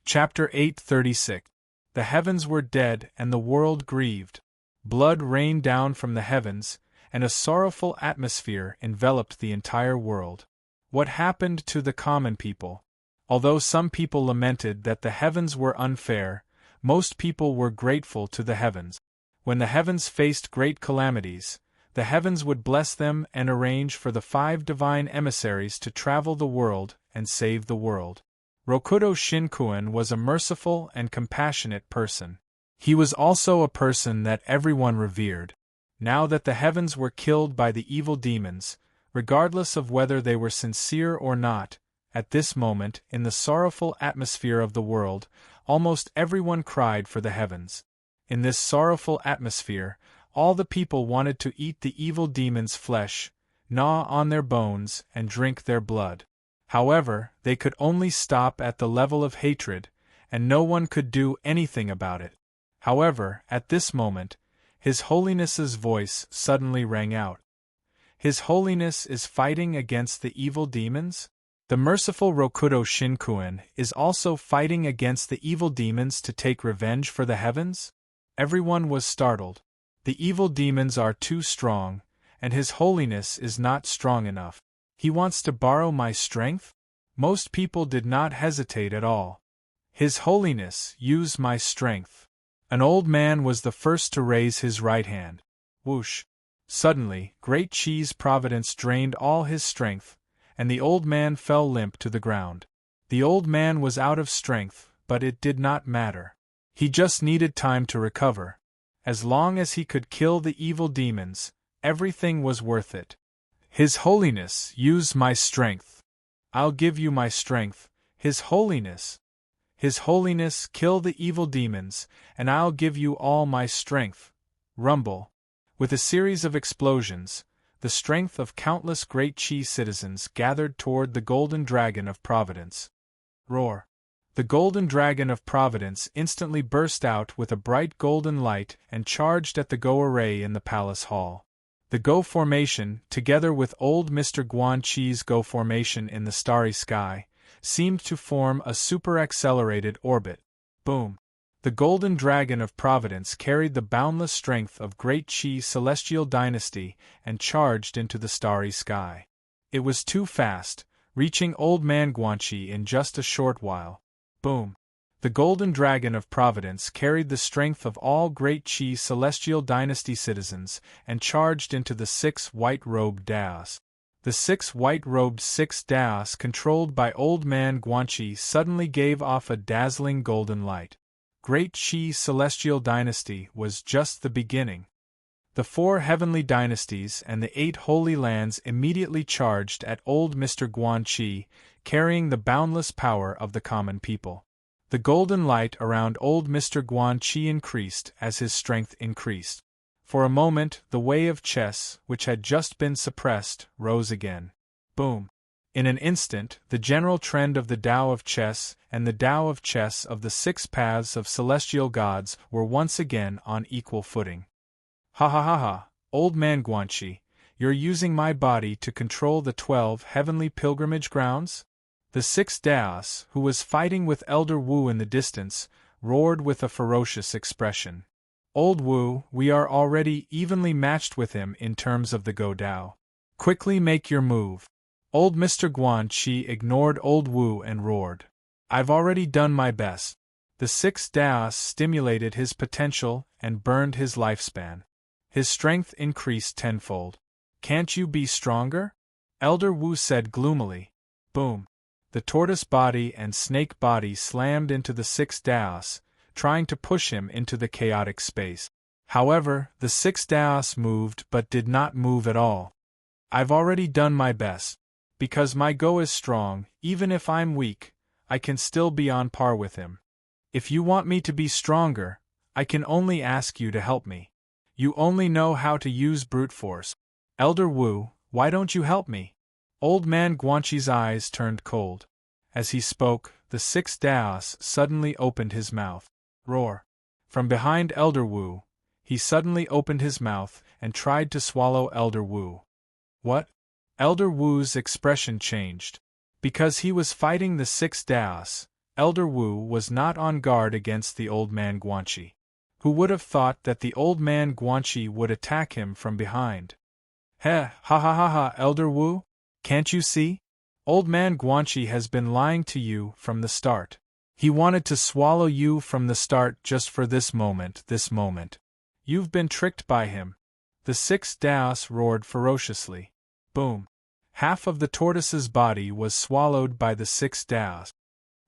Chapter 836. The heavens were dead and the world grieved. Blood rained down from the heavens, and a sorrowful atmosphere enveloped the entire world. What happened to the common people? Although some people lamented that the heavens were unfair, most people were grateful to the heavens. When the heavens faced great calamities, the heavens would bless them and arrange for the 5 divine emissaries to travel the world and save the world. Rokudo Shinkuen was a merciful and compassionate person. He was also a person that everyone revered. Now that the heavens were killed by the evil demons, regardless of whether they were sincere or not, at this moment, in the sorrowful atmosphere of the world, almost everyone cried for the heavens. In this sorrowful atmosphere, all the people wanted to eat the evil demons' flesh, gnaw on their bones, and drink their blood. However, they could only stop at the level of hatred, and no one could do anything about it. However, at this moment, His Holiness's voice suddenly rang out. His Holiness is fighting against the evil demons? The merciful Rokudo Shinkuen is also fighting against the evil demons to take revenge for the heavens? Everyone was startled. The evil demons are too strong, and His Holiness is not strong enough. He wants to borrow my strength? Most people did not hesitate at all. His Holiness, use my strength. An old man was the first to raise his right hand. Whoosh! Suddenly, Great Chi's providence drained all his strength, and the old man fell limp to the ground. The old man was out of strength, but it did not matter. He just needed time to recover. As long as he could kill the evil demons, everything was worth it. His Holiness, use my strength. I'll give you my strength, His Holiness. His Holiness, kill the evil demons, and I'll give you all my strength. Rumble. With a series of explosions, the strength of countless Great Chi citizens gathered toward the Golden Dragon of Providence. Roar. The Golden Dragon of Providence instantly burst out with a bright golden light and charged at the Go array in the palace hall. The Go formation, together with old Mr. Guan Chi's Go formation in the starry sky, seemed to form a super-accelerated orbit. Boom! The Golden Dragon of Providence carried the boundless strength of Great Chi's celestial dynasty and charged into the starry sky. It was too fast, reaching Old Man Guanchi in just a short while. Boom! The Golden Dragon of Providence carried the strength of all Great Chi's celestial dynasty citizens and charged into the 6 white-robed Daos. The 6 white-robed 6 Daos controlled by Old Man Guanchi suddenly gave off a dazzling golden light. Great Chi's celestial dynasty was just the beginning. The 4 heavenly dynasties and the 8 holy lands immediately charged at old Mr. Guanchi, carrying the boundless power of the common people. The golden light around old Mr. Guanchi increased as his strength increased. For a moment, the way of chess, which had just been suppressed, rose again. Boom! In an instant, the general trend of the Tao of chess and the Tao of chess of the 6 paths of celestial gods were once again on equal footing. Ha ha ha ha, Old Man Guanchi, you're using my body to control the 12 heavenly pilgrimage grounds? The 6 Daos, who was fighting with Elder Wu in the distance, roared with a ferocious expression. Old Wu, we are already evenly matched with him in terms of the Go Dao. Quickly make your move. Old Mr. Guanchi ignored Old Wu and roared. I've already done my best. The 6 Daos stimulated his potential and burned his lifespan. His strength increased tenfold. Can't you be stronger? Elder Wu said gloomily. Boom! The tortoise body and snake body slammed into the 6 Daos, trying to push him into the chaotic space. However, the 6 Daos moved but did not move at all. I've already done my best. Because my Go is strong, even if I'm weak, I can still be on par with him. If you want me to be stronger, I can only ask you to help me. You only know how to use brute force. Elder Wu, why don't you help me? Old Man Guanchi's eyes turned cold. As he spoke, the 6 Daos suddenly opened his mouth. Roar! From behind Elder Wu, he suddenly opened his mouth and tried to swallow Elder Wu. What? Elder Wu's expression changed. Because he was fighting the 6 Daos, Elder Wu was not on guard against the old man Guanxi. Who would have thought that the old man Guanxi would attack him from behind? Heh, ha ha ha ha, Elder Wu? Can't you see? Old man Guanxi has been lying to you from the start. He wanted to swallow you from the start just for this moment. You've been tricked by him. The six Daos roared ferociously. Boom. Half of the tortoise's body was swallowed by the six Daos.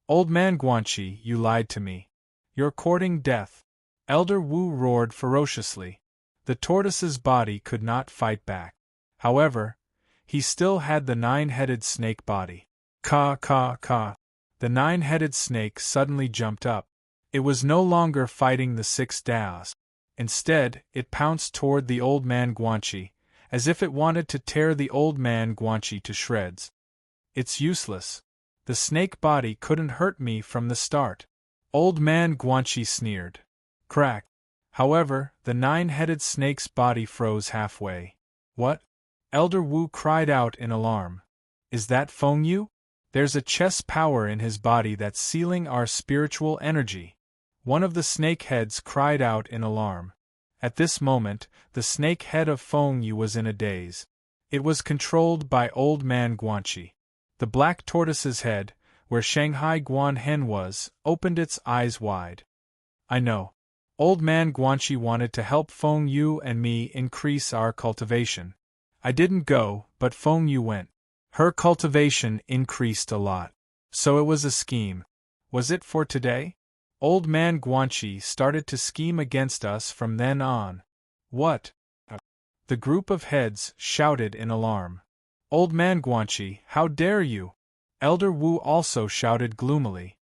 Old man Guanxi, you lied to me. You're courting death. Elder Wu roared ferociously. The tortoise's body could not fight back. However, he still had the nine-headed snake body. Ka ka ka. The nine-headed snake suddenly jumped up. It was no longer fighting the six Daos. Instead, it pounced toward the old man Guanxi, as if it wanted to tear the old man Guanxi to shreds. It's useless. The snake body couldn't hurt me from the start. Old man Guanxi sneered. Crack. However, the nine-headed snake's body froze halfway. What? Elder Wu cried out in alarm. Is that Feng Yu? There's a chess power in his body that's sealing our spiritual energy. One of the snake heads cried out in alarm. At this moment, the snake head of Feng Yu was in a daze. It was controlled by old man Guanxi. The black tortoise's head, where Shanghai Guan Hen was, opened its eyes wide. I know. Old man Guanxi wanted to help Feng Yu and me increase our cultivation. I didn't go, but Feng Yu went. Her cultivation increased a lot. So it was a scheme. Was it for today? Old man Guanxi started to scheme against us from then on. What? The group of heads shouted in alarm. Old man Guanxi, how dare you? Elder Wu also shouted gloomily.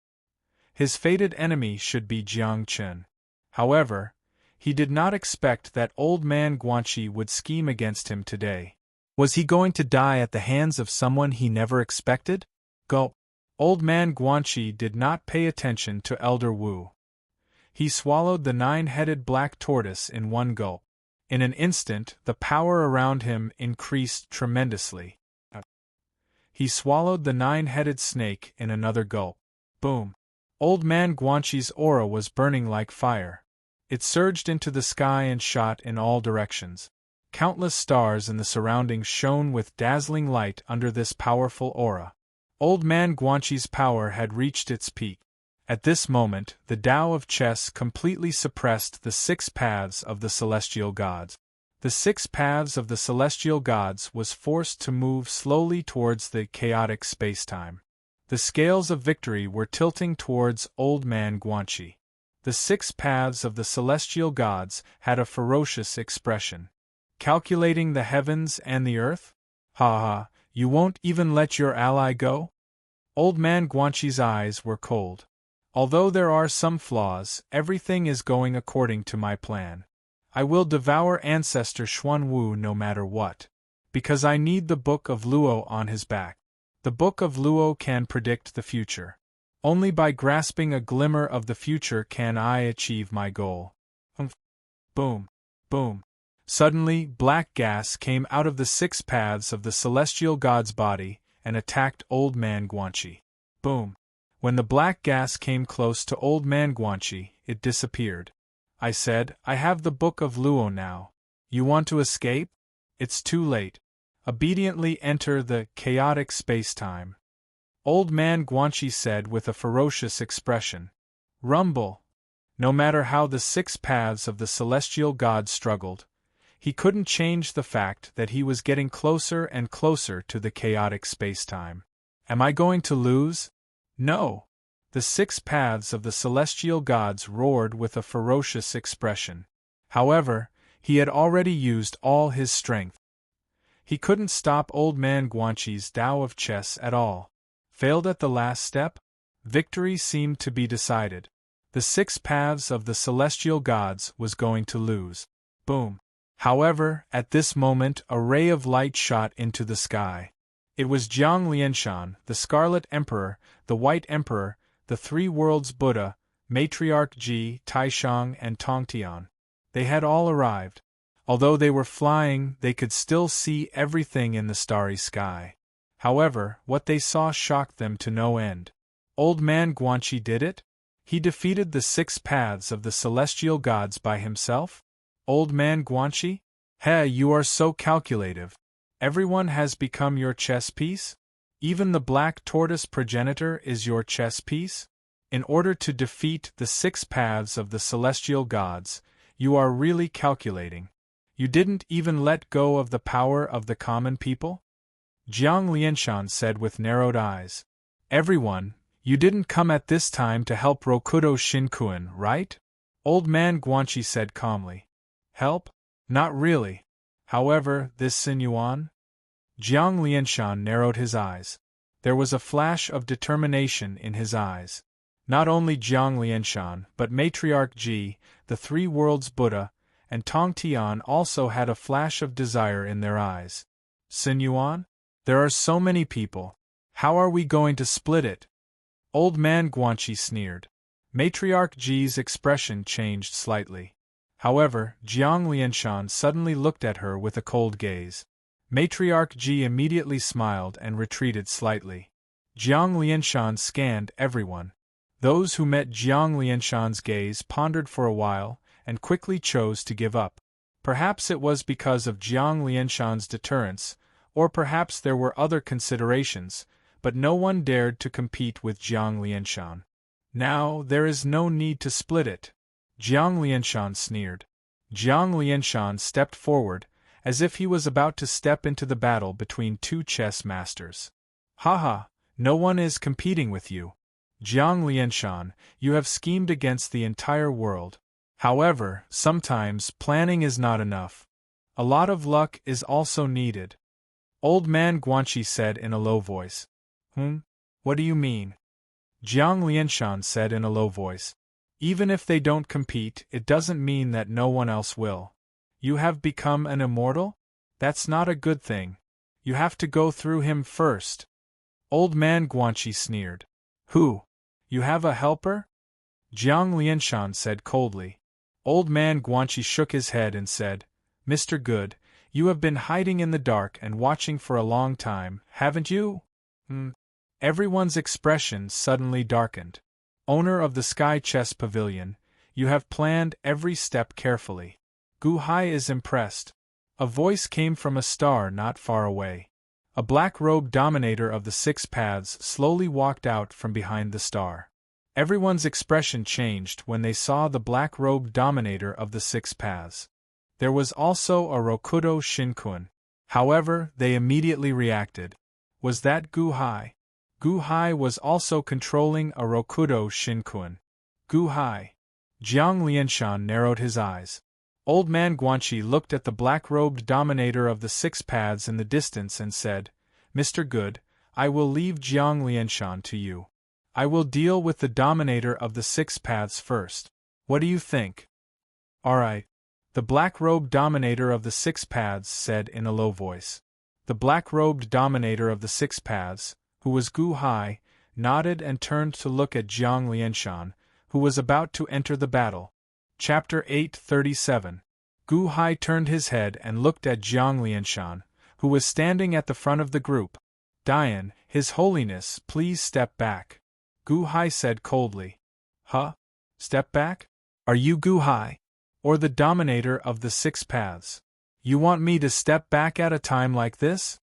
His fated enemy should be Jiang Chen. However, he did not expect that old man Guanxi would scheme against him today. Was he going to die at the hands of someone he never expected? Gulp. Old man Guanxi did not pay attention to Elder Wu. He swallowed the nine-headed black tortoise in one gulp. In an instant, the power around him increased tremendously. He swallowed the nine-headed snake in another gulp. Boom. Old man Guanxi's aura was burning like fire. It surged into the sky and shot in all directions. Countless stars in the surroundings shone with dazzling light under this powerful aura. Old man Guanxi's power had reached its peak. At this moment, the Tao of chess completely suppressed the six paths of the celestial gods. The six paths of the celestial gods was forced to move slowly towards the chaotic spacetime. The scales of victory were tilting towards old man Guanxi. The six paths of the celestial gods had a ferocious expression. Calculating the heavens and the earth? Ha ha, you won't even let your ally go? Old man Guanxi's eyes were cold. Although there are some flaws, everything is going according to my plan. I will devour Ancestor Xuanwu no matter what. Because I need the Book of Luo on his back. The Book of Luo can predict the future. Only by grasping a glimmer of the future can I achieve my goal. Boom. Boom. Suddenly, black gas came out of the six paths of the celestial god's body and attacked old man Guanxi. Boom. When the black gas came close to old man Guanxi, it disappeared. I said, I have the Book of Luo now. You want to escape? It's too late. Obediently enter the chaotic space-time. Old man Guanxi said with a ferocious expression. Rumble. No matter how the six paths of the celestial god struggled, he couldn't change the fact that he was getting closer and closer to the chaotic spacetime. Am I going to lose? No. The six paths of the celestial gods roared with a ferocious expression. However, he had already used all his strength. He couldn't stop old man Guanxi's Tao of chess at all. Failed at the last step? Victory seemed to be decided. The six paths of the celestial gods was going to lose. Boom. However, at this moment a ray of light shot into the sky. It was Jiang Lianshan, the Scarlet Emperor, the White Emperor, the Three Worlds Buddha, Matriarch Ji, Taishang and Tongtian. They had all arrived. Although they were flying, they could still see everything in the starry sky. However, what they saw shocked them to no end. Old man Guanxi did it? He defeated the 6 paths of the celestial gods by himself? Old man Guanxi? Heh, you are so calculative. Everyone has become your chess piece? Even the black tortoise progenitor is your chess piece? In order to defeat the 6 paths of the celestial gods, you are really calculating. You didn't even let go of the power of the common people? Jiang Lianshan said with narrowed eyes. Everyone, you didn't come at this time to help Rokudo Shinkuin, right? Old man Guanxi said calmly. Help? Not really. However, this Sinyuan? Jiang Lianshan narrowed his eyes. There was a flash of determination in his eyes. Not only Jiang Lianshan, but Matriarch Ji, the 3 Worlds Buddha, and Tong Tian also had a flash of desire in their eyes. Sinyuan? There are so many people. How are we going to split it? Old man Guanxi sneered. Matriarch Ji's expression changed slightly. However, Jiang Lianshan suddenly looked at her with a cold gaze. Matriarch Ji immediately smiled and retreated slightly. Jiang Lianshan scanned everyone. Those who met Jiang Lianshan's gaze pondered for a while, and quickly chose to give up. Perhaps it was because of Jiang Lianshan's deterrence, or perhaps there were other considerations, but no one dared to compete with Jiang Lianshan. Now, there is no need to split it. Jiang Lianshan sneered. Jiang Lianshan stepped forward, as if he was about to step into the battle between 2 chess masters. Haha, no one is competing with you. Jiang Lianshan, you have schemed against the entire world. However, sometimes planning is not enough. A lot of luck is also needed. Old man Guanxi said in a low voice. What do you mean? Jiang Lianshan said in a low voice. Even if they don't compete, it doesn't mean that no one else will. You have become an immortal? That's not a good thing. You have to go through him first. Old man Guanxi sneered. Who? You have a helper? Jiang Lianshan said coldly. Old man Guanxi shook his head and said, Mr. Good, you have been hiding in the dark and watching for a long time, haven't you? Everyone's expression suddenly darkened. Owner of the Sky Chess Pavilion, you have planned every step carefully. Gu Hai is impressed. A voice came from a star not far away. A black-robed dominator of the 6 paths slowly walked out from behind the star. Everyone's expression changed when they saw the black-robed dominator of the 6 paths. There was also a Rokudo Shinkuin. However, they immediately reacted. Was that Gu Hai? Gu Hai was also controlling a Rokudo Shinkuin. Gu Hai. Jiang Lianshan narrowed his eyes. Old man Guanxi looked at the black-robed dominator of the 6 paths in the distance and said, Mr. Good, I will leave Jiang Lianshan to you. I will deal with the dominator of the 6 paths first. What do you think? All right. The black-robed dominator of the 6 paths said in a low voice. The black-robed dominator of the 6 paths, who was Gu Hai, nodded and turned to look at Jiang Lianshan, who was about to enter the battle. Chapter 837. Gu Hai turned his head and looked at Jiang Lianshan, who was standing at the front of the group. Dian, His Holiness, please step back. Gu Hai said coldly. Huh? Step back? Are you Gu Hai? Or the dominator of the 6 paths? You want me to step back at a time like this?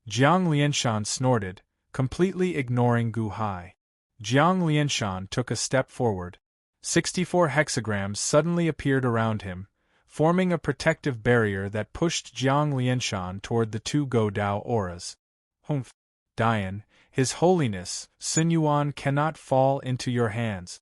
Jiang Lianshan snorted, completely ignoring Gu Hai. Jiang Lianshan took a step forward. 64 hexagrams suddenly appeared around him, forming a protective barrier that pushed Jiang Lianshan toward the 2 Godao auras. Dian, His Holiness, Sinyuan cannot fall into your hands.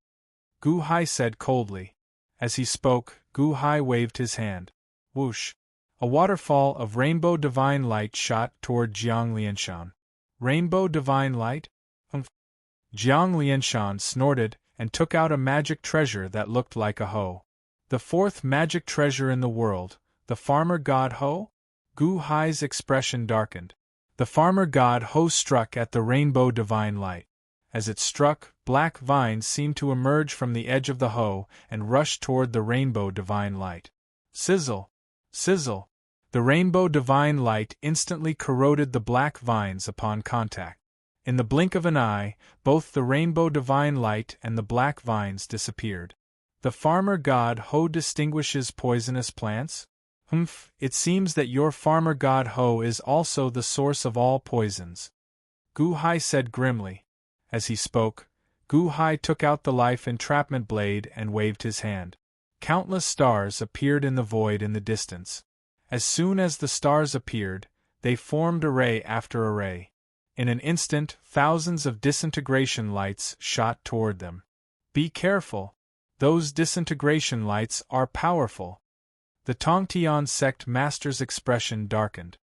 Gu Hai said coldly. As he spoke, Gu Hai waved his hand. Whoosh! A waterfall of rainbow divine light shot toward Jiang Lianshan. Rainbow divine light? Jiang Lianshan snorted and took out a magic treasure that looked like a hoe. The 4th magic treasure in the world, the farmer god hoe? Gu Hai's expression darkened. The farmer god hoe struck at the rainbow divine light. As it struck, black vines seemed to emerge from the edge of the hoe and rush toward the rainbow divine light. Sizzle! Sizzle! The rainbow divine light instantly corroded the black vines upon contact. In the blink of an eye, both the rainbow divine light and the black vines disappeared. The farmer god Ho distinguishes poisonous plants? Humph, it seems that your farmer god Ho is also the source of all poisons. Gu Hai said grimly. As he spoke, Gu Hai took out the life entrapment blade and waved his hand. Countless stars appeared in the void in the distance. As soon as the stars appeared, they formed array after array. In an instant, thousands of disintegration lights shot toward them. Be careful. Those disintegration lights are powerful. The Tongtian sect master's expression darkened.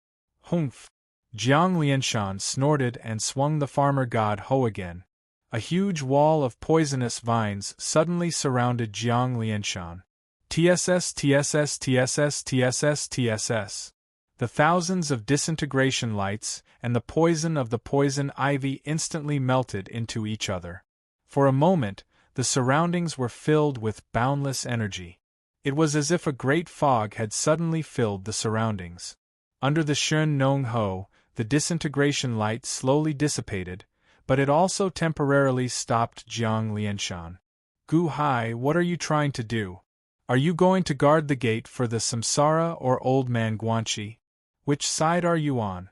Humph! Jiang Lianshan snorted and swung the farmer god Ho again. A huge wall of poisonous vines suddenly surrounded Jiang Lianshan. TSS, TSS, TSS, TSS, TSS. The thousands of disintegration lights and the poison of the poison ivy instantly melted into each other. For a moment, the surroundings were filled with boundless energy. It was as if a great fog had suddenly filled the surroundings. Under the Shun Nong Ho, the disintegration light slowly dissipated, but it also temporarily stopped Jiang Lianshan. Gu Hai, what are you trying to do? Are you going to guard the gate for the Samsara or Old Man Guanxi? Which side are you on?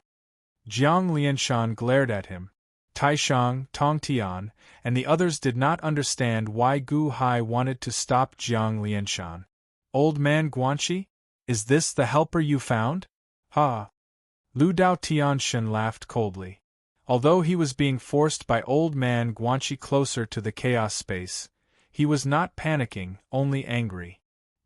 Jiang Lianshan glared at him. Taishang, Tongtian, and the others did not understand why Gu Hai wanted to stop Jiang Lianshan. Old Man Guanxi? Is this the helper you found? Ha! Lu Dao Tianshan laughed coldly. Although he was being forced by Old Man Guanxi closer to the chaos space, he was not panicking, only angry.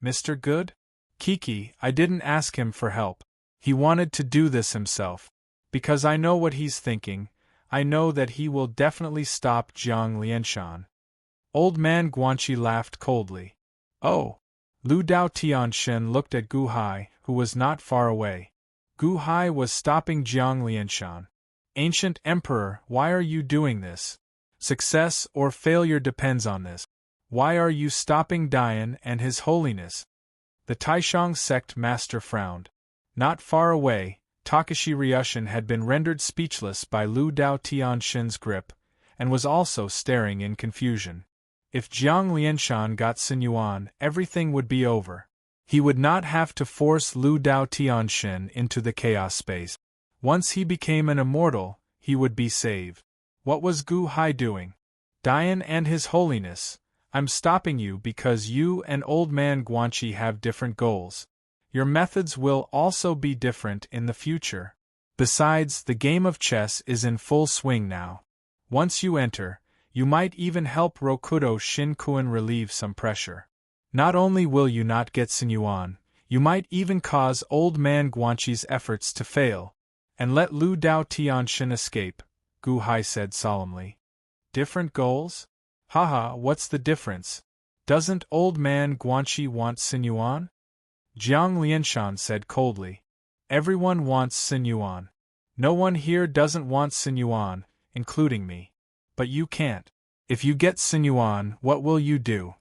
Mr. Good? Kiki, I didn't ask him for help. He wanted to do this himself. Because I know what he's thinking, I know that he will definitely stop Jiang Lianshan. Old Man Guanxi laughed coldly. Oh! Lu Dao Tianshan looked at Gu Hai, who was not far away. Gu Hai was stopping Jiang Lianshan. Ancient Emperor, why are you doing this? Success or failure depends on this. Why are you stopping Dian and His Holiness? The Taishang sect master frowned. Not far away, Takashi Ryushin had been rendered speechless by Lu Dao Tianshan's grip, and was also staring in confusion. If Jiang Lianshan got Sinyuan, everything would be over. He would not have to force Lu Dao Tianshan into the chaos space. Once he became an immortal, he would be saved. What was Gu Hai doing? Dian and His Holiness, I'm stopping you because you and Old Man Guanxi have different goals. Your methods will also be different in the future. Besides, the game of chess is in full swing now. Once you enter, you might even help Rokudo Shinkuan relieve some pressure. Not only will you not get Sinyuan, you might even cause Old Man Guanxi's efforts to fail. And let Lu Dao Tianshan escape, Gu Hai said solemnly. Different goals? Haha, what's the difference? Doesn't Old Man Guanxi want Sinyuan? Jiang Lianshan said coldly. Everyone wants Sinyuan. No one here doesn't want Sinyuan, including me. But you can't. If you get Sinyuan, what will you do?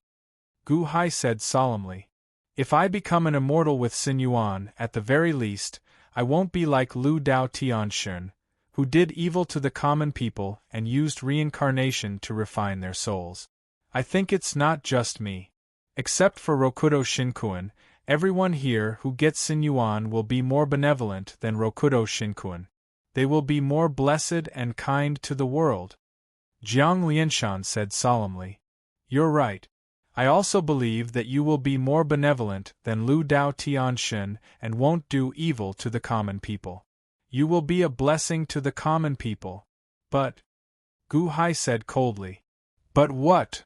Gu Hai said solemnly. If I become an immortal with Sinyuan, at the very least, I won't be like Lu Dao Tianshan, who did evil to the common people and used reincarnation to refine their souls. I think it's not just me. Except for Rokudo Shinkuan, everyone here who gets Sinyuan will be more benevolent than Rokudo Shinkuan. They will be more blessed and kind to the world. Jiang Lianshan said solemnly. You're right. I also believe that you will be more benevolent than Lu Dao Tianshan and won't do evil to the common people. You will be a blessing to the common people. But, Gu Hai said coldly. But what?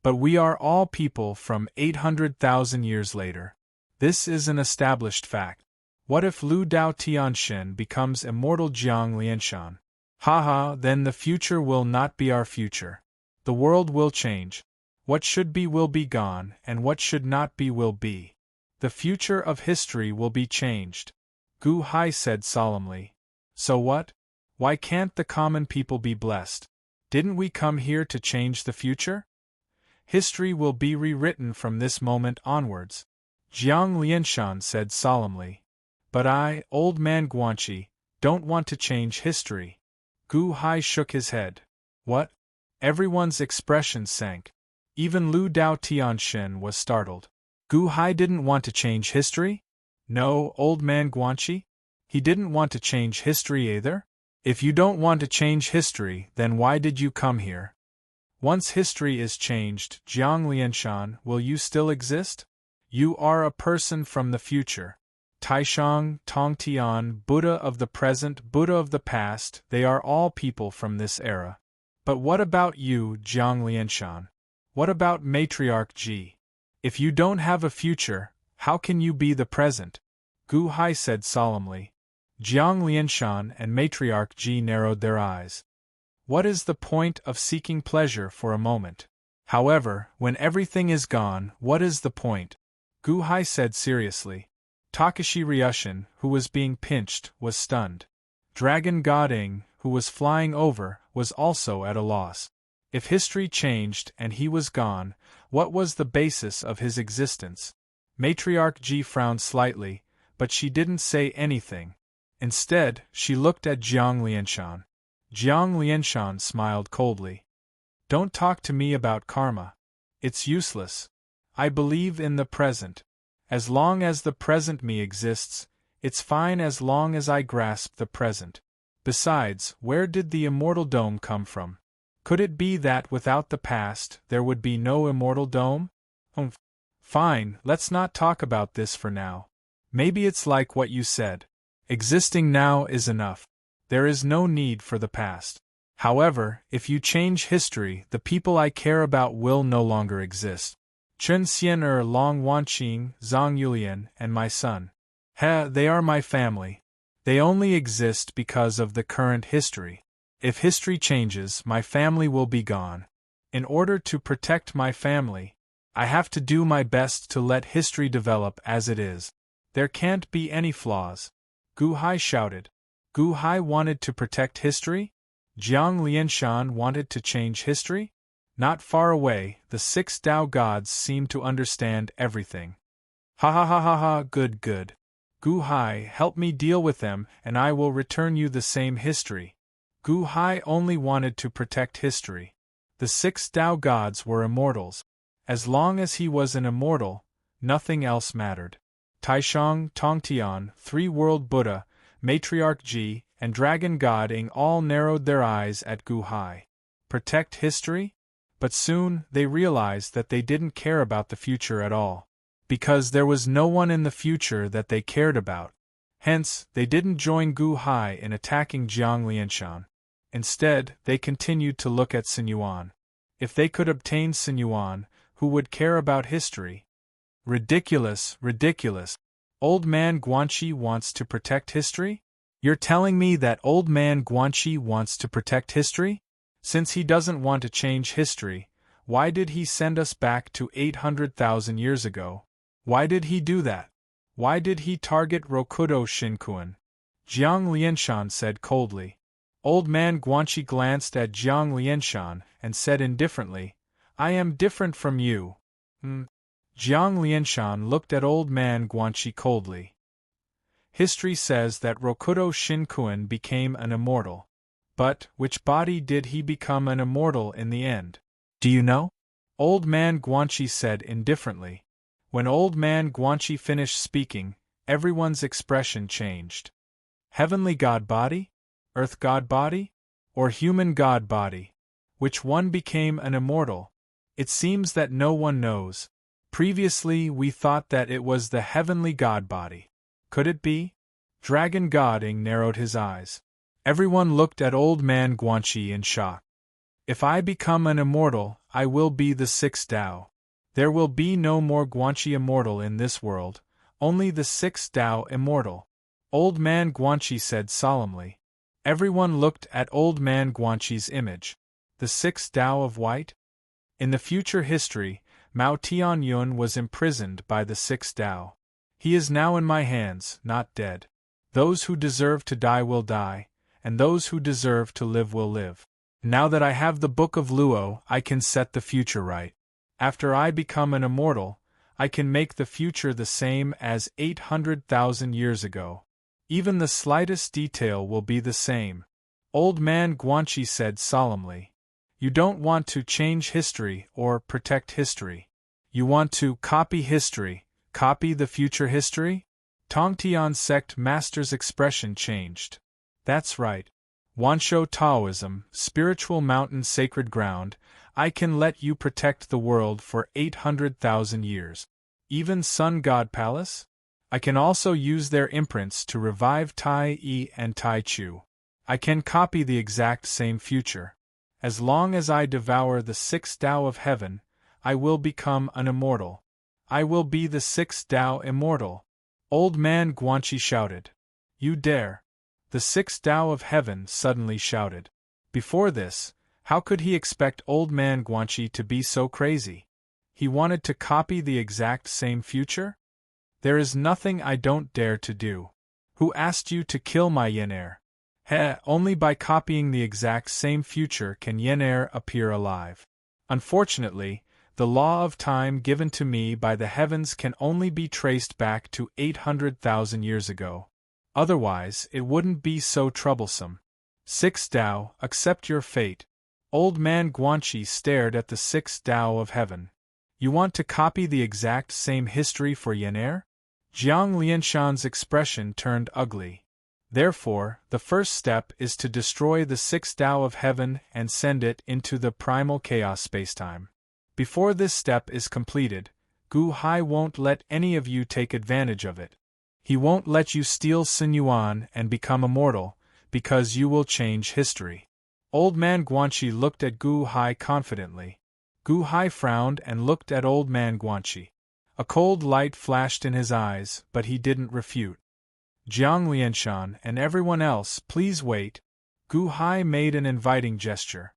But we are all people from 800,000 years later. This is an established fact. What if Lu Dao Tianshan becomes immortal Jiang Lianshan? Haha, then the future will not be our future. The world will change. What should be will be gone, and what should not be will be. The future of history will be changed. Gu Hai said solemnly. So what? Why can't the common people be blessed? Didn't we come here to change the future? History will be rewritten from this moment onwards. Jiang Lianshan said solemnly. But I, Old Man Guanxi, don't want to change history. Gu Hai shook his head. What? Everyone's expression sank. Even Lu Dao Tianxin was startled. Gu Hai didn't want to change history? No, old man Guanxi? He didn't want to change history either? If you don't want to change history, then why did you come here? Once history is changed, Jiang Lianshan, will you still exist? You are a person from the future. Taishang, Tongtian, Buddha of the present, Buddha of the past, they are all people from this era. But what about you, Jiang Lianshan? What about Matriarch Ji? If you don't have a future, how can you be the present? Gu Hai said solemnly. Jiang Lianshan and Matriarch Ji narrowed their eyes. What is the point of seeking pleasure for a moment? However, when everything is gone, what is the point? Gu Hai said seriously. Takashi Ryushin, who was being pinched, was stunned. Dragon God Ing, who was flying over, was also at a loss. If history changed and he was gone, what was the basis of his existence? Matriarch Ji frowned slightly, but she didn't say anything. Instead, she looked at Jiang Lianshan. Jiang Lianshan smiled coldly. Don't talk to me about karma. It's useless. I believe in the present. As long as the present me exists, it's fine as long as I grasp the present. Besides, where did the immortal dome come from? Could it be that without the past, there would be no immortal dome? Fine, let's not talk about this for now. Maybe it's like what you said. Existing now is enough. There is no need for the past. However, if you change history, the people I care about will no longer exist. Chen Xian'er, Long Wanqing, Zhang Yulian, and my son. They are my family. They only exist because of the current history. If history changes, my family will be gone. In order to protect my family, I have to do my best to let history develop as it is. There can't be any flaws. Gu Hai shouted. Gu Hai wanted to protect history? Jiang Lianshan wanted to change history? Not far away, the 6 Tao gods seemed to understand everything. Ha ha ha ha ha, good good. Gu Hai, help me deal with them and I will return you the same history. Gu Hai only wanted to protect history. The 6 Tao gods were immortals. As long as he was an immortal, nothing else mattered. Taishang, Tongtian, 3-World Buddha, Matriarch Ji, and Dragon God Ing all narrowed their eyes at Gu Hai. Protect history? But soon, they realized that they didn't care about the future at all. Because there was no one in the future that they cared about. Hence, they didn't join Gu Hai in attacking Jiang Lianshan. Instead, they continued to look at Sinyuan. If they could obtain Sinyuan, who would care about history? Ridiculous, ridiculous. Old man Guanxi wants to protect history? You're telling me that old man Guanxi wants to protect history? Since he doesn't want to change history, why did he send us back to 800,000 years ago? Why did he do that? Why did he target Rokudo Shinkuan? Jiang Lianshan said coldly. Old man Guanxi glanced at Jiang Lianshan and said indifferently, I am different from you. Jiang Lianshan looked at old man Guanxi coldly. History says that Rokudo Shinkuan became an immortal. But, which body did he become an immortal in the end? Do you know? Old man Guanxi said indifferently. When old man Guanxi finished speaking, everyone's expression changed. Heavenly god body? Earth god body? Or human god body? Which one became an immortal? It seems that no one knows. Previously we thought that it was the heavenly god body. Could it be? Dragon God Ing narrowed his eyes. Everyone looked at old man Guanxi in shock. If I become an immortal, I will be the 6 Tao. There will be no more Guanxi immortal in this world, only the 6 Tao immortal. Old man Guanxi said solemnly. Everyone looked at old man Guanxi's image. The 6 Tao of white? In the future history, Mao Tianyun was imprisoned by the 6 Tao. He is now in my hands, not dead. Those who deserve to die will die, and those who deserve to live will live. Now that I have the Book of Luo, I can set the future right. After I become an immortal, I can make the future the same as 800,000 years ago. Even the slightest detail will be the same. Old man Guanxi said solemnly. You don't want to change history or protect history. You want to copy history, copy the future history? Tongtian sect master's expression changed. That's right. Wanshou Taoism, spiritual mountain sacred ground, I can let you protect the world for 800,000 years. Even Sun God Palace? I can also use their imprints to revive Tai Yi and Tai Chu. I can copy the exact same future. As long as I devour the sixth Tao of heaven, I will become an immortal. I will be the sixth Tao immortal. Old man Guanxi shouted. You dare! The sixth Tao of heaven suddenly shouted. Before this, how could he expect old man Guanxi to be so crazy? He wanted to copy the exact same future? There is nothing I don't dare to do. Who asked you to kill my Yen-er? Only by copying the exact same future can Yen-er appear alive. Unfortunately, the law of time given to me by the heavens can only be traced back to 800,000 years ago. Otherwise, it wouldn't be so troublesome. Sixth Tao, accept your fate. Old man Guanxi stared at the sixth Tao of heaven. You want to copy the exact same history for Yen-er? Jiang Lianshan's expression turned ugly. Therefore, the first step is to destroy the sixth Tao of heaven and send it into the primal chaos spacetime. Before this step is completed, Gu Hai won't let any of you take advantage of it. He won't let you steal Sun Yuan and become immortal, because you will change history. Old man Guanxi looked at Gu Hai confidently. Gu Hai frowned and looked at old man Guanxi. A cold light flashed in his eyes, but he didn't refute. Jiang Lianshan and everyone else, please wait. Gu Hai made an inviting gesture.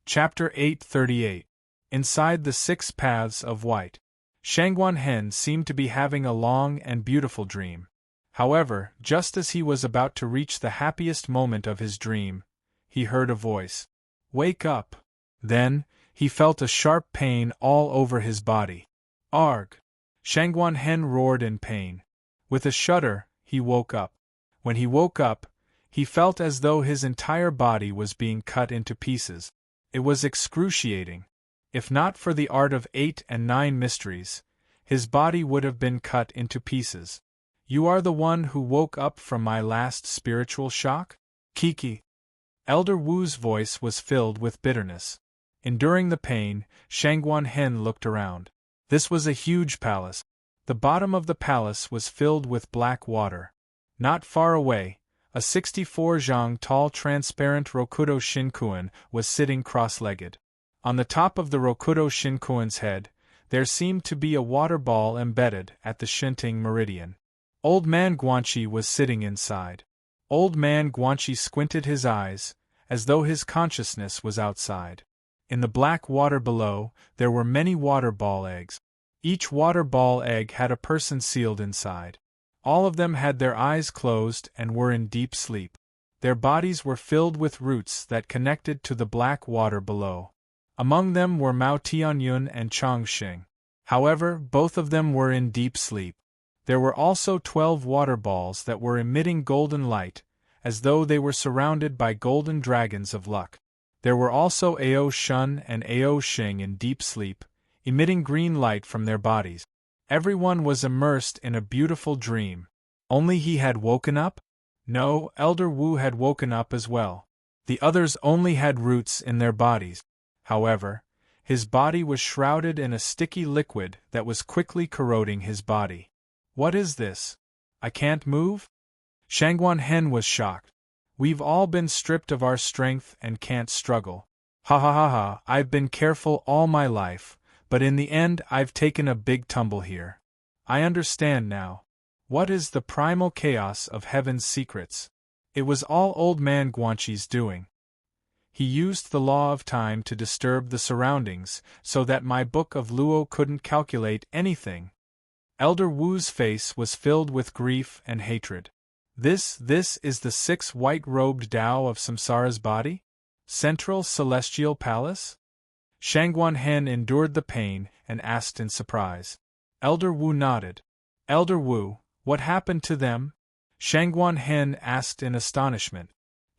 Chapter 838. Inside the Six Paths of White. Shangguan Hen seemed to be having a long and beautiful dream. However, just as he was about to reach the happiest moment of his dream, he heard a voice. Wake up! Then, he felt a sharp pain all over his body. Arg! Shangguan Hen roared in pain. With a shudder, he woke up. When he woke up, he felt as though his entire body was being cut into pieces. It was excruciating. If not for the art of 8 and 9 mysteries, his body would have been cut into pieces. You are the one who woke up from my last spiritual shock? Kiki. Elder Wu's voice was filled with bitterness. Enduring the pain, Shangguan Hen looked around. This was a huge palace. The bottom of the palace was filled with black water. Not far away, a 64 zhang tall transparent Rokudo Shinkuan was sitting cross-legged. On the top of the Rokudo Shinkuan's head, there seemed to be a water ball embedded at the Shinting meridian. Old man Guanxi was sitting inside. Old man Guanxi squinted his eyes, as though his consciousness was outside. In the black water below, there were many water ball eggs. Each water ball egg had a person sealed inside. All of them had their eyes closed and were in deep sleep. Their bodies were filled with roots that connected to the black water below. Among them were Mao Tianyun and Chang Xing. However, both of them were in deep sleep. There were also 12 water balls that were emitting golden light, as though they were surrounded by golden dragons of luck. There were also Ao Shun and Ao Xing in deep sleep, emitting green light from their bodies. Everyone was immersed in a beautiful dream. Only he had woken up? No, Elder Wu had woken up as well. The others only had roots in their bodies. However, his body was shrouded in a sticky liquid that was quickly corroding his body. What is this? I can't move? Shangguan Hen was shocked. We've all been stripped of our strength and can't struggle. Ha ha ha ha, I've been careful all my life, but in the end I've taken a big tumble here. I understand now. What is the primal chaos of heaven's secrets? It was all old man Guanxi's doing. He used the law of time to disturb the surroundings, so that my book of Luo couldn't calculate anything. Elder Wu's face was filled with grief and hatred. This is the 6 white-robed Tao of Samsara's body? Central Celestial Palace? Shangguan Hen endured the pain and asked in surprise. Elder Wu nodded. Elder Wu, what happened to them? Shangguan Hen asked in astonishment.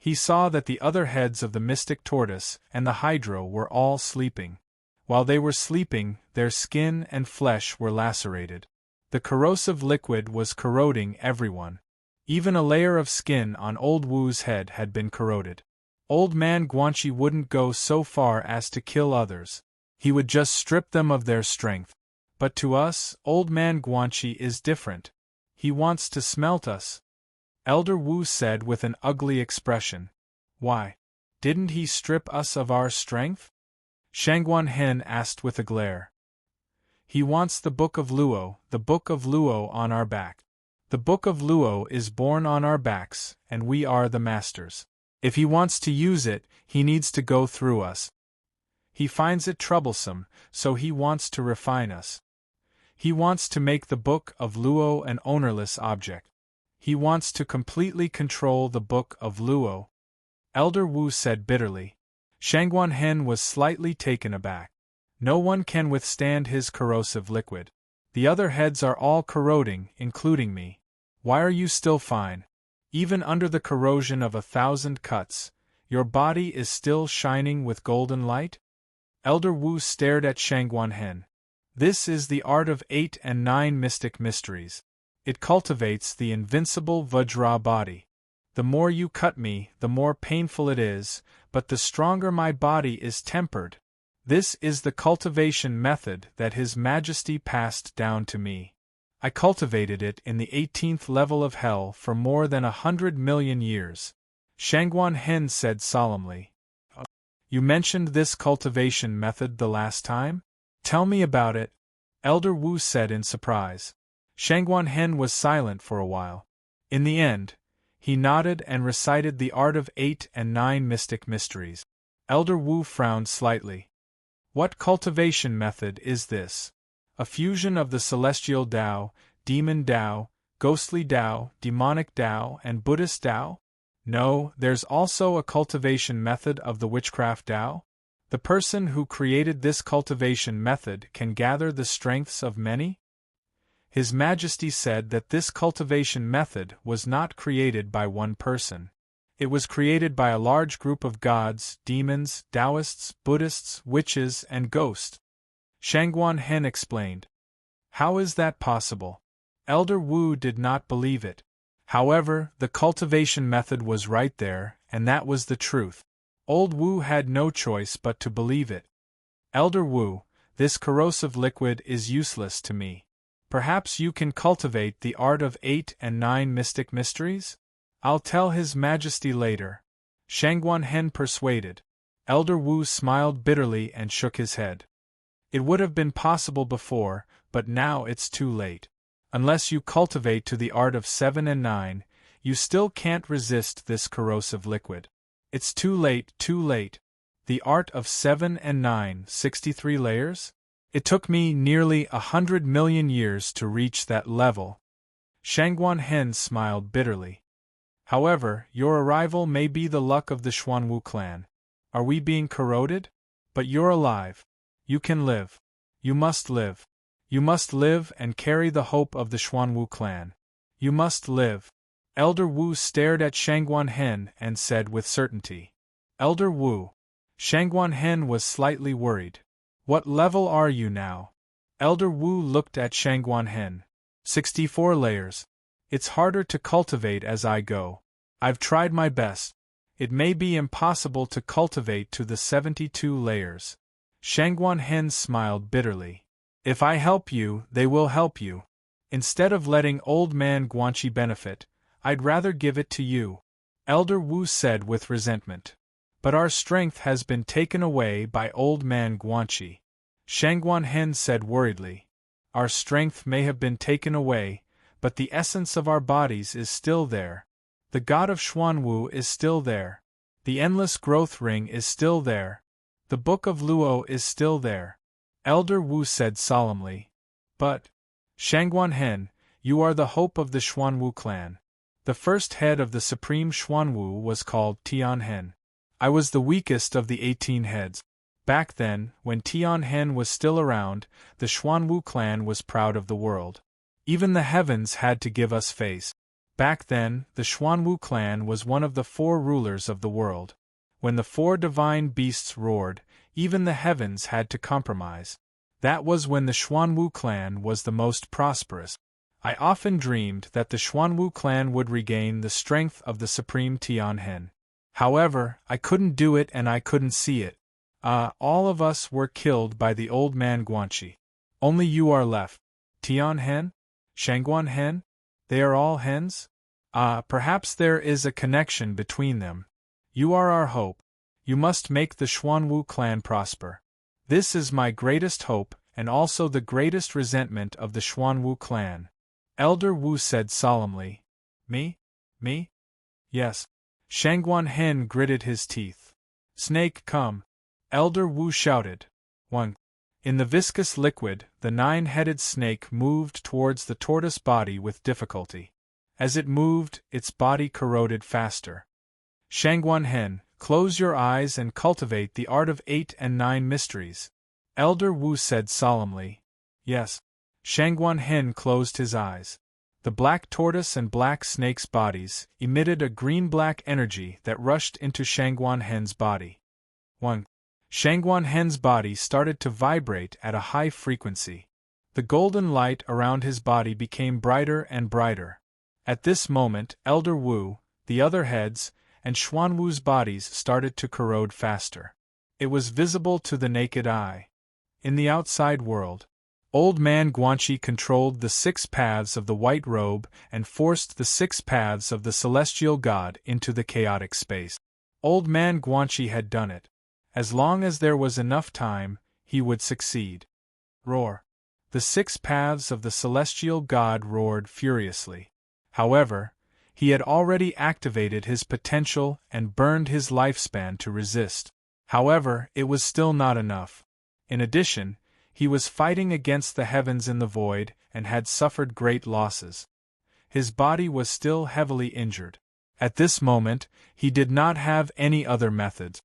He saw that the other heads of the mystic tortoise and the hydra were all sleeping. While they were sleeping, their skin and flesh were lacerated. The corrosive liquid was corroding everyone. Even a layer of skin on Old Wu's head had been corroded. Old Man Guanxi wouldn't go so far as to kill others. He would just strip them of their strength. But to us, Old Man Guanxi is different. He wants to smelt us. Elder Wu said with an ugly expression. Why? Didn't he strip us of our strength? Shangguan Hen asked with a glare. He wants the Book of Luo on our back. The Book of Luo is born on our backs, and we are the masters. If he wants to use it, he needs to go through us. He finds it troublesome, so he wants to refine us. He wants to make the Book of Luo an ownerless object. He wants to completely control the Book of Luo. Elder Wu said bitterly. Shangguan Hen was slightly taken aback. No one can withstand his corrosive liquid. The other heads are all corroding, including me. Why are you still fine? Even under the corrosion of 1,000 cuts, your body is still shining with golden light? Elder Wu stared at Shangguan Hen. This is the art of 8 and 9 mystic mysteries. It cultivates the invincible Vajra body. The more you cut me, the more painful it is, but the stronger my body is tempered. This is the cultivation method that His Majesty passed down to me. I cultivated it in the 18th level of hell for more than 100 million years. Shangguan Hen said solemnly. You mentioned this cultivation method the last time? Tell me about it. Elder Wu said in surprise. Shangguan Hen was silent for a while. In the end, he nodded and recited the art of 8 and 9 mystic mysteries. Elder Wu frowned slightly. What cultivation method is this? A fusion of the celestial Tao, demon Tao, ghostly Tao, demonic Tao, and Buddhist Tao? No, there's also a cultivation method of the witchcraft Tao. The person who created this cultivation method can gather the strengths of many? His Majesty said that this cultivation method was not created by one person. It was created by a large group of gods, demons, Taoists, Buddhists, witches, and ghosts. Shangguan Hen explained. How is that possible? Elder Wu did not believe it. However, the cultivation method was right there, and that was the truth. Old Wu had no choice but to believe it. Elder Wu, this corrosive liquid is useless to me. Perhaps you can cultivate the art of 8 and 9 mystic mysteries? I'll tell His Majesty later. Shangguan Hen persuaded. Elder Wu smiled bitterly and shook his head. It would have been possible before, but now it's too late. Unless you cultivate to the art of 7 and 9, you still can't resist this corrosive liquid. It's too late, too late. The art of 7 and 9, 63 layers? It took me nearly 100 million years to reach that level. Shangguan Hen smiled bitterly. However, your arrival may be the luck of the Xuanwu clan. Are we being corroded? But you're alive. You can live. You must live. You must live and carry the hope of the Xuanwu clan. You must live. Elder Wu stared at Shangguan Hen and said with certainty. Elder Wu. Shangguan Hen was slightly worried. What level are you now? Elder Wu looked at Shangguan Hen. 64 layers. It's harder to cultivate as I go. I've tried my best. It may be impossible to cultivate to the 72 layers. Shangguan Hen smiled bitterly. If I help you, they will help you. Instead of letting Old Man Guanxi benefit, I'd rather give it to you. Elder Wu said with resentment. But our strength has been taken away by Old Man Guanxi. Shangguan Hen said worriedly. Our strength may have been taken away, but the essence of our bodies is still there. The God of Xuanwu is still there. The endless growth ring is still there. The Book of Luo is still there. Elder Wu said solemnly. But, Shangguan Hen, you are the hope of the Xuanwu clan. The first head of the Supreme Xuanwu was called Tian Hen. I was the weakest of the 18 heads. Back then, when Tian Hen was still around, the Xuanwu clan was proud of the world. Even the heavens had to give us face. Back then, the Xuanwu clan was one of the 4 rulers of the world. When the 4 divine beasts roared, even the heavens had to compromise. That was when the Xuanwu clan was the most prosperous. I often dreamed that the Xuanwu clan would regain the strength of the supreme Tianhen. However, I couldn't do it and I couldn't see it. All of us were killed by the old man Guanxi. Only you are left. Tianhen? Shangguanhen? They are all hens? Perhaps there is a connection between them. You are our hope. You must make the Xuanwu clan prosper. This is my greatest hope, and also the greatest resentment of the Xuanwu clan. Elder Wu said solemnly. Me? Me? Yes. Shangguanhen gritted his teeth. Snake, come. Elder Wu shouted. 1. In the viscous liquid, the 9-headed snake moved towards the tortoise body with difficulty. As it moved, its body corroded faster. Shangguanhen, close your eyes and cultivate the art of 8 and 9 mysteries. Elder Wu said solemnly. Yes. Shangguanhen closed his eyes. The black tortoise and black snake's bodies emitted a green-black energy that rushed into Shangguanhen's body. 1. Shangguanhen's body started to vibrate at a high frequency. The golden light around his body became brighter and brighter. At this moment, Elder Wu, the other heads, and Xuanwu's bodies started to corrode faster. It was visible to the naked eye. In the outside world, Old Man Guanxi controlled the 6 paths of the white robe and forced the 6 paths of the celestial god into the chaotic space. Old Man Guanxi had done it. As long as there was enough time, he would succeed. Roar. The 6 paths of the celestial god roared furiously. However, he had already activated his potential and burned his lifespan to resist. However, it was still not enough. In addition, he was fighting against the heavens in the void and had suffered great losses. His body was still heavily injured. At this moment, he did not have any other methods.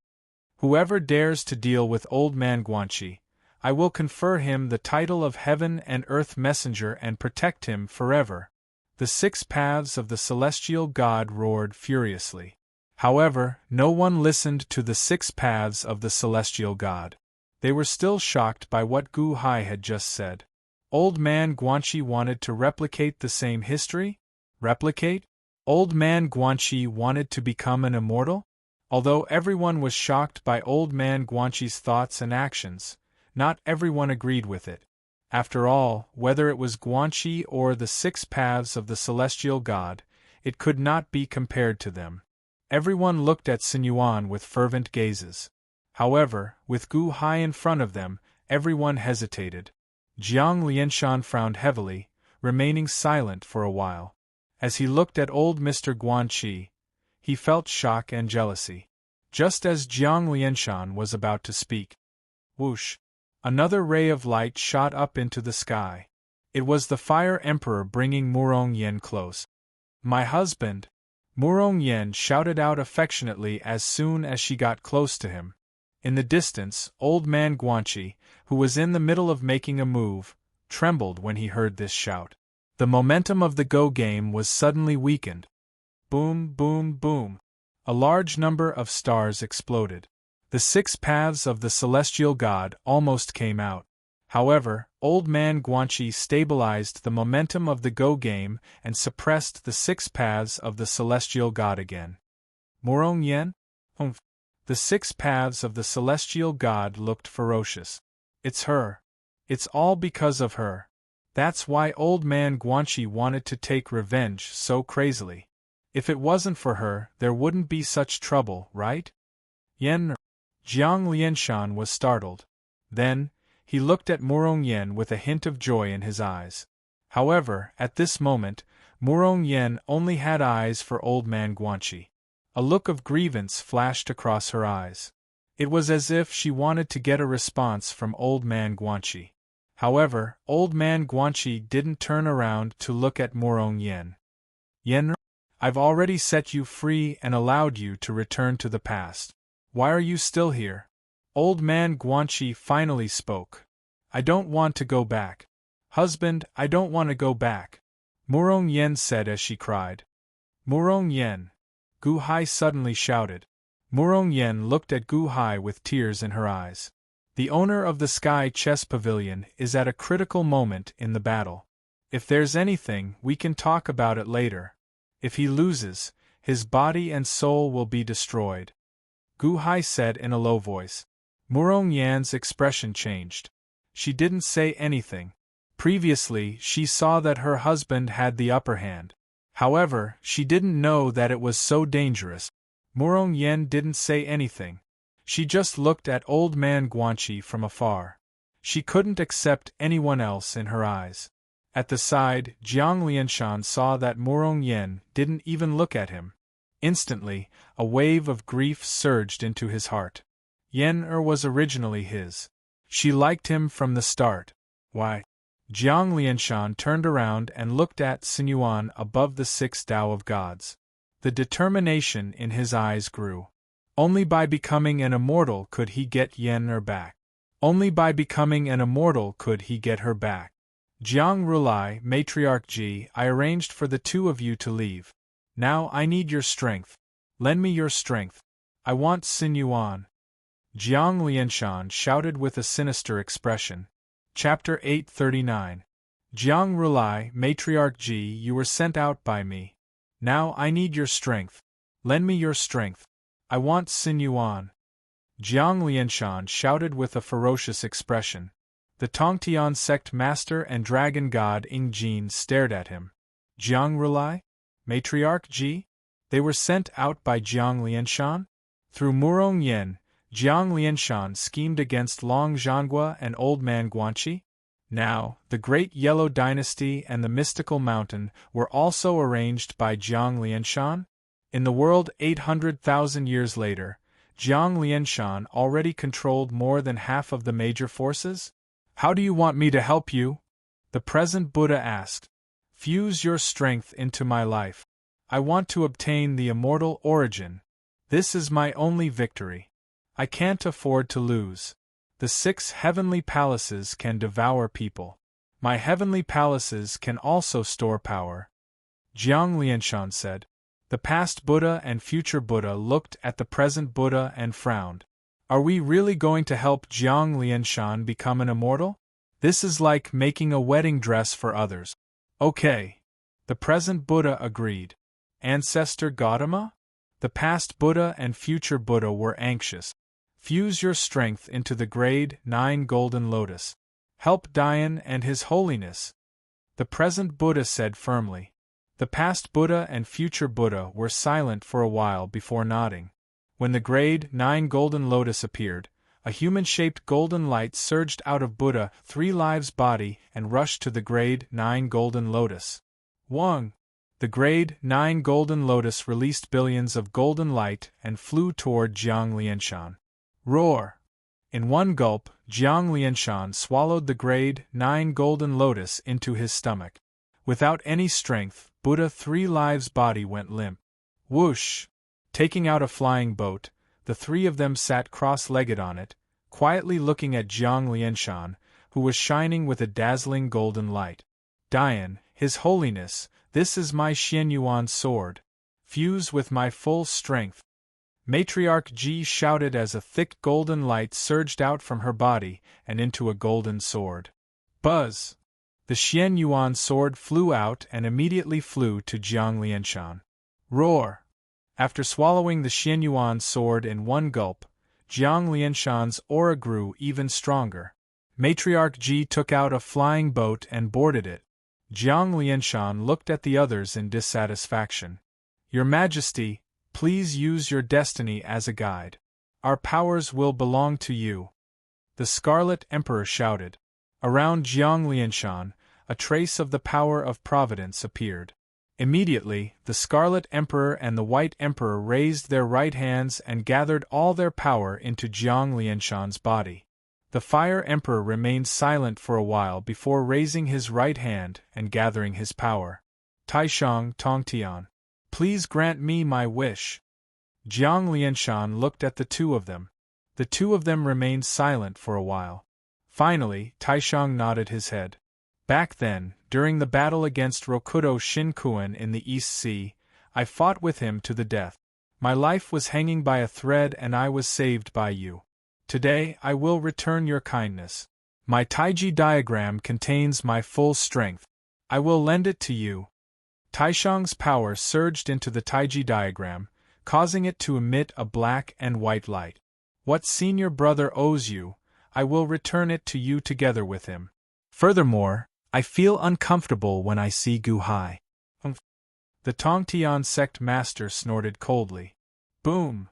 Whoever dares to deal with Old Man Guanxi, I will confer him the title of Heaven and Earth Messenger and protect him forever. The 6 paths of the celestial god roared furiously. However, no one listened to the 6 paths of the celestial god. They were still shocked by what Gu Hai had just said. Old Man Guanxi wanted to replicate the same history? Replicate? Old Man Guanxi wanted to become an immortal? Although everyone was shocked by Old Man Guanxi's thoughts and actions, not everyone agreed with it. After all, whether it was Guanxi or the 6 paths of the celestial god, it could not be compared to them. Everyone looked at Sun Yuan with fervent gazes. However, with Gu Hai in front of them, everyone hesitated. Jiang Lianshan frowned heavily, remaining silent for a while. As he looked at old Mr. Guanxi, he felt shock and jealousy. Just as Jiang Lianshan was about to speak, whoosh! Another ray of light shot up into the sky. It was the Fire Emperor bringing Murong Yen close. My husband! Murong Yen shouted out affectionately as soon as she got close to him. In the distance, Old Man Guanxi, who was in the middle of making a move, trembled when he heard this shout. The momentum of the Go game was suddenly weakened. Boom, boom, boom. A large number of stars exploded. The 6 paths of the celestial god almost came out. However, Old Man Guanxi stabilized the momentum of the Go game and suppressed the 6 paths of the celestial god again. Murong Yen? Humph. The 6 paths of the celestial god looked ferocious. It's her. It's all because of her. That's why Old Man Guanxi wanted to take revenge so crazily. If it wasn't for her, there wouldn't be such trouble, right? Yen. Jiang Lianshan was startled. Then, he looked at Murong Yen with a hint of joy in his eyes. However, at this moment, Murong Yen only had eyes for Old Man Guanxi. A look of grievance flashed across her eyes. It was as if she wanted to get a response from Old Man Guanxi. However, Old Man Guanxi didn't turn around to look at Murong Yen. Yen, I've already set you free and allowed you to return to the past. Why are you still here? Old Man Guanxi finally spoke. I don't want to go back. Husband, I don't want to go back. Murong Yen said as she cried. Murong Yen! Gu Hai suddenly shouted. Murong Yen looked at Gu Hai with tears in her eyes. The owner of the Sky Chess Pavilion is at a critical moment in the battle. If there's anything, we can talk about it later. If he loses, his body and soul will be destroyed. Gu Hai said in a low voice. Murong Yan's expression changed. She didn't say anything. Previously, she saw that her husband had the upper hand. However, she didn't know that it was so dangerous. Murong Yen didn't say anything. She just looked at old man Guanxi from afar. She couldn't accept anyone else in her eyes. At the side, Jiang Lianshan saw that Murong Yen didn't even look at him. Instantly, a wave of grief surged into his heart. Yen was originally his. She liked him from the start. Why? Jiang Lianshan turned around and looked at Sinyuan above the 6 Tao of Gods. The determination in his eyes grew. Only by becoming an immortal could he get Yen back. Only by becoming an immortal could he get her back. Jiang Rulai, Matriarch Ji, I arranged for the two of you to leave. Now I need your strength. Lend me your strength. I want Sinyuan. Jiang Lianshan shouted with a sinister expression. Chapter 839. Jiang Rulai, Matriarch Ji, you were sent out by me. Now I need your strength. Lend me your strength. I want Sinyuan. Jiang Lianshan shouted with a ferocious expression. The Tongtian sect master and dragon god Ing Jin stared at him. Jiang Rulai? Matriarch Ji? They were sent out by Jiang Lianshan? Through Murong Yen, Jiang Lianshan schemed against Long Zhanghua and Old Man Guanxi? Now, the Great Yellow Dynasty and the Mystical Mountain were also arranged by Jiang Lianshan? In the world 800,000 years later, Jiang Lianshan already controlled more than half of the major forces? How do you want me to help you? The present Buddha asked. Fuse your strength into my life. I want to obtain the immortal origin. This is my only victory. I can't afford to lose. The 6 heavenly palaces can devour people. My heavenly palaces can also store power. Jiang Lianshan said. The past Buddha and future Buddha looked at the present Buddha and frowned. Are we really going to help Jiang Lianshan become an immortal? This is like making a wedding dress for others. Okay. The present Buddha agreed. Ancestor Gautama? The past Buddha and future Buddha were anxious. Fuse your strength into the grade 9 golden lotus. Help Dayan and His Holiness. The present Buddha said firmly. The past Buddha and future Buddha were silent for a while before nodding. When the grade 9 golden lotus appeared, a human-shaped golden light surged out of Buddha 3 Lives' body and rushed to the grade 9 golden lotus. Wang! The grade 9 golden lotus released billions of golden light and flew toward Jiang Lianshan. Roar! In one gulp, Jiang Lianshan swallowed the grade 9 golden lotus into his stomach. Without any strength, Buddha 3 Lives' body went limp. Whoosh! Taking out a flying boat, the 3 of them sat cross-legged on it, quietly looking at Jiang Lianshan, who was shining with a dazzling golden light. Dayan, His Holiness, this is my Xianyuan sword. Fuse with my full strength. Matriarch Ji shouted as a thick golden light surged out from her body and into a golden sword. Buzz! The Xianyuan sword flew out and immediately flew to Jiang Lianshan. Roar! After swallowing the Xianyuan sword in one gulp, Jiang Lianshan's aura grew even stronger. Matriarch Ji took out a flying boat and boarded it. Jiang Lianshan looked at the others in dissatisfaction. Your Majesty, please use your destiny as a guide. Our powers will belong to you. The Scarlet Emperor shouted. Around Jiang Lianshan, a trace of the power of providence appeared. Immediately, the Scarlet Emperor and the White Emperor raised their right hands and gathered all their power into Jiang Lianshan's body. The Fire Emperor remained silent for a while before raising his right hand and gathering his power. Taishang Tongtian, please grant me my wish. Jiang Lianshan looked at the 2 of them. The 2 of them remained silent for a while. Finally, Taishang nodded his head. Back then, during the battle against Rokudo Shinkuan in the East Sea, I fought with him to the death. My life was hanging by a thread and I was saved by you. Today I will return your kindness. My Taiji diagram contains my full strength. I will lend it to you." Taishang's power surged into the Taiji diagram, causing it to emit a black and white light. "What senior brother owes you, I will return it to you together with him. Furthermore, I feel uncomfortable when I see Gu Hai." The Tongtian sect master snorted coldly. Boom!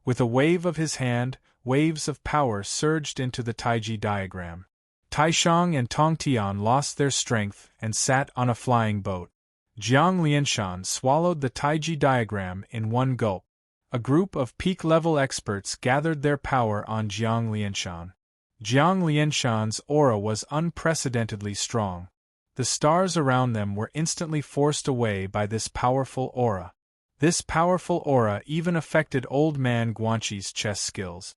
With a wave of his hand, waves of power surged into the Taiji diagram. Taishang and Tongtian lost their strength and sat on a flying boat. Jiang Lianshan swallowed the Taiji diagram in one gulp. A group of peak-level experts gathered their power on Jiang Lianshan. Jiang Lianshan's aura was unprecedentedly strong. The stars around them were instantly forced away by this powerful aura. This powerful aura even affected Old Man Guanqi's chess skills.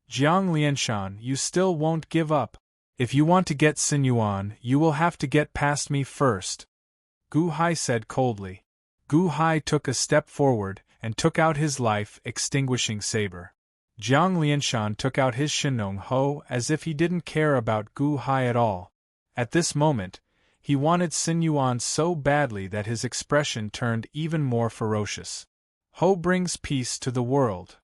"Jiang Lianshan, you still won't give up. If you want to get Sinyuan, you will have to get past me first," Gu Hai said coldly. Gu Hai took a step forward and took out his life-extinguishing saber. Jiang Lianshan took out his Shinong Ho as if he didn't care about Gu Hai at all. At this moment, he wanted Sinyuan so badly that his expression turned even more ferocious. "Ho brings peace to the world."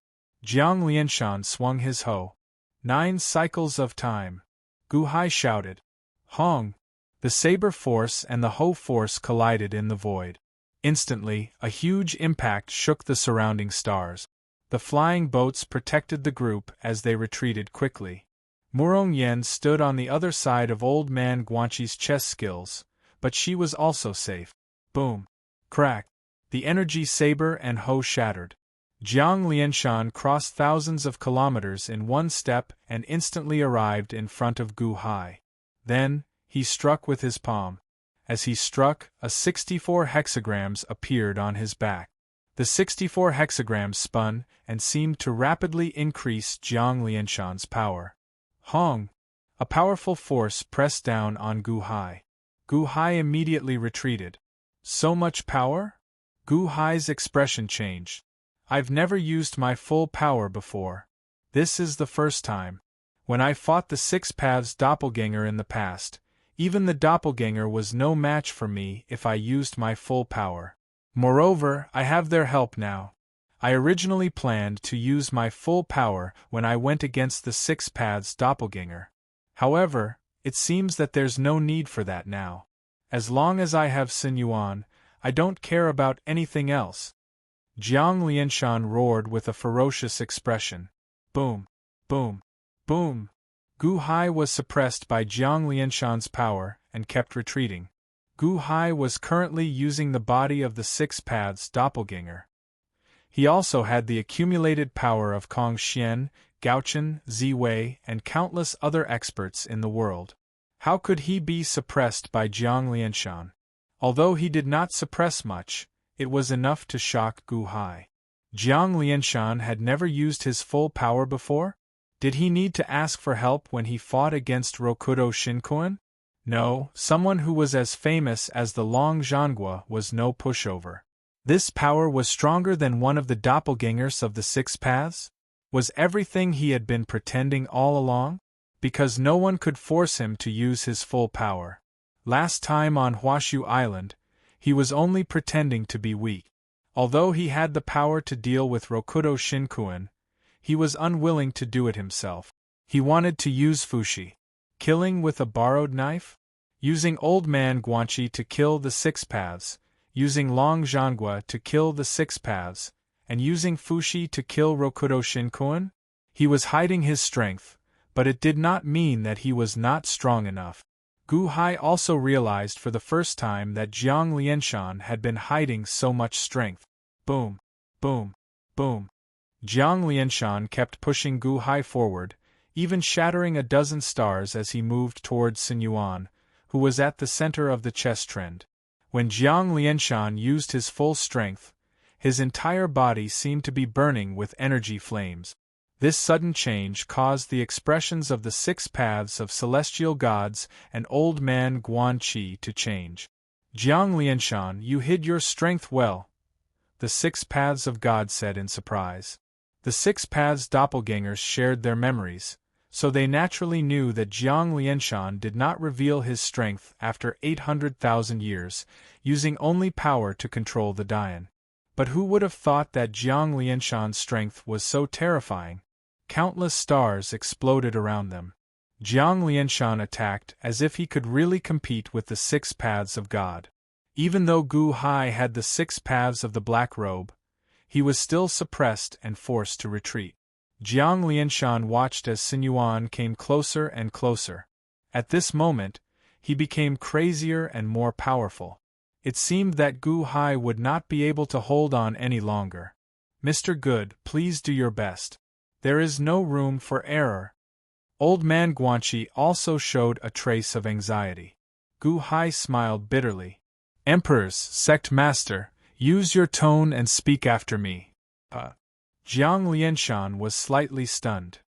Jiang Lianshan swung his Ho. 9 cycles of time. Gu Hai shouted. Hong! The saber force and the Ho force collided in the void. Instantly, a huge impact shook the surrounding stars. The flying boats protected the group as they retreated quickly. Murong Yen stood on the other side of Old Man Guanqi's chess skills, but she was also safe. Boom! Crack! The energy saber and Ho shattered. Jiang Lianshan crossed thousands of kilometers in one step and instantly arrived in front of Gu Hai. Then, he struck with his palm. As he struck, 64 hexagrams appeared on his back. The 64 hexagrams spun and seemed to rapidly increase Jiang Lianshan's power. Hong! A powerful force pressed down on Gu Hai. Gu Hai immediately retreated. So much power? Gu Hai's expression changed. I've never used my full power before. This is the first time. When I fought the Six Paths doppelganger in the past, even the doppelganger was no match for me if I used my full power. Moreover, I have their help now. I originally planned to use my full power when I went against the Six Paths doppelganger. However, it seems that there's no need for that now. As long as I have Sinyuan, I don't care about anything else. Jiang Lianshan roared with a ferocious expression. Boom! Boom! Boom! Gu Hai was suppressed by Jiang Lianshan's power and kept retreating. Gu Hai was currently using the body of the Six Paths doppelganger. He also had the accumulated power of Kong Xian, Gaochen, Ziwei, and countless other experts in the world. How could he be suppressed by Jiang Lianshan? Although he did not suppress much, it was enough to shock Gu Hai. Jiang Lianshan had never used his full power before? Did he need to ask for help when he fought against Rokudo Shinkuan? No, someone who was as famous as the Long Zhanghua was no pushover. This power was stronger than one of the doppelgangers of the Six Paths? Was everything he had been pretending all along? Because no one could force him to use his full power. Last time on Huashu Island, he was only pretending to be weak. Although he had the power to deal with Rokudo Shinkuan, he was unwilling to do it himself. He wanted to use Fushi. Killing with a borrowed knife? Using Old Man Guanqi to kill the Six Paths, using Long Zhanghua to kill the Six Paths, and using Fushi to kill Rokudo Shinkuan? He was hiding his strength, but it did not mean that he was not strong enough. Gu Hai also realized for the first time that Jiang Lianshan had been hiding so much strength. Boom! Boom! Boom! Jiang Lianshan kept pushing Gu Hai forward, even shattering a dozen stars as he moved towards Sinyuan, who was at the center of the chess trend. When Jiang Lianshan used his full strength, his entire body seemed to be burning with energy flames. This sudden change caused the expressions of the Six Paths of Celestial Gods and Old Man Guanqi to change. Jiang Lianshan, you hid your strength well. the 6 paths of God said in surprise. The 6 paths doppelgangers shared their memories, so they naturally knew that Jiang Lianshan did not reveal his strength after 800,000 years, using only power to control the Dian. But who would have thought that Jiang Lianshan's strength was so terrifying? Countless stars exploded around them. Jiang Lianshan attacked as if he could really compete with the 6 paths of God. Even though Gu Hai had the 6 paths of the black robe, he was still suppressed and forced to retreat. Jiang Lianshan watched as Sinyuan came closer and closer. At this moment, he became crazier and more powerful. It seemed that Gu Hai would not be able to hold on any longer. "Mr. Good, please do your best. There is no room for error." Old man Guanxi also showed a trace of anxiety. Gu Hai smiled bitterly. "Emperor's sect master, use your tone and speak after me." Jiang Lianshan was slightly stunned.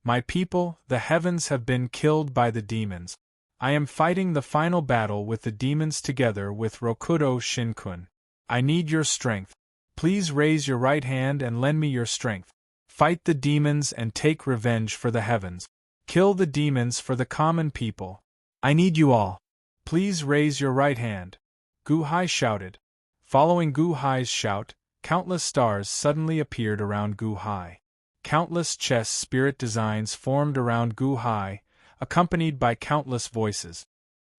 "My people, the heavens have been killed by the demons. I am fighting the final battle with the demons together with Rokudo Shinkun. I need your strength. Please raise your right hand and lend me your strength. Fight the demons and take revenge for the heavens. Kill the demons for the common people. I need you all. Please raise your right hand." Gu Hai shouted. Following Gu Hai's shout, countless stars suddenly appeared around Gu Hai. Countless chess spirit designs formed around Gu Hai, accompanied by countless voices.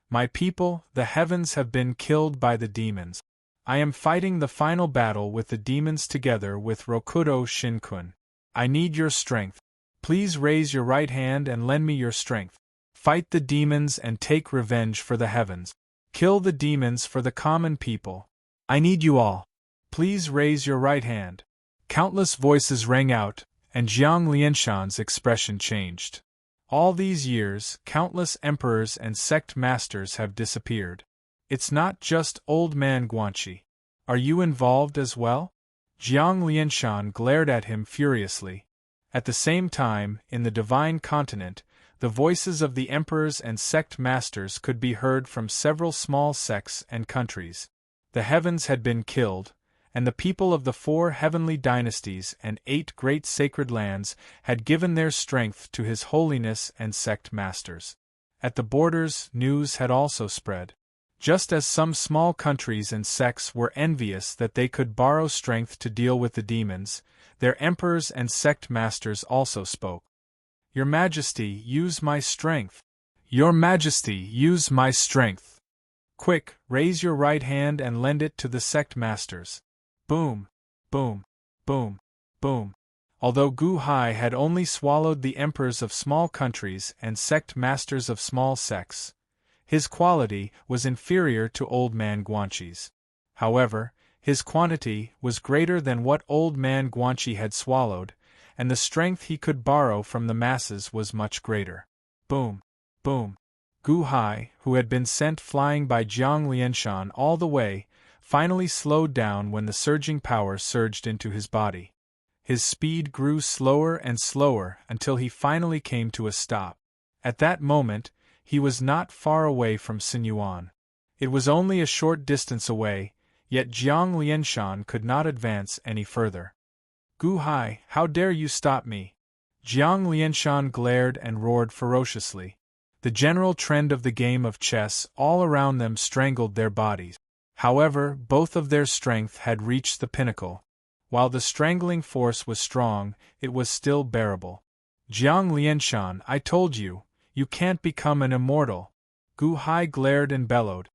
"My people, the heavens have been killed by the demons. I am fighting the final battle with the demons together with Rokudo Shinkun. I need your strength. Please raise your right hand and lend me your strength. Fight the demons and take revenge for the heavens. Kill the demons for the common people. I need you all. Please raise your right hand." Countless voices rang out, and Jiang Lianshan's expression changed. All these years, countless emperors and sect masters have disappeared. It's not just old man Guanxi. Are you involved as well? Jiang Lianshan glared at him furiously. At the same time, in the Divine Continent, the voices of the emperors and sect masters could be heard from several small sects and countries. The heavens had been killed, and the people of the 4 heavenly dynasties and 8 great sacred lands had given their strength to His Holiness and sect masters. At the borders, news had also spread. Just as some small countries and sects were envious that they could borrow strength to deal with the demons, their emperors and sect masters also spoke. "Your Majesty, use my strength. Your Majesty, use my strength. Quick, raise your right hand and lend it to the sect masters." Boom, boom, boom, boom. Although Gu Hai had only swallowed the emperors of small countries and sect masters of small sects, his quality was inferior to old man Guanxi's. However, his quantity was greater than what old man Guanxi had swallowed, and the strength he could borrow from the masses was much greater. Boom, boom. Gu Hai, who had been sent flying by Jiang Lianshan all the way, finally slowed down when the surging power surged into his body. His speed grew slower and slower until he finally came to a stop. At that moment, he was not far away from Sinyuan. It was only a short distance away, yet Jiang Lianshan could not advance any further. "Gu Hai, how dare you stop me?" Jiang Lianshan glared and roared ferociously. The general trend of the game of chess all around them strangled their bodies. However, both of their strength had reached the pinnacle. While the strangling force was strong, it was still bearable. "Jiang Lianshan, I told you, you can't become an immortal." Gu Hai glared and bellowed.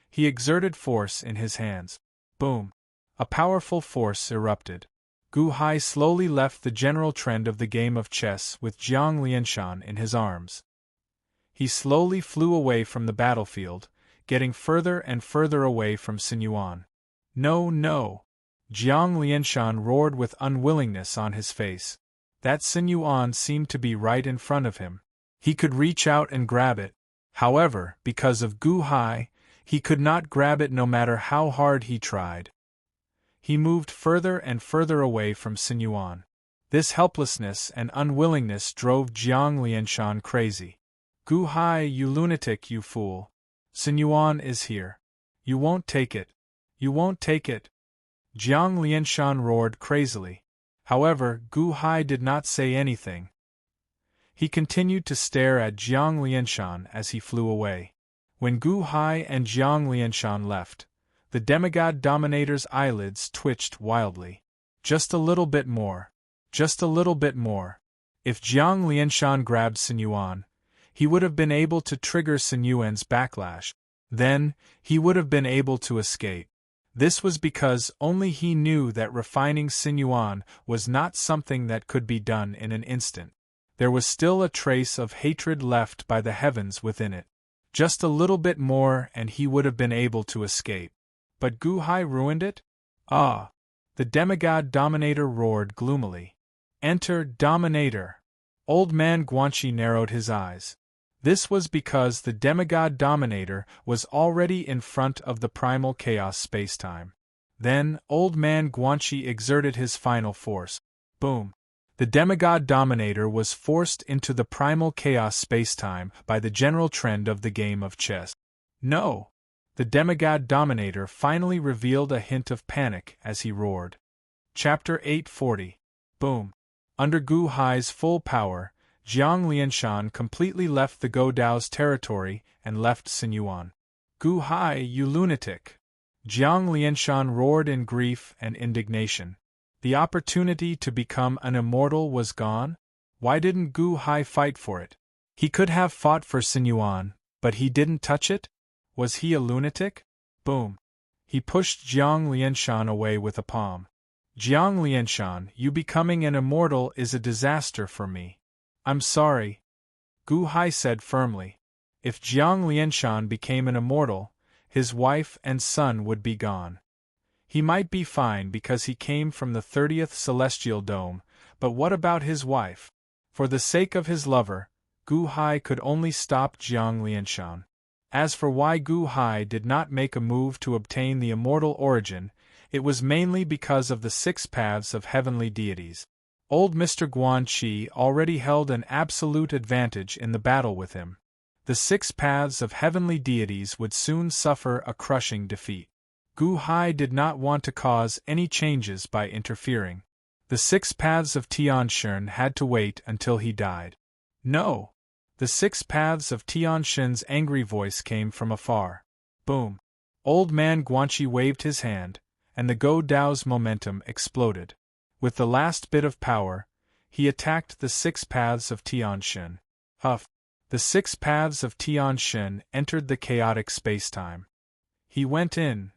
He exerted force in his hands. Boom! A powerful force erupted. Gu Hai slowly left the general trend of the game of chess with Jiang Lianshan in his arms. He slowly flew away from the battlefield, getting further and further away from Sinyuan. "No, no!" Jiang Lianshan roared with unwillingness on his face. That Sinyuan seemed to be right in front of him. He could reach out and grab it. However, because of Gu Hai, he could not grab it no matter how hard he tried. He moved further and further away from Sinyuan. This helplessness and unwillingness drove Jiang Lianshan crazy. "Gu Hai, you lunatic, you fool! Sinyuan is here. You won't take it. You won't take it." Jiang Lianshan roared crazily. However, Gu Hai did not say anything. He continued to stare at Jiang Lianshan as he flew away. When Gu Hai and Jiang Lianshan left, the demigod dominator's eyelids twitched wildly. Just a little bit more. Just a little bit more. If Jiang Lianshan grabbed Sun Yuan, he would have been able to trigger Sun Yuan's backlash. Then, he would have been able to escape. This was because only he knew that refining Sun Yuan was not something that could be done in an instant. There was still a trace of hatred left by the heavens within it. Just a little bit more and he would have been able to escape. But Gu Hai ruined it? Ah! The demigod dominator roared gloomily. Enter, Dominator! Old man Guanxi narrowed his eyes. This was because the demigod dominator was already in front of the primal chaos spacetime. Then, old man Guanxi exerted his final force. Boom! The demigod dominator was forced into the primal chaos spacetime by the general trend of the game of chess. No! The demigod dominator finally revealed a hint of panic as he roared. Chapter 840. Boom! Under Gu Hai's full power, Jiang Lianshan completely left the Go Dao's territory and left Sun Yuan. Gu Hai, you lunatic! Jiang Lianshan roared in grief and indignation. The opportunity to become an immortal was gone? Why didn't Gu Hai fight for it? He could have fought for Sun Yuan, but he didn't touch it? Was he a lunatic? Boom! He pushed Jiang Lianshan away with a palm. Jiang Lianshan, you becoming an immortal is a disaster for me. I'm sorry, Gu Hai said firmly. If Jiang Lianshan became an immortal, his wife and son would be gone. He might be fine because he came from the 30th Celestial Dome, but what about his wife? For the sake of his lover, Gu Hai could only stop Jiang Lianshan. As for why Gu Hai did not make a move to obtain the immortal origin, it was mainly because of the 6 paths of heavenly deities. Old Mr. Guanxi already held an absolute advantage in the battle with him. The 6 paths of heavenly deities would soon suffer a crushing defeat. Gu Hai did not want to cause any changes by interfering. The 6 paths of Tianxin had to wait until he died. No! The 6 paths of Tianxin's angry voice came from afar. Boom! Old man Guanxi waved his hand, and the Go Dao's momentum exploded. With the last bit of power, he attacked the 6 paths of Tianxin. Huff! The 6 paths of Tianxin entered the chaotic spacetime. He went in.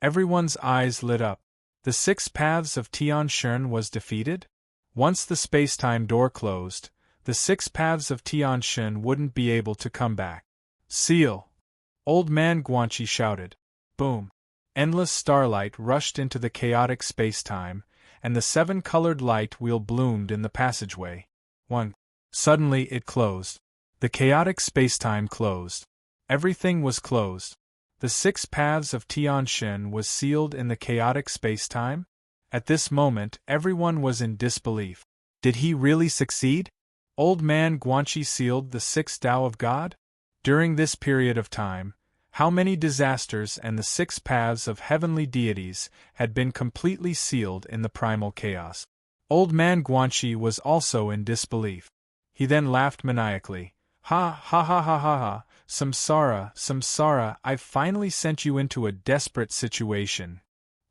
Everyone's eyes lit up. The 6 paths of Tianxin was defeated? Once the spacetime door closed, the 6 paths of Tianxin wouldn't be able to come back. Seal! Old man Guanxi shouted. Boom! Endless starlight rushed into the chaotic spacetime, and the 7-colored light wheel bloomed in the passageway. 1. Suddenly it closed. The chaotic spacetime closed. Everything was closed. The 6 paths of Tianxin was sealed in the chaotic spacetime? At this moment, everyone was in disbelief. Did he really succeed? Old man Guanxi sealed the 6 Tao of God? During this period of time, how many disasters and the 6 paths of heavenly deities had been completely sealed in the primal chaos? Old man Guanxi was also in disbelief. He then laughed maniacally. Ha ha ha ha ha ha, Samsara, I've finally sent you into a desperate situation.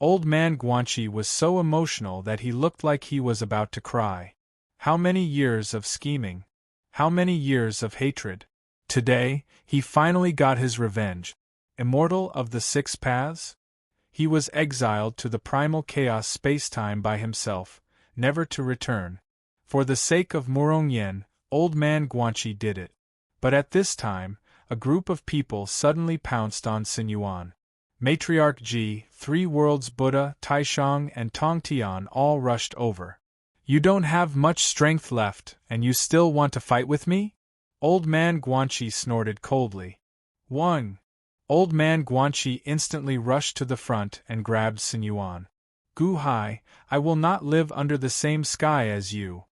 Old man Guanxi was so emotional that he looked like he was about to cry. How many years of scheming? How many years of hatred? Today, he finally got his revenge. Immortal of the 6 paths? He was exiled to the primal chaos spacetime by himself, never to return. For the sake of Murongyan, old man Guanxi did it. But at this time, a group of people suddenly pounced on Sun Yuan. Matriarch Ji, 3 Worlds Buddha, Taishang and Tongtian all rushed over. You don't have much strength left, and you still want to fight with me? Old man Guanxi snorted coldly. 1. Old man Guanxi instantly rushed to the front and grabbed Sun Yuan. Gu Hai, I will not live under the same sky as you.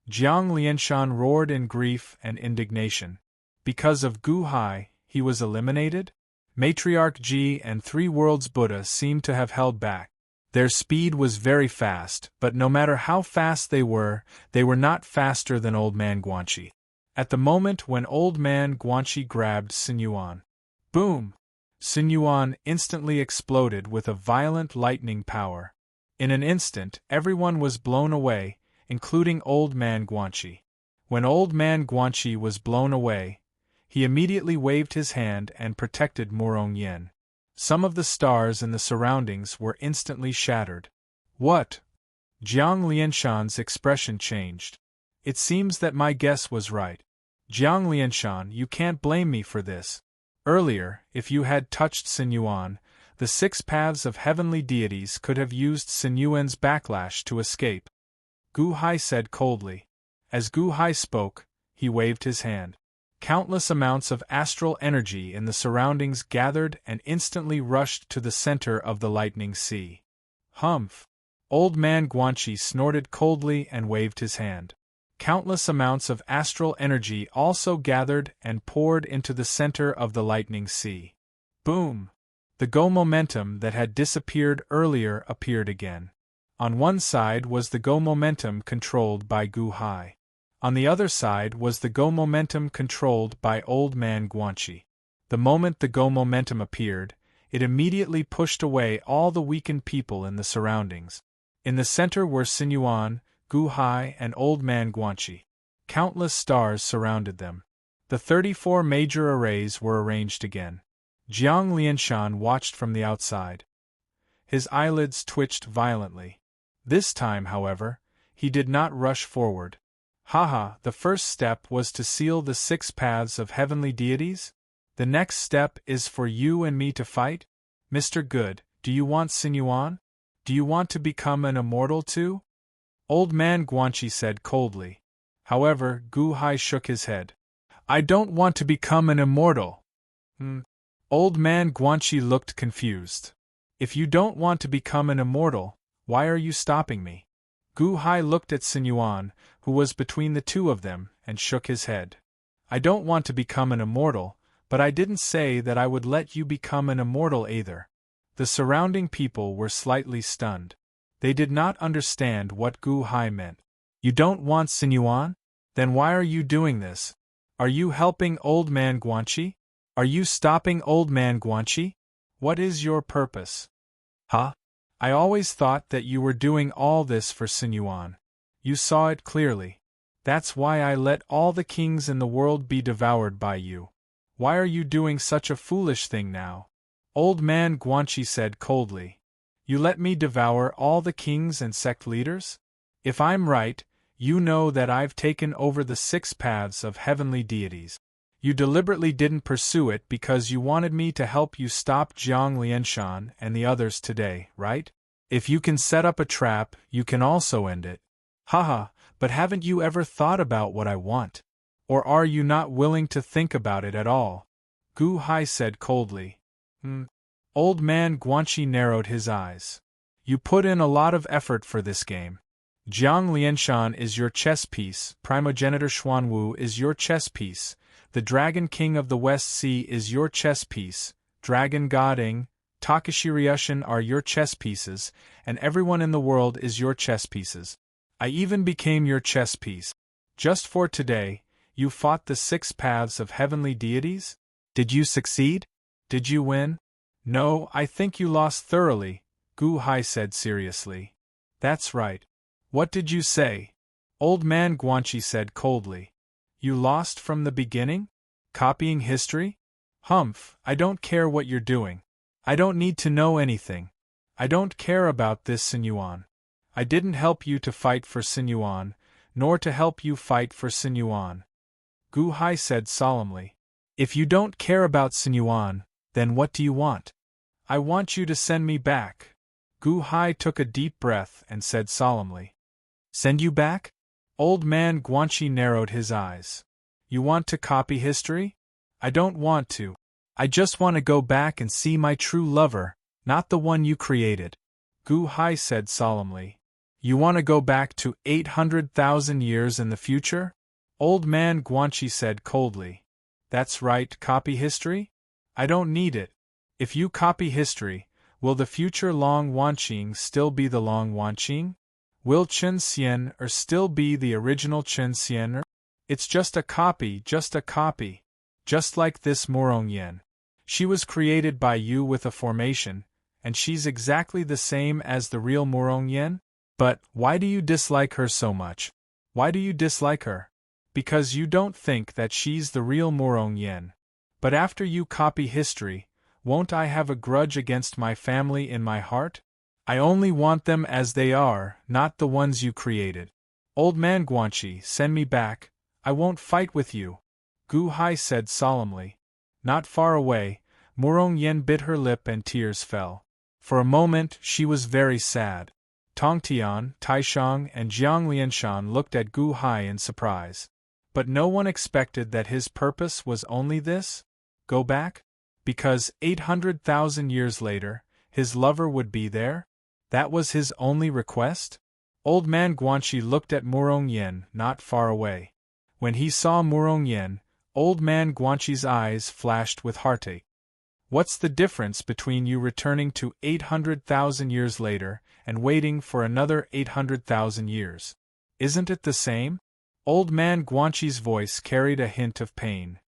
Jiang Lianshan roared in grief and indignation. Because of Gu Hai, he was eliminated? Matriarch Ji and 3 Worlds Buddha seemed to have held back. Their speed was very fast, but no matter how fast they were not faster than Old Man Guanxi. At the moment when Old Man Guanxi grabbed Sinyuan, boom! Sinyuan instantly exploded with a violent lightning power. In an instant, everyone was blown away, including Old Man Guanxi. When Old Man Guanxi was blown away, he immediately waved his hand and protected Morong Yen. Some of the stars in the surroundings were instantly shattered. What? Jiang Lianshan's expression changed. It seems that my guess was right. Jiang Lianshan, you can't blame me for this. Earlier, if you had touched Sinyuan, the 6 paths of heavenly deities could have used Sinyuan's backlash to escape. Gu Hai said coldly. As Gu Hai spoke, he waved his hand. Countless amounts of astral energy in the surroundings gathered and instantly rushed to the center of the lightning sea. Humph! Old Man Guanxi snorted coldly and waved his hand. Countless amounts of astral energy also gathered and poured into the center of the lightning sea. Boom! The Go momentum that had disappeared earlier appeared again. On one side was the Go momentum controlled by Gu Hai. On the other side was the Go momentum controlled by Old Man Guanxi. The moment the Go momentum appeared, it immediately pushed away all the weakened people in the surroundings. In the center were Sinyuan, Gu Hai, and Old Man Guanxi. Countless stars surrounded them. The 34 major arrays were arranged again. Jiang Lianshan watched from the outside. His eyelids twitched violently. This time, however, he did not rush forward. Haha, the first step was to seal the 6 paths of heavenly deities? The next step is for you and me to fight? Mr. Good, do you want Sinyuan? Do you want to become an immortal too? Old Man Guanxi said coldly. However, Gu Hai shook his head. I don't want to become an immortal. Old Man Guanxi looked confused. If you don't want to become an immortal, why are you stopping me? Gu Hai looked at Sinyuan, who was between the two of them, and shook his head. I don't want to become an immortal, but I didn't say that I would let you become an immortal either. The surrounding people were slightly stunned. They did not understand what Gu Hai meant. You don't want Sinyuan? Then why are you doing this? Are you helping Old Man Guanxi? Are you stopping Old Man Guanxi? What is your purpose? Huh? I always thought that you were doing all this for Sinyuan. You saw it clearly. That's why I let all the kings in the world be devoured by you. Why are you doing such a foolish thing now? Old Man Guanxi said coldly. You let me devour all the kings and sect leaders? If I'm right, you know that I've taken over the 6 paths of heavenly deities. You deliberately didn't pursue it because you wanted me to help you stop Jiang Lianshan and the others today, right? If you can set up a trap, you can also end it. Haha, but haven't you ever thought about what I want? Or are you not willing to think about it at all? Gu Hai said coldly. Old Man Guanxi narrowed his eyes. You put in a lot of effort for this game. Jiang Lianshan is your chess piece, Primogenitor Xuanwu is your chess piece, the Dragon King of the West Sea is your chess piece, Dragon God Ing, Takashi Ryushin are your chess pieces, and everyone in the world is your chess pieces. I even became your chess piece. Just for today, you fought the 6 paths of heavenly deities? Did you succeed? Did you win? No, I think you lost thoroughly, Gu Hai said seriously. That's right. What did you say? Old Man Guanxi said coldly. You lost from the beginning? Copying history? Humph, I don't care what you're doing. I don't need to know anything. I don't care about this Sinyuan. I didn't help you to fight for Sinyuan, nor to help you fight for Sinyuan. Gu Hai said solemnly. If you don't care about Sinyuan, then what do you want? I want you to send me back. Gu Hai took a deep breath and said solemnly. Send you back? Old Man Guanxi narrowed his eyes. You want to copy history? I don't want to. I just want to go back and see my true lover, not the one you created. Gu Hai said solemnly. You want to go back to 800,000 years in the future? Old Man Guanxi said coldly. That's right, copy history? I don't need it. If you copy history, Will the future Long Wanqing still be the Long Wanqing? Will Chen Xian still be the original Chen Xian? It's just a copy, just like this Murong Yen. She was created by you with a formation, and she's exactly the same as the real Murong Yen? But why do you dislike her so much? Why do you dislike her? Because you don't think that she's the real Murong Yen. But after you copy history, won't I have a grudge against my family in my heart? I only want them as they are, not the ones you created. Old man Guanxi, send me back. I won't fight with you, Gu Hai said solemnly. Not far away, Murong Yen bit her lip and tears fell. For a moment she was very sad. Tongtian, Taishang, and Jiang Lianshan looked at Gu Hai in surprise. But no one expected that his purpose was only this? Go back? Because 800,000 years later, his lover would be there? That was his only request? Old man Guanxi looked at Murong Yen not far away. When he saw Murong Yen, old man Guanxi's eyes flashed with heartache. What's the difference between you returning to 800,000 years later and waiting for another 800,000 years? Isn't it the same? Old man Guanxi's voice carried a hint of pain.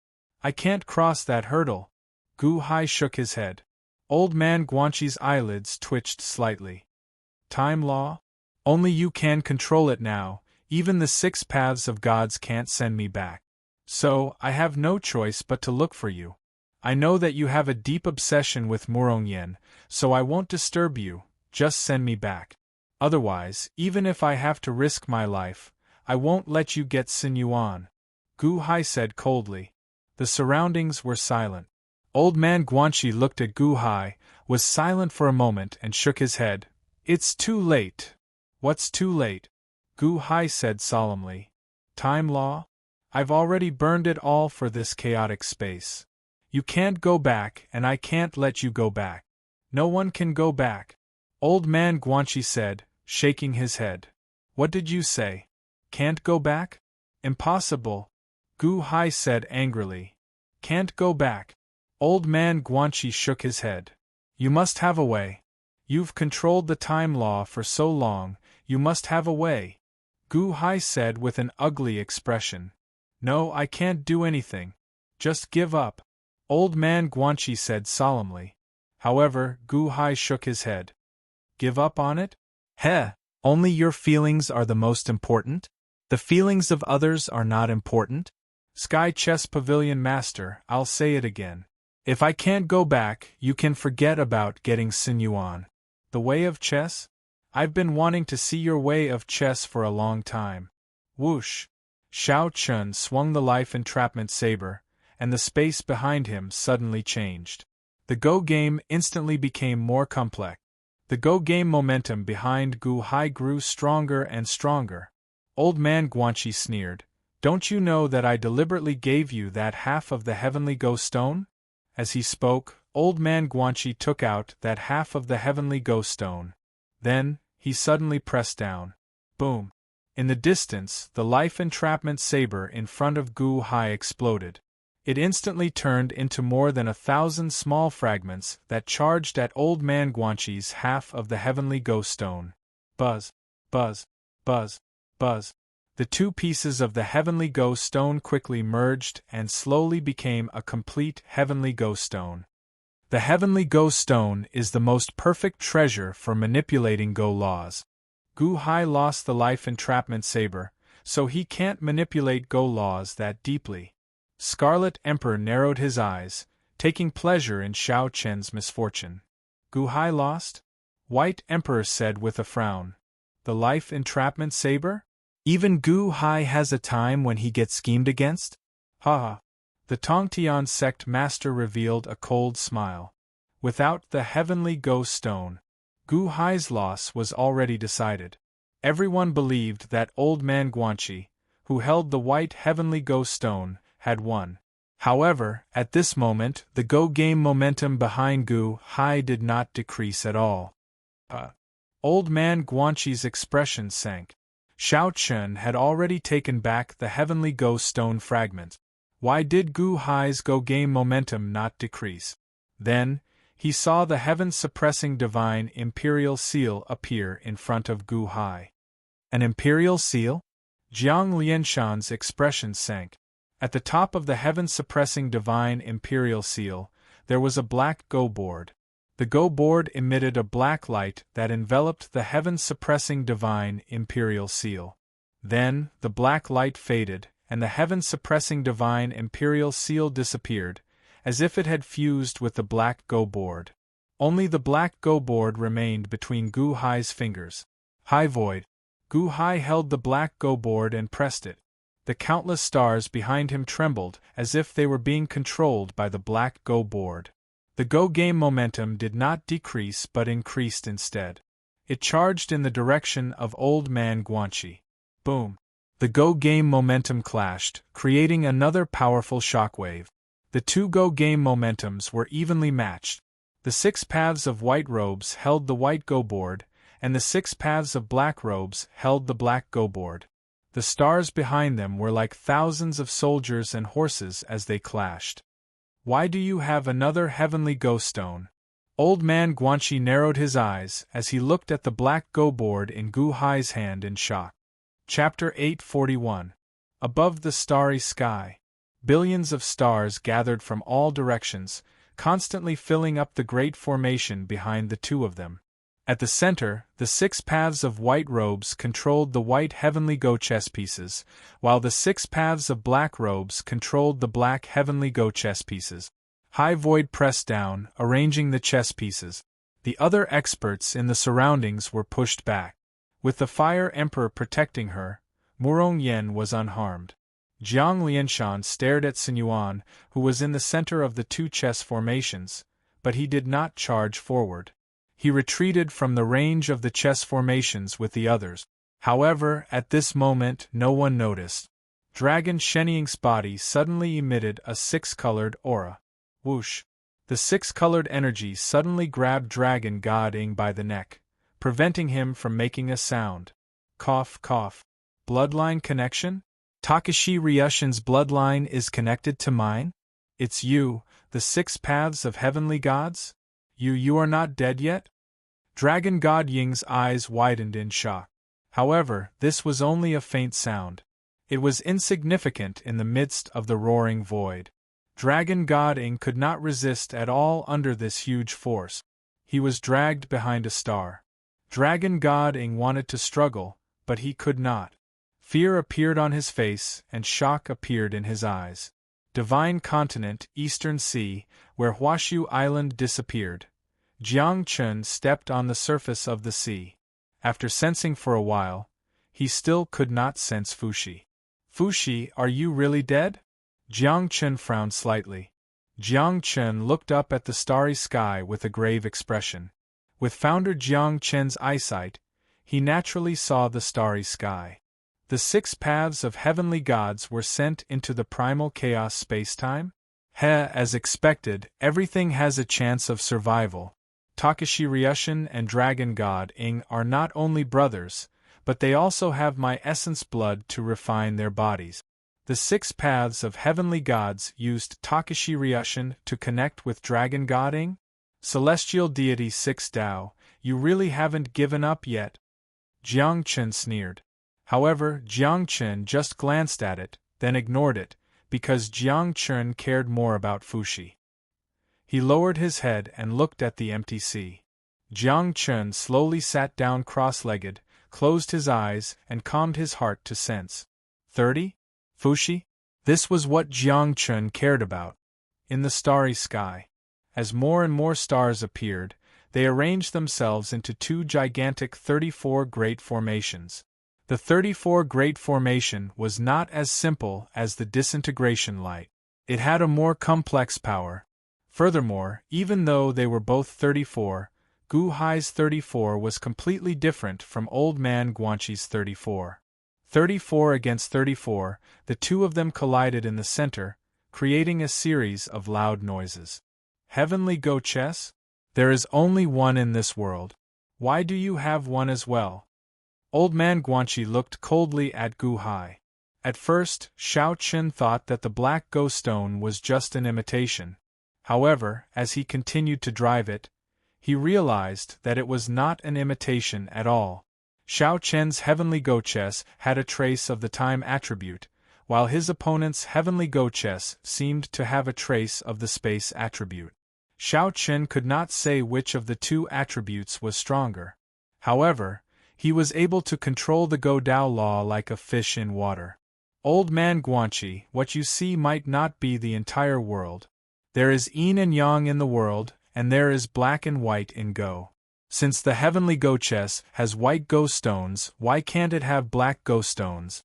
I can't cross that hurdle. Gu Hai shook his head. Old man Guanxi's eyelids twitched slightly. Time law? Only you can control it now, even the 6 paths of gods can't send me back. So, I have no choice but to look for you. I know that you have a deep obsession with Murong Yen, so I won't disturb you, just send me back. Otherwise, even if I have to risk my life, I won't let you get Xin Yuan, Gu Hai said coldly. The surroundings were silent. Old man Guanxi looked at Gu Hai, was silent for a moment and shook his head. It's too late. What's too late? Gu Hai said solemnly. Time law? I've already burned it all for this chaotic space. You can't go back and I can't let you go back. No one can go back. Old man Guanxi said, shaking his head. What did you say? Can't go back? Impossible. Gu Hai said angrily. Can't go back. Old man Guanxi shook his head. You must have a way. You've controlled the time law for so long, you must have a way. Gu Hai said with an ugly expression. No, I can't do anything. Just give up. Old man Guanxi said solemnly. However, Gu Hai shook his head. Give up on it? Heh, only your feelings are the most important? The feelings of others are not important? Sky Chess Pavilion Master, I'll say it again. If I can't go back, you can forget about getting Xin Yuan. The way of chess? I've been wanting to see your way of chess for a long time. Whoosh! Xiao Chun swung the life entrapment saber, and the space behind him suddenly changed. The Go game instantly became more complex. The Go game momentum behind Gu Hai grew stronger and stronger. Old man Guanxi sneered. Don't you know that I deliberately gave you that half of the heavenly Go stone? As he spoke, old man Guanxi took out that half of the heavenly Go stone. Then, he suddenly pressed down. Boom! In the distance, the life entrapment saber in front of Gu Hai exploded. It instantly turned into more than 1,000 small fragments that charged at old man Guanxi's half of the heavenly Go stone. Buzz! Buzz! Buzz! Buzz! The 2 pieces of the heavenly Go stone quickly merged and slowly became a complete heavenly Go stone. The heavenly Go stone is the most perfect treasure for manipulating Go laws. Gu Hai lost the life entrapment saber, so he can't manipulate Go laws that deeply. Scarlet Emperor narrowed his eyes, taking pleasure in Xiao Chen's misfortune. Gu Hai lost? White Emperor said with a frown. The life entrapment saber? Even Gu Hai has a time when he gets schemed against? Ha ha. The Tongtian sect master revealed a cold smile. Without the heavenly Go stone, Gu Hai's loss was already decided. Everyone believed that old man Guanxi, who held the white heavenly Go stone, had won. However, at this moment, the Go game momentum behind Gu Hai did not decrease at all. Old man Guanxi's expression sank. Xiao Chun had already taken back the heavenly Go stone fragment. Why did Gu Hai's Go game momentum not decrease? Then, he saw the heaven-suppressing divine imperial seal appear in front of Gu Hai. An imperial seal? Jiang Lianshan's expression sank. At the top of the heaven-suppressing divine imperial seal, there was a black Go board. The Go board emitted a black light that enveloped the heaven-suppressing divine imperial seal. Then, the black light faded, and the heaven-suppressing divine imperial seal disappeared, as if it had fused with the black Go board. Only the black Go board remained between Gu Hai's fingers. High void. Gu Hai held the black Go board and pressed it. The countless stars behind him trembled as if they were being controlled by the black Go board. The Go game momentum did not decrease but increased instead. It charged in the direction of Old Man Guanxi. Boom! The Go game momentum clashed, creating another powerful shockwave. The two Go game momentums were evenly matched. The 6 paths of white robes held the white Go board, and the 6 paths of black robes held the black Go board. The stars behind them were like thousands of soldiers and horses as they clashed. Why do you have another heavenly Go stone? Old Man Guanxi narrowed his eyes as he looked at the black Go board in Gu Hai's hand in shock. Chapter 841. Above the starry sky. Billions of stars gathered from all directions, constantly filling up the great formation behind the two of them. At the center, the 6 paths of white robes controlled the white heavenly Go chess pieces, while the 6 paths of black robes controlled the black heavenly Go chess pieces. High void pressed down, arranging the chess pieces. The other experts in the surroundings were pushed back. With the Fire Emperor protecting her, Murong Yen was unharmed. Jiang Lianshan stared at Sun Yuan, who was in the center of the two chess formations, but he did not charge forward. He retreated from the range of the chess formations with the others. However, at this moment no one noticed. Dragon Shenying's body suddenly emitted a 6-colored aura. Whoosh! The 6-colored energy suddenly grabbed Dragon God Ing by the neck, preventing him from making a sound. Cough, cough. Bloodline connection? Takashi Ryushin's bloodline is connected to mine? It's you, the 6 paths of heavenly gods? You are not dead yet? Dragon God Ying's eyes widened in shock. However, this was only a faint sound. It was insignificant in the midst of the roaring void. Dragon God Ying could not resist at all under this huge force. He was dragged behind a star. Dragon God Ying wanted to struggle, but he could not. Fear appeared on his face, and shock appeared in his eyes. Divine Continent, Eastern Sea, where Huashu Island disappeared. Jiang Chun stepped on the surface of the sea. After sensing for a while, he still could not sense Fushi. Fushi, are you really dead? Jiang Chun frowned slightly. Jiang Chun looked up at the starry sky with a grave expression. With founder Jiang Chen's eyesight, he naturally saw the starry sky. The 6 paths of heavenly gods were sent into the primal chaos space-time? As expected, everything has a chance of survival. Takashi Ryushin and Dragon God Ing are not only brothers, but they also have my essence blood to refine their bodies. The 6 paths of heavenly gods used Takashi Ryushin to connect with Dragon God Ing? Celestial deity 6 Tao, you really haven't given up yet? Jiang Chen sneered. However, Jiang Chen just glanced at it, then ignored it, because Jiang Chen cared more about Fushi. He lowered his head and looked at the empty sea. Jiang Chen slowly sat down cross-legged, closed his eyes, and calmed his heart to sense. 30? Fushi? This was what Jiang Chen cared about. In the starry sky. As more and more stars appeared, they arranged themselves into 2 gigantic 34 great formations. The 34 great formation was not as simple as the disintegration light. It had a more complex power. Furthermore, even though they were both 34, Gu Hai's 34 was completely different from Old Man Guanxi's 34. 34 against 34, the two of them collided in the center, creating a series of loud noises. Heavenly Go chess? There is only one in this world. Why do you have one as well? Old Man Guanxi looked coldly at Gu Hai. At first, Shao Chen thought that the black Go stone was just an imitation. However, as he continued to drive it, he realized that it was not an imitation at all. Xiao Chen's heavenly Go-Chess had a trace of the time attribute, while his opponent's heavenly Go-Chess seemed to have a trace of the space attribute. Xiao Chen could not say which of the two attributes was stronger. However, he was able to control the Go-Dao law like a fish in water. Old man Guanxi, what you see might not be the entire world. There is yin and yang in the world, and there is black and white in Go. Since the heavenly Go-Chess has white Go stones, why can't it have black Go stones?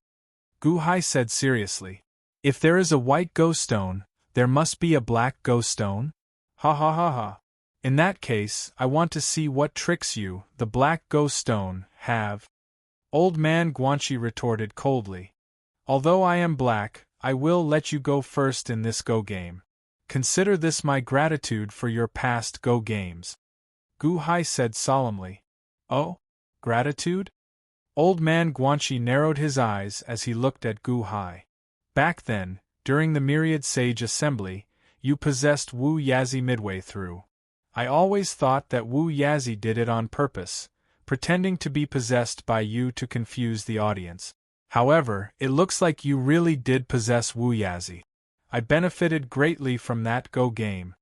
Gu Hai said seriously. If there is a white Go stone, there must be a black Go stone? Ha ha ha ha. In that case, I want to see what tricks you, the black Go stone, have. Old man Guanxi retorted coldly. Although I am black, I will let you go first in this Go game. Consider this my gratitude for your past Go games. Gu Hai said solemnly. Oh? Gratitude? Old man Guanxi narrowed his eyes as he looked at Gu Hai. Back then, during the Myriad Sage Assembly, you possessed Wu Yazi midway through. I always thought that Wu Yazi did it on purpose, pretending to be possessed by you to confuse the audience. However, it looks like you really did possess Wu Yazi. I benefited greatly from that Go game.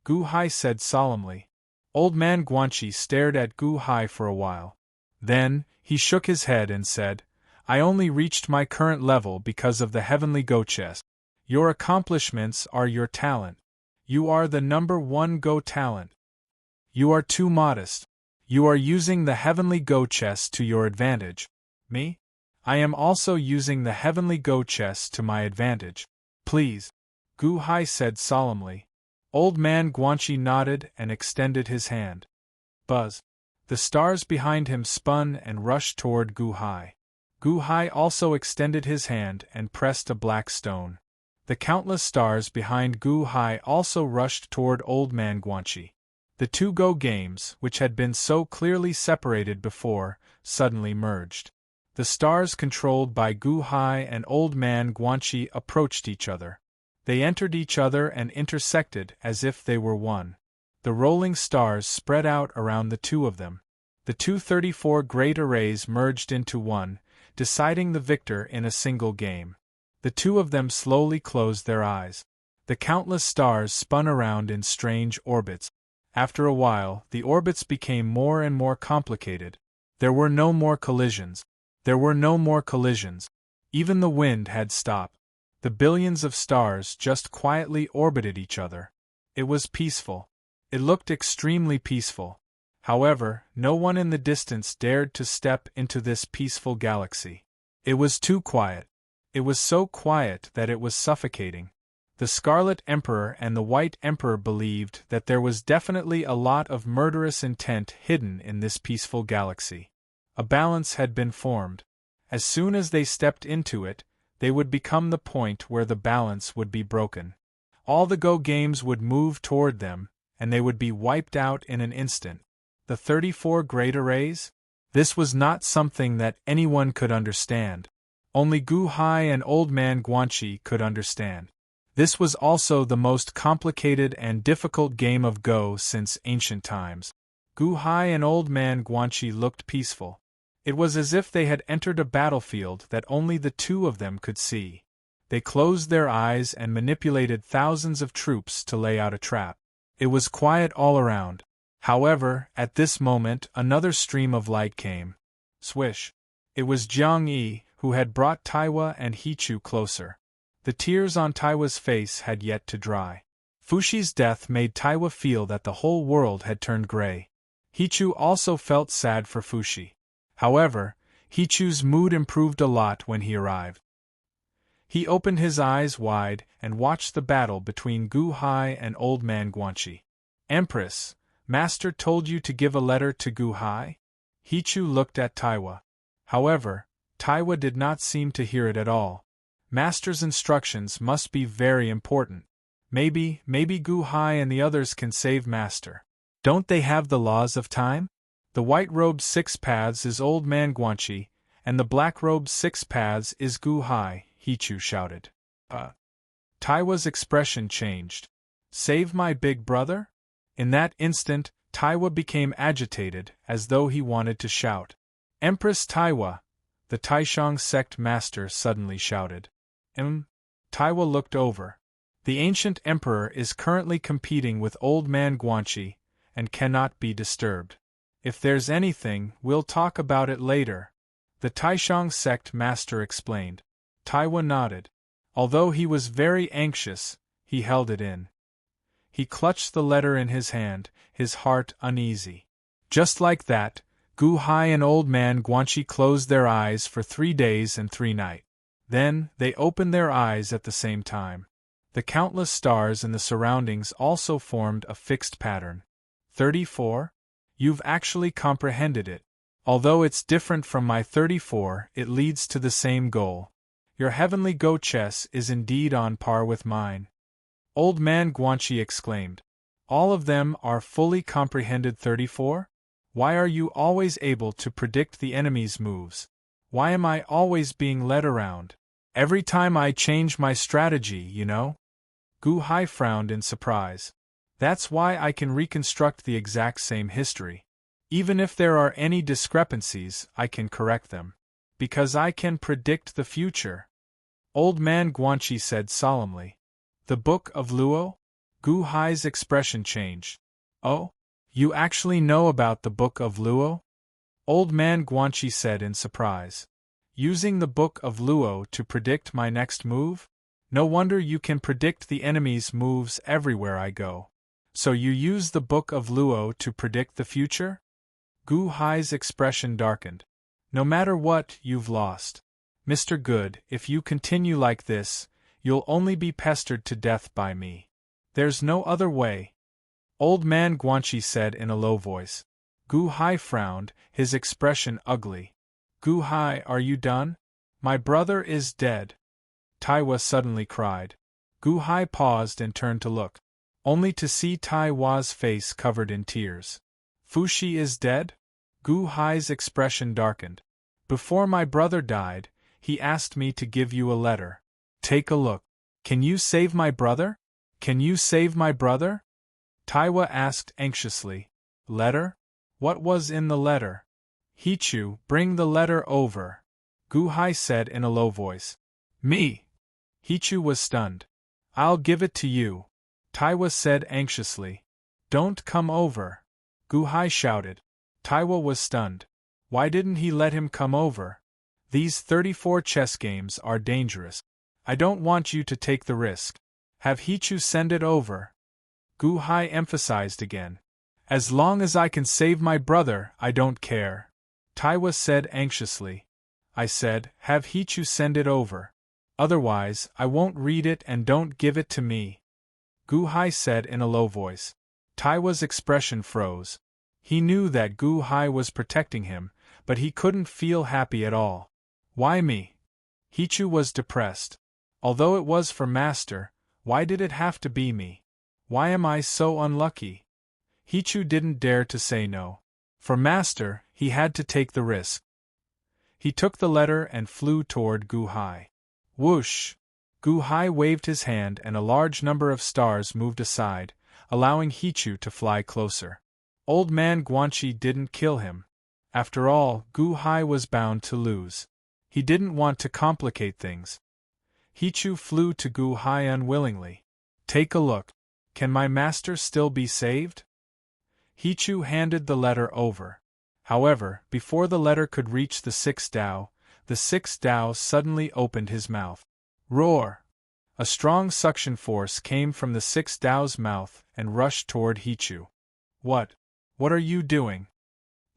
Gu Hai said solemnly. Old man Guanxi stared at Gu Hai for a while. Then, he shook his head and said, I only reached my current level because of the heavenly Go-Chess. Your accomplishments are your talent. You are the #1 Go talent. You are too modest. You are using the heavenly Go-Chess to your advantage. Me? I am also using the heavenly Go-Chess to my advantage. Please. Gu Hai said solemnly. Old man Guanxi nodded and extended his hand. Buzz. The stars behind him spun and rushed toward Gu Hai. Gu Hai also extended his hand and pressed a black stone. The countless stars behind Gu Hai also rushed toward Old man Guanxi. The two Go games, which had been so clearly separated before, suddenly merged. The stars controlled by Gu Hai and Old man Guanxi approached each other. They entered each other and intersected as if they were one. The rolling stars spread out around the two of them. The 234 great arrays merged into one, deciding the victor in a single game. The two of them slowly closed their eyes. The countless stars spun around in strange orbits. After a while, the orbits became more and more complicated. There were no more collisions. There were no more collisions. Even the wind had stopped. The billions of stars just quietly orbited each other. It was peaceful. It looked extremely peaceful. However, no one in the distance dared to step into this peaceful galaxy. It was too quiet. It was so quiet that it was suffocating. The Scarlet Emperor and the White Emperor believed that there was definitely a lot of murderous intent hidden in this peaceful galaxy. A balance had been formed. As soon as they stepped into it, they would become the point where the balance would be broken. All the Go games would move toward them, and they would be wiped out in an instant. The 34 great arrays? This was not something that anyone could understand. Only Gu Hai and Old man Guanxi could understand. This was also the most complicated and difficult game of Go since ancient times. Gu Hai and Old man Guanxi looked peaceful. It was as if they had entered a battlefield that only the two of them could see. They closed their eyes and manipulated thousands of troops to lay out a trap. It was quiet all around. However, at this moment another stream of light came. Swish. It was Jiang Yi, who had brought Taiwa and Hichu closer. The tears on Taiwa's face had yet to dry. Fushi's death made Taiwa feel that the whole world had turned gray. Hichu also felt sad for Fushi. However, Hichu's mood improved a lot when he arrived. He opened his eyes wide and watched the battle between Gu Hai and Old man Guanxi. Empress, Master told you to give a letter to Gu Hai? Hichu looked at Taiwa. However, Taiwa did not seem to hear it at all. Master's instructions must be very important. Maybe Gu Hai and the others can save Master. Don't they have the laws of time? The white-robed 6 paths is Old man Guanxi, and the black-robed 6 paths is Gu Hai, Hichu shouted. Taiwa's expression changed. Save my big brother? In that instant, Taiwa became agitated, as though he wanted to shout. Empress Taiwa! The Taishang sect master suddenly shouted. Taiwa looked over. The ancient emperor is currently competing with old man Guanxi, and cannot be disturbed. If there's anything, we'll talk about it later, the Taishang sect master explained. Taiwa nodded. Although he was very anxious, he held it in. He clutched the letter in his hand, his heart uneasy. Just like that, Gu Hai and old man Guanxi closed their eyes for 3 days and 3 nights. Then, they opened their eyes at the same time. The countless stars in the surroundings also formed a fixed pattern. 34? You've actually comprehended it. Although it's different from my 34, it leads to the same goal. Your heavenly Go chess is indeed on par with mine. Old man Guanxi exclaimed. All of them are fully comprehended 34? Why are you always able to predict the enemy's moves? Why am I always being led around? Every time I change my strategy, you know? Gu Hai frowned in surprise. That's why I can reconstruct the exact same history. Even if there are any discrepancies, I can correct them. Because I can predict the future. Old man Guanxi said solemnly. The Book of Luo? Gu Hai's expression changed. Oh? You actually know about the Book of Luo? Old man Guanxi said in surprise. Using the Book of Luo to predict my next move? No wonder you can predict the enemy's moves everywhere I go. So you use the Book of Luo to predict the future? Gu Hai's expression darkened. No matter what, you've lost. Mr. Good, if you continue like this, you'll only be pestered to death by me. There's no other way. Old man Guanxi said in a low voice. Gu Hai frowned, his expression ugly. Gu Hai, are you done? My brother is dead. Taiwa suddenly cried. Gu Hai paused and turned to look, only to see Taiwa's face covered in tears. Fushi is dead? Gu Hai's expression darkened. Before my brother died, he asked me to give you a letter. Take a look. Can you save my brother? Can you save my brother? Taiwa asked anxiously. Letter? What was in the letter? Hichu, bring the letter over. Gu Hai said in a low voice. Me? Hichu was stunned. I'll give it to you. Taiwa said anxiously. Don't come over. Gu Hai shouted. Taiwa was stunned. Why didn't he let him come over? These 34 chess games are dangerous. I don't want you to take the risk. Have Hichu send it over. Gu Hai emphasized again. As long as I can save my brother, I don't care. Taiwa said anxiously. I said, have Hichu send it over. Otherwise, I won't read it and don't give it to me. Gu Hai said in a low voice. Taiwa's expression froze. He knew that Gu Hai was protecting him, but he couldn't feel happy at all. Why me? Hichu was depressed. Although it was for Master, why did it have to be me? Why am I so unlucky? Hichu didn't dare to say no. For Master, he had to take the risk. He took the letter and flew toward Gu Hai. Whoosh! Gu Hai waved his hand and a large number of stars moved aside, allowing Hichu to fly closer. Old man Guanxi didn't kill him. After all, Gu Hai was bound to lose. He didn't want to complicate things. Hichu flew to Gu Hai unwillingly. Take a look. Can my master still be saved? Hichu handed the letter over. However, before the letter could reach the 6th Dao, the 6th Dao suddenly opened his mouth. Roar! A strong suction force came from the 6th Dao's mouth and rushed toward Hichu. What? What are you doing?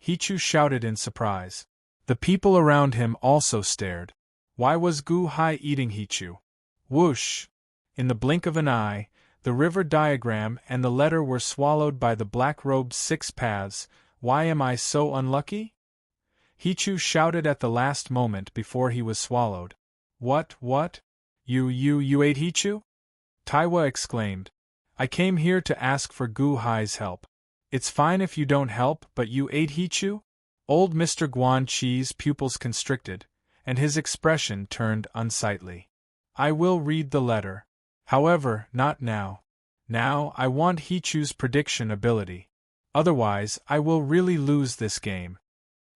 Hichu shouted in surprise. The people around him also stared. Why was Gu Hai eating Hichu? Whoosh! In the blink of an eye, the river diagram and the letter were swallowed by the black-robed 6 paths. Why am I so unlucky? Hichu shouted at the last moment before he was swallowed. What? You ate Hichu? Taiwa exclaimed. I came here to ask for Gu Hai's help. It's fine if you don't help, but you ate Hichu? Old Mr. Guanxi's pupils constricted, and his expression turned unsightly. I will read the letter. However, not now. Now, I want Hichu's prediction ability. Otherwise, I will really lose this game,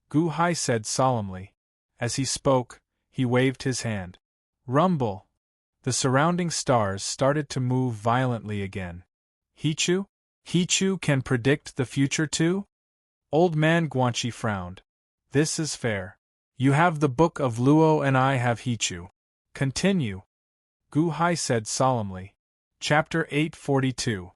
Gu Hai said solemnly. As he spoke, he waved his hand. Rumble! The surrounding stars started to move violently again. Hichu? Hichu can predict the future too? Old man Guanxi frowned. This is fair. You have the Book of Luo and I have Hichu. Continue, Gu Hai said solemnly. Chapter 842.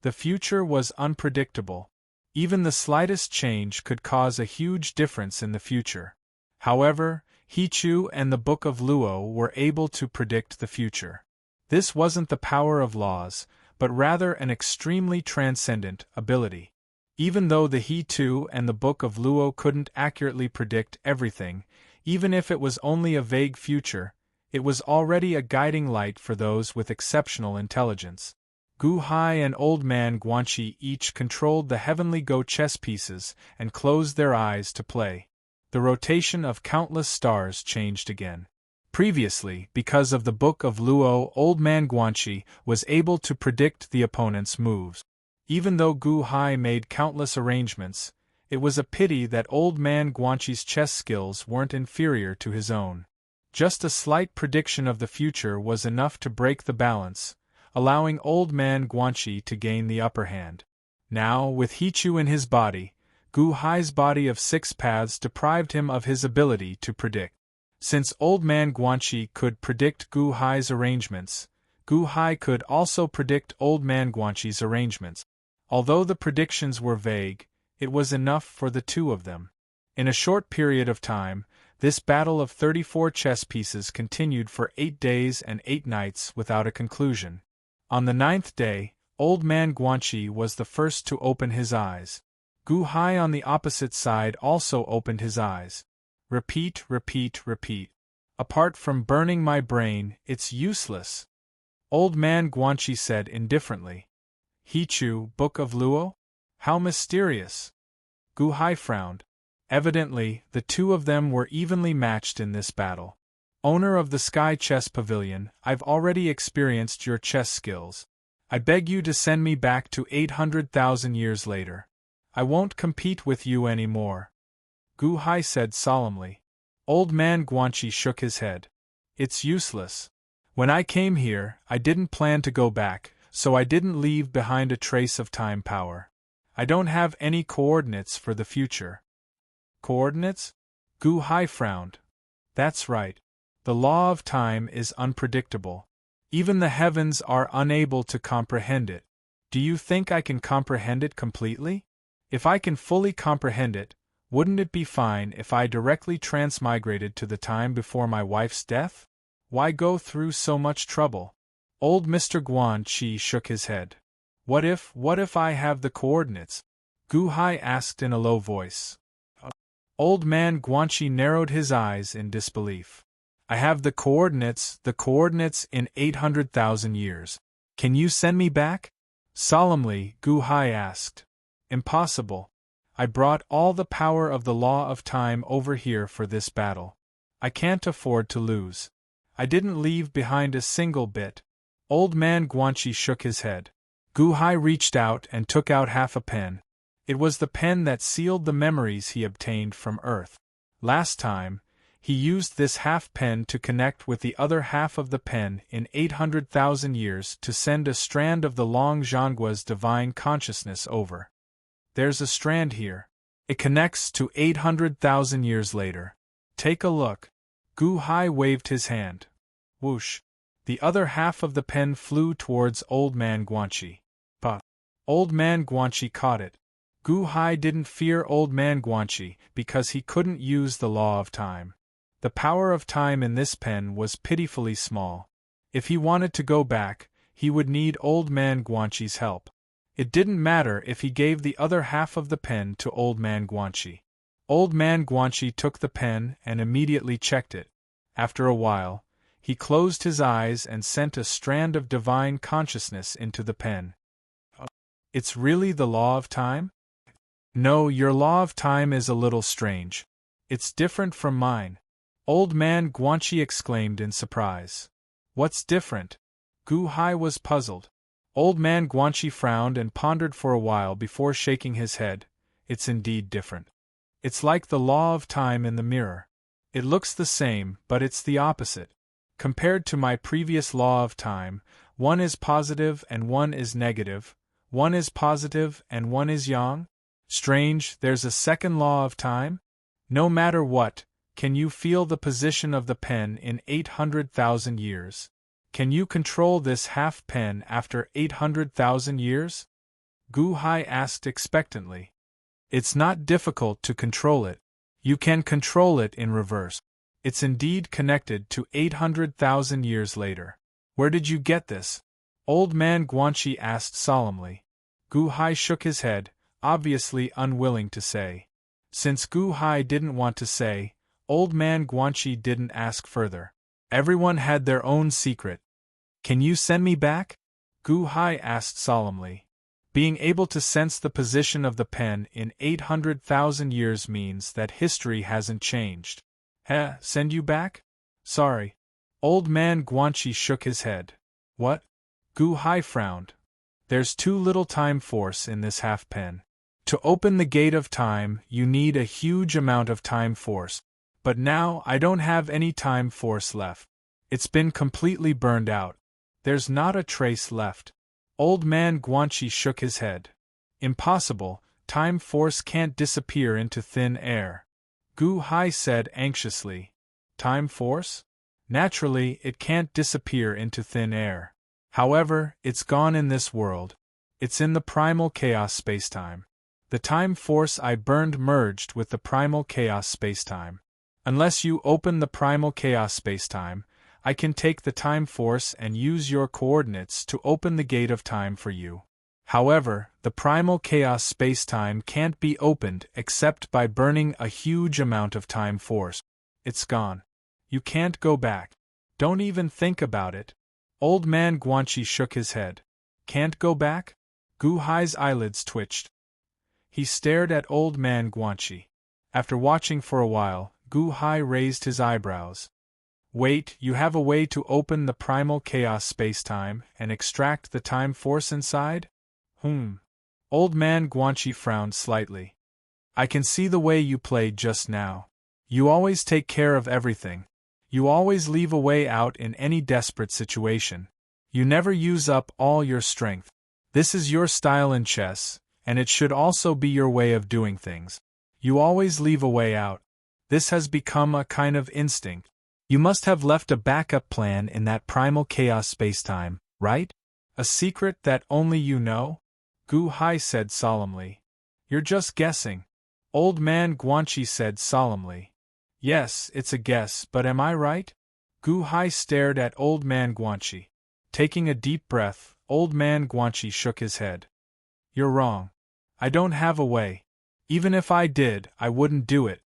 The future was unpredictable. Even the slightest change could cause a huge difference in the future. However, Hichu and the Book of Luo were able to predict the future. This wasn't the power of laws, but rather an extremely transcendent ability. Even though the Hichu and the Book of Luo couldn't accurately predict everything, even if it was only a vague future, it was already a guiding light for those with exceptional intelligence. Gu Hai and Old Man Guanxi each controlled the heavenly Go chess pieces and closed their eyes to play. The rotation of countless stars changed again. Previously, because of the Book of Luo, Old Man Guanxi was able to predict the opponent's moves. Even though Gu Hai made countless arrangements, it was a pity that Old Man Guanxi's chess skills weren't inferior to his own. Just a slight prediction of the future was enough to break the balance, allowing Old Man Guanxi to gain the upper hand. Now, with Hichu in his body, Gu Hai's body of 6 paths deprived him of his ability to predict. Since Old Man Guanxi could predict Gu Hai's arrangements, Gu Hai could also predict Old Man Guanxi's arrangements. Although the predictions were vague, it was enough for the two of them. In a short period of time, this battle of 34 chess pieces continued for 8 days and 8 nights without a conclusion. On the 9th day, Old Man Guanxi was the first to open his eyes. Gu Hai on the opposite side also opened his eyes. Repeat, repeat, repeat. Apart from burning my brain, it's useless, Old Man Guanxi said indifferently. Hichu, Book of Luo? How mysterious. Gu Hai frowned. Evidently, the two of them were evenly matched in this battle. Owner of the Sky Chess Pavilion, I've already experienced your chess skills. I beg you to send me back to 800,000 years later. I won't compete with you anymore, Gu Hai said solemnly. Old Man Guanxi shook his head. It's useless. When I came here, I didn't plan to go back, so I didn't leave behind a trace of time power. I don't have any coordinates for the future. Coordinates? Gu Hai frowned. That's right. The law of time is unpredictable. Even the heavens are unable to comprehend it. Do you think I can comprehend it completely? If I can fully comprehend it, wouldn't it be fine if I directly transmigrated to the time before my wife's death? Why go through so much trouble? Old Mr. Guanxi shook his head. What if I have the coordinates? Gu Hai asked in a low voice. Old Man Guanxi narrowed his eyes in disbelief. I have the coordinates in 800,000 years. Can you send me back? Solemnly, Gu Hai asked. Impossible. I brought all the power of the law of time over here for this battle. I can't afford to lose. I didn't leave behind a single bit. Old Man Guanxi shook his head. Gu Hai reached out and took out half a pen. It was the pen that sealed the memories he obtained from Earth. Last time, he used this half pen to connect with the other half of the pen in 800,000 years to send a strand of the Long Zhanggua's divine consciousness over. There's a strand here. It connects to 800,000 years later. Take a look. Gu Hai waved his hand. Whoosh. The other half of the pen flew towards Old Man Guanxi. Puff. Old Man Guanxi caught it. Gu Hai didn't fear Old Man Guanxi because he couldn't use the law of time. The power of time in this pen was pitifully small. If he wanted to go back, he would need Old Man Guanxi's help. It didn't matter if he gave the other half of the pen to Old Man Guanxi. Old Man Guanxi took the pen and immediately checked it. After a while, he closed his eyes and sent a strand of divine consciousness into the pen. It's really the law of time? No, your law of time is a little strange. It's different from mine. Old Man Guanxi exclaimed in surprise. What's different? Gu Hai was puzzled. Old man Guanxi frowned and pondered for a while before shaking his head. It's indeed different. It's like the law of time in the mirror. It looks the same, but it's the opposite. Compared to my previous law of time, one is positive and one is negative, one is positive and one is yang. Strange, there's a second law of time? No matter what, can you feel the position of the pen in 800,000 years? Can you control this half pen after 800,000 years? Gu Hai asked expectantly. It's not difficult to control it. You can control it in reverse. It's indeed connected to 800,000 years later. Where did you get this? Old man Guanxi asked solemnly. Gu Hai shook his head, obviously unwilling to say. Since Gu Hai didn't want to say, Old man Guanxi didn't ask further. Everyone had their own secret. Can you send me back? Gu Hai asked solemnly. Being able to sense the position of the pen in 800,000 years means that history hasn't changed. Send you back? Sorry. Old man Guanxi shook his head. What? Gu Hai frowned. There's too little time force in this half pen. To open the gate of time, you need a huge amount of time force. But now I don't have any time force left. It's been completely burned out. There's not a trace left. Old man Guanxi shook his head. Impossible, time force can't disappear into thin air. Gu Hai said anxiously. Time force? Naturally, it can't disappear into thin air. However, it's gone in this world. It's in the primal chaos spacetime. The time force I burned merged with the primal chaos spacetime. Unless you open the primal chaos spacetime, I can take the time force and use your coordinates to open the gate of time for you. However, the primal chaos spacetime can't be opened except by burning a huge amount of time force. It's gone. You can't go back. Don't even think about it. Old man Guanxi shook his head. Can't go back? Gu Hai's eyelids twitched. He stared at old man Guanxi. After watching for a while, Gu Hai raised his eyebrows. Wait, you have a way to open the primal chaos spacetime and extract the time force inside? Old man Guanxi frowned slightly. I can see the way you played just now. You always take care of everything. You always leave a way out in any desperate situation. You never use up all your strength. This is your style in chess, and it should also be your way of doing things. You always leave a way out. This has become a kind of instinct. You must have left a backup plan in that primal chaos spacetime, right? A secret that only you know? Gu Hai said solemnly. You're just guessing. Old man Guanxi said solemnly. Yes, it's a guess, but am I right? Gu Hai stared at old man Guanxi. Taking a deep breath, old man Guanxi shook his head. You're wrong. I don't have a way. Even if I did, I wouldn't do it.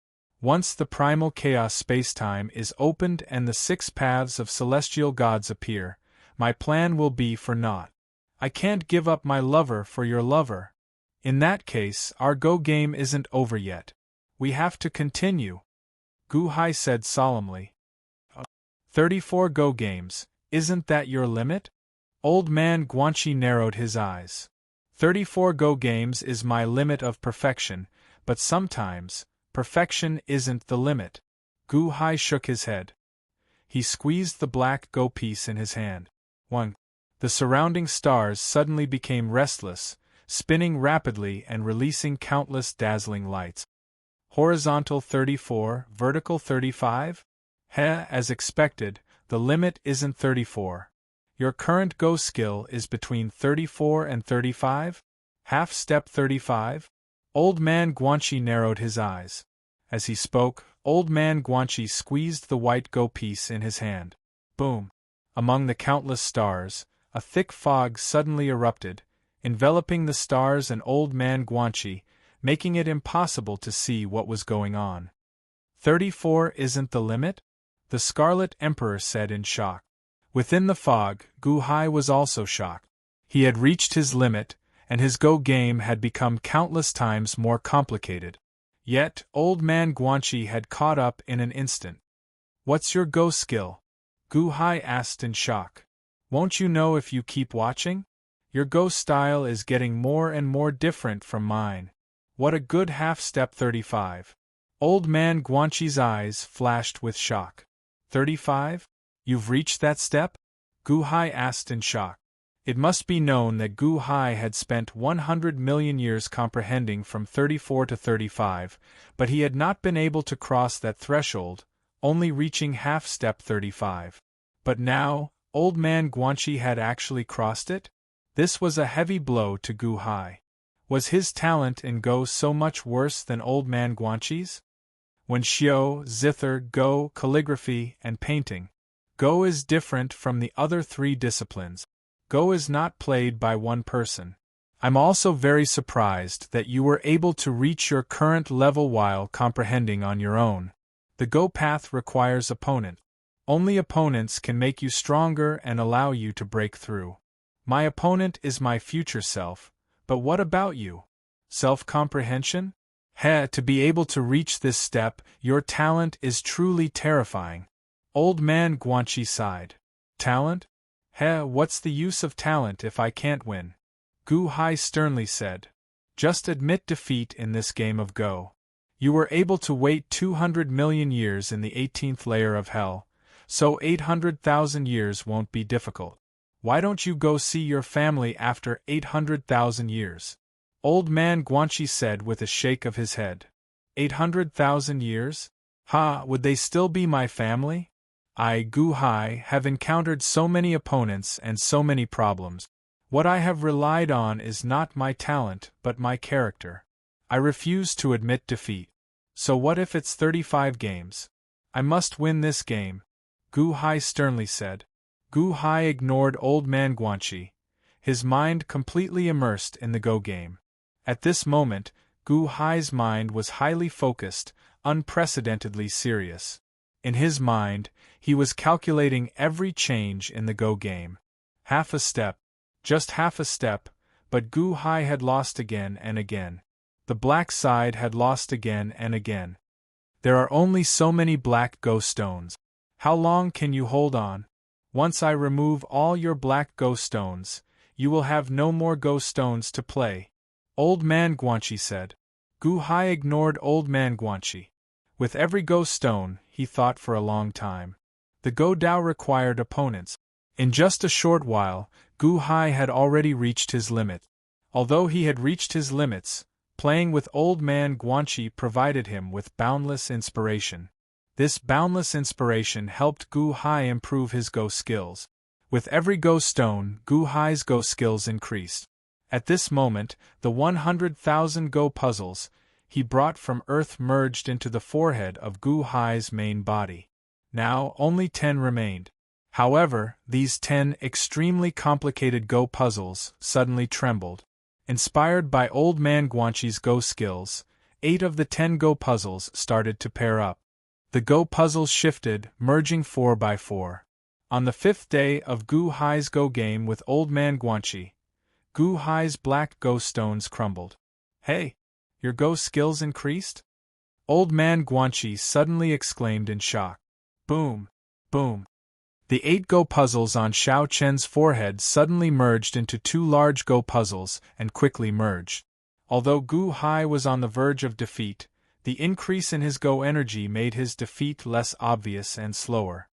Once the primal chaos spacetime is opened and the 6 paths of celestial gods appear, my plan will be for naught. I can't give up my lover for your lover. In that case, our Go game isn't over yet. We have to continue. Gu Hai said solemnly. 34 Go games, isn't that your limit? Old man Guanxi narrowed his eyes. 34 Go games is my limit of perfection, but sometimes, perfection isn't the limit. Gu Hai shook his head. He squeezed the black Go piece in his hand. 1. The surrounding stars suddenly became restless, spinning rapidly and releasing countless dazzling lights. Horizontal 34, vertical 35? As expected, the limit isn't 34. Your current Go skill is between 34 and 35? Half step 35? Old man Guanxi narrowed his eyes. As he spoke, old man Guanxi squeezed the white Go piece in his hand. Boom! Among the countless stars, a thick fog suddenly erupted, enveloping the stars and old man Guanxi, making it impossible to see what was going on. 34 isn't the limit? The Scarlet Emperor said in shock. Within the fog, Gu Hai was also shocked. He had reached his limit, and his Go game had become countless times more complicated. Yet, old man Guanxi had caught up in an instant. What's your Go skill? Gu Hai asked in shock. Won't you know if you keep watching? Your Go style is getting more and more different from mine. What a good half-step 35. Old man Guanxi's eyes flashed with shock. 35? You've reached that step? Gu Hai asked in shock. It must be known that Gu Hai had spent 100 million years comprehending from 34 to 35, but he had not been able to cross that threshold, only reaching half-step 35. But now, old man Guanxi had actually crossed it? This was a heavy blow to Gu Hai. Was his talent in Go so much worse than old man Guanxi's? When Xiao, zither, Go, calligraphy, and painting. Go is different from the other three disciplines. Go is not played by one person. I'm also very surprised that you were able to reach your current level while comprehending on your own. The Go path requires opponent. Only opponents can make you stronger and allow you to break through. My opponent is my future self, but what about you? Self-comprehension? To be able to reach this step, your talent is truly terrifying. Old man Guanxi sighed. Talent? What's the use of talent if I can't win? Gu Hai sternly said. Just admit defeat in this game of Go. You were able to wait 200 million years in the 18th layer of hell, so 800,000 years won't be difficult. Why don't you go see your family after 800,000 years? Old man Guanxi said with a shake of his head. 800,000 years? Would they still be my family? I, Gu Hai, have encountered so many opponents and so many problems. What I have relied on is not my talent, but my character. I refuse to admit defeat. So what if it's 35 games? I must win this game, Gu Hai sternly said. Gu Hai ignored old man Guanxi, his mind completely immersed in the Go game. At this moment, Gu Hai's mind was highly focused, unprecedentedly serious. In his mind, he was calculating every change in the Go game. Half a step, just half a step, but Gu Hai had lost again and again. The black side had lost again and again. There are only so many black Go stones. How long can you hold on? Once I remove all your black Go stones, you will have no more Go stones to play, Old man Guanxi said. Gu Hai ignored old man Guanxi. With every Go stone, he thought for a long time. The Go Dao required opponents. In just a short while, Gu Hai had already reached his limit. Although he had reached his limits, playing with old man Guanxi provided him with boundless inspiration. This boundless inspiration helped Gu Hai improve his Go skills. With every Go stone, Gu Hai's Go skills increased. At this moment, the 100,000 Go puzzles he brought from Earth merged into the forehead of Gu Hai's main body. Now, only 10 remained. However, these 10 extremely complicated Go puzzles suddenly trembled. Inspired by old man Guanxi's Go skills, 8 of the 10 Go puzzles started to pair up. The Go puzzles shifted, merging 4 by 4. On the 5th day of Gu Hai's Go game with old man Guanxi, Gu Hai's black Go stones crumbled. Hey! Your Go skills increased? Old man Guanxi suddenly exclaimed in shock. Boom! Boom! The 8 Go puzzles on Xiao Chen's forehead suddenly merged into 2 large Go puzzles and quickly merged. Although Gu Hai was on the verge of defeat, the increase in his Go energy made his defeat less obvious and slower.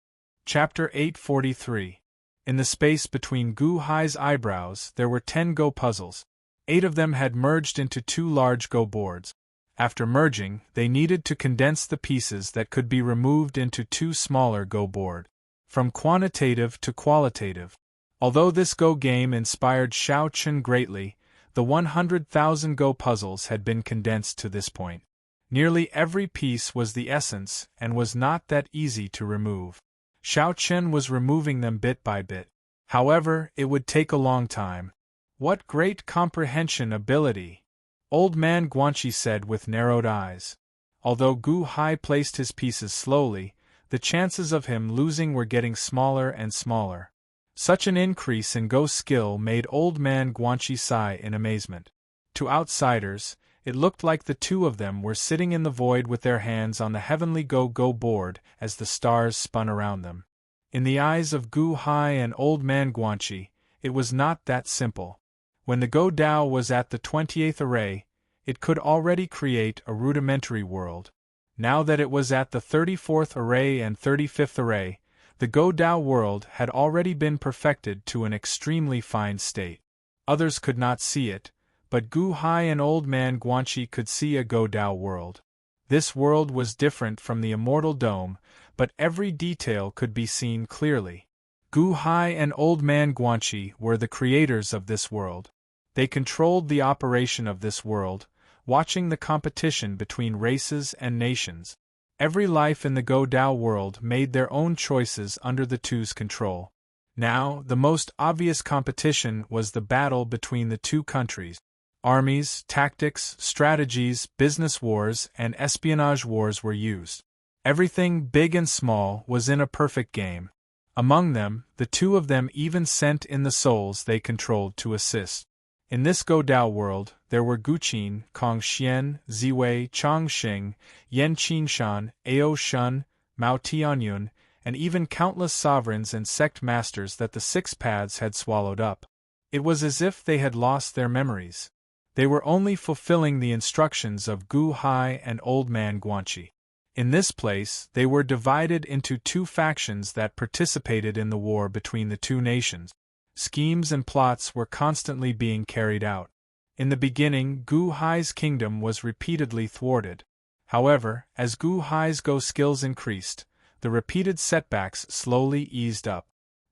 Chapter 843. In the space between Gu Hai's eyebrows there were 10 Go puzzles. 8 of them had merged into 2 large Go boards. After merging, they needed to condense the pieces that could be removed into 2 smaller Go boards. From quantitative to qualitative. Although this Go game inspired Xiao Chen greatly, the 100,000 Go puzzles had been condensed to this point. Nearly every piece was the essence and was not that easy to remove. Xiao Chen was removing them bit by bit. However, it would take a long time. What great comprehension ability! Old man Guanxi said with narrowed eyes. Although Gu Hai placed his pieces slowly, the chances of him losing were getting smaller and smaller. Such an increase in Go skill made old man Guanxi sigh in amazement. To outsiders, it looked like the two of them were sitting in the void with their hands on the heavenly Go board as the stars spun around them. In the eyes of Gu Hai and old man Guanxi, it was not that simple. When the Go Dao was at the 20th array, it could already create a rudimentary world. Now that it was at the 34th array and 35th array, the Go Dao world had already been perfected to an extremely fine state. Others could not see it, but Gu Hai and Old Man Guanxi could see a Go Dao world. This world was different from the immortal dome, but every detail could be seen clearly. Gu Hai and Old Man Guanxi were the creators of this world. They controlled the operation of this world, watching the competition between races and nations. Every life in the Go Dao world made their own choices under the two's control. Now, the most obvious competition was the battle between the two countries. Armies, tactics, strategies, business wars, and espionage wars were used. Everything, big and small, was in a perfect game. Among them, the two of them even sent in the souls they controlled to assist. In this Go Dao world, there were Guqin, Kong Xian, Ziwei, Chang Xing, Yan Qingshan, Ao Shun, Mao Tianyun, and even countless sovereigns and sect masters that the six paths had swallowed up. It was as if they had lost their memories. They were only fulfilling the instructions of Gu Hai and Old Man Guanxi. In this place, they were divided into two factions that participated in the war between the two nations. Schemes and plots were constantly being carried out. In the beginning, Gu Hai's kingdom was repeatedly thwarted. However, as Gu Hai's Go skills increased, the repeated setbacks slowly eased up.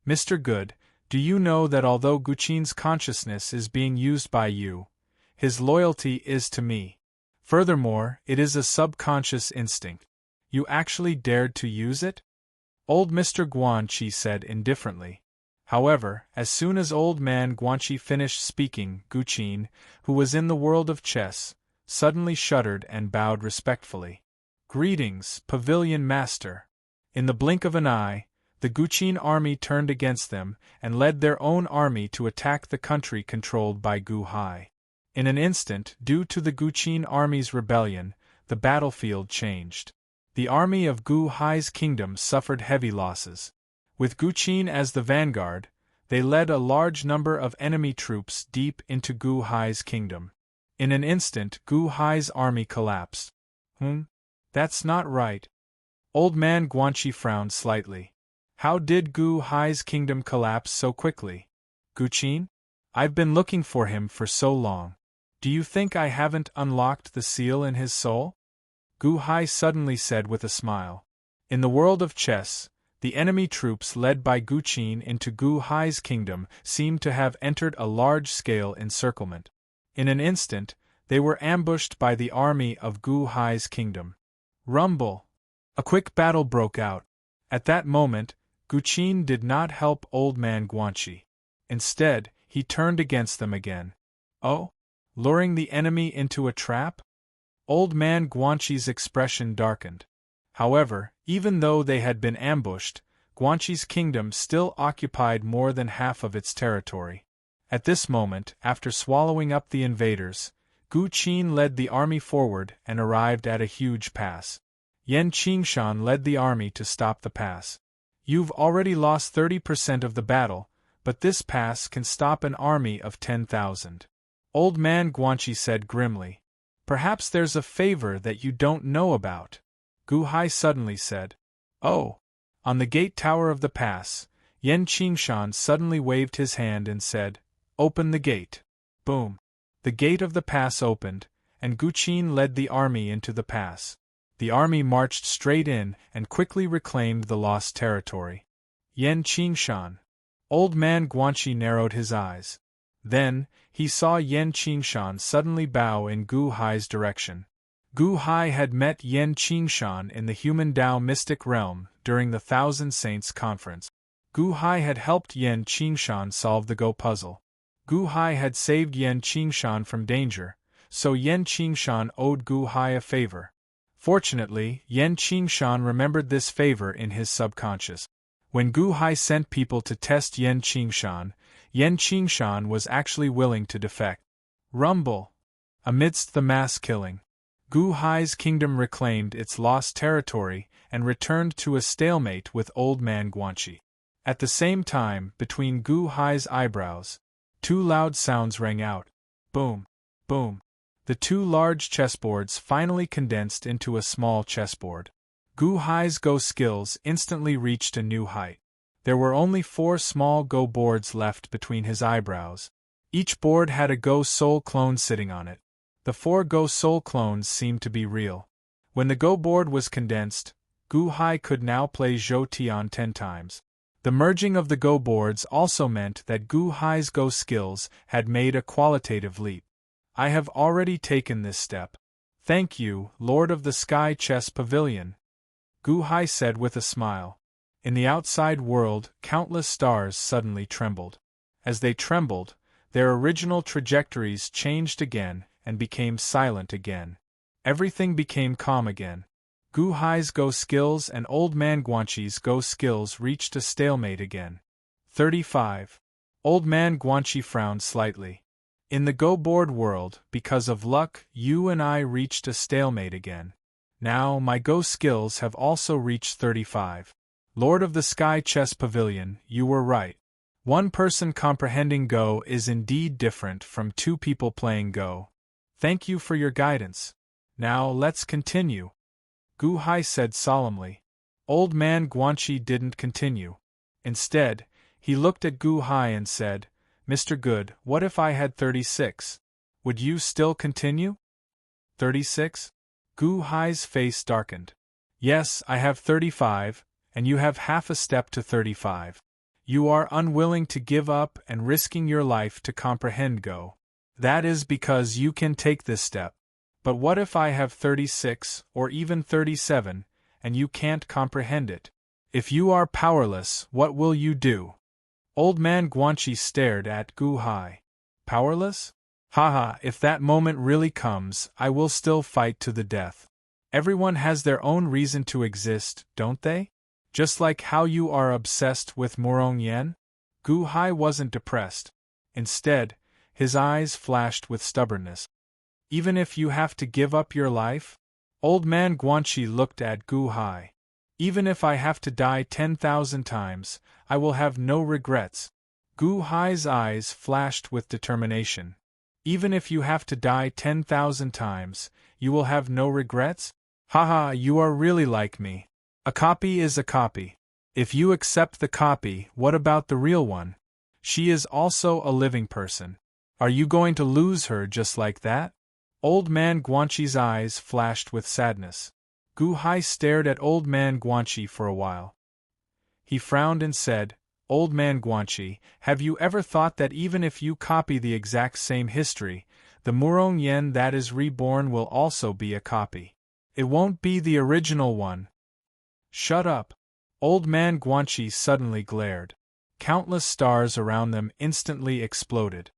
Mr. Good, do you know that although Guqin's consciousness is being used by you, his loyalty is to me? Furthermore, it is a subconscious instinct. You actually dared to use it? Old Mr. Guanxi said indifferently. However, as soon as Old Man Guanxi finished speaking, Guqin, who was in the world of chess, suddenly shuddered and bowed respectfully. Greetings, Pavilion Master. In the blink of an eye, the Guqin army turned against them and led their own army to attack the country controlled by Gu Hai. In an instant, due to the Guqin army's rebellion, the battlefield changed. The army of Gu Hai's kingdom suffered heavy losses. With Guqin as the vanguard, they led a large number of enemy troops deep into Gu Hai's kingdom. In an instant, Gu Hai's army collapsed. That's not right. Old Man Guanxi frowned slightly. How did Gu Hai's kingdom collapse so quickly? Guqin? I've been looking for him for so long. Do you think I haven't unlocked the seal in his soul? Gu Hai suddenly said with a smile. In the world of chess, the enemy troops led by Guqin into Gu Hai's kingdom seemed to have entered a large-scale encirclement. In an instant, they were ambushed by the army of Gu Hai's kingdom. Rumble! A quick battle broke out. At that moment, Guqin did not help Old Man Guanxi. Instead, he turned against them again. Oh? Luring the enemy into a trap? Old Man Guanxi's expression darkened. However, even though they had been ambushed, Guanxi's kingdom still occupied more than half of its territory. At this moment, after swallowing up the invaders, Guqin led the army forward and arrived at a huge pass. Yan Qingshan led the army to stop the pass. You've already lost 30% of the battle, but this pass can stop an army of 10,000. Old Man Guanxi said grimly. Perhaps there's a favor that you don't know about. Gu Hai suddenly said. Oh! On the gate tower of the pass, Yan Qingshan suddenly waved his hand and said, Open the gate. Boom! The gate of the pass opened, and Guqin led the army into the pass. The army marched straight in and quickly reclaimed the lost territory. Yan Qingshan. Old Man Guanxi narrowed his eyes. Then, he saw Yan Qingshan suddenly bow in Gu Hai's direction. Gu Hai had met Yan Qingshan in the human Dao mystic realm during the Thousand Saints conference. Gu Hai had helped Yan Qingshan solve the Go puzzle. Gu Hai had saved Yan Qingshan from danger, so Yan Qingshan owed Gu Hai a favor. Fortunately, Yan Qingshan remembered this favor in his subconscious. When Gu Hai sent people to test Yan Qingshan was actually willing to defect. Rumble! Amidst the mass killing, Gu Hai's kingdom reclaimed its lost territory and returned to a stalemate with Old Man Guanxi. At the same time, between Gu Hai's eyebrows, Two loud sounds rang out. Boom, boom. The two large chessboards finally condensed into a small chessboard. Gu Hai's Go skills instantly reached a new height. There were only 4 small Go boards left between his eyebrows. Each board had a Go Soul clone sitting on it. The 4 Go Soul clones seemed to be real. When the Go board was condensed, Gu Hai could now play Zhou Tian 10 times. The merging of the Go boards also meant that Gu Hai's Go skills had made a qualitative leap. I have already taken this step. Thank you, Lord of the Sky Chess Pavilion, Gu Hai said with a smile. In the outside world, countless stars suddenly trembled. As they trembled, their original trajectories changed again and became silent again. Everything became calm again. Gu Hai's Go skills and Old Man Guanxi's Go skills reached a stalemate again. 35. Old Man Guanxi frowned slightly. In the Go board world, because of luck, you and I reached a stalemate again. Now my Go skills have also reached 35. Lord of the Sky Chess Pavilion, you were right. One person comprehending Go is indeed different from 2 people playing Go. Thank you for your guidance. Now let's continue. Gu Hai said solemnly. Old Man Guanxi didn't continue. Instead, he looked at Gu Hai and said, Mr. Good, what if I had 36? Would you still continue? 36? Gu Hai's face darkened. Yes, I have 35, and you have half a step to 35. You are unwilling to give up and risking your life to comprehend Go. That is because you can take this step. But what if I have 36, or even 37, and you can't comprehend it? If you are powerless, what will you do? Old Man Guanxi stared at Gu Hai. Powerless? Haha, if that moment really comes, I will still fight to the death. Everyone has their own reason to exist, don't they? Just like how you are obsessed with Murong Yen? Gu Hai wasn't depressed. Instead, his eyes flashed with stubbornness. Even if you have to give up your life? Old Man Guanxi looked at Gu Hai. Even if I have to die 10,000 times, I will have no regrets. Gu Hai's eyes flashed with determination. Even if you have to die 10,000 times, you will have no regrets? Haha, you are really like me. A copy is a copy. If you accept the copy, what about the real one? She is also a living person. Are you going to lose her just like that? Old Man Guanxi's eyes flashed with sadness. Gu Hai stared at Old Man Guanxi for a while. He frowned and said, Old Man Guanxi, have you ever thought that even if you copy the exact same history, the Murong Yen that is reborn will also be a copy? It won't be the original one. Shut up. Old Man Guanxi suddenly glared. Countless stars around them instantly exploded.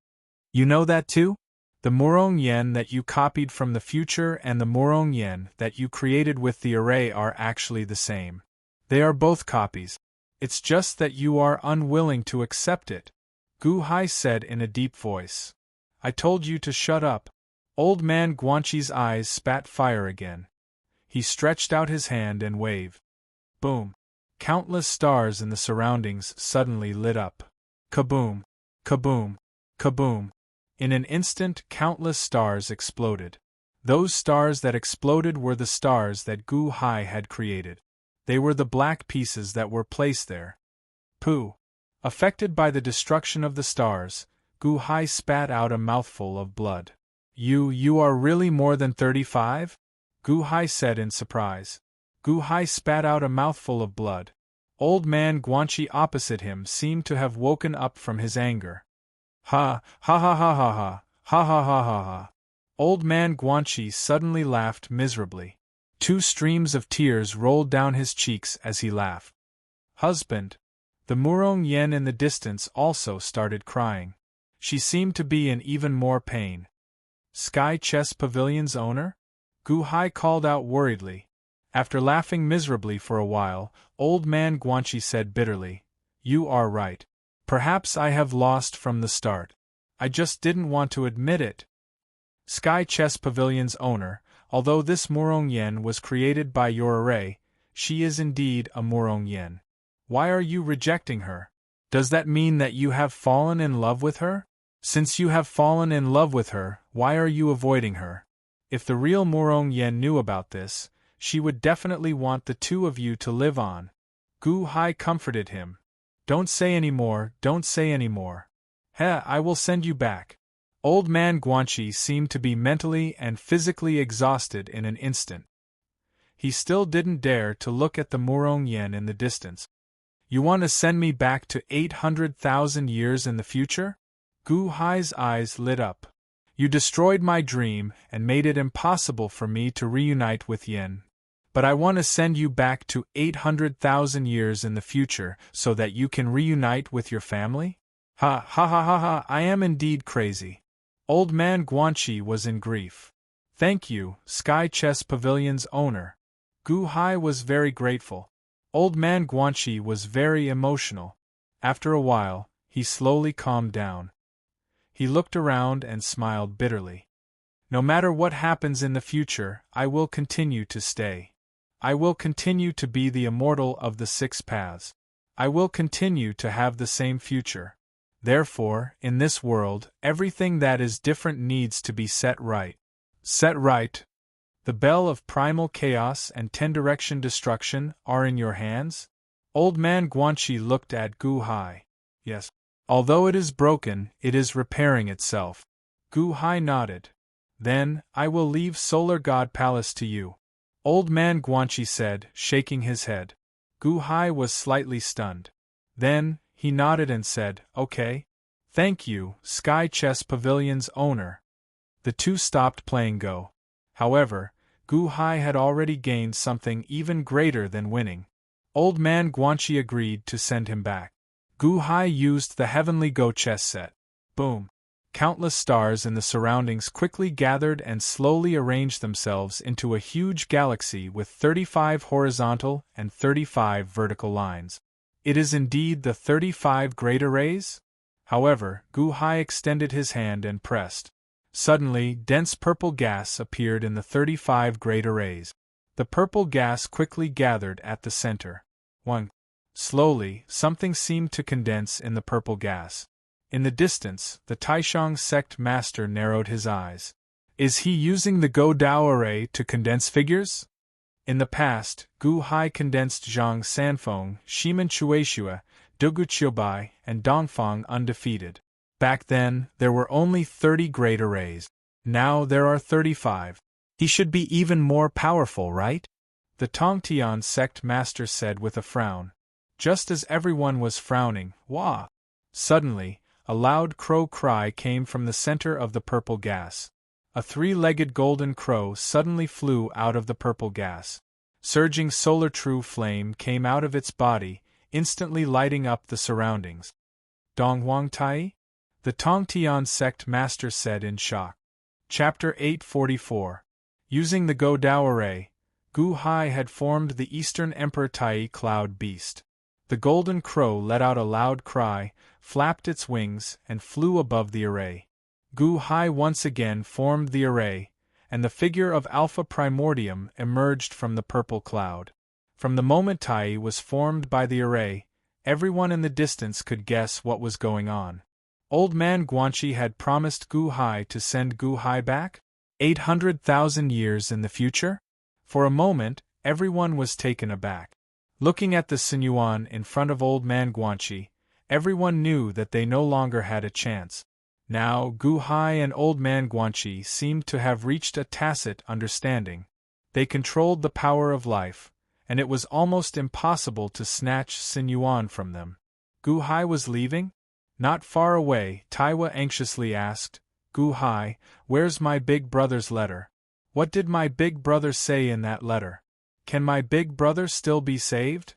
You know that too? The Murong Yen that you copied from the future and the Murong Yen that you created with the array are actually the same. They are both copies. It's just that you are unwilling to accept it. Gu Hai said in a deep voice. I told you to shut up. Old Man Guanxi's eyes spat fire again. He stretched out his hand and waved. Boom. Countless stars in the surroundings suddenly lit up. Kaboom! Kaboom! Kaboom! In an instant, countless stars exploded. Those stars that exploded were the stars that Gu Hai had created. They were the black pieces that were placed there. Pooh! Affected by the destruction of the stars, Gu Hai spat out a mouthful of blood. You are really more than 35? Gu Hai said in surprise. Gu Hai spat out a mouthful of blood. Old Man Guanxi opposite him seemed to have woken up from his anger. Ha, ha ha ha ha ha, ha ha ha ha ha. Old Man Guanxi suddenly laughed miserably. 2 streams of tears rolled down his cheeks as he laughed. Husband. The Murong Yen in the distance also started crying. She seemed to be in even more pain. Sky Chess Pavilion's owner? Gu Hai called out worriedly. After laughing miserably for a while, Old Man Guanxi said bitterly, You are right. Perhaps I have lost from the start. I just didn't want to admit it. Sky Chess Pavilion's owner, although this Murong Yen was created by your array, she is indeed a Murong Yen. Why are you rejecting her? Does that mean that you have fallen in love with her? Since you have fallen in love with her, why are you avoiding her? If the real Murong Yen knew about this, she would definitely want the two of you to live on. Gu Hai comforted him. Don't say any more, don't say any more. I will send you back. Old man Guanxi seemed to be mentally and physically exhausted in an instant. He still didn't dare to look at the Murong Yen in the distance. You want to send me back to 800,000 years in the future? Gu Hai's eyes lit up. You destroyed my dream and made it impossible for me to reunite with Yen. But I want to send you back to 800,000 years in the future so that you can reunite with your family? Ha ha ha ha ha, I am indeed crazy. Old man Guanxi was in grief. Thank you, Sky Chess Pavilion's owner. Gu Hai was very grateful. Old man Guanxi was very emotional. After a while, he slowly calmed down. He looked around and smiled bitterly. No matter what happens in the future, I will continue to stay. I will continue to be the immortal of the six paths. I will continue to have the same future. Therefore, in this world, everything that is different needs to be set right. Set right. The bell of primal chaos and 10-direction destruction are in your hands? Old man Guanxi looked at Gu Hai. Yes. Although it is broken, it is repairing itself. Gu Hai nodded. Then, I will leave Solar God Palace to you. Old man Guanxi said, shaking his head. Gu Hai was slightly stunned. Then, he nodded and said, Okay. Thank you, Sky Chess Pavilion's owner. The two stopped playing Go. However, Gu Hai had already gained something even greater than winning. Old man Guanxi agreed to send him back. Gu Hai used the heavenly Go chess set. Boom! Countless stars in the surroundings quickly gathered and slowly arranged themselves into a huge galaxy with 35 horizontal and 35 vertical lines. It is indeed the 35 great arrays? However, Gu Hai extended his hand and pressed. Suddenly, dense purple gas appeared in the 35 great arrays. The purple gas quickly gathered at the center. 1. Slowly, something seemed to condense in the purple gas. In the distance, the Taishang sect master narrowed his eyes. Is he using the Go Dao array to condense figures? In the past, Gu Hai condensed Zhang Sanfeng, Shimen Chueshua, Dugu Qiubai, and Dongfang undefeated. Back then, there were only 30 great arrays. Now there are 35. He should be even more powerful, right? The Tongtian sect master said with a frown. Just as everyone was frowning, wah! Suddenly, a loud crow cry came from the center of the purple gas. A three-legged golden crow suddenly flew out of the purple gas. Surging solar true flame came out of its body, instantly lighting up the surroundings. Donghuang Tai? The Tongtian sect master said in shock. Chapter 844. Using the Go Dao array, Gu Hai had formed the Eastern Emperor Tai cloud beast. The golden crow let out a loud cry, flapped its wings, and flew above the array. Gu Hai once again formed the array, and the figure of Alpha Primordium emerged from the purple cloud. From the moment Tai was formed by the array, everyone in the distance could guess what was going on. Old man Guanxi had promised Gu Hai to send Gu Hai back? 800,000 years in the future? For a moment, everyone was taken aback. Looking at the Sinyuan in front of old man Guanxi, everyone knew that they no longer had a chance. Now, Gu Hai and old man Guanxi seemed to have reached a tacit understanding. They controlled the power of life, and it was almost impossible to snatch Sinyuan from them. Gu Hai was leaving? Not far away, Taiwa anxiously asked, Gu Hai, where's my big brother's letter? What did my big brother say in that letter? Can my big brother still be saved?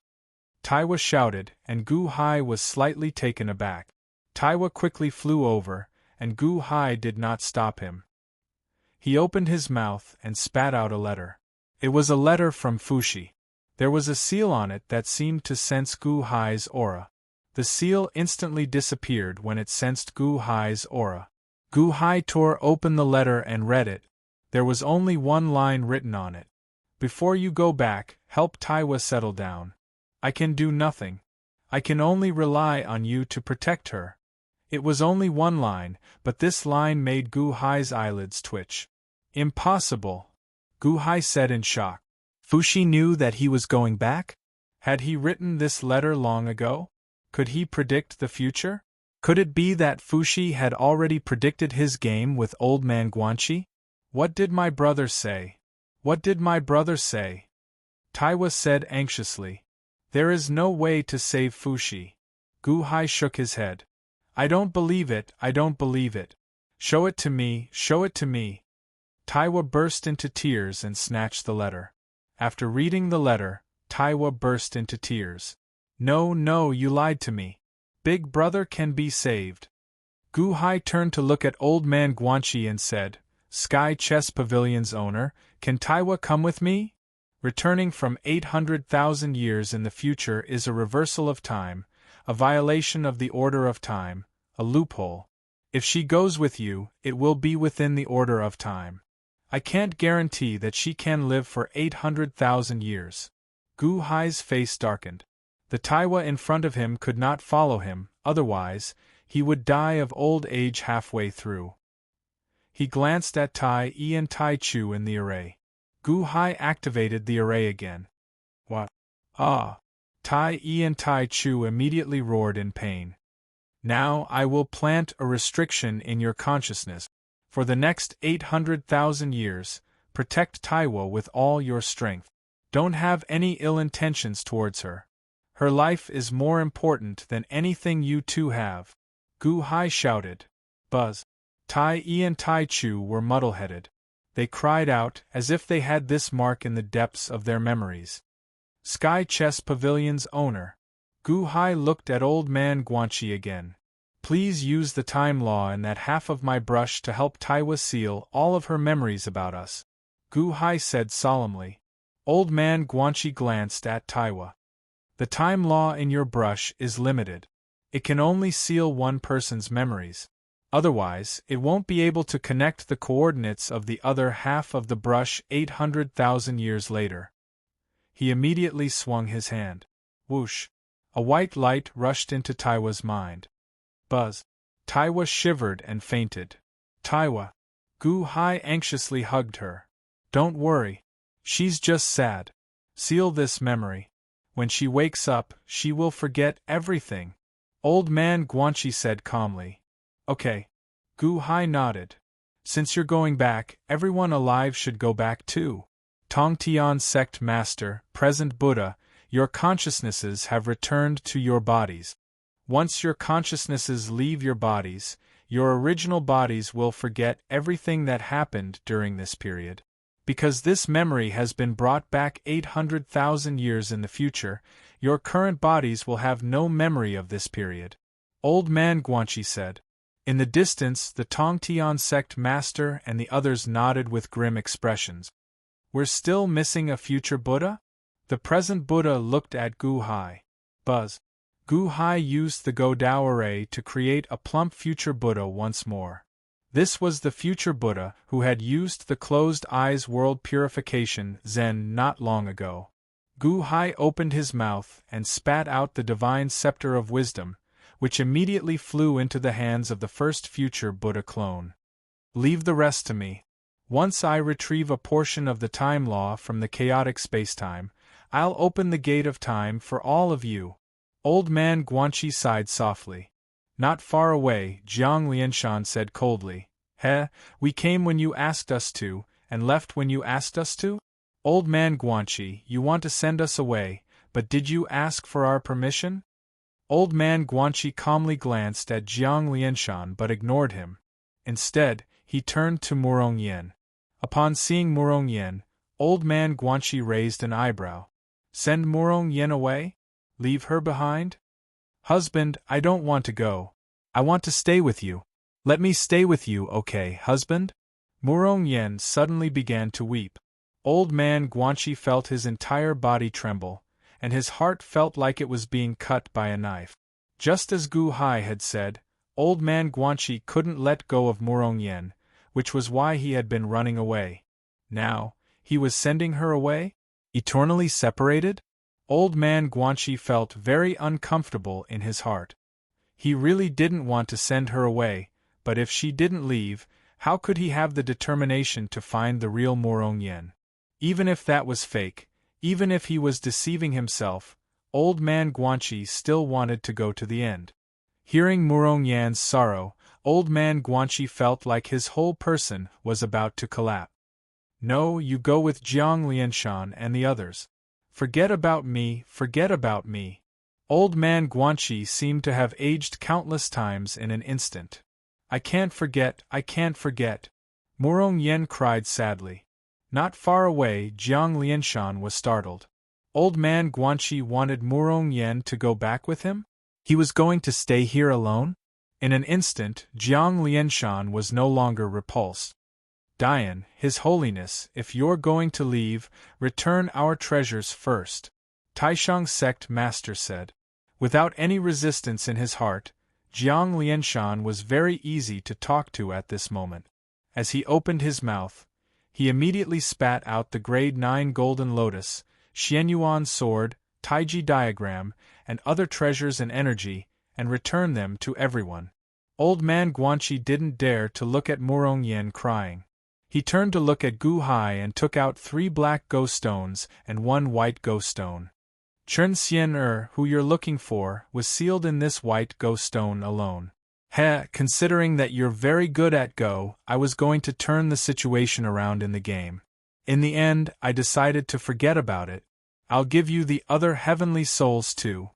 Taiwa shouted, and Gu Hai was slightly taken aback. Taiwa quickly flew over, and Gu Hai did not stop him. He opened his mouth and spat out a letter. It was a letter from Fushi. There was a seal on it that seemed to sense Gu Hai's aura. The seal instantly disappeared when it sensed Gu Hai's aura. Gu Hai tore open the letter and read it. There was only one line written on it. Before you go back, help Taiwa settle down. I can do nothing. I can only rely on you to protect her. It was only one line, but this line made Gu Hai's eyelids twitch. Impossible, Gu Hai said in shock. Fuxi knew that he was going back? Had he written this letter long ago? Could he predict the future? Could it be that Fuxi had already predicted his game with old man Guanxi? What did my brother say? What did my brother say? Taiwa said anxiously. There is no way to save Fuxi. Gu Hai shook his head. I don't believe it, I don't believe it. Show it to me, show it to me. Taiwa burst into tears and snatched the letter. After reading the letter, Taiwa burst into tears. No, no, you lied to me. Big brother can be saved. Gu Hai turned to look at old man Guanxi and said, Sky Chess Pavilion's owner, can Taiwa come with me? Returning from 800,000 years in the future is a reversal of time, a violation of the order of time, a loophole. If she goes with you, it will be within the order of time. I can't guarantee that she can live for 800,000 years. Gu Hai's face darkened. The Taiwa in front of him could not follow him, otherwise, he would die of old age halfway through. He glanced at Tai Yi and Tai Chu in the array. Gu Hai activated the array again. What? Ah! Tai Yi and Tai Chu immediately roared in pain. Now I will plant a restriction in your consciousness. For the next 800,000 years, protect Taiwa with all your strength. Don't have any ill intentions towards her. Her life is more important than anything you two have. Gu Hai shouted. Buzz. Tai Yi and Tai Chu were muddle-headed. They cried out as if they had this mark in the depths of their memories. Sky Chess Pavilion's owner. Gu Hai looked at old man Guanxi again. Please use the time law in that half of my brush to help Taiwa seal all of her memories about us. Gu Hai said solemnly. Old man Guanxi glanced at Taiwa. The time law in your brush is limited. It can only seal one person's memories. Otherwise, it won't be able to connect the coordinates of the other half of the brush 800,000 years later. He immediately swung his hand. Whoosh! A white light rushed into Taiwa's mind. Buzz! Taiwa shivered and fainted. Taiwa! Gu Hai anxiously hugged her. Don't worry. She's just sad. Seal this memory. When she wakes up, she will forget everything. Old man Guanxi said calmly. Okay. Gu Hai nodded. Since you're going back, everyone alive should go back too. Tongtian Sect Master, present Buddha, your consciousnesses have returned to your bodies. Once your consciousnesses leave your bodies, your original bodies will forget everything that happened during this period. Because this memory has been brought back 800,000 years in the future, your current bodies will have no memory of this period. Old man Guanxi said. In the distance, the Tongtian Sect Master and the others nodded with grim expressions. We're still missing a future Buddha? The present Buddha looked at Gu Hai. Buzz. Gu Hai used the Godao array to create a plump future Buddha once more. This was the future Buddha who had used the closed eyes world purification Zen not long ago. Gu Hai opened his mouth and spat out the divine scepter of wisdom, which immediately flew into the hands of the first future Buddha clone. Leave the rest to me. Once I retrieve a portion of the time law from the chaotic spacetime, I'll open the gate of time for all of you. Old man Guanxi sighed softly. Not far away, Jiang Lianshan said coldly. We came when you asked us to, and left when you asked us to? Old man Guanxi, you want to send us away, but did you ask for our permission? Old man Guanxi calmly glanced at Jiang Lianshan but ignored him. Instead, he turned to Murong Yen. Upon seeing Murong Yen, old man Guanxi raised an eyebrow. Send Murong Yen away? Leave her behind? Husband, I don't want to go. I want to stay with you. Let me stay with you, okay, husband? Murong Yen suddenly began to weep. Old man Guanxi felt his entire body tremble, and his heart felt like it was being cut by a knife. Just as Gu Hai had said, old man Guanxi couldn't let go of Murong Yen, which was why he had been running away. Now, he was sending her away? Eternally separated? Old man Guanxi felt very uncomfortable in his heart. He really didn't want to send her away, but if she didn't leave, how could he have the determination to find the real Morong Yen? Even if that was fake, even if he was deceiving himself, Old Man Guanxi still wanted to go to the end. Hearing Morong Yan's sorrow, Old Man Guanxi felt like his whole person was about to collapse. No, you go with Jiang Lianshan and the others. Forget about me, forget about me. Old Man Guanxi seemed to have aged countless times in an instant. I can't forget, I can't forget. Morong Yen cried sadly. Not far away, Jiang Lianshan was startled. Old Man Guanxi wanted Morong Yen to go back with him? He was going to stay here alone? In an instant, Jiang Lianshan was no longer repulsed. Dian, His Holiness, if you're going to leave, return our treasures first, Taishang sect master said. Without any resistance in his heart, Jiang Lianshan was very easy to talk to at this moment. As he opened his mouth, he immediately spat out the grade 9 golden lotus, Xianyuan sword, Taiji diagram, and other treasures and energy, and returned them to everyone. Old Man Guanxi didn't dare to look at Morong Yen crying. He turned to look at Gu Hai and took out 3 black ghost stones and 1 white ghost stone. Chen Xian who you're looking for, was sealed in this white ghost stone alone. Considering that you're very good at Go, I was going to turn the situation around in the game. In the end, I decided to forget about it. I'll give you the other heavenly souls too.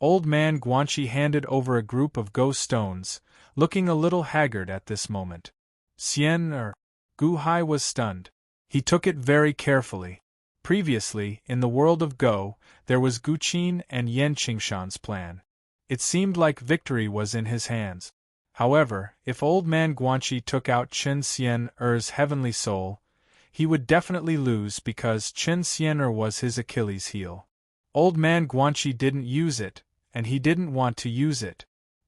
Old Man Guanxi handed over a group of ghost stones, looking a little haggard at this moment. Gu Hai was stunned. He took it very carefully. Previously, in the world of Go, there was Gu Qin and Yan Qingshan's plan. It seemed like victory was in his hands. However, if Old Man Guanxi took out Chen Xian'er's heavenly soul, he would definitely lose because Chen Xian'er was his Achilles heel. Old Man Guanxi didn't use it, and he didn't want to use it.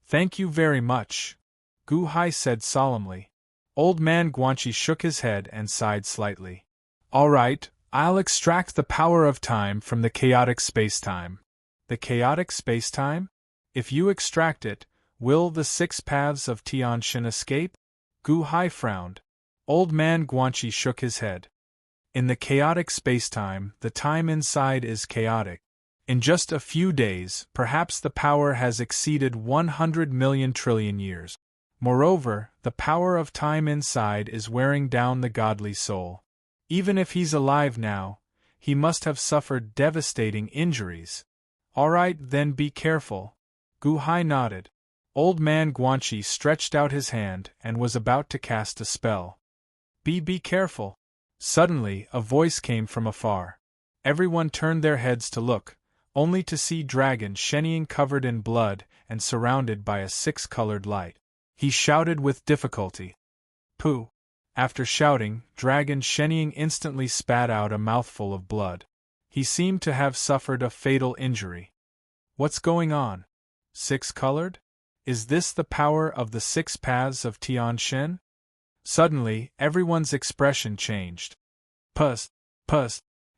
Thank you very much, Gu Hai said solemnly. Old Man Guanxi shook his head and sighed slightly. All right, I'll extract the power of time from the chaotic space-time. The chaotic space-time? If you extract it, will the 6 paths of Tianxin escape? Gu Hai frowned. Old Man Guanxi shook his head. In the chaotic space-time, the time inside is chaotic. In just a few days, perhaps the power has exceeded 100 million trillion years. Moreover, the power of time inside is wearing down the godly soul. Even if he's alive now, he must have suffered devastating injuries. All right, then be careful. Gu Hai nodded. Old Man Guanxi stretched out his hand and was about to cast a spell. Be careful. Suddenly, a voice came from afar. Everyone turned their heads to look, only to see Dragon Shenyan covered in blood and surrounded by a 6-colored light. He shouted with difficulty. Pooh! After shouting, Dragon Shenyan instantly spat out a mouthful of blood. He seemed to have suffered a fatal injury. What's going on? 6-colored? Is this the power of the 6 paths of Tianxin? Suddenly, everyone's expression changed. Puss!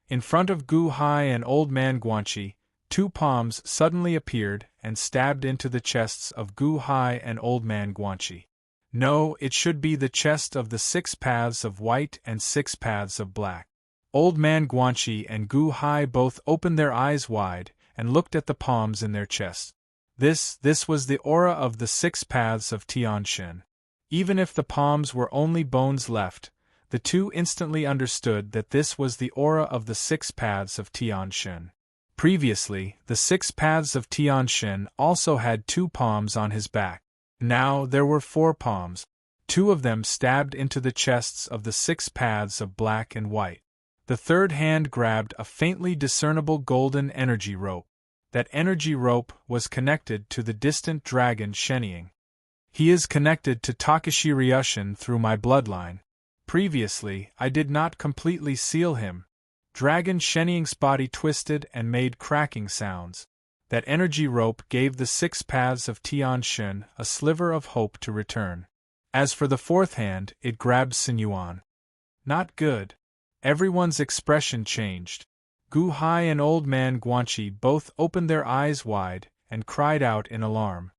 In front of Gu Hai and Old Man Guanxi, 2 palms suddenly appeared and stabbed into the chests of Gu Hai and Old Man Guanxi. No, it should be the chest of the 6 paths of white and 6 paths of black. Old Man Guanxi and Gu Hai both opened their eyes wide and looked at the palms in their chests. This was the aura of the 6 paths of Tianxin. Even if the palms were only bones left, the 2 instantly understood that this was the aura of the 6 paths of Tianxin. Previously, the 6 paths of Tianxin also had 2 palms on his back. Now there were 4 palms. 2 of them stabbed into the chests of the 6 paths of black and white. The 3rd hand grabbed a faintly discernible golden energy rope. That energy rope was connected to the distant dragon Shenying. He is connected to Takashi Ryushin through my bloodline. Previously, I did not completely seal him. Dragon Shenying's body twisted and made cracking sounds. That energy rope gave the 6 paths of Tianxin a sliver of hope to return. As for the 4th hand, it grabbed Sinyuan. Not good. Everyone's expression changed. Gu Hai and Old Man Guanxi both opened their eyes wide and cried out in alarm.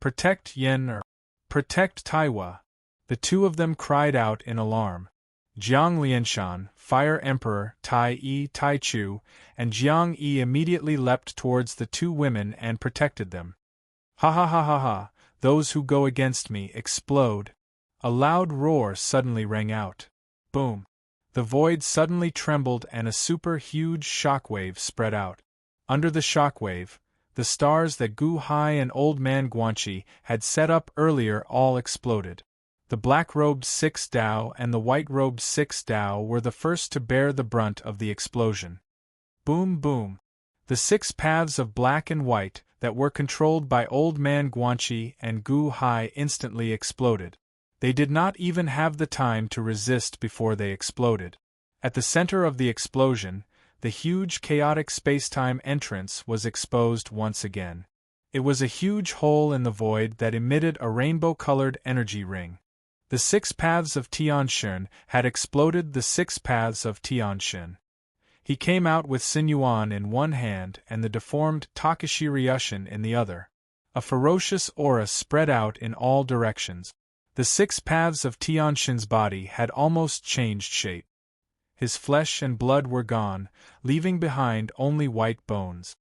Protect Yen or protect Taiwa. The two of them cried out in alarm. Jiang Lianshan, Fire Emperor, Tai Yi Tai Chu, and Jiang Yi immediately leapt towards the two women and protected them. Ha ha ha ha ha, those who go against me explode. A loud roar suddenly rang out. Boom. The void suddenly trembled and a super-huge shockwave spread out. Under the shockwave, the stars that Gu Hai and Old Man Guanxi had set up earlier all exploded. The black-robed 6 Dao and the white-robed 6 Dao were the first to bear the brunt of the explosion. Boom boom. The 6 paths of black and white that were controlled by Old Man Guanxi and Gu Hai instantly exploded. They did not even have the time to resist before they exploded. At the center of the explosion, the huge chaotic spacetime entrance was exposed once again. It was a huge hole in the void that emitted a rainbow-colored energy ring. The 6 paths of Tianxin had exploded the 6 paths of Tianxin. He came out with Sinyuan in one hand and the deformed Takashi Ryushin in the other. A ferocious aura spread out in all directions. The 6 paths of Tianxin's body had almost changed shape. His flesh and blood were gone, leaving behind only white bones.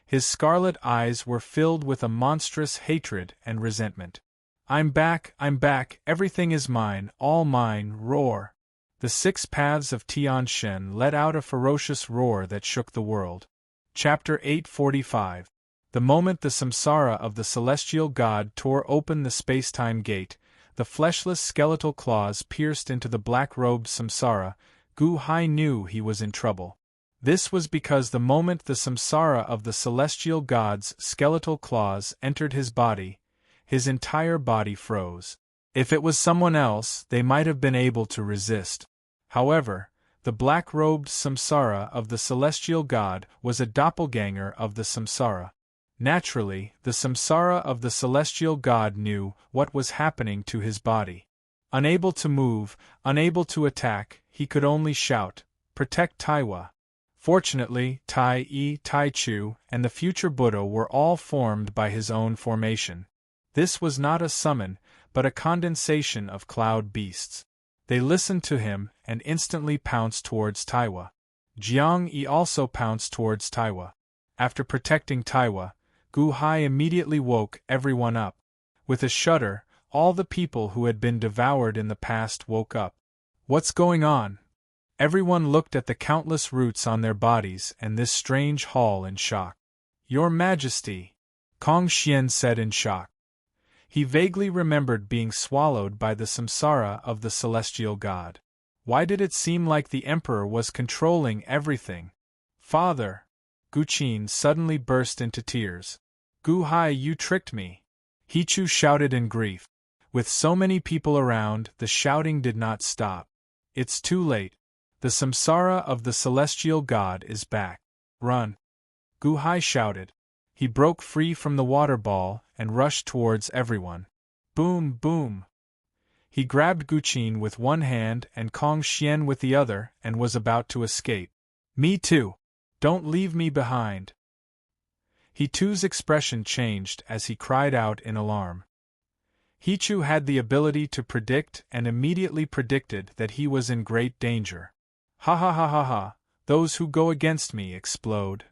His scarlet eyes were filled with a monstrous hatred and resentment. I'm back, everything is mine, all mine, roar. The 6 paths of Tianxin let out a ferocious roar that shook the world. Chapter 845. The moment the samsara of the celestial god tore open the spacetime gate, the fleshless skeletal claws pierced into the black-robed samsara, Gu Hai knew he was in trouble. This was because the moment the samsara of the celestial god's skeletal claws entered his body, his entire body froze. If it was someone else, they might have been able to resist. However, the black-robed samsara of the celestial god was a doppelganger of the samsara. Naturally, the samsara of the celestial god knew what was happening to his body. Unable to move, unable to attack, he could only shout, "Protect Taiwa." Fortunately, Tai Yi, Tai Chu, and the future Buddha were all formed by his own formation. This was not a summon, but a condensation of cloud beasts. They listened to him and instantly pounced towards Taiwa. Jiang Yi also pounced towards Taiwa. After protecting Taiwa, Gu Hai immediately woke everyone up. With a shudder, all the people who had been devoured in the past woke up. What's going on? Everyone looked at the countless roots on their bodies and this strange hall in shock. Your Majesty, Kong Xian said in shock. He vaguely remembered being swallowed by the samsara of the celestial god. Why did it seem like the emperor was controlling everything? Father! Guqin suddenly burst into tears. Gu Hai, you tricked me! Hichu shouted in grief. With so many people around, the shouting did not stop. It's too late. The samsara of the celestial god is back. Run! Gu Hai shouted. He broke free from the water ball and rushed towards everyone. Boom, boom! He grabbed Guqin with one hand and Kong Xian with the other and was about to escape. Me too! Don't leave me behind! He too's expression changed as he cried out in alarm. Hichu had the ability to predict and immediately predicted that he was in great danger. Ha ha ha ha ha, those who go against me explode.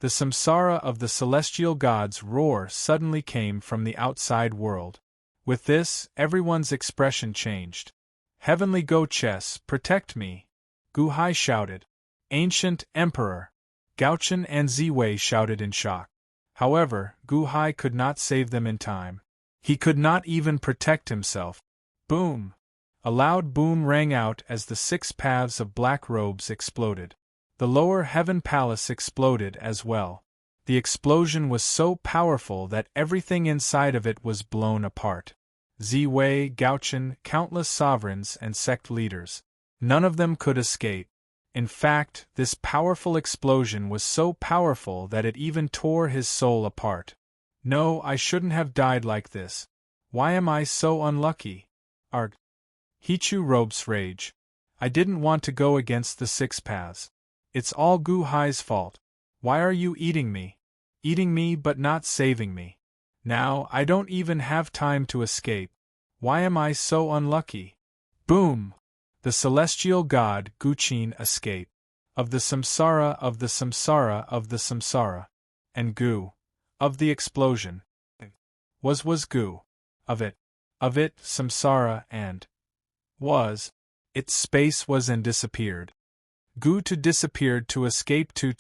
The samsara of the celestial god's roar suddenly came from the outside world. With this, everyone's expression changed. Heavenly Go-Chess, protect me! Gu Hai shouted. Ancient Emperor! Gaochen and Ziwei shouted in shock. However, Gu Hai could not save them in time. He could not even protect himself. Boom! A loud boom rang out as the 6 paths of black robes exploded. The lower heaven palace exploded as well. The explosion was so powerful that everything inside of it was blown apart. Ziwei, Gaochen, countless sovereigns and sect leaders. None of them could escape. In fact, this powerful explosion was so powerful that it even tore his soul apart. No, I shouldn't have died like this. Why am I so unlucky? Arg. Hichu Robe's rage. I didn't want to go against the 6 paths. It's all Gu Hai's fault. Why are you eating me? Eating me but not saving me. Now I don't even have time to escape. Why am I so unlucky? Boom! The celestial god Guchin escaped. Of the samsara of the samsara of the samsara. And gu. Of the explosion. Was gu. Of it, samsara and was. Its space was and disappeared. Gu to disappeared to escape to.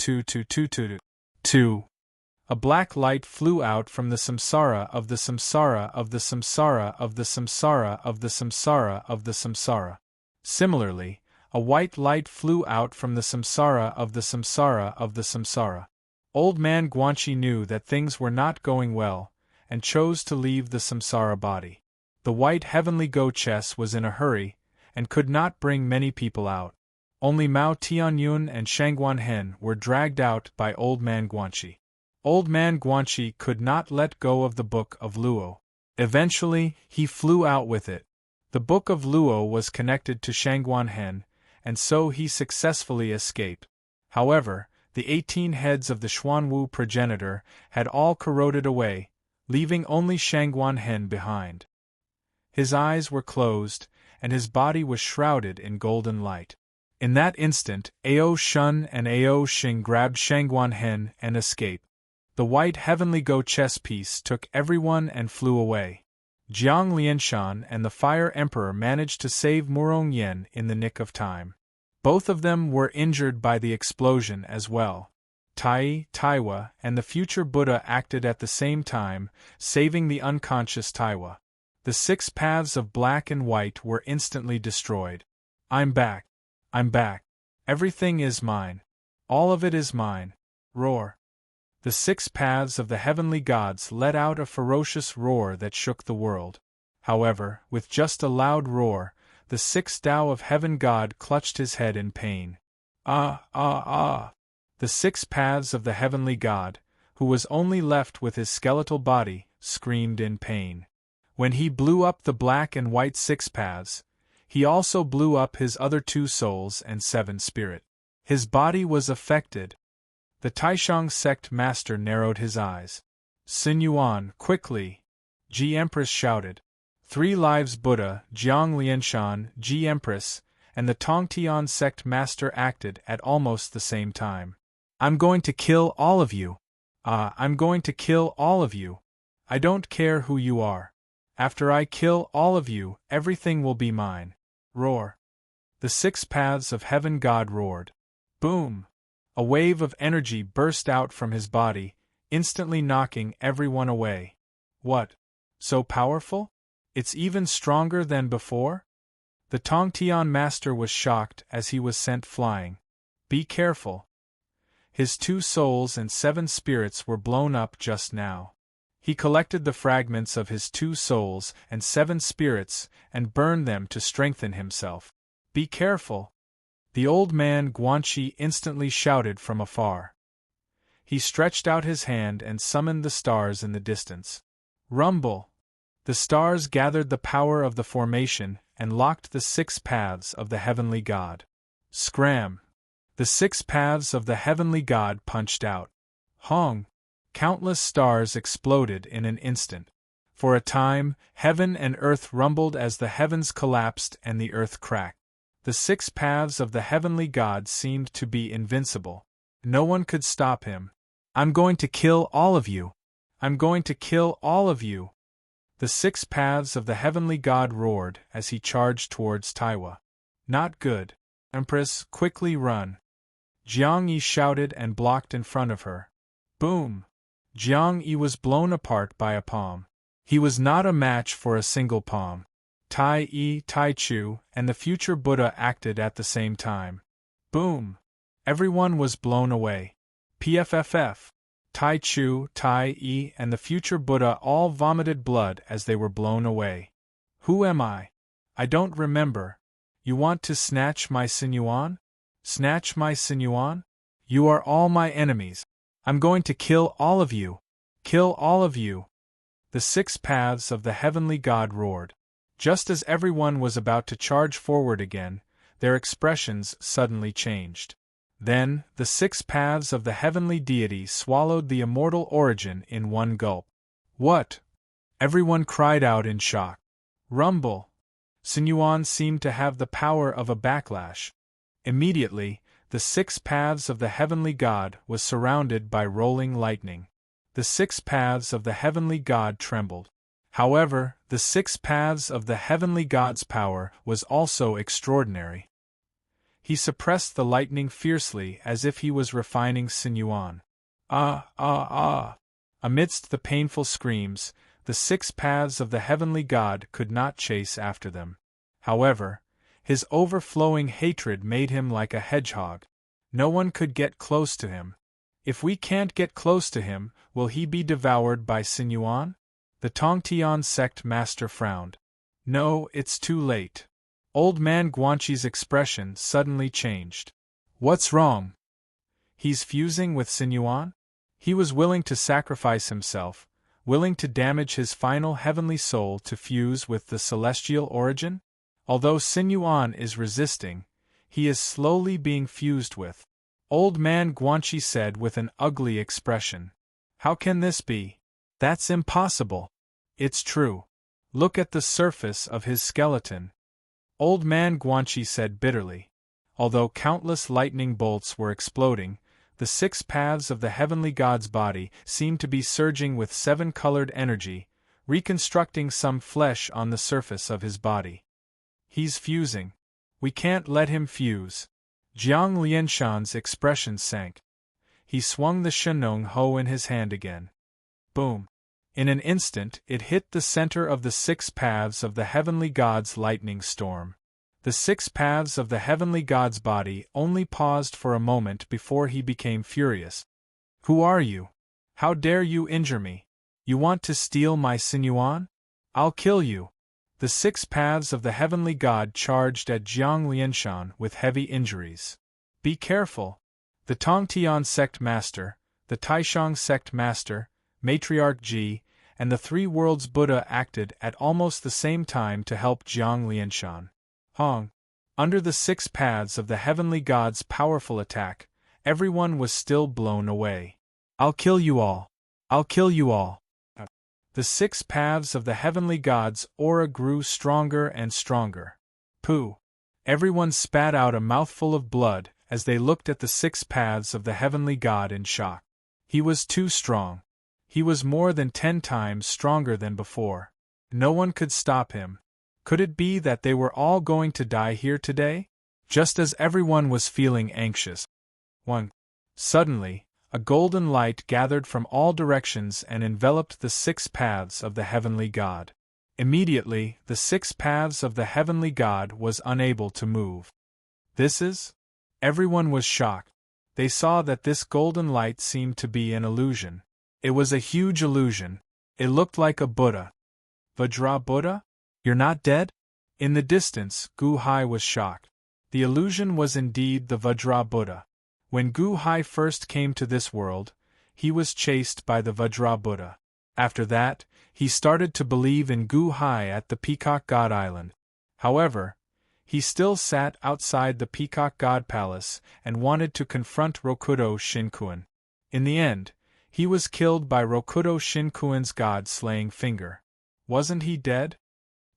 A black light flew out from the samsara of the samsara of the samsara of the samsara of the samsara of the samsara. Similarly, a white light flew out from the samsara of the samsara of the samsara. Old man Guanxi knew that things were not going well, and chose to leave the samsara body. The white heavenly go-chess was in a hurry, and could not bring many people out. Only Mao Tianyun and Shangguan Hen were dragged out by Old Man Guanxi. Old Man Guanxi could not let go of the Book of Luo. Eventually, he flew out with it. The Book of Luo was connected to Shangguan Hen, and so he successfully escaped. However, the 18 heads of the Xuanwu progenitor had all corroded away, leaving only Shangguan Hen behind. His eyes were closed, and his body was shrouded in golden light. In that instant, Ao Shun and Ao Xing grabbed Shangguan Hen and escaped. The white heavenly go chess piece took everyone and flew away. Jiang Lianshan and the Fire Emperor managed to save Murong Yen in the nick of time. Both of them were injured by the explosion as well. Tai, Taiwa, and the future Buddha acted at the same time, saving the unconscious Taiwa. The 6 paths of black and white were instantly destroyed. I'm back. I'm back. Everything is mine. All of it is mine. Roar. The 6 paths of the heavenly gods let out a ferocious roar that shook the world. However, with just a loud roar, the 6th Tao of Heaven God clutched his head in pain. Ah, ah, ah! The 6 paths of the heavenly God, who was only left with his skeletal body, screamed in pain. When he blew up the black and white 6 paths, he also blew up his other 2 souls and 7 spirit. His body was affected. The Taishang sect master narrowed his eyes. Xin Yuan, quickly! Ji Empress shouted. 3 lives Buddha, Jiang Lianshan, Ji Empress, and the Tongtian sect master acted at almost the same time. I'm going to kill all of you. I'm going to kill all of you. I don't care who you are. After I kill all of you, everything will be mine. Roar. The 6 paths of heaven God roared. Boom! A wave of energy burst out from his body, instantly knocking everyone away. What? So powerful? It's even stronger than before? The Tongtian master was shocked as he was sent flying. Be careful. His 2 souls and 7 spirits were blown up just now. He collected the fragments of his 2 souls and 7 spirits and burned them to strengthen himself. Be careful. The old man Guanxi instantly shouted from afar. He stretched out his hand and summoned the stars in the distance. Rumble! The stars gathered the power of the formation and locked the 6 paths of the heavenly God. Scram! The 6 paths of the heavenly God punched out. Hong! Countless stars exploded in an instant. For a time, heaven and earth rumbled as the heavens collapsed and the earth cracked. The 6 paths of the heavenly God seemed to be invincible. No one could stop him. I'm going to kill all of you. I'm going to kill all of you. The 6 paths of the heavenly God roared as he charged towards Taiwa. Not good. Empress, quickly run. Jiang Yi shouted and blocked in front of her. Boom! Jiang Yi was blown apart by a palm. He was not a match for a single palm. Tai Yi, Tai Chu, and the future Buddha acted at the same time. Boom! Everyone was blown away. PFFF. Tai Chu, Tai Yi, and the future Buddha all vomited blood as they were blown away. Who am I? I don't remember. You want to snatch my sinuan? Snatch my sinuan? You are all my enemies. I'm going to kill all of you. Kill all of you. The 6 paths of the heavenly God roared. Just as everyone was about to charge forward again, their expressions suddenly changed. Then, the 6 paths of the heavenly deity swallowed the immortal origin in one gulp. What? Everyone cried out in shock. Rumble! Sinuan seemed to have the power of a backlash. Immediately, the 6 paths of the heavenly god was surrounded by rolling lightning. The 6 paths of the heavenly god trembled. However, the 6 paths of the heavenly god's power was also extraordinary. He suppressed the lightning fiercely as if he was refining Sinuan. Ah, ah, ah! Amidst the painful screams, the 6 paths of the heavenly god could not chase after them. However, his overflowing hatred made him like a hedgehog. No one could get close to him. If we can't get close to him, will he be devoured by Sinuan? The Tongtian sect master frowned. No, it's too late. Old man Guanchi's expression suddenly changed. What's wrong? He's fusing with Sinuan? He was willing to sacrifice himself, willing to damage his final heavenly soul to fuse with the celestial origin? Although Sinuan is resisting, he is slowly being fused with. Old man Guanchi said with an ugly expression. How can this be? That's impossible. It's true. Look at the surface of his skeleton. Old man Guanchi said bitterly. Although countless lightning bolts were exploding, the 6 paths of the heavenly god's body seemed to be surging with 7-colored energy, reconstructing some flesh on the surface of his body. He's fusing. We can't let him fuse. Jiang Lianshan's expression sank. He swung the Shenong Ho in his hand again. Boom! In an instant it hit the center of the 6 paths of the heavenly god's lightning storm. The 6 paths of the heavenly god's body only paused for a moment before he became furious. Who are you? How dare you injure me? You want to steal my Sinuan? I'll kill you. The 6 paths of the heavenly god charged at Jiang Lianshan with heavy injuries. Be careful. The Tongtian sect master, the Taishang sect master, Matriarch Ji, and the 3 worlds Buddha acted at almost the same time to help Jiang Lianshan. Hong. Under the 6 paths of the heavenly god's powerful attack, everyone was still blown away. I'll kill you all. I'll kill you all. The 6 paths of the heavenly god's aura grew stronger and stronger. Pooh! Everyone spat out a mouthful of blood as they looked at the 6 paths of the heavenly god in shock. He was too strong. He was more than 10 times stronger than before. No one could stop him. Could it be that they were all going to die here today? Just as everyone was feeling anxious. Suddenly, a golden light gathered from all directions and enveloped the 6 paths of the heavenly god. Immediately, the 6 paths of the heavenly god was unable to move. This is? Everyone was shocked. They saw that this golden light seemed to be an illusion. It was a huge illusion. It looked like a Buddha. Vajra Buddha? You're not dead? In the distance, Gu Hai was shocked. The illusion was indeed the Vajra Buddha. When Gu Hai first came to this world, he was chased by the Vajra Buddha. After that, he started to believe in Gu Hai at the Peacock God Island. However, he still sat outside the Peacock God Palace and wanted to confront Rokudo Shinkuan. In the end, he was killed by Rokudo Shinkuan's god-slaying finger. Wasn't he dead?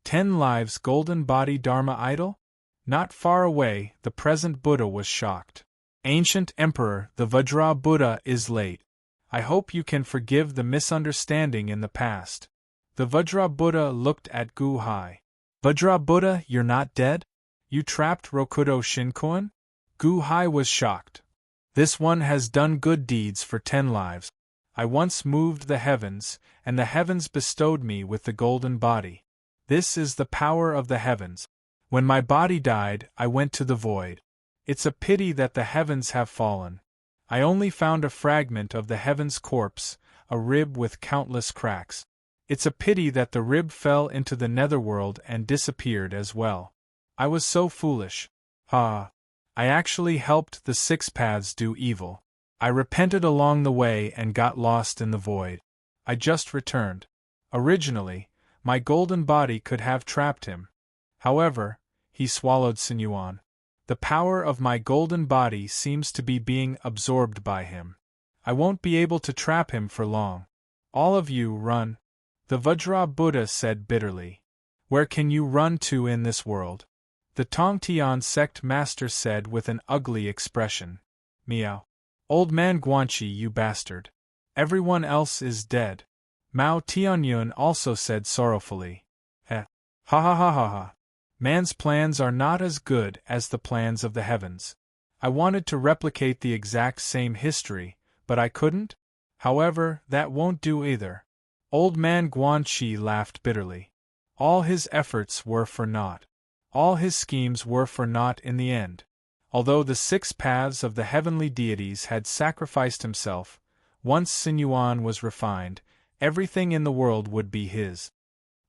10 lives golden body Dharma idol? Not far away, the present Buddha was shocked. Ancient Emperor, the Vajra Buddha is late. I hope you can forgive the misunderstanding in the past. The Vajra Buddha looked at Gu Hai. Vajra Buddha, you're not dead? You trapped Rokudo Shinkuan? Gu Hai was shocked. This one has done good deeds for 10 lives. I once moved the heavens, and the heavens bestowed me with the golden body. This is the power of the heavens. When my body died, I went to the void. It's a pity that the heavens have fallen. I only found a fragment of the heavens' corpse, a rib with countless cracks. It's a pity that the rib fell into the netherworld and disappeared as well. I was so foolish. I actually helped the 6 paths do evil. I repented along the way and got lost in the void. I just returned. Originally, my golden body could have trapped him. However, he swallowed Sinuan. The power of my golden body seems to be being absorbed by him. I won't be able to trap him for long. All of you run. The Vajra Buddha said bitterly. Where can you run to in this world? The Tongtian sect master said with an ugly expression. Meow. Old man Guanxi, you bastard. Everyone else is dead. Mao Tianyun also said sorrowfully. Ha ha ha ha ha. Man's plans are not as good as the plans of the heavens. I wanted to replicate the exact same history, but I couldn't? However, that won't do either. Old man Guanxi laughed bitterly. All his efforts were for naught. All his schemes were for naught in the end. Although the 6 paths of the heavenly deities had sacrificed himself, once Sinyuan was refined, everything in the world would be his.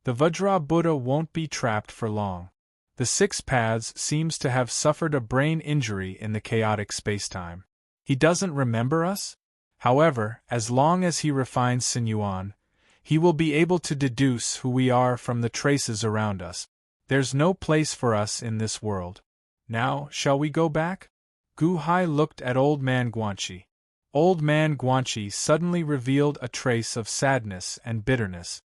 The Vajra Buddha won't be trapped for long. The 6 paths seems to have suffered a brain injury in the chaotic spacetime. He doesn't remember us? However, as long as he refines Sinyuan, he will be able to deduce who we are from the traces around us. There's no place for us in this world. Now, shall we go back? Gu Hai looked at Old Man Guanxi. Old Man Guanxi suddenly revealed a trace of sadness and bitterness.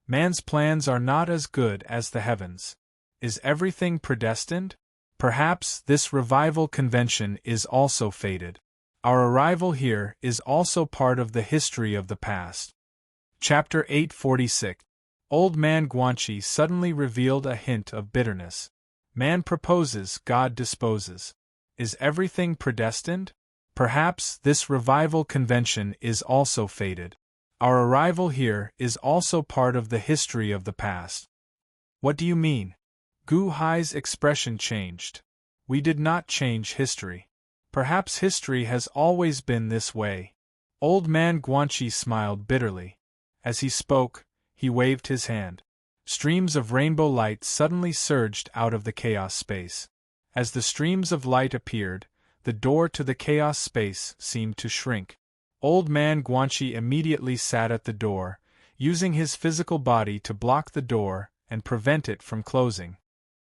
Man's plans are not as good as the heavens. Is everything predestined? Perhaps this revival convention is also fated. Our arrival here is also part of the history of the past. Chapter 846. Old Man Guanxi suddenly revealed a hint of bitterness. Man proposes, God disposes. Is everything predestined? Perhaps this revival convention is also fated. Our arrival here is also part of the history of the past. What do you mean? Gu Hai's expression changed. We did not change history. Perhaps history has always been this way. Old Man Guanxi smiled bitterly. As he spoke, he waved his hand. Streams of rainbow light suddenly surged out of the chaos space. As the streams of light appeared, the door to the chaos space seemed to shrink. Old Man Guanxi immediately sat at the door, using his physical body to block the door and prevent it from closing.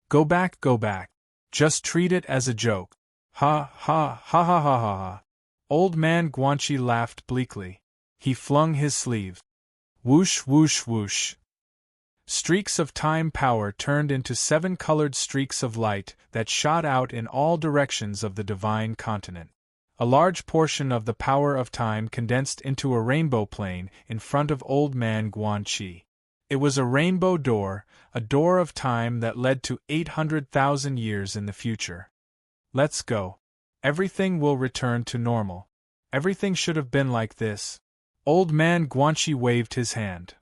Go back, go back. Just treat it as a joke. Ha ha ha ha ha ha ha. Old Man Guanxi laughed bleakly. He flung his sleeve. Whoosh whoosh whoosh. Streaks of time power turned into 7 colored streaks of light that shot out in all directions of the divine continent. A large portion of the power of time condensed into a rainbow plane in front of Old Man Guanxi. It was a rainbow door, a door of time that led to 800,000 years in the future. Let's go. Everything will return to normal. Everything should have been like this. Old Man Guanxi waved his hand.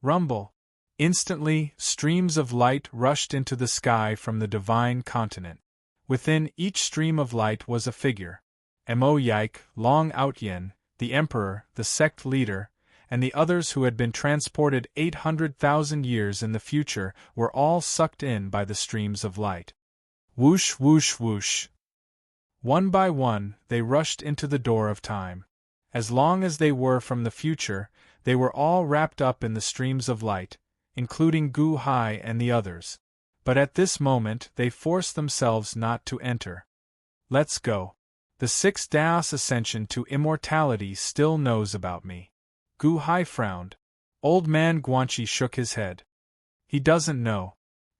Rumble. Instantly, streams of light rushed into the sky from the divine continent. Within each stream of light was a figure. Mo Yike, Long Outyen, the Emperor, the sect leader, and the others who had been transported 800,000 years in the future were all sucked in by the streams of light. Whoosh whoosh whoosh. One by one, they rushed into the door of time. As long as they were from the future, they were all wrapped up in the streams of light, including Gu Hai and the others. But at this moment they forced themselves not to enter. Let's go. The 6th Daos ascension to immortality still knows about me. Gu Hai frowned. Old Man Guanxi shook his head. He doesn't know.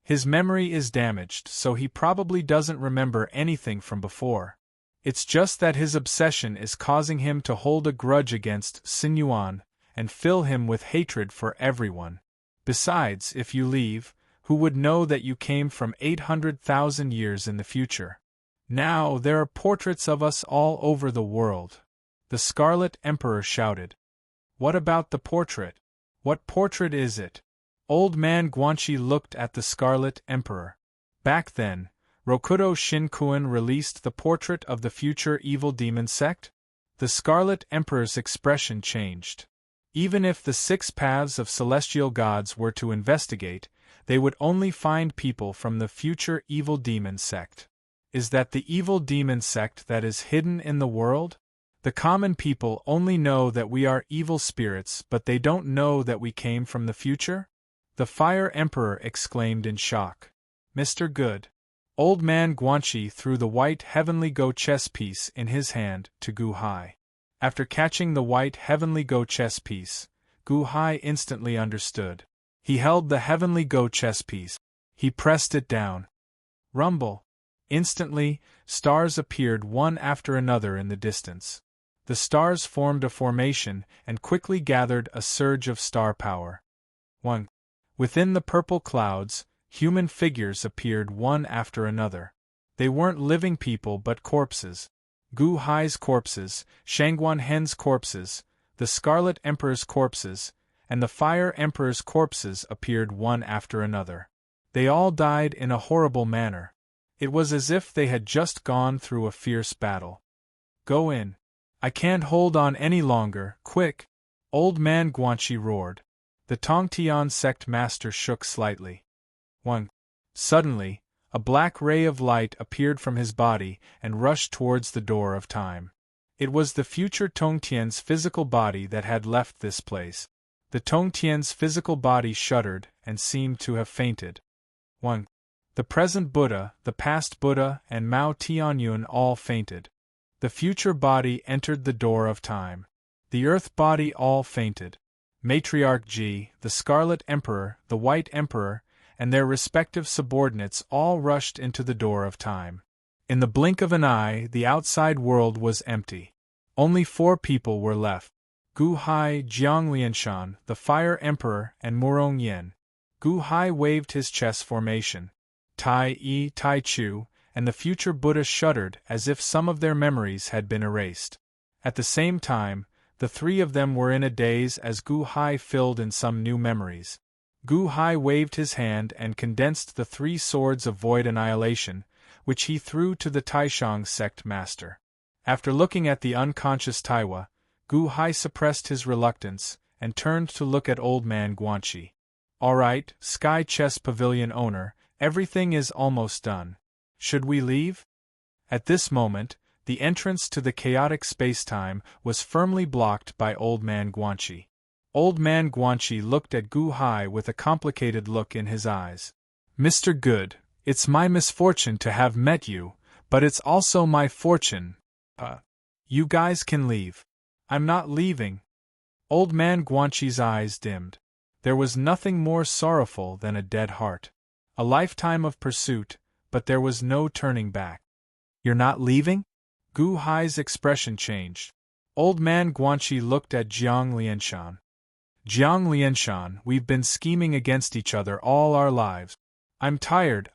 His memory is damaged, so he probably doesn't remember anything from before. It's just that his obsession is causing him to hold a grudge against Sinyuan and fill him with hatred for everyone. Besides, if you leave, who would know that you came from 800,000 years in the future? Now there are portraits of us all over the world. The Scarlet Emperor shouted. What about the portrait? What portrait is it? Old Man Guanxi looked at the Scarlet Emperor. Back then, Rokudo Shinkuin released the portrait of the future evil demon sect? The Scarlet Emperor's expression changed. Even if the 6 paths of celestial gods were to investigate, they would only find people from the future evil demon sect. Is that the evil demon sect that is hidden in the world? The common people only know that we are evil spirits, but they don't know that we came from the future? The Fire Emperor exclaimed in shock. Mr. Good. Old Man Guanxi threw the white heavenly go chess piece in his hand to Gu Hai. After catching the white heavenly go chess piece, Gu Hai instantly understood. He held the heavenly Go chess piece. He pressed it down. Rumble. Instantly, stars appeared one after another in the distance. The stars formed a formation and quickly gathered a surge of star power. 1. Within the purple clouds, human figures appeared one after another. They weren't living people but corpses. Gu Hai's corpses, Shangguan Hen's corpses, the Scarlet Emperor's corpses, and the Fire Emperor's corpses appeared one after another. They all died in a horrible manner. It was as if they had just gone through a fierce battle. Go in. I can't hold on any longer, quick! Old man Guanxi roared. The Tongtian sect master shook slightly. 1. Suddenly, a black ray of light appeared from his body and rushed towards the door of time. It was the future Tongtian's physical body that had left this place. The Tongtian's physical body shuddered and seemed to have fainted. 1. The present Buddha, the past Buddha, and Mao Tianyun all fainted. The future body entered the door of time. The earth body all fainted. Matriarch Ji, the Scarlet Emperor, the White Emperor, and their respective subordinates all rushed into the door of time. In the blink of an eye, the outside world was empty. Only 4 people were left: Gu Hai, Jiang Lianshan, the Fire Emperor, and Murong Yen. Gu Hai waved his chess formation. Tai Chu, and the future Buddha shuddered as if some of their memories had been erased. At the same time, the 3 of them were in a daze as Gu Hai filled in some new memories. Gu Hai waved his hand and condensed the 3 swords of void annihilation, which he threw to the Taishang sect master. After looking at the unconscious Taiwa, Gu Hai suppressed his reluctance and turned to look at old man Guanxi. All right, Sky Chess Pavilion owner, everything is almost done. Should we leave? At this moment, the entrance to the chaotic space-time was firmly blocked by old man Guanxi. Old man Guanxi looked at Gu Hai with a complicated look in his eyes. Mr. Good, it's my misfortune to have met you, but it's also my fortune. You guys can leave. I'm not leaving. Old man Guanxi's eyes dimmed. There was nothing more sorrowful than a dead heart. A lifetime of pursuit, but there was no turning back. You're not leaving? Gu Hai's expression changed. Old man Guanxi looked at Jiang Lianshan. Jiang Lianshan, we've been scheming against each other all our lives. I'm tired.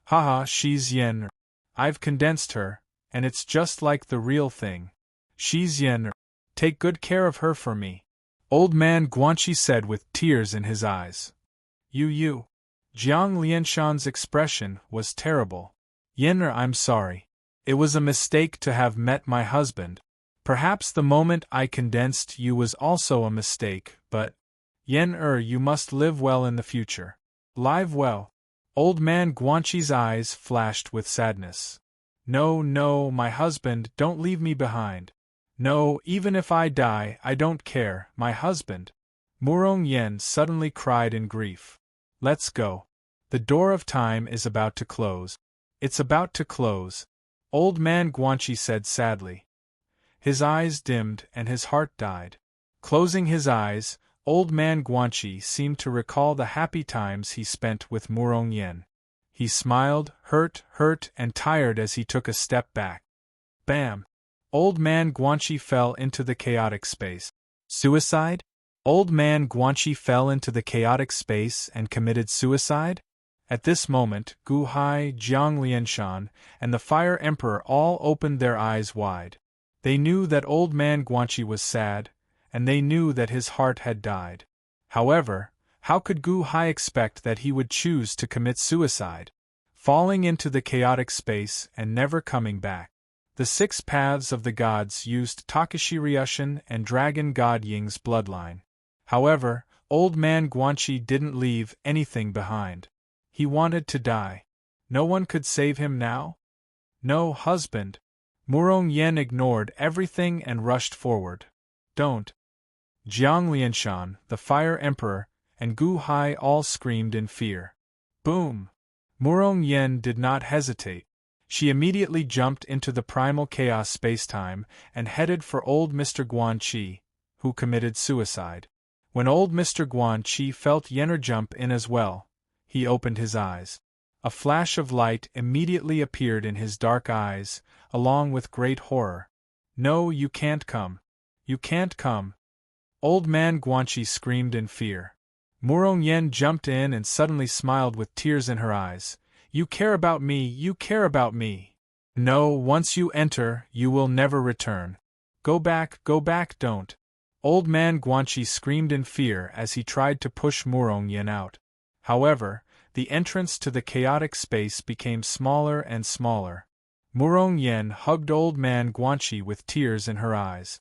Haha, she's Yen. I've condensed her, and it's just like the real thing. She's Yen. Take good care of her for me. Old man Guanxi said with tears in his eyes. You. Jiang Lianshan's expression was terrible. Yen'er, I'm sorry. It was a mistake to have met my husband. Perhaps the moment I condensed you was also a mistake, but Yen'er, you must live well in the future. Live well. Old man Guanxi's eyes flashed with sadness. No, my husband, don't leave me behind. No, even if I die, I don't care, my husband. Murong Yen suddenly cried in grief. Let's go. The door of time is about to close. It's about to close. Old man Guanxi said sadly. His eyes dimmed and his heart died. Closing his eyes, old man Guanxi seemed to recall the happy times he spent with Murong Yen. He smiled, hurt and tired as he took a step back. Bam! Old man Guanxi fell into the chaotic space. Suicide? Old man Guanxi fell into the chaotic space and committed suicide? At this moment, Gu Hai, Jiang Lianshan, and the Fire Emperor all opened their eyes wide. They knew that old man Guanxi was sad, and they knew that his heart had died. However, how could Gu Hai expect that he would choose to commit suicide? Falling into the chaotic space and never coming back. The 6 paths of the gods used Takashi Ryushin and Dragon God Ying's bloodline. However, old man Guanxi didn't leave anything behind. He wanted to die. No one could save him now? No, husband. Murong Yen ignored everything and rushed forward. Don't. Jiang Lianshan, the Fire Emperor, and Gu Hai all screamed in fear. Boom! Murong Yen did not hesitate. She immediately jumped into the primal chaos spacetime and headed for old Mr. Guanxi, who committed suicide. When old Mr. Guan Chi felt Yenner jump in as well, he opened his eyes. A flash of light immediately appeared in his dark eyes, along with great horror. "No, you can't come. You can't come." Old man Guanchi screamed in fear. Murong Yen jumped in and suddenly smiled with tears in her eyes. "You care about me, you care about me. No, once you enter, you will never return. Go back, don't." Old man Guanchi screamed in fear as he tried to push Murong Yen out. However, the entrance to the chaotic space became smaller and smaller. Murong Yen hugged old man Guanchi with tears in her eyes.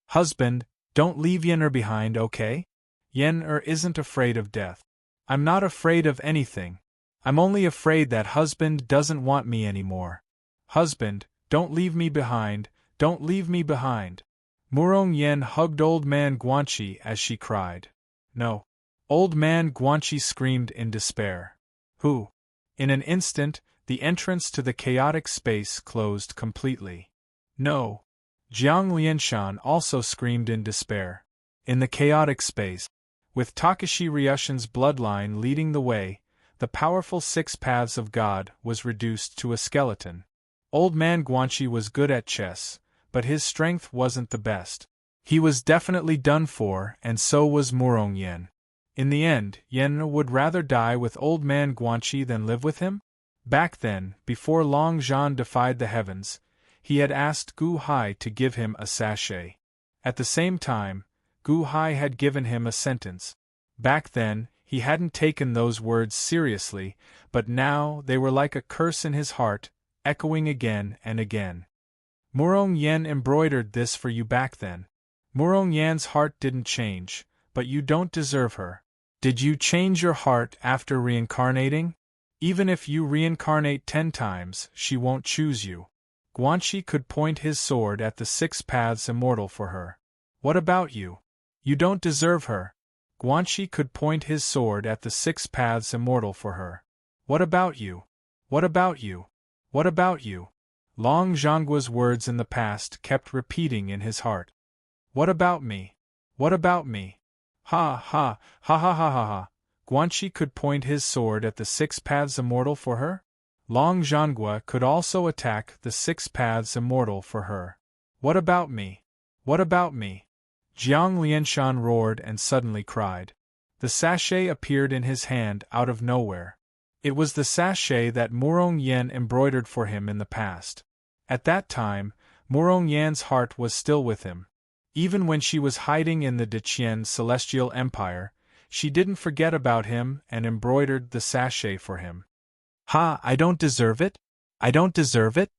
"Husband, don't leave Yenner behind, okay? Yenner isn't afraid of death. I'm not afraid of anything. I'm only afraid that husband doesn't want me anymore. Husband, don't leave me behind, don't leave me behind." Murong Yen hugged old man Guanchi as she cried. "No." Old man Guanchi screamed in despair. "Who?" In an instant, the entrance to the chaotic space closed completely. "No." Jiang Lianshan also screamed in despair. In the chaotic space, with Takashi Ryushin's bloodline leading the way, the powerful 6 paths of God was reduced to a skeleton. Old man Guanchi was good at chess, but his strength wasn't the best. He was definitely done for, and so was Murong Yen. In the end, Yen would rather die with old man Guanchi than live with him? Back then, before Long Zhan defied the heavens, he had asked Gu Hai to give him a sachet. At the same time, Gu Hai had given him a sentence. Back then, he hadn't taken those words seriously, but now they were like a curse in his heart, echoing again and again. "Murong Yen embroidered this for you back then. Murong Yan's heart didn't change, but you don't deserve her. Did you change your heart after reincarnating? Even if you reincarnate 10 times, she won't choose you." Guanchi could point his sword at the 6 paths immortal for her. "What about you? You don't deserve her." Guanchi could point his sword at the 6 paths immortal for her. "What about you? What about you? What about you?" Long Zhanggua's words in the past kept repeating in his heart. "What about me? What about me? Ha ha, ha ha ha ha ha." Guanchi could point his sword at the 6 paths immortal for her? Long Zhanggua could also attack the 6 paths immortal for her. "What about me? What about me?" Jiang Lianshan roared and suddenly cried. The sachet appeared in his hand out of nowhere. It was the sachet that Murong Yen embroidered for him in the past. At that time, Murong Yan's heart was still with him. Even when she was hiding in the Deqian Celestial Empire, she didn't forget about him and embroidered the sachet for him. "Ha, I don't deserve it? I don't deserve it?"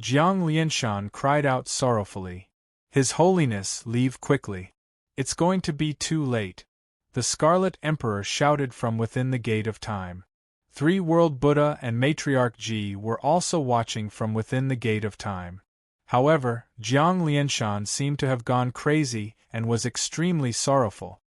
Jiang Lianshan cried out sorrowfully. "His Holiness, leave quickly. It's going to be too late." The Scarlet Emperor shouted from within the Gate of Time. 3-World Buddha and Matriarch Ji were also watching from within the Gate of Time. However, Jiang Lianshan seemed to have gone crazy and was extremely sorrowful.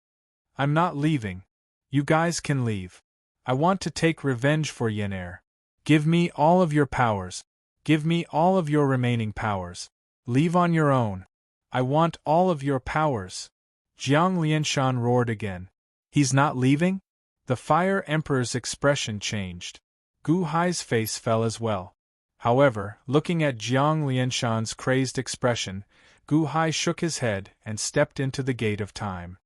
"I'm not leaving. You guys can leave. I want to take revenge for Yenner. Give me all of your powers. Give me all of your remaining powers. Leave on your own. I want all of your powers." Jiang Lianshan roared again. "He's not leaving?" The Fire Emperor's expression changed. Gu Hai's face fell as well. However, looking at Jiang Lianshan's crazed expression, Gu Hai shook his head and stepped into the Gate of Time.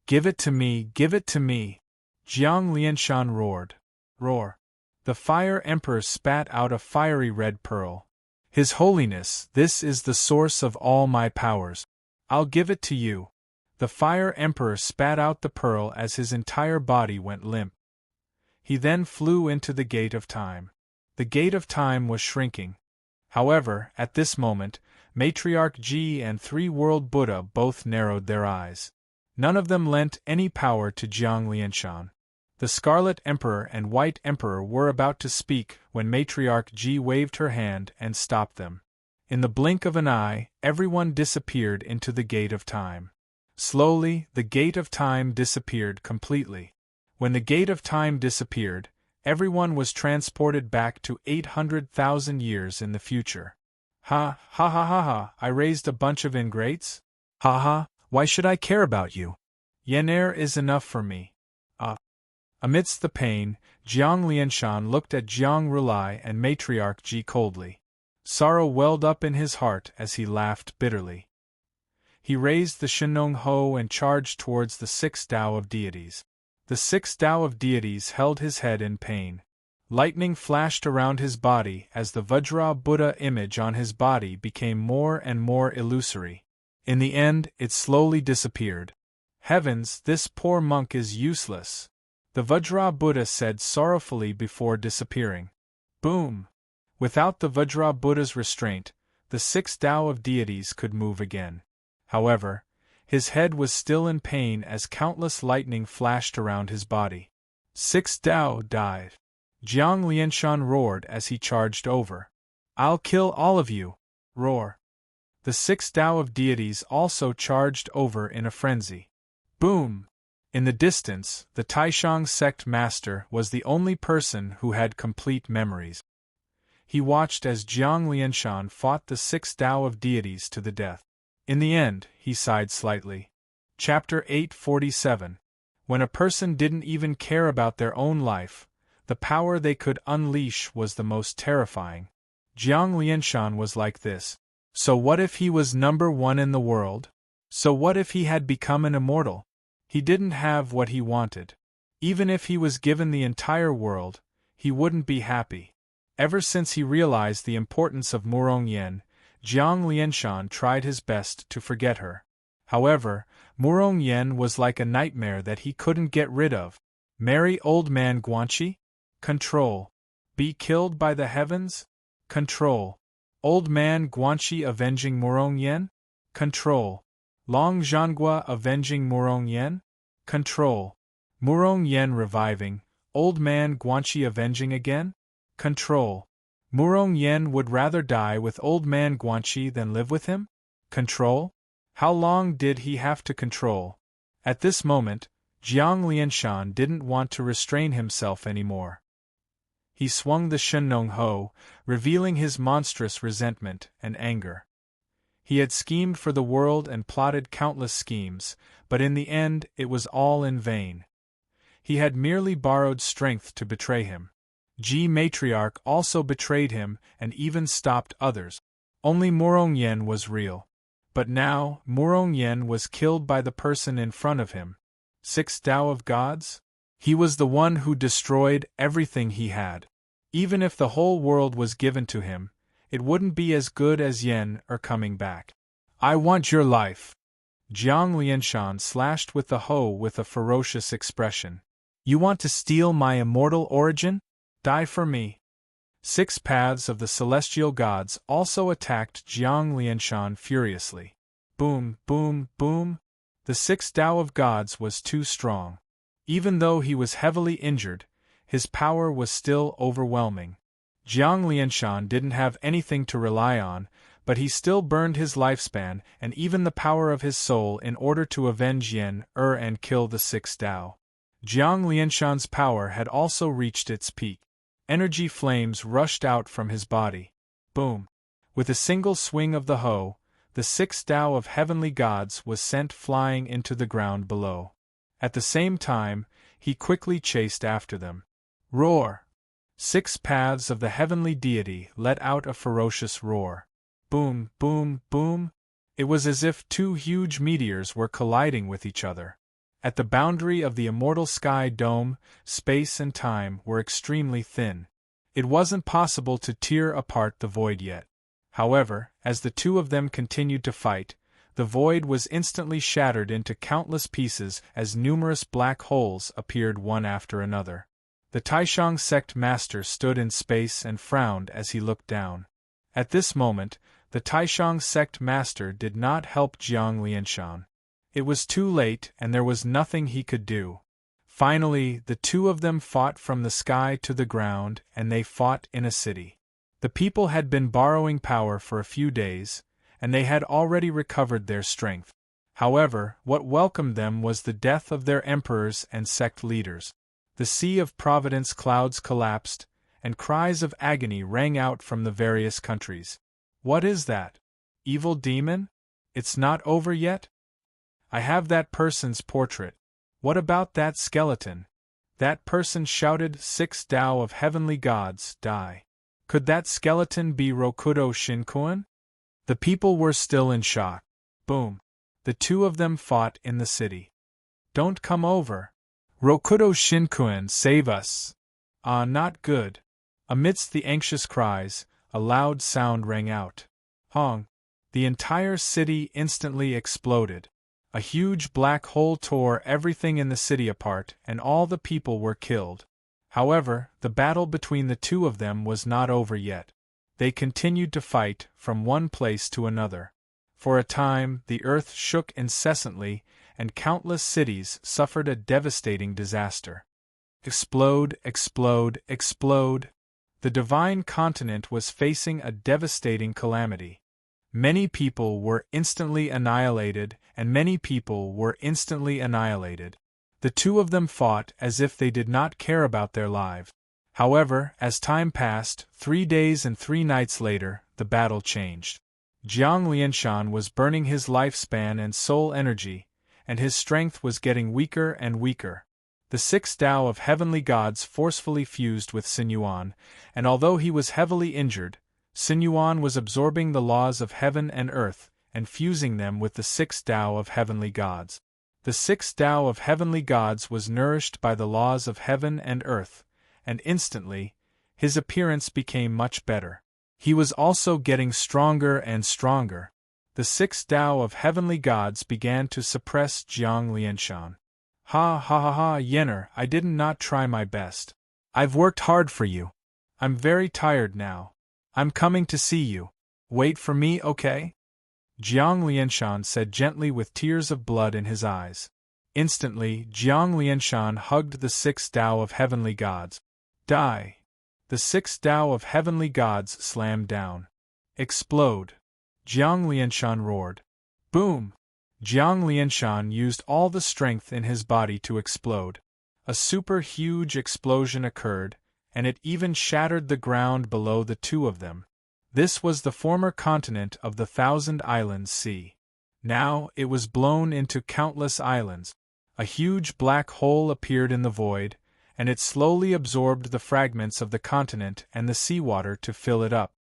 "Give it to me, give it to me!" Jiang Lianshan roared. Roar. The Fire Emperor spat out a fiery red pearl. "His Holiness, this is the source of all my powers. I'll give it to you." The Fire Emperor spat out the pearl as his entire body went limp. He then flew into the Gate of Time. The Gate of Time was shrinking. However, at this moment, Matriarch Ji and 3-World Buddha both narrowed their eyes. None of them lent any power to Jiang Lianshan. The Scarlet Emperor and White Emperor were about to speak when Matriarch Ji waved her hand and stopped them. In the blink of an eye, everyone disappeared into the Gate of Time. Slowly, the Gate of Time disappeared completely. When the Gate of Time disappeared, everyone was transported back to 800,000 years in the future. Ha, ha ha ha ha, I raised a bunch of ingrates? Ha ha, Why should I care about you? Yen air is enough for me. Amidst the pain, Jiang Lianshan looked at Jiang Rulai and Matriarch Ji coldly. Sorrow welled up in his heart as he laughed bitterly. He raised the Shenong Ho and charged towards the 6 Tao of deities. The 6 Tao of deities held his head in pain. Lightning flashed around his body as the Vajra Buddha image on his body became more and more illusory. In the end, it slowly disappeared. Heavens, this poor monk is useless, the Vajra Buddha said sorrowfully before disappearing. Boom! Without the Vajra Buddha's restraint, the 6 Tao of deities could move again. However, his head was still in pain as countless lightning flashed around his body. 6 Tao died. Jiang Lianshan roared as he charged over. I'll kill all of you! Roar! The 6 Tao of deities also charged over in a frenzy. Boom! In the distance, the Taishang sect master was the only person who had complete memories. He watched as Jiang Lianshan fought the 6 Tao of deities to the death. In the end, he sighed slightly. Chapter 847. When a person didn't even care about their own life, the power they could unleash was the most terrifying. Jiang Lianshan was like this. So what if he was number 1 in the world? So what if he had become an immortal? He didn't have what he wanted. Even if he was given the entire world, he wouldn't be happy. Ever since he realized the importance of Murong Yen, Jiang Lianshan tried his best to forget her. However, Murong Yen was like a nightmare that he couldn't get rid of. Marry old man Guanxi? Control. Be killed by the heavens? Control. Old man Guanxi avenging Murong Yen? Control. Long Zhanghua avenging Murong Yen? Control. Murong Yen reviving, old man Guanxi avenging again? Control. Murong Yen would rather die with old man Guanxi than live with him? Control? How long did he have to control? At this moment, Jiang Lianshan didn't want to restrain himself anymore. He swung the Shenong Ho, revealing his monstrous resentment and anger. He had schemed for the world and plotted countless schemes, but in the end it was all in vain. He had merely borrowed strength to betray him. Ji Matriarch also betrayed him and even stopped others. Only Murong Yen was real. But now, Murong Yen was killed by the person in front of him. 6 Tao of gods? He was the one who destroyed everything he had. Even if the whole world was given to him, it wouldn't be as good as Yen or coming back. I want your life! Jiang Lianshan slashed with the hoe with a ferocious expression. You want to steal my immortal origin? Die for me! 6 paths of the celestial gods also attacked Jiang Lianshan furiously. Boom, boom, boom! The 6 Tao of gods was too strong. Even though he was heavily injured, his power was still overwhelming. Jiang Lianshan didn't have anything to rely on, but he still burned his lifespan and even the power of his soul in order to avenge Yen and kill the 6 Tao. Jiang Lianshan's power had also reached its peak. Energy flames rushed out from his body. Boom! With a single swing of the hoe, the 6 Tao of heavenly gods was sent flying into the ground below. At the same time, he quickly chased after them. Roar! 6 paths of the heavenly deity let out a ferocious roar. Boom, boom, boom! It was as if 2 huge meteors were colliding with each other. At the boundary of the immortal sky dome, space and time were extremely thin. It wasn't possible to tear apart the void yet. However, as the 2 of them continued to fight, the void was instantly shattered into countless pieces as numerous black holes appeared one after another. The Taishang sect master stood in space and frowned as he looked down. At this moment, the Taishang sect master did not help Jiang Lianshan. It was too late and there was nothing he could do. Finally, the 2 of them fought from the sky to the ground and they fought in a city. The people had been borrowing power for a few days, and they had already recovered their strength. However, what welcomed them was the death of their emperors and sect leaders. The sea of providence clouds collapsed, and cries of agony rang out from the various countries. What is that? Evil demon? It's not over yet? I have that person's portrait. What about that skeleton? That person shouted, 6 Tao of heavenly gods, die. Could that skeleton be Rokudo Shinkuan? The people were still in shock. Boom. The two of them fought in the city. Don't come over. Rokudo Shinkuan, save us. Ah, not good. Amidst the anxious cries, a loud sound rang out. Hong. The entire city instantly exploded. A huge black hole tore everything in the city apart, and all the people were killed. However, the battle between the two of them was not over yet. They continued to fight from one place to another. For a time, the earth shook incessantly, and countless cities suffered a devastating disaster. Explode, explode, explode. The divine continent was facing a devastating calamity. Many people were instantly annihilated, and many people were instantly annihilated. The two of them fought as if they did not care about their lives. However, as time passed, 3 days and 3 nights later, the battle changed. Jiang Lianshan was burning his lifespan and soul energy, and his strength was getting weaker and weaker. The 6 Tao of heavenly gods forcefully fused with Sinyuan, and although he was heavily injured, Sinyuan was absorbing the laws of heaven and earth, and fusing them with the 6 Tao of heavenly gods. The 6 Tao of heavenly gods was nourished by the laws of heaven and earth, and instantly, his appearance became much better. He was also getting stronger and stronger. The 6 Tao of heavenly gods began to suppress Jiang Lianshan. Ha ha ha ha, Yenner, I did not try my best. I've worked hard for you. I'm very tired now. I'm coming to see you. Wait for me, okay? Jiang Lianshan said gently with tears of blood in his eyes. Instantly, Jiang Lianshan hugged the 6 Tao of heavenly gods. Die. The 6 Tao of heavenly gods slammed down. Explode. Jiang Lianshan roared. Boom! Jiang Lianshan used all the strength in his body to explode. A super huge explosion occurred, and it even shattered the ground below the two of them. This was the former continent of the 1,000 Islands Sea. Now it was blown into countless islands. A huge black hole appeared in the void, and it slowly absorbed the fragments of the continent and the seawater to fill it up.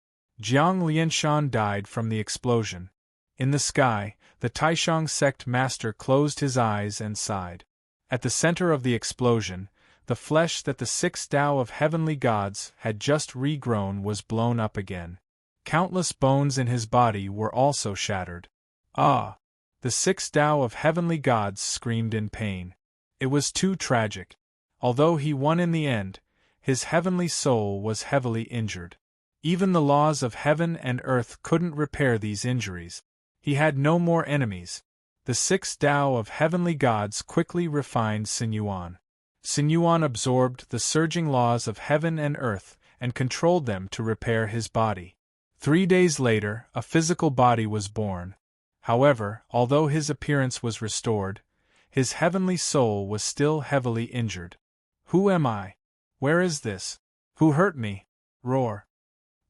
Jiang Lianshan died from the explosion. In the sky, the Taishang sect master closed his eyes and sighed. At the center of the explosion, the flesh that the 6 Tao of heavenly gods had just regrown was blown up again. Countless bones in his body were also shattered. Ah! The 6 Tao of heavenly gods screamed in pain. It was too tragic. Although he won in the end, his heavenly soul was heavily injured. Even the laws of heaven and earth couldn't repair these injuries. He had no more enemies. The 6 Tao of heavenly gods quickly refined Sinyuan. Sinyuan absorbed the surging laws of heaven and earth and controlled them to repair his body. 3 days later, a physical body was born. However, although his appearance was restored, his heavenly soul was still heavily injured. Who am I? Where is this? Who hurt me? Roar.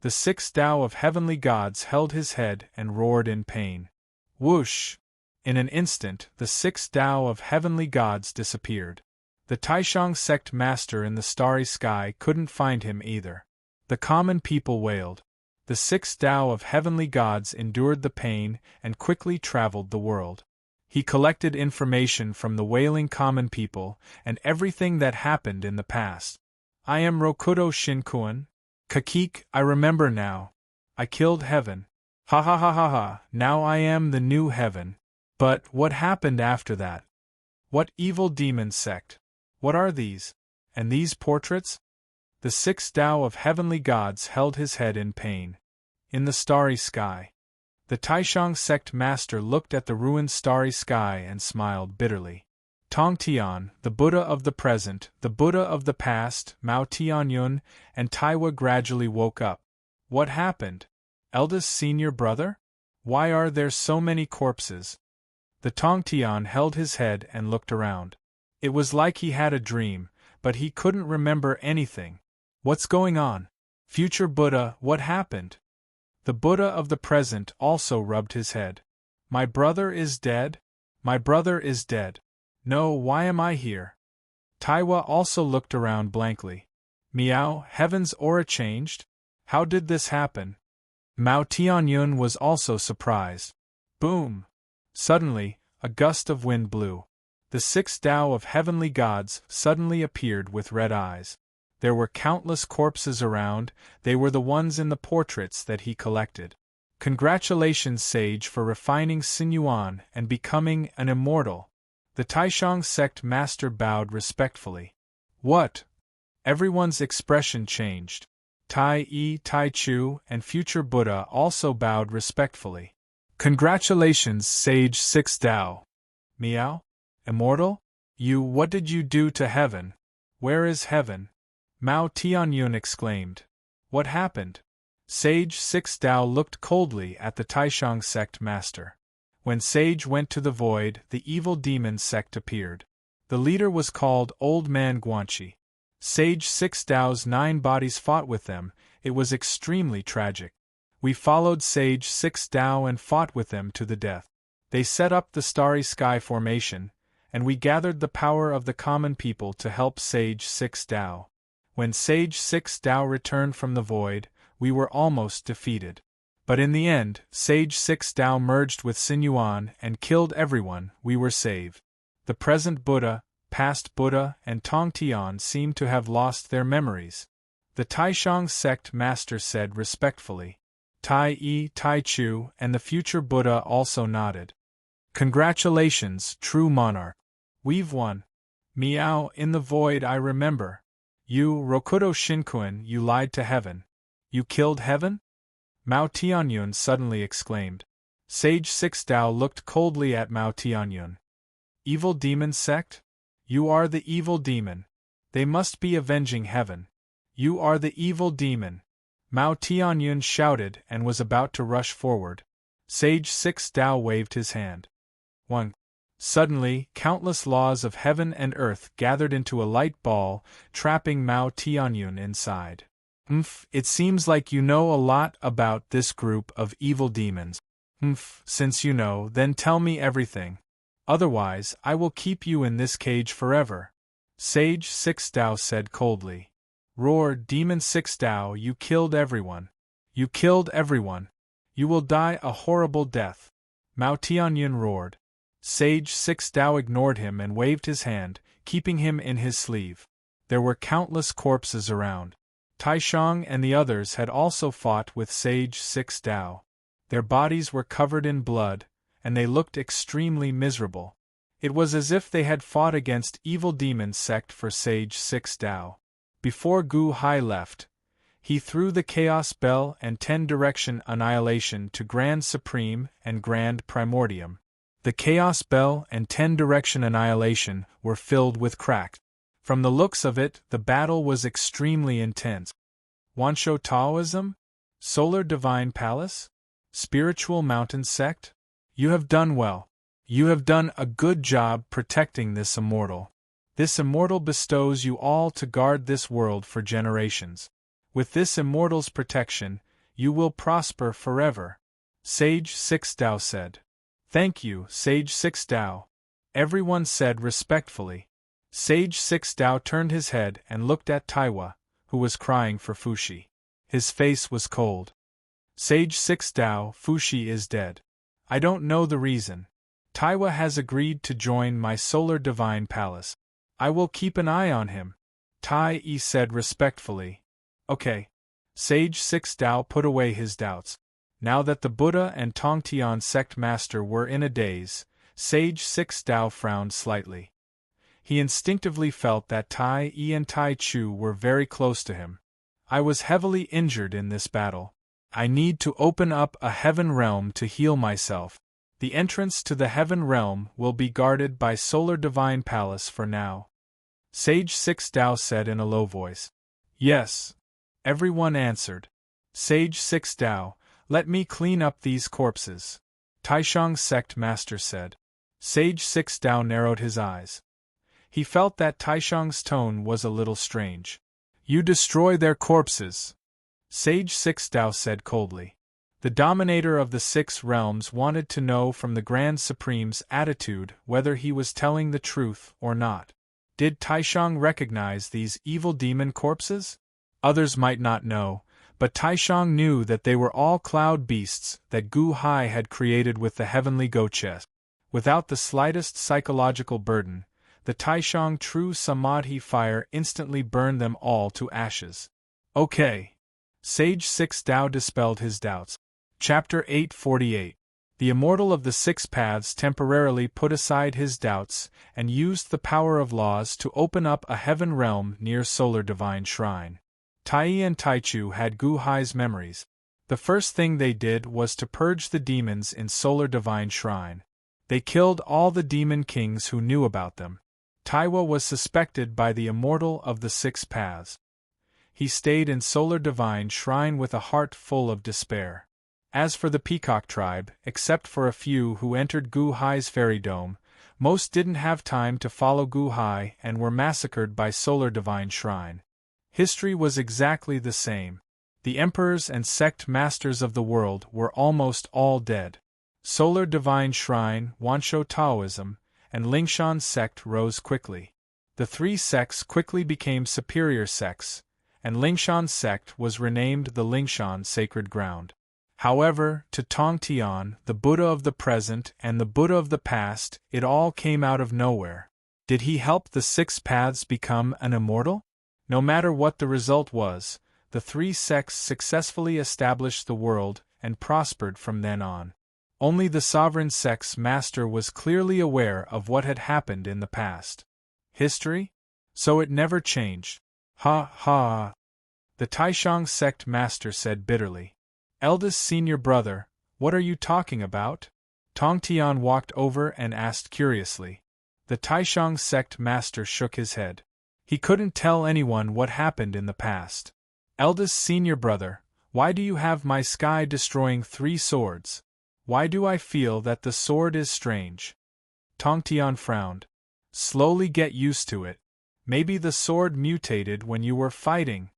The 6 Tao of heavenly gods held his head and roared in pain. Whoosh! In an instant, the 6 Tao of heavenly gods disappeared. The Taishang sect master in the starry sky couldn't find him either. The common people wailed. The 6 Tao of heavenly gods endured the pain and quickly traveled the world. He collected information from the wailing common people and everything that happened in the past. I am Rokudo Shinkuan. Kakik, I remember now. I killed heaven. Ha ha ha ha ha, now I am the new heaven. But what happened after that? What evil demon sect? What are these? And these portraits? The 6 Tao of heavenly gods held his head in pain. In the starry sky. The Taishang sect master looked at the ruined starry sky and smiled bitterly. Tong Tian, the Buddha of the present, the Buddha of the past, Mao Tianyun, and Taiwa gradually woke up. What happened? Eldest senior brother? Why are there so many corpses? The Tong Tian held his head and looked around. It was like he had a dream, but he couldn't remember anything. What's going on? Future Buddha, what happened? The Buddha of the present also rubbed his head. My brother is dead? My brother is dead. No, why am I here? Taiwa also looked around blankly. Meow, heaven's aura changed? How did this happen? Mao Tianyun was also surprised. Boom! Suddenly, a gust of wind blew. The sixth Tao of heavenly gods suddenly appeared with red eyes. There were countless corpses around, they were the ones in the portraits that he collected. Congratulations, sage, for refining Sinyuan and becoming an immortal. The Taishang sect master bowed respectfully. What? Everyone's expression changed. Tai Yi, Tai Chu, and future Buddha also bowed respectfully. Congratulations, sage sixth Tao. Meow? Immortal? What did you do to heaven? Where is heaven? Mao Tianyun exclaimed. What happened? Sage sixth Tao looked coldly at the Taishang sect master. When Sage went to the void, the evil demon sect appeared. The leader was called Old Man Guanxi. Sage sixth Tao's 9 bodies fought with them. It was extremely tragic. We followed Sage sixth Tao and fought with them to the death. They set up the Starry Sky formation, and we gathered the power of the common people to help Sage sixth Tao. When Sage sixth Tao returned from the void, we were almost defeated. But in the end, Sage sixth Tao merged with Sinyuan and killed everyone. We were saved. The present Buddha, past Buddha, and Tongtian seem to have lost their memories. The Taishang sect master said respectfully. Tai Yi, Tai Chu, and the future Buddha also nodded. Congratulations, true monarch. We've won. Meow, in the void I remember. You, Rokudo Shinkuin, you lied to heaven. You killed heaven? Mao Tianyun suddenly exclaimed. Sage sixth Tao looked coldly at Mao Tianyun. Evil demon sect? You are the evil demon. They must be avenging heaven. You are the evil demon. Mao Tianyun shouted and was about to rush forward. Sage sixth Tao waved his hand. 1. Suddenly, countless laws of heaven and earth gathered into a light ball, trapping Mao Tianyun inside. It seems like you know a lot about this group of evil demons. Since you know, then tell me everything. Otherwise, I will keep you in this cage forever. Sage sixth Tao said coldly. Roar, demon sixth Tao, you killed everyone. You killed everyone. You will die a horrible death. Mao Tianyun roared. Sage sixth Tao ignored him and waved his hand, keeping him in his sleeve. There were countless corpses around. Taishang and the others had also fought with Sage sixth Tao. Their bodies were covered in blood, and they looked extremely miserable. It was as if they had fought against evil demon sect for Sage sixth Tao. Before Gu Hai left, he threw the Chaos Bell and 10-direction annihilation to Grand Supreme and Grand Primordium. The Chaos Bell and 10-direction annihilation were filled with crack. From the looks of it, the battle was extremely intense. Wansho Taoism? Solar Divine Palace? Spiritual Mountain Sect? You have done well. You have done a good job protecting this immortal. This immortal bestows you all to guard this world for generations. With this immortal's protection, you will prosper forever. Sage sixth Tao said. Thank you, Sage sixth Tao. Everyone said respectfully. Sage sixth Tao turned his head and looked at Taiwa, who was crying for Fushi. His face was cold. Sage sixth Tao, Fushi is dead. I don't know the reason. Taiwa has agreed to join my Solar Divine Palace. I will keep an eye on him. Tai Yi said respectfully. Okay. Sage sixth Tao put away his doubts. Now that the Buddha and Tongtian sect master were in a daze, Sage sixth Tao frowned slightly. He instinctively felt that Tai Yi and Tai Chu were very close to him. I was heavily injured in this battle. I need to open up a heaven realm to heal myself. The entrance to the heaven realm will be guarded by Solar Divine Palace for now. Sage sixth Tao said in a low voice. Yes. Everyone answered. Sage sixth Tao, let me clean up these corpses. Taishang sect master said. Sage sixth Tao narrowed his eyes. He felt that Taishang's tone was a little strange. You destroy their corpses. Sage sixth Tao said coldly. The dominator of the 6 realms wanted to know from the Grand Supreme's attitude whether he was telling the truth or not. Did Taishang recognize these evil demon corpses? Others might not know, but Taishang knew that they were all cloud beasts that Gu Hai had created with the heavenly Goches. Without the slightest psychological burden, the Taishang true Samadhi fire instantly burned them all to ashes. Okay. Sage 6 Dao dispelled his doubts. Chapter 848. The Immortal of the 6 Paths temporarily put aside his doubts and used the power of laws to open up a heaven realm near Solar Divine Shrine. Tai and Taichu had Gu Hai's memories. The first thing they did was to purge the demons in Solar Divine Shrine. They killed all the demon kings who knew about them. Taiwa was suspected by the Immortal of the 6 Paths. He stayed in Solar Divine Shrine with a heart full of despair. As for the Peacock tribe, except for a few who entered Gu Hai's fairy dome, most didn't have time to follow Gu Hai and were massacred by Solar Divine Shrine. History was exactly the same. The emperors and sect masters of the world were almost all dead. Solar Divine Shrine, Wanshou Taoism, and Lingshan sect rose quickly. The 3 sects quickly became superior sects, and Lingshan sect was renamed the Lingshan Sacred Ground. However, to Tong Tian, the Buddha of the present and the Buddha of the past, it all came out of nowhere. Did he help the 6 paths become an immortal? No matter what the result was, the 3 sects successfully established the world and prospered from then on. Only the sovereign sect's master was clearly aware of what had happened in the past. History? So it never changed. Ha ha! The Taishang sect master said bitterly. Eldest senior brother, what are you talking about? Tong Tian walked over and asked curiously. The Taishang sect master shook his head. He couldn't tell anyone what happened in the past. Eldest senior brother, why do you have my sky-destroying 3 swords? Why do I feel that the sword is strange? Tong Tian frowned. Slowly get used to it. Maybe the sword mutated when you were fighting.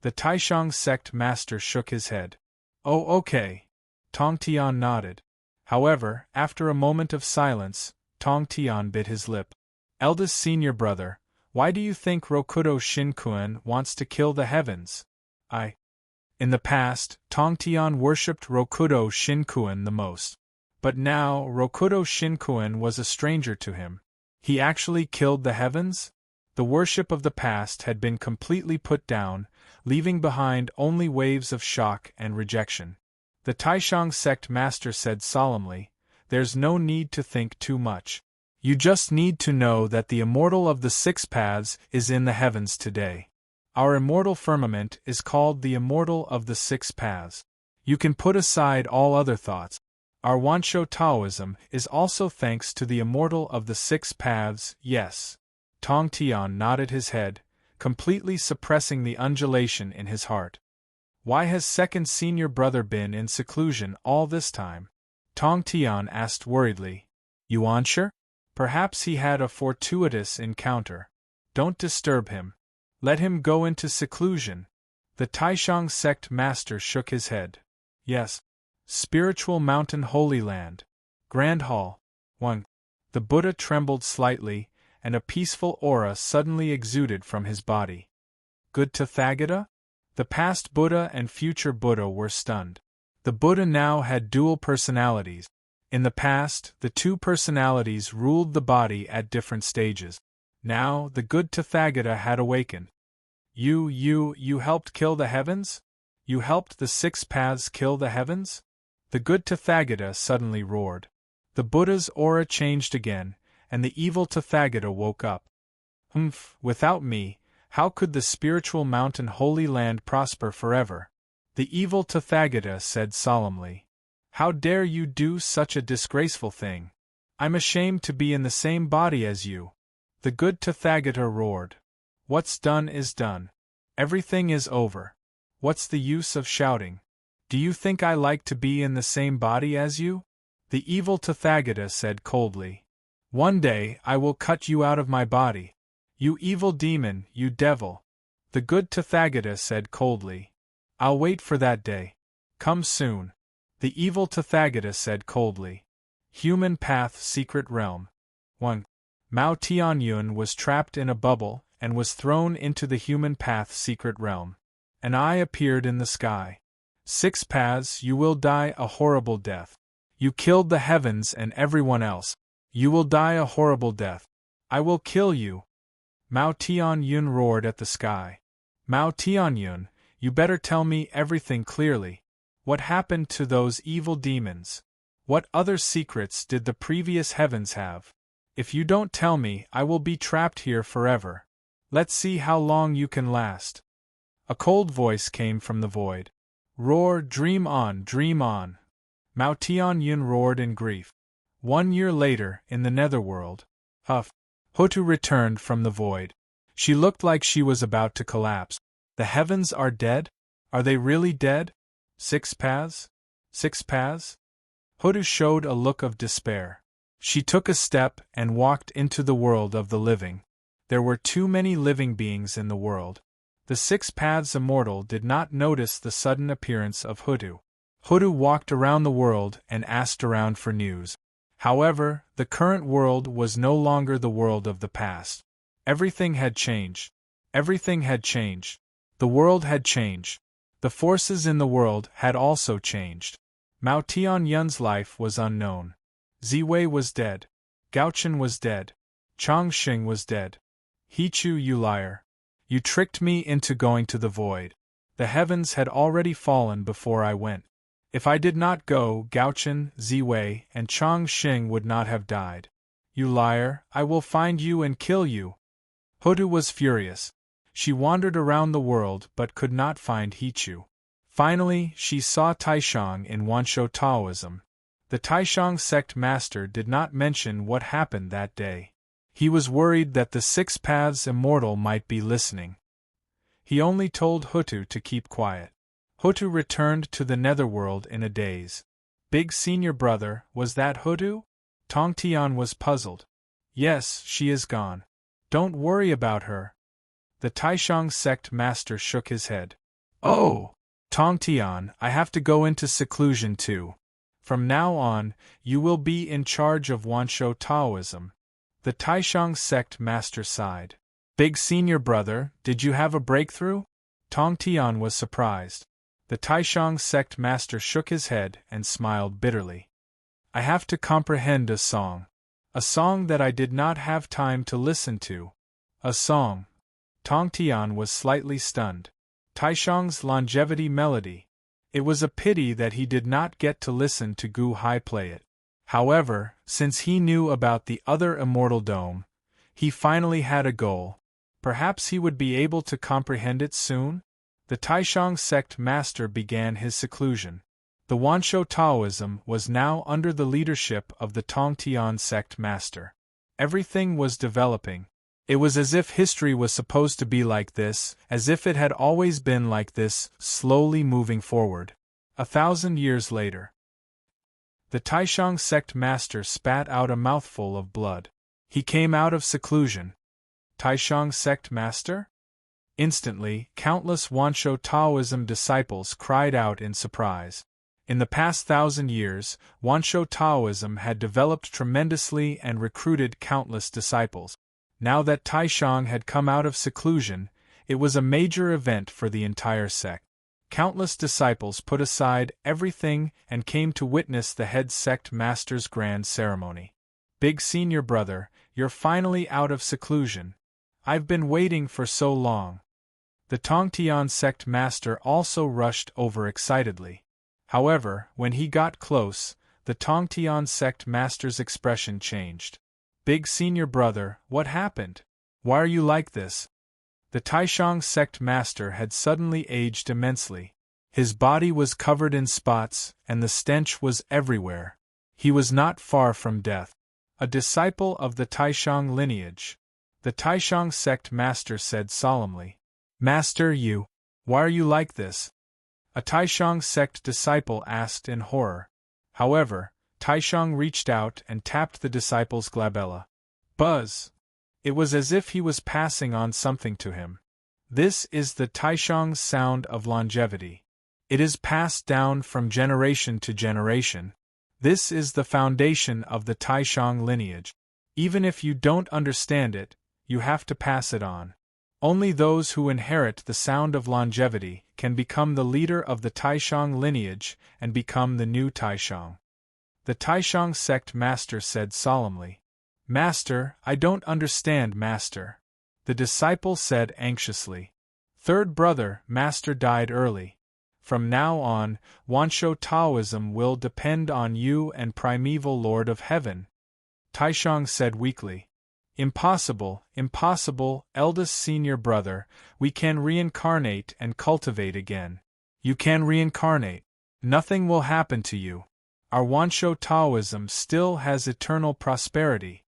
The Taishang sect master shook his head. Oh, okay. Tong Tian nodded. However, after a moment of silence, Tong Tian bit his lip. Eldest senior brother, why do you think Rokudo Shinkuan wants to kill the heavens? In the past, Tong Tian worshipped Rokudo Shinkuan the most. But now, Rokudo Shinkuan was a stranger to him. He actually killed the heavens? The worship of the past had been completely put down, leaving behind only waves of shock and rejection. The Taishang sect master said solemnly, there's no need to think too much. You just need to know that the immortal of the 6 paths is in the heavens today. Our immortal firmament is called the immortal of the 6 paths. You can put aside all other thoughts. Our Wanshou Taoism is also thanks to the immortal of the 6 paths, yes. Tong Tian nodded his head, completely suppressing the undulation in his heart. Why has second senior brother been in seclusion all this time? Tong Tian asked worriedly. You unsure? Perhaps he had a fortuitous encounter. Don't disturb him. Let him go into seclusion. The Taishang sect master shook his head. Yes. Spiritual Mountain Holy Land. Grand Hall. 1. The Buddha trembled slightly, and a peaceful aura suddenly exuded from his body. Good Tathagata? The past Buddha and future Buddha were stunned. The Buddha now had dual personalities. In the past, the 2 personalities ruled the body at different stages. Now, the good Tathagata had awakened. You helped kill the heavens? You helped the 6 paths kill the heavens? The good Tathagata suddenly roared. The Buddha's aura changed again, and the evil Tathagata woke up. Without me, how could the spiritual mountain Holy Land prosper forever? The evil Tathagata said solemnly. How dare you do such a disgraceful thing? I'm ashamed to be in the same body as you. The good Tathagata roared. What's done is done. Everything is over. What's the use of shouting? Do you think I like to be in the same body as you? The evil Tathagata said coldly. One day I will cut you out of my body. You evil demon, you devil. The good Tathagata said coldly. I'll wait for that day. Come soon. The evil Tathagata said coldly. Human Path Secret Realm. 1. Mao Tianyun was trapped in a bubble and was thrown into the Human Path Secret Realm. An eye appeared in the sky. 6 paths, you will die a horrible death. You killed the heavens and everyone else. You will die a horrible death. I will kill you. Mao Tianyun roared at the sky. Mao Tianyun, you better tell me everything clearly. What happened to those evil demons? What other secrets did the previous heavens have? If you don't tell me, I will be trapped here forever. Let's see how long you can last. A cold voice came from the void. Roar, dream on, dream on. Mao Tianyun roared in grief. 1 year later, in the netherworld, Hutu returned from the void. She looked like she was about to collapse. The heavens are dead? Are they really dead? 6 paths? 6 paths? Hutu showed a look of despair. She took a step and walked into the world of the living. There were too many living beings in the world. The 6 paths immortal did not notice the sudden appearance of Hutu. Hutu walked around the world and asked around for news. However, the current world was no longer the world of the past. Everything had changed. Everything had changed. The world had changed. The forces in the world had also changed. Mao Tianyun's life was unknown. Ziwei was dead. Gaochen was dead. Chongqing was dead. Hichu, you liar. You tricked me into going to the void. The heavens had already fallen before I went. If I did not go, Gaochen, Ziwei, and Chongqing would not have died. You liar, I will find you and kill you. Hutu was furious. She wandered around the world but could not find Hichu. Finally, she saw Taishang in Wansho Taoism. The Taishang sect master did not mention what happened that day. He was worried that the 6 paths immortal might be listening. He only told Hutu to keep quiet. Hutu returned to the netherworld in a daze. Big senior brother, was that Hutu? Tongtian was puzzled. Yes, she is gone. Don't worry about her. The Taishang sect master shook his head. Oh! Tongtian, I have to go into seclusion too. From now on, you will be in charge of Wansho Taoism. The Taishang sect master sighed. Big senior brother, did you have a breakthrough? Tongtian was surprised. The Taishang sect master shook his head and smiled bitterly. I have to comprehend a song. A song that I did not have time to listen to. A song. Tongtian was slightly stunned. Taishang's longevity melody. It was a pity that he did not get to listen to Gu Hai play it. However, since he knew about the other immortal dome, he finally had a goal. Perhaps he would be able to comprehend it soon? The Taishang sect master began his seclusion. The Wansho Taoism was now under the leadership of the Tongtian sect master. Everything was developing. It was as if history was supposed to be like this, as if it had always been like this, slowly moving forward. 1,000 years later. The Taishang sect master spat out a mouthful of blood. He came out of seclusion. Taishang sect master? Instantly, countless Wansho Taoism disciples cried out in surprise. In the past 1,000 years, Wansho Taoism had developed tremendously and recruited countless disciples. Now that Taishang had come out of seclusion, it was a major event for the entire sect. Countless disciples put aside everything and came to witness the head sect master's grand ceremony. Big senior brother, you're finally out of seclusion. I've been waiting for so long. The Tongtian sect master also rushed over excitedly. However, when he got close, the Tongtian sect master's expression changed. Big senior brother, what happened? Why are you like this? The Taishang sect master had suddenly aged immensely. His body was covered in spots, and the stench was everywhere. He was not far from death. A disciple of the Taishang lineage. The Taishang sect master said solemnly. Master, why are you like this? A Taishang sect disciple asked in horror. However, Taishang reached out and tapped the disciple's glabella. Buzz! It was as if he was passing on something to him. This is the Taishang's sound of longevity. It is passed down from generation to generation. This is the foundation of the Taishang lineage. Even if you don't understand it, you have to pass it on. Only those who inherit the sound of longevity can become the leader of the Taishang lineage and become the new Taishang. The Taishang sect master said solemnly. Master, I don't understand, Master. The disciple said anxiously. Third brother, Master died early. From now on, Wanshou Taoism will depend on you and primeval Lord of Heaven. Taishang said weakly. Impossible, impossible, eldest senior brother, we can reincarnate and cultivate again. You can reincarnate. Nothing will happen to you. Our Wanshou Taoism still has eternal prosperity.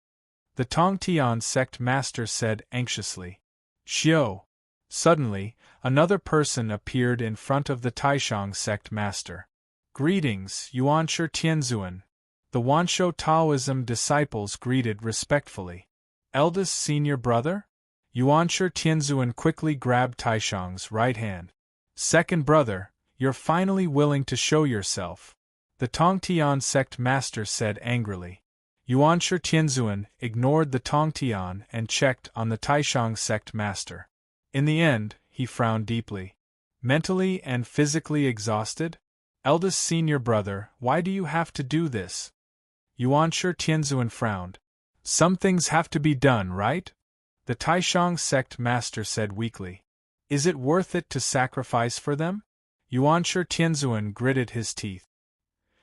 The Tongtian sect master said anxiously. Xiao. Suddenly, another person appeared in front of the Taishang sect master. Greetings, Yuanshi Tianzuan. The Wanshou Taoism disciples greeted respectfully. Eldest senior brother? Yuanshi Tianzuan quickly grabbed Taishang's right hand. Second brother, you're finally willing to show yourself. The Tongtian sect master said angrily. Yuanshi Tianzuan ignored the Tongtian and checked on the Taishang sect master. In the end, he frowned deeply. Mentally and physically exhausted? Eldest senior brother, why do you have to do this? Yuanshi Tianzuan frowned. Some things have to be done, right? The Taishang sect master said weakly. Is it worth it to sacrifice for them? Yuanshi Tianzuan gritted his teeth.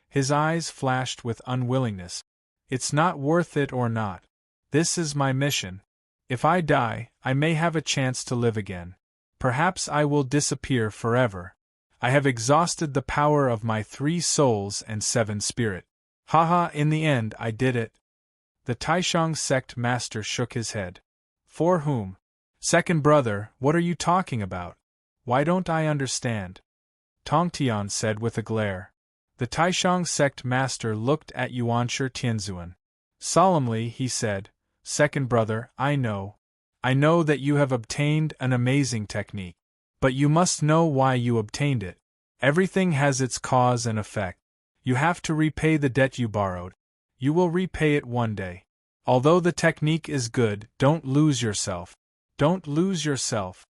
His eyes flashed with unwillingness. It's not worth it or not. This is my mission. If I die, I may have a chance to live again. Perhaps I will disappear forever. I have exhausted the power of my 3 souls and 7 spirit. Haha, in the end I did it. The Taishang sect master shook his head. For whom? Second brother, what are you talking about? Why don't I understand? Tongtian said with a glare. The Taishang sect master looked at Yuanshi Tianzuan. Solemnly he said, Second brother, I know that you have obtained an amazing technique. But you must know why you obtained it. Everything has its cause and effect. You have to repay the debt you borrowed. You will repay it one day. Although the technique is good, don't lose yourself. Don't lose yourself.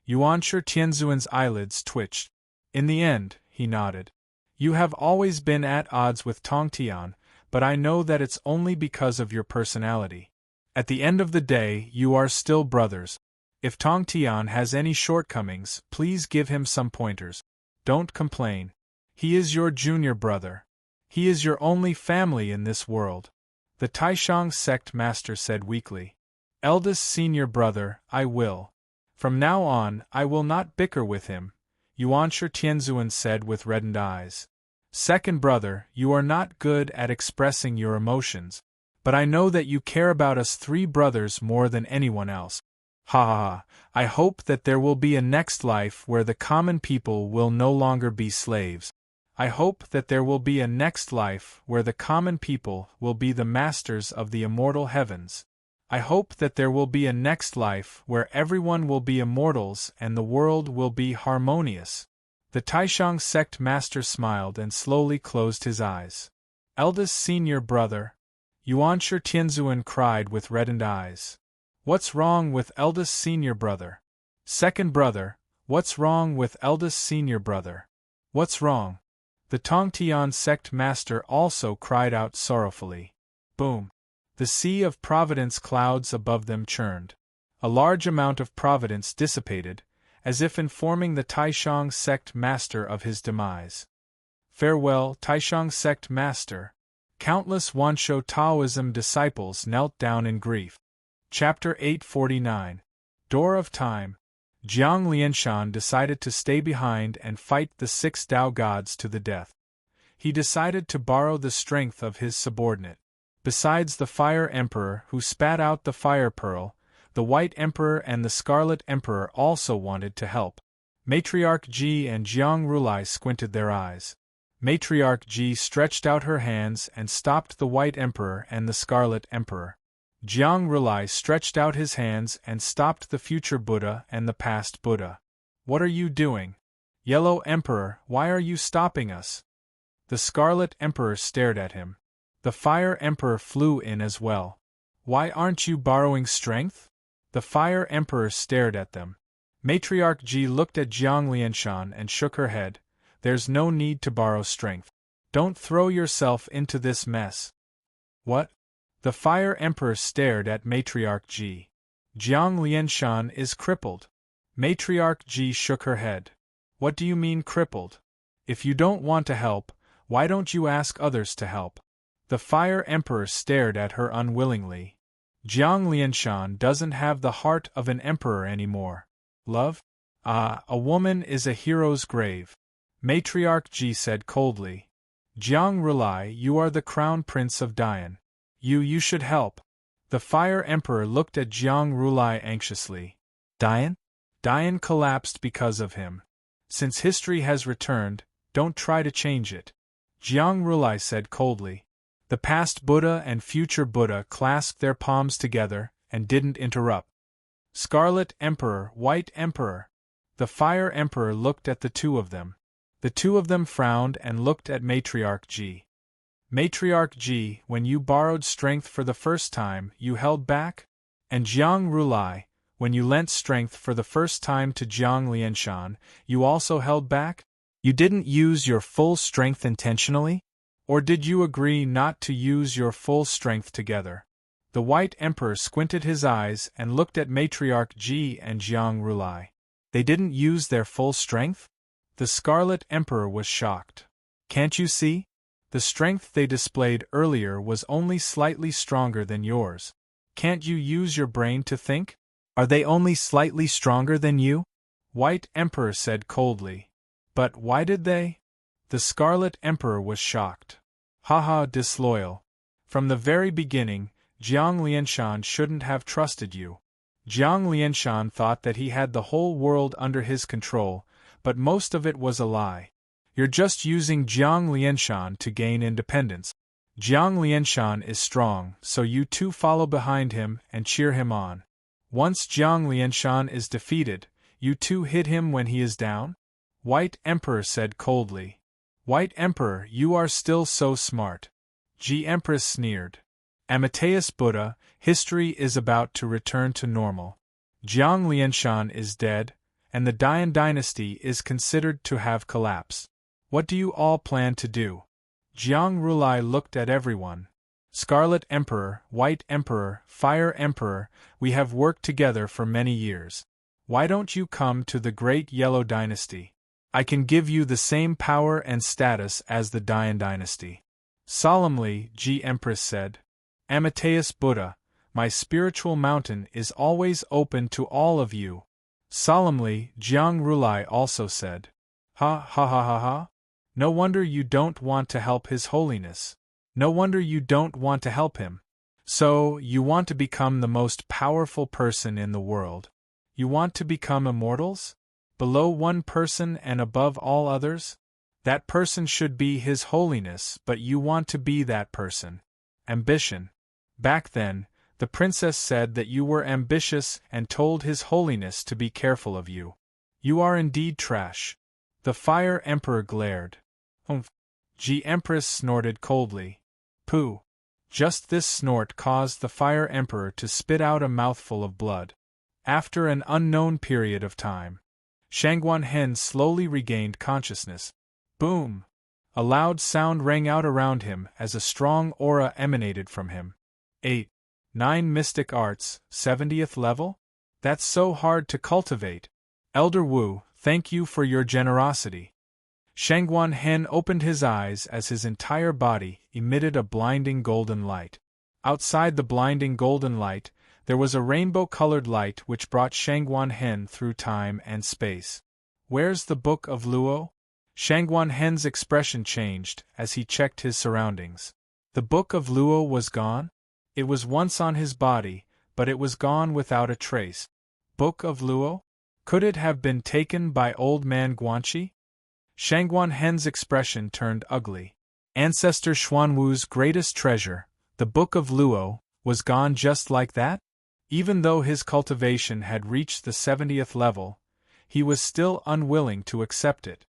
Yuanshi Tianzuan's eyelids twitched. In the end, he nodded. You have always been at odds with Tongtian, but I know that it's only because of your personality. At the end of the day, you are still brothers. If Tongtian has any shortcomings, please give him some pointers. Don't complain. He is your junior brother. He is your only family in this world. The Taishang sect master said weakly. Eldest senior brother, I will. From now on, I will not bicker with him, Yuanshi Tianzuan said with reddened eyes. Second brother, you are not good at expressing your emotions, but I know that you care about us 3 brothers more than anyone else. Ha ha ha, I hope that there will be a next life where the common people will no longer be slaves. I hope that there will be a next life where the common people will be the masters of the immortal heavens. I hope that there will be a next life where everyone will be immortals and the world will be harmonious. The Taishang sect master smiled and slowly closed his eyes. Eldest senior brother, Yuanshi Tianzuan cried with reddened eyes. What's wrong with eldest senior brother? Second brother, what's wrong with eldest senior brother? What's wrong? The Tongtian sect master also cried out sorrowfully. Boom! The sea of providence clouds above them churned. A large amount of providence dissipated, as if informing the Taishang sect master of his demise. Farewell, Taishang sect master. Countless Wanshou Taoism disciples knelt down in grief. Chapter 849. Door of Time. Jiang Lianshan decided to stay behind and fight the 6 Tao gods to the death. He decided to borrow the strength of his subordinate. Besides the Fire Emperor who spat out the Fire Pearl, the White Emperor and the Scarlet Emperor also wanted to help. Matriarch Ji and Jiang Rulai squinted their eyes. Matriarch Ji stretched out her hands and stopped the White Emperor and the Scarlet Emperor. Jiang Rulai stretched out his hands and stopped the future Buddha and the past Buddha. What are you doing? Yellow Emperor, why are you stopping us? The Scarlet Emperor stared at him. The Fire Emperor flew in as well. Why aren't you borrowing strength? The Fire Emperor stared at them. Matriarch Ji looked at Jiang Lianshan and shook her head. There's no need to borrow strength. Don't throw yourself into this mess. What? The Fire Emperor stared at Matriarch Ji. Jiang Lianshan is crippled. Matriarch Ji shook her head. What do you mean crippled? If you don't want to help, why don't you ask others to help? The Fire Emperor stared at her unwillingly. Jiang Lianshan doesn't have the heart of an emperor anymore. Love? Ah, a woman is a hero's grave. Matriarch Ji said coldly. Jiang Rulai, you are the crown prince of Dian. You should help. The Fire Emperor looked at Jiang Rulai anxiously. Dian? Dian collapsed because of him. Since history has returned, don't try to change it. Jiang Rulai said coldly. The past Buddha and future Buddha clasped their palms together and didn't interrupt. Scarlet Emperor, White Emperor. The Fire Emperor looked at the two of them. The two of them frowned and looked at Matriarch Ji. Matriarch Ji, when you borrowed strength for the first time, you held back? And Jiang Rulai, when you lent strength for the first time to Jiang Lianshan, you also held back? You didn't use your full strength intentionally? Or did you agree not to use your full strength together? The White Emperor squinted his eyes and looked at Matriarch Ji and Jiang Rulai. They didn't use their full strength? The Scarlet Emperor was shocked. Can't you see? The strength they displayed earlier was only slightly stronger than yours. Can't you use your brain to think? Are they only slightly stronger than you? White Emperor said coldly. But why did they? The Scarlet Emperor was shocked. Haha, disloyal. From the very beginning, Jiang Lianshan shouldn't have trusted you. Jiang Lianshan thought that he had the whole world under his control, but most of it was a lie. You're just using Jiang Lianshan to gain independence. Jiang Lianshan is strong, so you two follow behind him and cheer him on. Once Jiang Lianshan is defeated, you two hit him when he is down? White Emperor said coldly. White Emperor, you are still so smart. Ji Empress sneered. Amateus Buddha, history is about to return to normal. Jiang Lianshan is dead, and the Dian dynasty is considered to have collapsed. What do you all plan to do? Jiang Rulai looked at everyone. Scarlet Emperor, White Emperor, Fire Emperor, we have worked together for many years. Why don't you come to the Great Yellow Dynasty? I can give you the same power and status as the Dian dynasty. Solemnly, Ji Empress said. Amateus Buddha, my spiritual mountain is always open to all of you. Solemnly, Jiang Rulai also said. Ha ha ha ha ha. No wonder you don't want to help His Holiness. No wonder you don't want to help him. So, you want to become the most powerful person in the world. You want to become immortals? Below one person and above all others? That person should be His Holiness, but you want to be that person. Ambition. Back then, the princess said that you were ambitious and told His Holiness to be careful of you. You are indeed trash. The Fire Emperor glared. Humph. Ji Empress snorted coldly. Pooh. Just this snort caused the Fire Emperor to spit out a mouthful of blood. After an unknown period of time, Shangguan Hen slowly regained consciousness. Boom! A loud sound rang out around him as a strong aura emanated from him. 9 Mystic Arts, 70th level? That's so hard to cultivate. Elder Wu, thank you for your generosity. Shangguan Hen opened his eyes as his entire body emitted a blinding golden light. Outside the blinding golden light, there was a rainbow-colored light which brought Shangguan Hen through time and space. Where's the Book of Luo? Shangguan Hen's expression changed as he checked his surroundings. The Book of Luo was gone? It was once on his body, but it was gone without a trace. Book of Luo? Could it have been taken by Old Man Guanxi? Shangguan Hen's expression turned ugly. Ancestor Xuanwu's greatest treasure, the Book of Luo, was gone just like that? Even though his cultivation had reached the 70th level, he was still unwilling to accept it.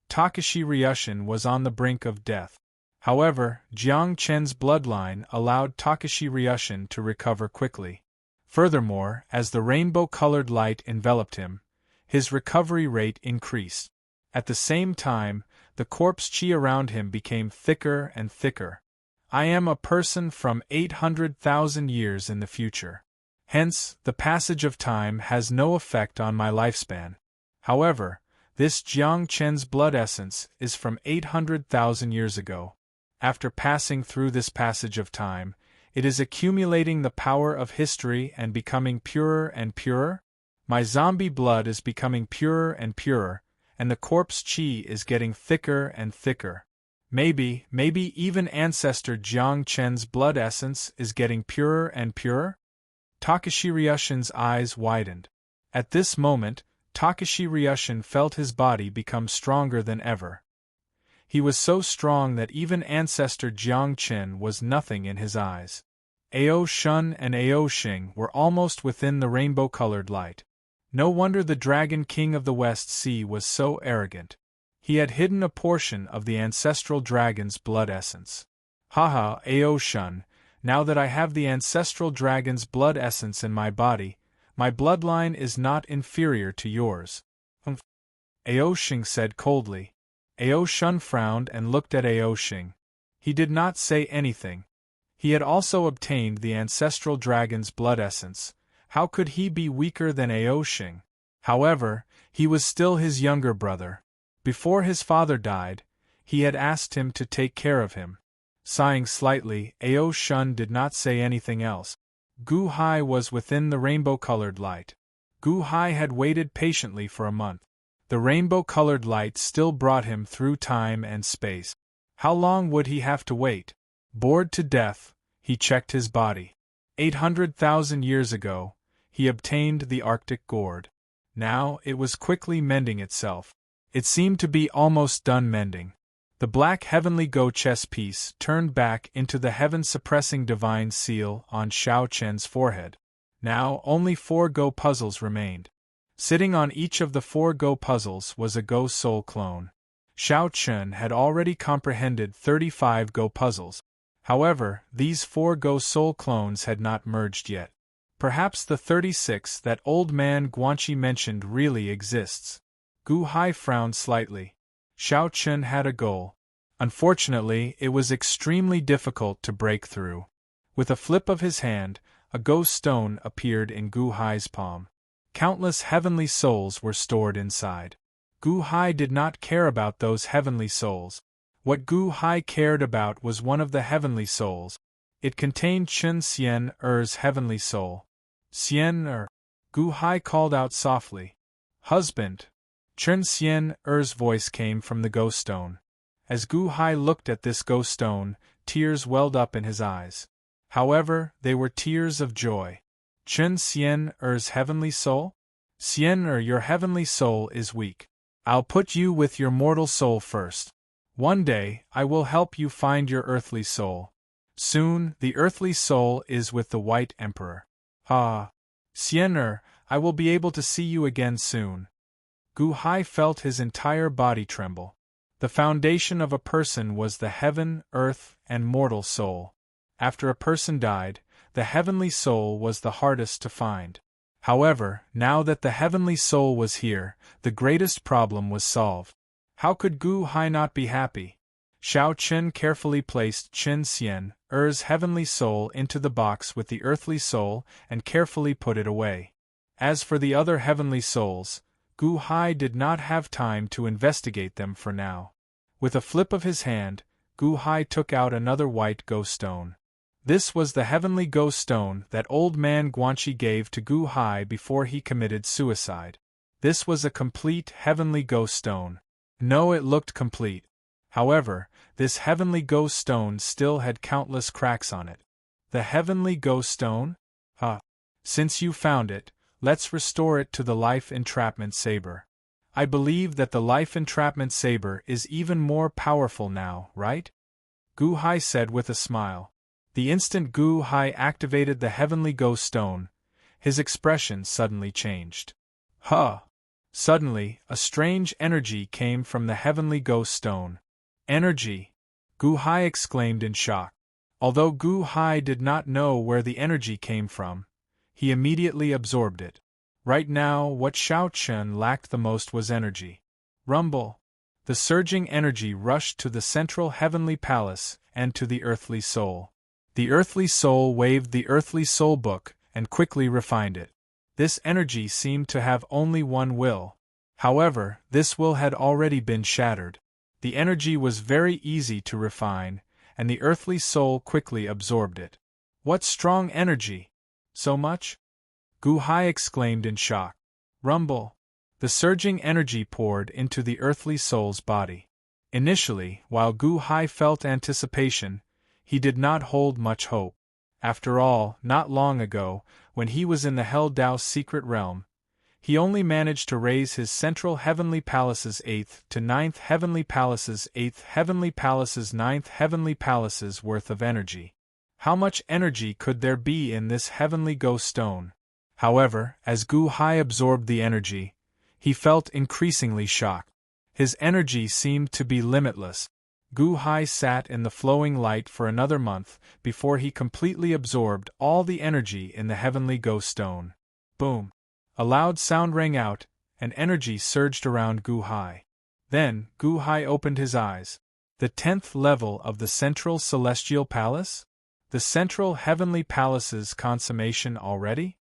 Takashi Ryushin was on the brink of death. However, Jiang Chen's bloodline allowed Takashi Ryushin to recover quickly. Furthermore, as the rainbow-colored light enveloped him, his recovery rate increased. At the same time, the corpse chi around him became thicker and thicker. I am a person from 800,000 years in the future. Hence, the passage of time has no effect on my lifespan. However, this Jiang Chen's blood essence is from 800,000 years ago. After passing through this passage of time, it is accumulating the power of history and becoming purer and purer. My zombie blood is becoming purer and purer, and the corpse chi is getting thicker and thicker. Maybe even Ancestor Jiang Chen's blood essence is getting purer and purer? Takashi Ryushin's eyes widened. At this moment, Takashi Ryushin felt his body become stronger than ever. He was so strong that even Ancestor Jiang Chen was nothing in his eyes. Ao Shun and Ao Xing were almost within the rainbow-colored light. No wonder the Dragon King of the West Sea was so arrogant. He had hidden a portion of the ancestral dragon's blood essence. Haha, Ao Shun, now that I have the ancestral dragon's blood essence in my body, my bloodline is not inferior to yours. Ao Xing said coldly. Ao Shun frowned and looked at Ao Xing. He did not say anything. He had also obtained the ancestral dragon's blood essence. How could he be weaker than Ao Xing? However, he was still his younger brother. Before his father died, he had asked him to take care of him. Sighing slightly, Ao Shun did not say anything else. Gu Hai was within the rainbow-colored light. Gu Hai had waited patiently for a month. The rainbow-colored light still brought him through time and space. How long would he have to wait? Bored to death, he checked his body. 800,000 years ago, he obtained the Arctic gourd. Now, it was quickly mending itself. It seemed to be almost done mending. The black heavenly go chess piece turned back into the heaven-suppressing divine seal on Xiao Chen's forehead. Now, only 4 go puzzles remained. Sitting on each of the 4 go puzzles was a go soul clone. Xiao Chen had already comprehended 35 go puzzles. However, these 4 go soul clones had not merged yet. Perhaps the 36 that old man Guanxi mentioned really exists. Gu Hai frowned slightly. Xiao Chen had a goal. Unfortunately, it was extremely difficult to break through. With a flip of his hand, a ghost stone appeared in Gu Hai's palm. Countless heavenly souls were stored inside. Gu Hai did not care about those heavenly souls. What Gu Hai cared about was one of the heavenly souls. It contained Chen Xian Er's heavenly soul. Xian Er. Gu Hai called out softly. Husband. Chen Xian Er's voice came from the ghost stone. As Gu Hai looked at this ghost stone, tears welled up in his eyes. However, they were tears of joy. Chen Xian Er's heavenly soul? Xian Er, your heavenly soul is weak. I'll put you with your mortal soul first. One day, I will help you find your earthly soul. Soon, the earthly soul is with the White Emperor. Ah! Xian Er, I will be able to see you again soon. Gu Hai felt his entire body tremble. The foundation of a person was the heaven, earth, and mortal soul. After a person died, the heavenly soul was the hardest to find. However, now that the heavenly soul was here, the greatest problem was solved. How could Gu Hai not be happy? Xiao Chen carefully placed Chen Xian Er's heavenly soul into the box with the earthly soul and carefully put it away. As for the other heavenly souls, Gu Hai did not have time to investigate them for now. With a flip of his hand, Gu Hai took out another white ghost stone. This was the heavenly ghost stone that old man Guanxi gave to Gu Hai before he committed suicide. This was a complete heavenly ghost stone. No, it looked complete. However, this heavenly ghost stone still had countless cracks on it. The heavenly ghost stone? Since you found it, let's restore it to the life entrapment saber. I believe that the life entrapment saber is even more powerful now, right? Gu Hai said with a smile. The instant Gu Hai activated the heavenly ghost stone, his expression suddenly changed. Suddenly, a strange energy came from the heavenly ghost stone. Energy! Gu Hai exclaimed in shock. Although Gu Hai did not know where the energy came from, he immediately absorbed it. Right now, what Shao Chen lacked the most was energy. Rumble! The surging energy rushed to the central heavenly palace and to the earthly soul. The earthly soul waved the earthly soul book and quickly refined it. This energy seemed to have only one will. However, this will had already been shattered. The energy was very easy to refine, and the earthly soul quickly absorbed it. What strong energy! So much? Gu Hai exclaimed in shock. Rumble! The surging energy poured into the earthly soul's body. Initially, while Gu Hai felt anticipation, he did not hold much hope. After all, not long ago, when he was in the Hell Dao's secret realm, he only managed to raise his central heavenly palace's 8th to 9th heavenly palace's 8th heavenly palace's 9th heavenly palace's worth of energy. How much energy could there be in this heavenly ghost stone? However, as Gu Hai absorbed the energy, he felt increasingly shocked. His energy seemed to be limitless. Gu Hai sat in the flowing light for another month before he completely absorbed all the energy in the heavenly ghost stone. Boom! A loud sound rang out, and energy surged around Gu Hai. Then, Gu Hai opened his eyes. The 10th level of the Central Celestial Palace? The Central Heavenly Palace's consummation already?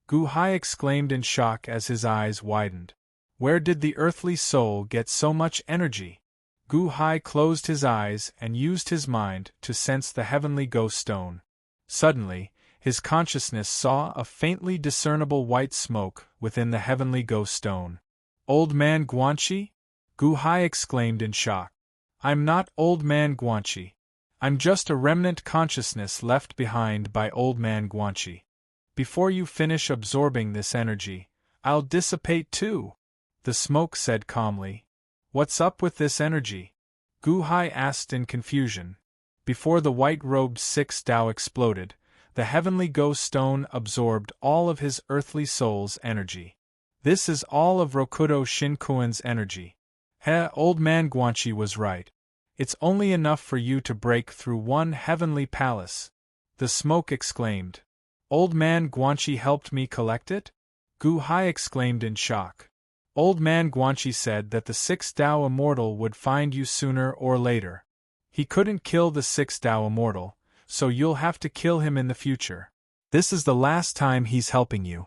Gu Hai exclaimed in shock as his eyes widened. Where did the earthly soul get so much energy? Gu Hai closed his eyes and used his mind to sense the heavenly ghost stone. Suddenly, his consciousness saw a faintly discernible white smoke within the heavenly ghost stone. Old Man Guanxi? Gu Hai exclaimed in shock. I'm not Old Man Guanxi. I'm just a remnant consciousness left behind by Old Man Guanxi. Before you finish absorbing this energy, I'll dissipate too, the smoke said calmly. What's up with this energy? Gu Hai asked in confusion. Before the white-robed 6th Tao exploded, the heavenly ghost stone absorbed all of his earthly soul's energy. This is all of Rokudo Shinkuan's energy. Old Man Guanxi was right. It's only enough for you to break through one heavenly palace, the smoke exclaimed. Old Man Guanxi helped me collect it? Gu Hai exclaimed in shock. Old Man Guanxi said that the 6th Tao immortal would find you sooner or later. He couldn't kill the 6th Tao immortal, so you'll have to kill him in the future. This is the last time he's helping you.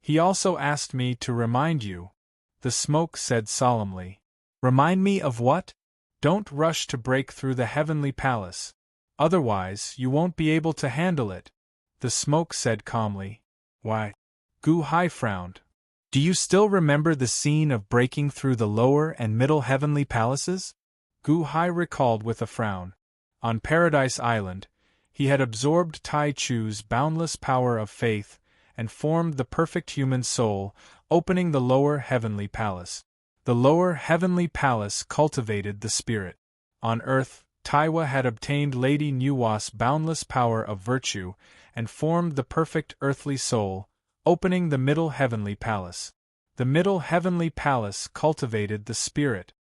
He also asked me to remind you, the smoke said solemnly. Remind me of what? Don't rush to break through the heavenly palace. Otherwise, you won't be able to handle it, the smoke said calmly. Why? Gu Hai frowned. Do you still remember the scene of breaking through the lower and middle heavenly palaces? Gu Hai recalled with a frown. On Paradise Island, he had absorbed Tai Chu's boundless power of faith and formed the perfect human soul, opening the lower heavenly palace. The lower heavenly palace cultivated the spirit. On Earth, Taiwa had obtained Lady Nuwa's boundless power of virtue and formed the perfect earthly soul, opening the middle heavenly palace. The middle heavenly palace cultivated the spirit.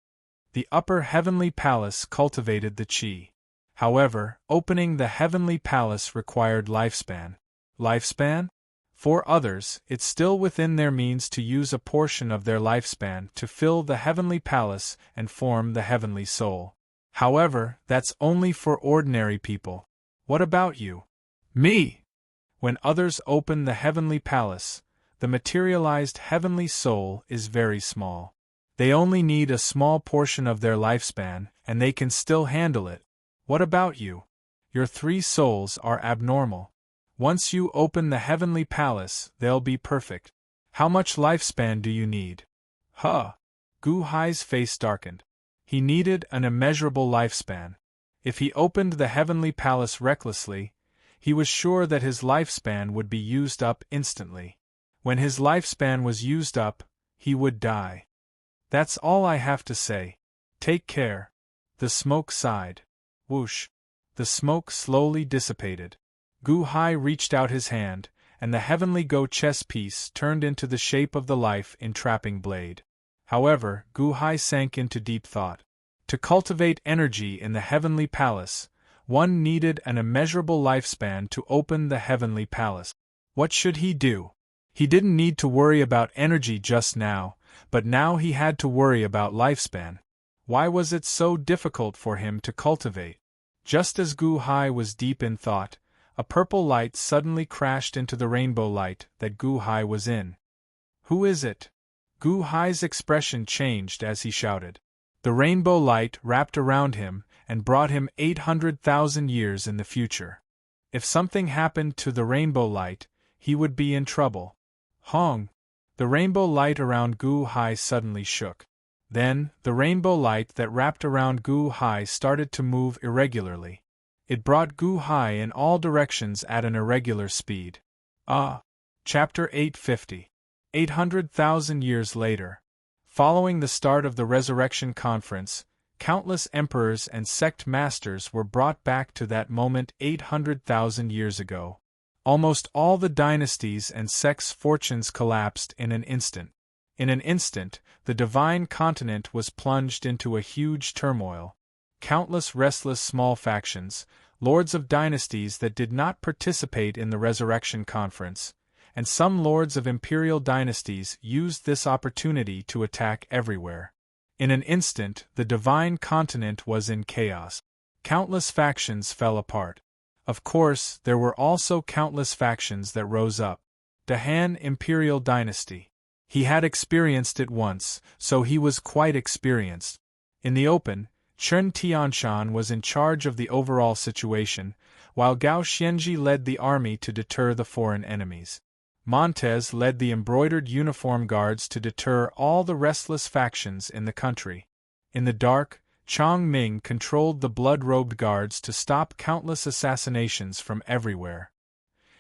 The upper heavenly palace cultivated the qi. However, opening the heavenly palace required lifespan. Lifespan? For others, it's still within their means to use a portion of their lifespan to fill the heavenly palace and form the heavenly soul. However, that's only for ordinary people. What about you? Me! When others open the heavenly palace, the materialized heavenly soul is very small. They only need a small portion of their lifespan, and they can still handle it. What about you? Your 3 souls are abnormal. Once you open the heavenly palace, they'll be perfect. How much lifespan do you need? Gu Hai's face darkened. He needed an immeasurable lifespan. If he opened the heavenly palace recklessly, he was sure that his lifespan would be used up instantly. When his lifespan was used up, he would die. That's all I have to say. Take care. The smoke sighed. Whoosh. The smoke slowly dissipated. Gu Hai reached out his hand, and the heavenly go chess piece turned into the shape of the life-entrapping blade. However, Gu Hai sank into deep thought. To cultivate energy in the heavenly palace, one needed an immeasurable lifespan to open the heavenly palace. What should he do? He didn't need to worry about energy just now, but now he had to worry about lifespan. Why was it so difficult for him to cultivate? Just as Gu Hai was deep in thought, a purple light suddenly crashed into the rainbow light that Gu Hai was in. Who is it? Gu Hai's expression changed as he shouted. The rainbow light wrapped around him and brought him 800,000 years in the future. If something happened to the rainbow light, he would be in trouble. Hong! The rainbow light around Gu Hai suddenly shook. Then, the rainbow light that wrapped around Gu Hai started to move irregularly. It brought Gu Hai in all directions at an irregular speed. Chapter 850. 800,000 years later. Following the start of the Resurrection Conference, countless emperors and sect masters were brought back to that moment 800,000 years ago. Almost all the dynasties and sects' fortunes collapsed in an instant. In an instant, the divine continent was plunged into a huge turmoil. Countless restless small factions, lords of dynasties that did not participate in the Resurrection Conference, and some lords of imperial dynasties used this opportunity to attack everywhere. In an instant, the divine continent was in chaos. Countless factions fell apart. Of course, there were also countless factions that rose up. The Han Imperial Dynasty. He had experienced it once, so he was quite experienced. In the open, Chen Tianshan was in charge of the overall situation, while Gao Xianji led the army to deter the foreign enemies. Montez led the embroidered uniform guards to deter all the restless factions in the country. In the dark, Chong Ming controlled the blood-robed guards to stop countless assassinations from everywhere.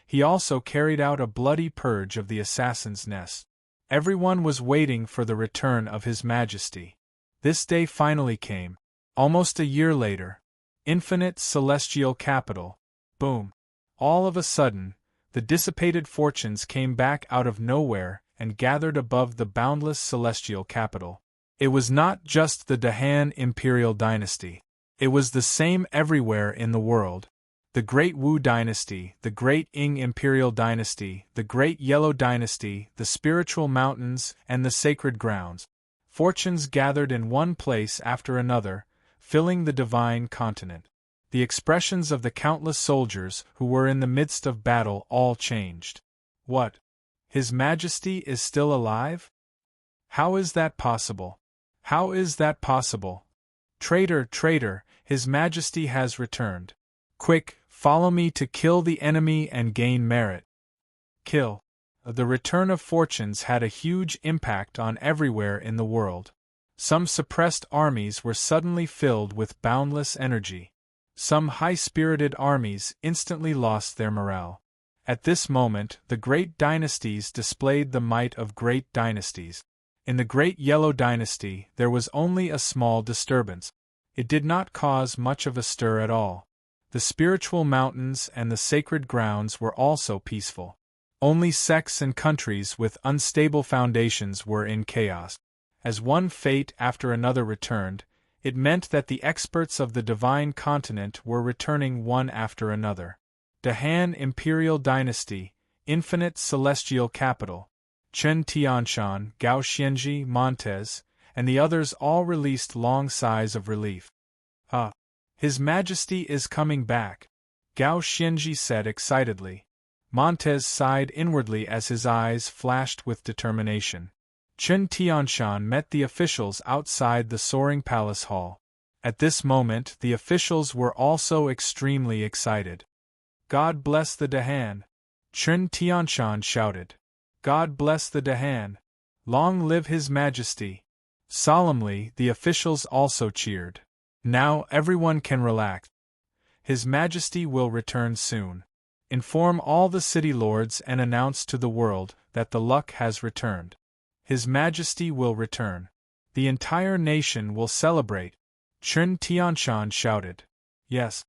He also carried out a bloody purge of the assassin's nest. Everyone was waiting for the return of His Majesty. This day finally came. Almost a year later. Infinite celestial capital. Boom. All of a sudden, the dissipated fortunes came back out of nowhere and gathered above the boundless celestial capital. It was not just the Dahan Imperial Dynasty. It was the same everywhere in the world. The Great Wu Dynasty, the Great Ying Imperial Dynasty, the Great Yellow Dynasty, the Spiritual Mountains, and the Sacred Grounds. Fortunes gathered in one place after another, filling the divine continent. The expressions of the countless soldiers who were in the midst of battle all changed. What? His Majesty is still alive? How is that possible? How is that possible? Traitor, traitor, His Majesty has returned. Quick, follow me to kill the enemy and gain merit. Kill. The return of fortunes had a huge impact on everywhere in the world. Some suppressed armies were suddenly filled with boundless energy. Some high-spirited armies instantly lost their morale. At this moment, the great dynasties displayed the might of great dynasties. In the Great Yellow Dynasty, there was only a small disturbance. It did not cause much of a stir at all. The Spiritual Mountains and the Sacred Grounds were also peaceful. Only sects and countries with unstable foundations were in chaos. As one fate after another returned, it meant that the experts of the divine continent were returning one after another. The Han Imperial Dynasty, Infinite Celestial Capital, Chen Tianshan, Gao Xianji, Montez, and the others all released long sighs of relief. His Majesty is coming back, Gao Xianji said excitedly. Montez sighed inwardly as his eyes flashed with determination. Chen Tianshan met the officials outside the soaring palace hall. At this moment, the officials were also extremely excited. God bless the Dahan! Chen Tianshan shouted. God bless the Dahan! Long live His Majesty! Solemnly, the officials also cheered. Now everyone can relax. His Majesty will return soon. Inform all the city lords and announce to the world that the luck has returned. His Majesty will return. The entire nation will celebrate. Chen Tianshan shouted. Yes.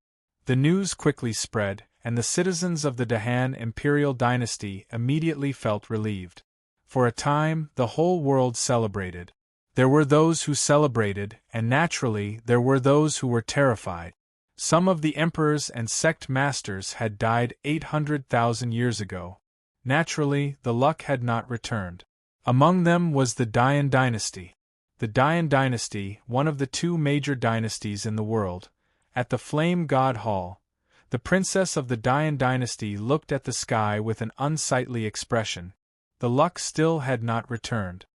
The news quickly spread, and the citizens of the Dahan Imperial Dynasty immediately felt relieved. For a time, the whole world celebrated. There were those who celebrated, and naturally there were those who were terrified. Some of the emperors and sect masters had died 800,000 years ago. Naturally, the luck had not returned. Among them was the Dayan dynasty. The Dayan dynasty, one of the two major dynasties in the world. At the Flame God Hall, the princess of the Dayan dynasty looked at the sky with an unsightly expression. The luck still had not returned.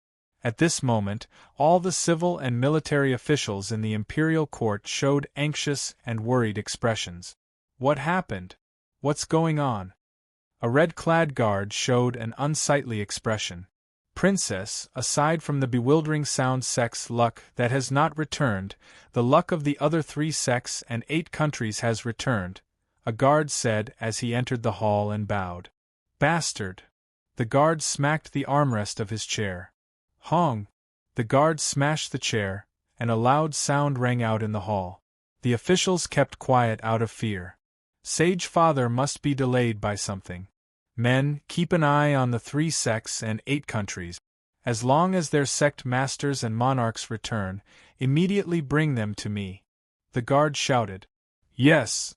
At this moment, all the civil and military officials in the imperial court showed anxious and worried expressions. What happened? What's going on? A red-clad guard showed an unsightly expression. Princess, aside from the bewildering sound sect's luck that has not returned, the luck of the other 3 sects and 8 countries has returned, a guard said as he entered the hall and bowed. Bastard! The guard smacked the armrest of his chair. Hong! The guard smashed the chair, and a loud sound rang out in the hall. The officials kept quiet out of fear. Sage Father must be delayed by something. Men, keep an eye on the 3 sects and 8 countries. As long as their sect masters and monarchs return, immediately bring them to me. The guard shouted. Yes.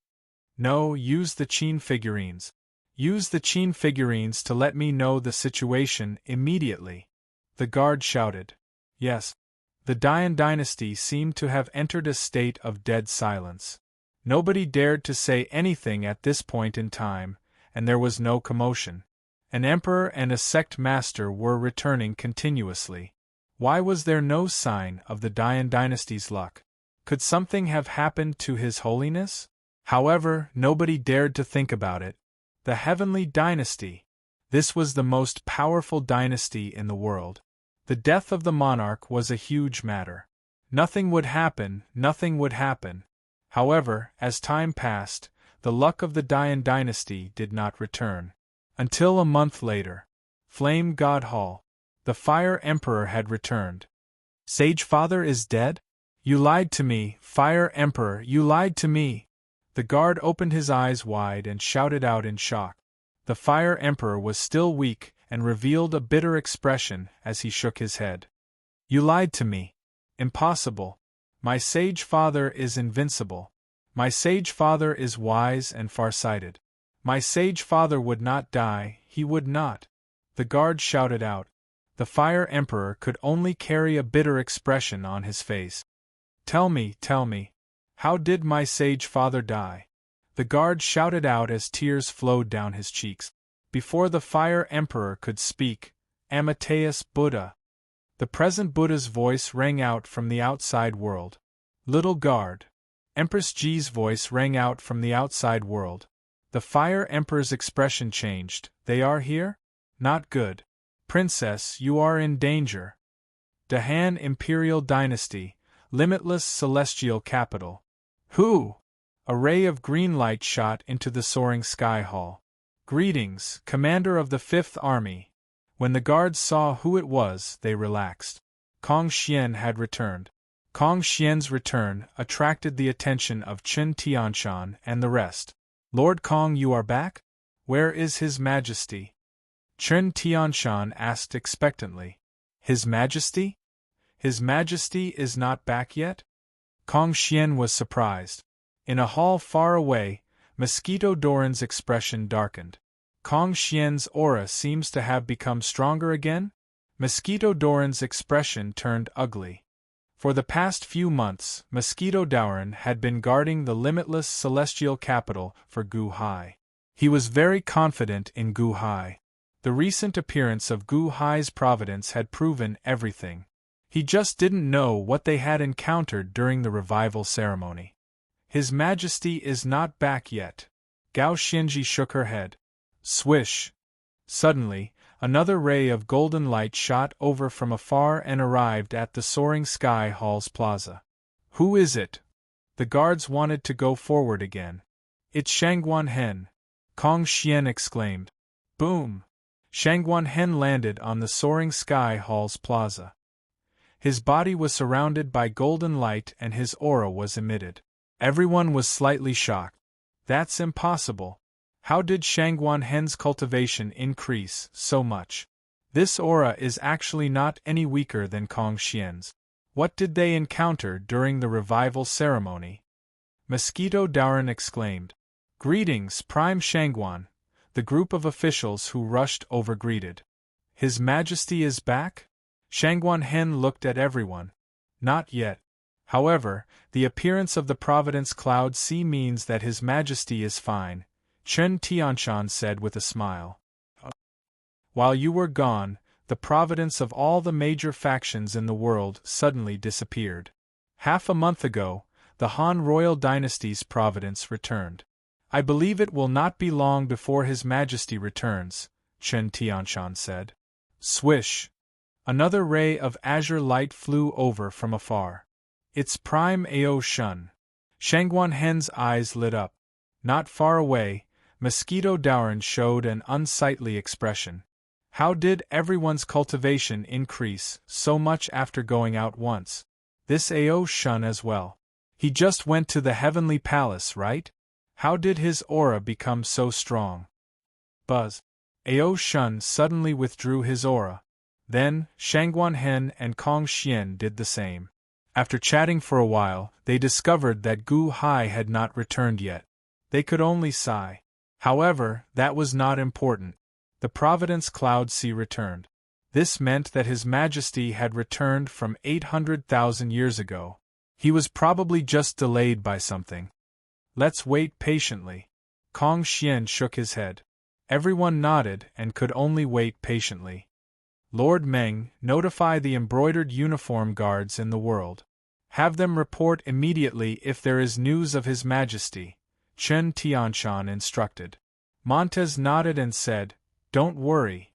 No, use the Qin figurines. Use the Qin figurines to let me know the situation immediately. The guard shouted. Yes. The Dayan dynasty seemed to have entered a state of dead silence. Nobody dared to say anything at this point in time, and there was no commotion. An emperor and a sect master were returning continuously. Why was there no sign of the Dayan dynasty's luck? Could something have happened to His Holiness? However, nobody dared to think about it. The Heavenly Dynasty. This was the most powerful dynasty in the world. The death of the monarch was a huge matter. Nothing would happen, nothing would happen. However, as time passed, the luck of the Dayan dynasty did not return. Until a month later. Flame God Hall. The Fire Emperor had returned. Sage Father is dead? You lied to me, Fire Emperor, you lied to me! The guard opened his eyes wide and shouted out in shock. The Fire Emperor was still weak and revealed a bitter expression as he shook his head. You lied to me. Impossible. My Sage Father is invincible. My Sage Father is wise and farsighted. My Sage Father would not die, he would not. The guard shouted out. The Fire Emperor could only carry a bitter expression on his face. Tell me, how did my Sage Father die? The guard shouted out as tears flowed down his cheeks. Before the Fire Emperor could speak, Amateus Buddha. The present Buddha's voice rang out from the outside world. Little guard. Empress Ji's voice rang out from the outside world. The Fire Emperor's expression changed. They are here? Not good. Princess, you are in danger. Dahan Imperial Dynasty, limitless celestial capital. Who? A ray of green light shot into the soaring sky hall. Greetings, Commander of the 5th Army. When the guards saw who it was, they relaxed. Kong Xian had returned. Kong Xian's return attracted the attention of Chen Tianshan and the rest. Lord Kong, you are back? Where is His Majesty? Chen Tianshan asked expectantly. His Majesty? His Majesty is not back yet? Kong Xian was surprised. In a hall far away, Mosquito Doran's expression darkened. Kong Xian's aura seems to have become stronger again? Mosquito Doran's expression turned ugly. For the past few months, Mosquito Doran had been guarding the limitless celestial capital for Gu Hai. He was very confident in Gu Hai. The recent appearance of Gu Hai's providence had proven everything. He just didn't know what they had encountered during the revival ceremony. His Majesty is not back yet. Gao Xianji shook her head. Swish! Suddenly, another ray of golden light shot over from afar and arrived at the soaring sky hall's plaza. Who is it? The guards wanted to go forward again. It's Shangguan Hen. Kong Xian exclaimed. Boom! Shangguan Hen landed on the soaring sky hall's plaza. His body was surrounded by golden light and his aura was emitted. Everyone was slightly shocked. That's impossible. How did Shangguan Hen's cultivation increase so much? This aura is actually not any weaker than Kong Xian's. What did they encounter during the revival ceremony? Mosquito Daoran exclaimed. Greetings, Prime Shangguan, the group of officials who rushed over greeted. His Majesty is back? Shangguan Hen looked at everyone. Not yet. However, the appearance of the Providence Cloud Sea means that His Majesty is fine, Chen Tianshan said with a smile. While you were gone, the providence of all the major factions in the world suddenly disappeared. Half a month ago, the Han royal dynasty's providence returned. I believe it will not be long before His Majesty returns, Chen Tianshan said. Swish! Another ray of azure light flew over from afar. It's Prime Ao Shun. Shangguan Hen's eyes lit up. Not far away, Mosquito Daoran showed an unsightly expression. How did everyone's cultivation increase so much after going out once? This Ao Shun as well. He just went to the Heavenly Palace, right? How did his aura become so strong? Buzz. Ao Shun suddenly withdrew his aura. Then, Shangguan Hen and Kong Xian did the same. After chatting for a while, they discovered that Gu Hai had not returned yet. They could only sigh. However, that was not important. The Providence Cloud Sea returned. This meant that His Majesty had returned from 800,000 years ago. He was probably just delayed by something. Let's wait patiently. Kong Xian shook his head. Everyone nodded and could only wait patiently. Lord Meng, notify the embroidered uniform guards in the world. Have them report immediately if there is news of His Majesty, Chen Tianshan instructed. Montez nodded and said, Don't worry.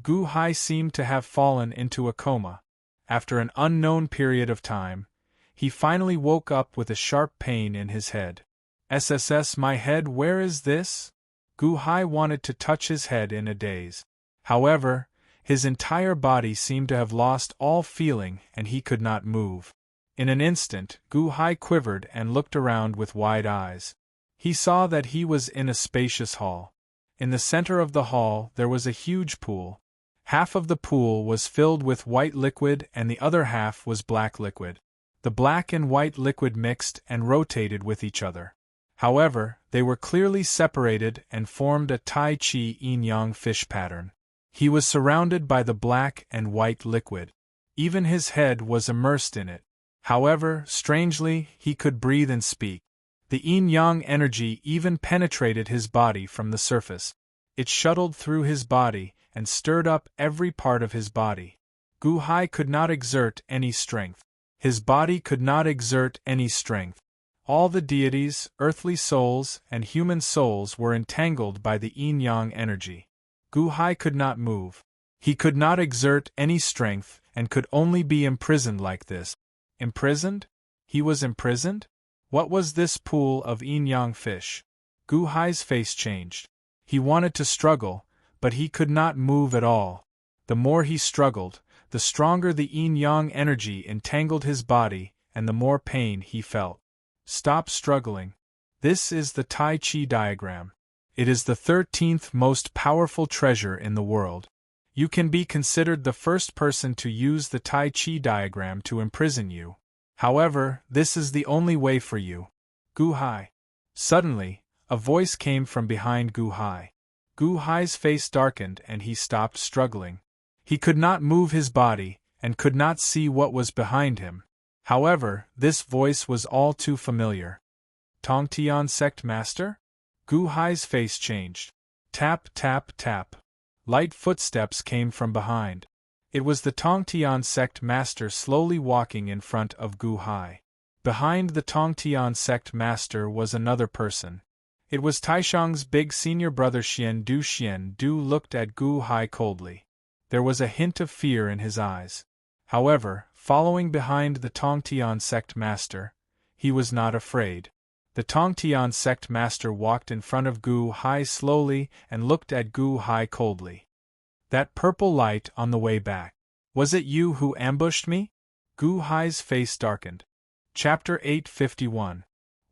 Gu Hai seemed to have fallen into a coma. After an unknown period of time, he finally woke up with a sharp pain in his head. SSS, my head, where is this? Gu Hai wanted to touch his head in a daze. However, his entire body seemed to have lost all feeling and he could not move. In an instant, Gu Hai quivered and looked around with wide eyes. He saw that he was in a spacious hall. In the center of the hall there was a huge pool. Half of the pool was filled with white liquid and the other half was black liquid. The black and white liquid mixed and rotated with each other. However, they were clearly separated and formed a Tai Chi yin-yang fish pattern. He was surrounded by the black and white liquid. Even his head was immersed in it. However, strangely, he could breathe and speak. The yin-yang energy even penetrated his body from the surface. It shuttled through his body and stirred up every part of his body. Gu Hai could not exert any strength. His body could not exert any strength. All the deities, earthly souls, and human souls were entangled by the yin-yang energy. Gu Hai could not move. He could not exert any strength and could only be imprisoned like this. Imprisoned? He was imprisoned? What was this pool of yin-yang fish? Gu Hai's face changed. He wanted to struggle, but he could not move at all. The more he struggled, the stronger the yin-yang energy entangled his body and the more pain he felt. Stop struggling. This is the Tai Chi diagram. It is the 13th most powerful treasure in the world. You can be considered the first person to use the Tai Chi diagram to imprison you. However, this is the only way for you. Gu Hai. Suddenly, a voice came from behind Gu Hai. Gu Hai's face darkened and he stopped struggling. He could not move his body and could not see what was behind him. However, this voice was all too familiar. Tongtian Sect Master? Gu Hai's face changed. Tap, tap, tap. Light footsteps came from behind. It was the Tongtian Sect Master slowly walking in front of Gu Hai. Behind the Tongtian Sect Master was another person. It was Taishang's big senior brother Xian Du. Xian Du looked at Gu Hai coldly. There was a hint of fear in his eyes. However, following behind the Tongtian Sect Master, he was not afraid. The Tongtian Sect Master walked in front of Gu Hai slowly and looked at Gu Hai coldly. That purple light on the way back. Was it you who ambushed me? Gu Hai's face darkened. Chapter 851.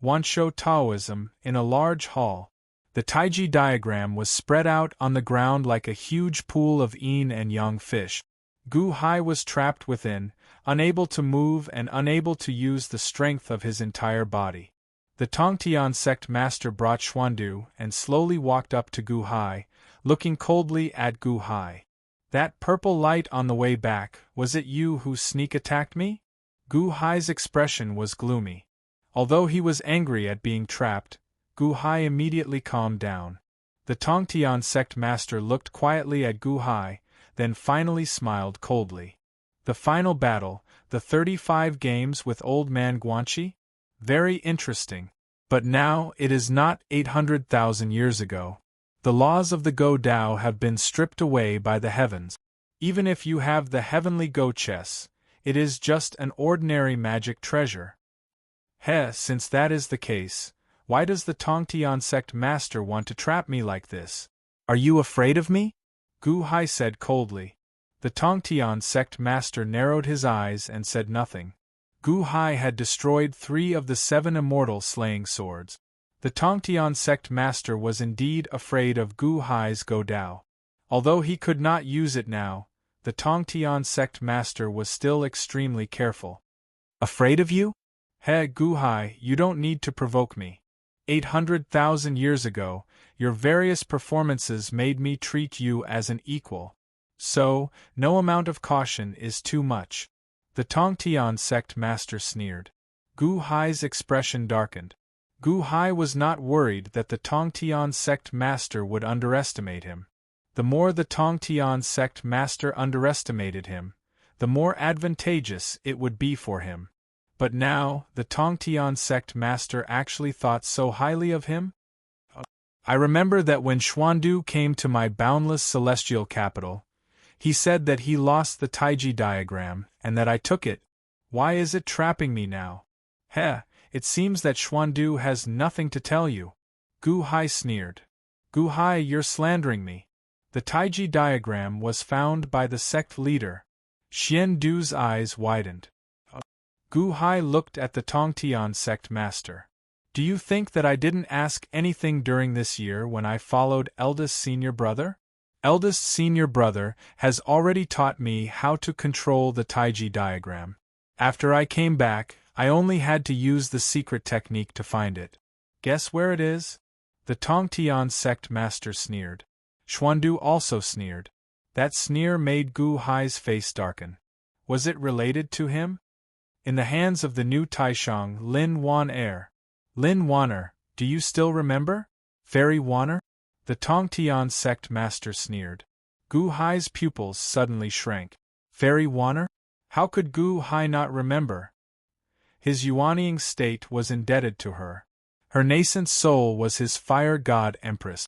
Wanshou Taoism. In a large hall, The Taiji diagram was spread out on the ground like a huge pool of yin and yang fish. Gu Hai was trapped within, unable to move and unable to use the strength of his entire body. The Tongtian sect master brought Xuandu and slowly walked up to Gu Hai, looking coldly at Gu Hai. "That purple light on the way back, was it you who sneak attacked me?" Gu Hai's expression was gloomy. Although he was angry at being trapped, Gu Hai immediately calmed down. The Tongtian sect master looked quietly at Gu Hai, then finally smiled coldly. "The final battle, the 35 games with Old Man Guanxi? Very interesting. But now it is not 800,000 years ago. The laws of the Go Dao have been stripped away by the heavens. Even if you have the heavenly Go chess, it is just an ordinary magic treasure." Since that is the case, why does the Tongtian sect master want to trap me like this? Are you afraid of me? Gu Hai said coldly. The Tongtian sect master narrowed his eyes and said nothing. Gu Hai had destroyed 3 of the 7 immortal slaying swords. The Tongtian sect master was indeed afraid of Gu Hai's Go Dao. Although he could not use it now, the Tongtian sect master was still extremely careful. "Afraid of you? Gu Hai, you don't need to provoke me. 800,000 years ago, your various performances made me treat you as an equal. So, no amount of caution is too much." The Tongtian sect master sneered. Gu Hai's expression darkened. Gu Hai was not worried that the Tongtian sect master would underestimate him. The more the Tongtian sect master underestimated him, the more advantageous it would be for him. But now, the Tongtian sect master actually thought so highly of him? "I remember that when Xuandu came to my boundless celestial capital, he said that he lost the Taiji diagram, and that I took it. Why is it trapping me now? It seems that Xuandu has nothing to tell you." Gu Hai sneered. "Gu Hai, you're slandering me. The Taiji diagram was found by the sect leader." Xian Du's eyes widened. Gu Hai looked at the Tongtian sect master. "Do you think that I didn't ask anything during this year when I followed eldest senior brother? Eldest senior brother has already taught me how to control the Taiji diagram. After I came back, I only had to use the secret technique to find it. Guess where it is?" The Tongtian sect master sneered. Xuandu also sneered. That sneer made Gu Hai's face darken. Was it related to him? "In the hands of the new Taishang Lin Wan heir. Lin Wanner, do you still remember? Fairy Wanner?" The Tongtian sect master sneered. Gu Hai's pupils suddenly shrank. Fairy Wanner? How could Gu Hai not remember? His Yuanying state was indebted to her. Her nascent soul was his fire god empress.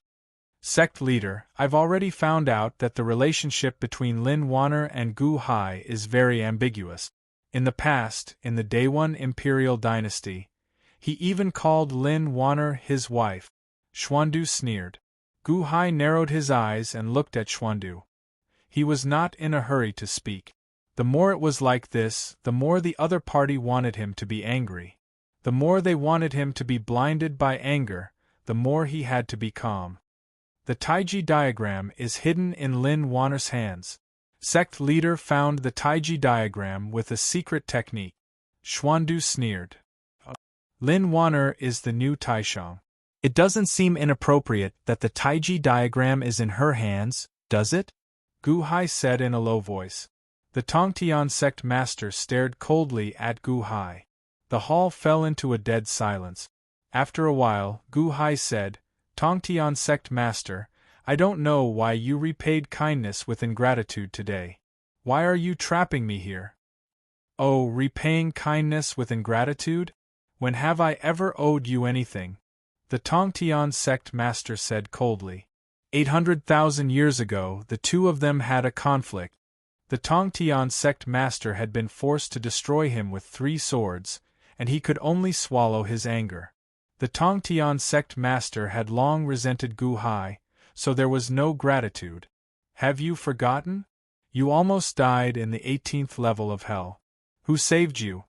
"Sect leader, I've already found out that the relationship between Lin Wanner and Gu Hai is very ambiguous. In the past, in the Daewon Imperial Dynasty, he even called Lin Wanner his wife." Xuandu sneered. Gu Hai narrowed his eyes and looked at Xuandu. He was not in a hurry to speak. The more it was like this, the more the other party wanted him to be angry. The more they wanted him to be blinded by anger, the more he had to be calm. "The Taiji diagram is hidden in Lin Wanner's hands. Sect leader found the Taiji diagram with a secret technique." Xuandu sneered. "Lin Wanner is the new Taishang. It doesn't seem inappropriate that the Taiji diagram is in her hands, does it?" Gu Hai said in a low voice. The Tongtian sect master stared coldly at Gu Hai. The hall fell into a dead silence. After a while, Gu Hai said, "Tongtian sect master, I don't know why you repaid kindness with ingratitude today. Why are you trapping me here?" "Oh, repaying kindness with ingratitude? When have I ever owed you anything?" The Tongtian sect master said coldly. 800,000 years ago, the two of them had a conflict. The Tongtian sect master had been forced to destroy him with 3 swords, and he could only swallow his anger. The Tongtian sect master had long resented Gu Hai, so there was no gratitude. "Have you forgotten? You almost died in the 18th level of hell. Who saved you?"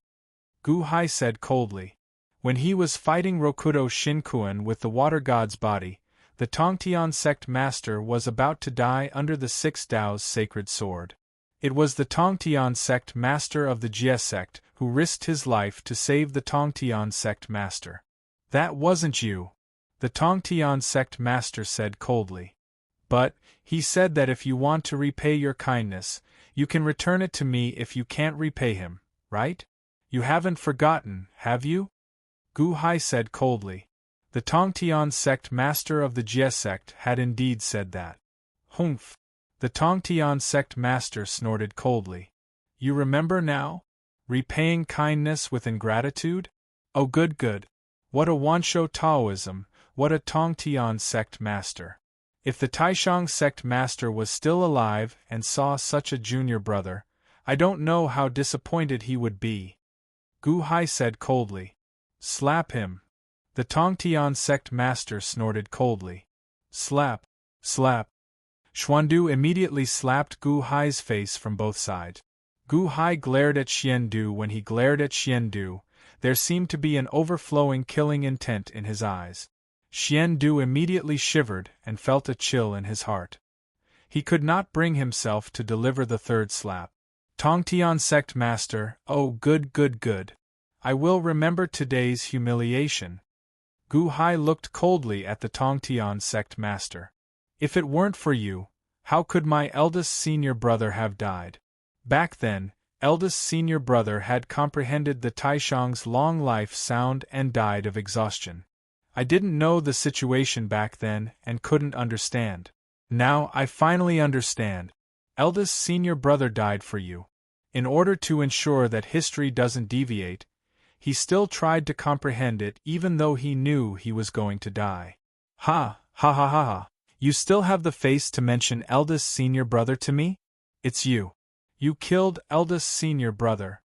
Gu Hai said coldly. "When he was fighting Rokudo Shinkuan with the water god's body, The Tongtian sect master was about to die under the Six Tao's sacred sword. It was the Tongtian sect master of the Jie sect who risked his life to save the Tongtian sect master. That wasn't you, the Tongtian sect master said coldly. But, he said that if you want to repay your kindness, you can return it to me if you can't repay him, right? You haven't forgotten, have you? Gu Hai said coldly. The Tongtian sect master of the Jie sect had indeed said that. Humph! The Tongtian sect master snorted coldly. You remember now? Repaying kindness with ingratitude? Oh good good! What a Wanshou Taoism, what a Tongtian sect master! If the Taishang sect master was still alive and saw such a junior brother, I don't know how disappointed he would be. Gu Hai said coldly. Slap him. The Tongtian sect master snorted coldly. Slap, slap. Xuandu immediately slapped Gu Hai's face from both sides. Gu Hai glared at Xiandu. When he glared at Xiandu, there seemed to be an overflowing killing intent in his eyes. Xiandu immediately shivered and felt a chill in his heart. He could not bring himself to deliver the third slap. Tongtian sect master, oh good good good. I will remember today's humiliation. Gu Hai looked coldly at the Tongtian sect master. If it weren't for you, how could my eldest senior brother have died? Back then, eldest senior brother had comprehended the Taishang's long life sound and died of exhaustion. I didn't know the situation back then and couldn't understand. Now I finally understand. Eldest senior brother died for you. In order to ensure that history doesn't deviate, he still tried to comprehend it even though he knew he was going to die. Ha, ha ha ha ha. You still have the face to mention eldest senior brother to me? It's you. You killed eldest senior brother.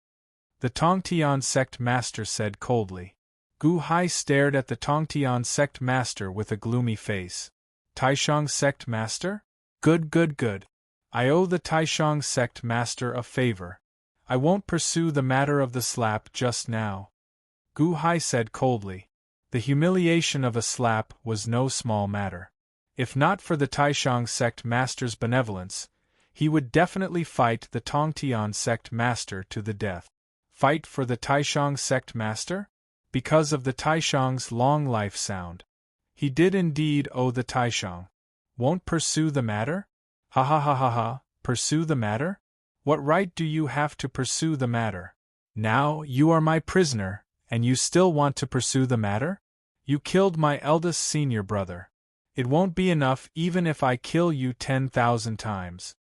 The Tongtian sect master said coldly. Gu Hai stared at the Tongtian sect master with a gloomy face. Taishang sect master? Good good good. I owe the Taishang sect master a favor. I won't pursue the matter of the slap just now. Gu Hai said coldly. The humiliation of a slap was no small matter. If not for the Taishang sect master's benevolence, he would definitely fight the Tongtian sect master to the death. Fight for the Taishang sect master? Because of the Taishang's long life sound. He did indeed owe the Taishang. Won't pursue the matter? Ha ha ha ha ha, pursue the matter? What right do you have to pursue the matter? Now you are my prisoner, and you still want to pursue the matter? You killed my eldest senior brother. It won't be enough even if I kill you 10,000 times.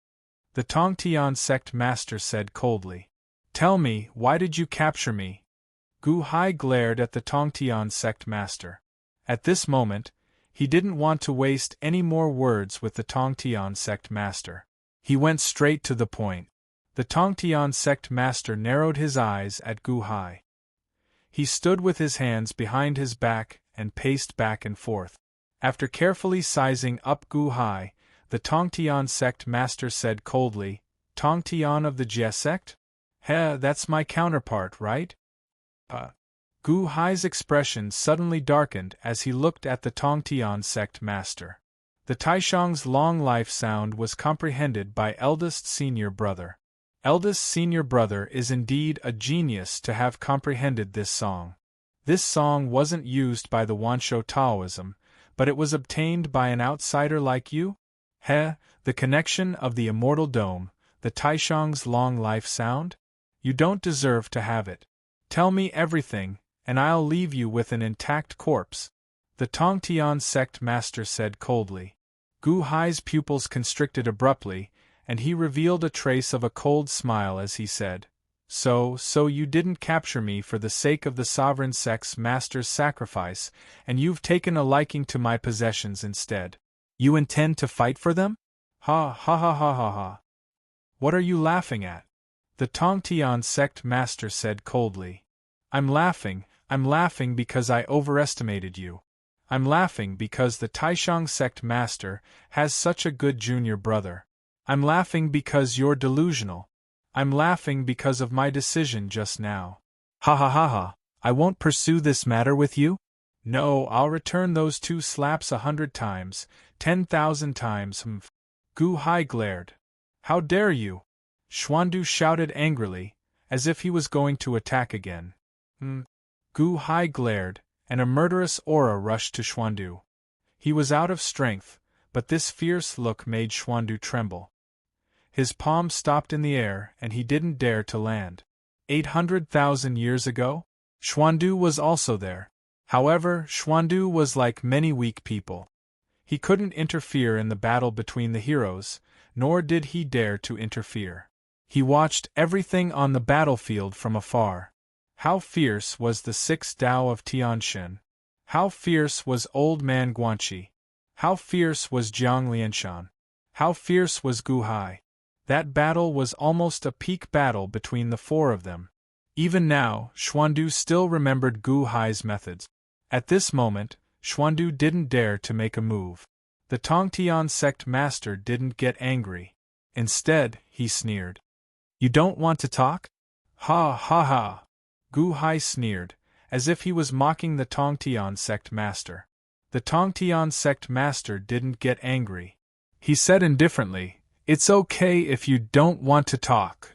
The Tongtian sect master said coldly. Tell me, why did you capture me? Gu Hai glared at the Tongtian sect master. At this moment, he didn't want to waste any more words with the Tongtian sect master. He went straight to the point. The Tongtian sect master narrowed his eyes at Gu Hai. He stood with his hands behind his back and paced back and forth. After carefully sizing up Gu Hai, the Tongtian sect master said coldly, Tongtian of the Jie sect? Heh, that's my counterpart, right? Gu Hai's expression suddenly darkened as he looked at the Tongtian sect master. The Taishang's long life sound was comprehended by eldest senior brother. Eldest senior brother is indeed a genius to have comprehended this song. This song wasn't used by the Wanshou Taoism, but it was obtained by an outsider like you? Heh, the connection of the immortal dome, the Taishang's long life sound? You don't deserve to have it. Tell me everything, and I'll leave you with an intact corpse. The Tongtian sect master said coldly. Gu Hai's pupils constricted abruptly, and he revealed a trace of a cold smile as he said, So you didn't capture me for the sake of the sovereign sect's master's sacrifice, and you've taken a liking to my possessions instead. You intend to fight for them? Ha ha ha ha ha ha. What are you laughing at? The Tongtian sect master said coldly. I'm laughing because I overestimated you. I'm laughing because the Taishang sect master has such a good junior brother. I'm laughing because you're delusional. I'm laughing because of my decision just now. Ha ha ha ha, I won't pursue this matter with you? No, I'll return those 2 slaps 100 times, 10,000 times. Gu Hai glared. How dare you? Xuandu shouted angrily, as if he was going to attack again. Gu Hai glared, and a murderous aura rushed to Xuandu. He was out of strength, but this fierce look made Xuandu tremble. His palm stopped in the air and he didn't dare to land. 800,000 years ago? Xuandu was also there. However, Xuandu was like many weak people. He couldn't interfere in the battle between the heroes, nor did he dare to interfere. He watched everything on the battlefield from afar. How fierce was the 6th Tao of Tianshan! How fierce was Old Man Guanxi! How fierce was Jiang Lianshan! How fierce was Gu Hai! That battle was almost a peak battle between the 4 of them. Even now, Xuandu still remembered Gu Hai's methods. At this moment, Xuandu didn't dare to make a move. The Tongtian sect master didn't get angry. Instead, he sneered. You don't want to talk? Ha ha ha! Gu Hai sneered, as if he was mocking the Tongtian sect master. The Tongtian sect master didn't get angry. He said indifferently, It's okay if you don't want to talk.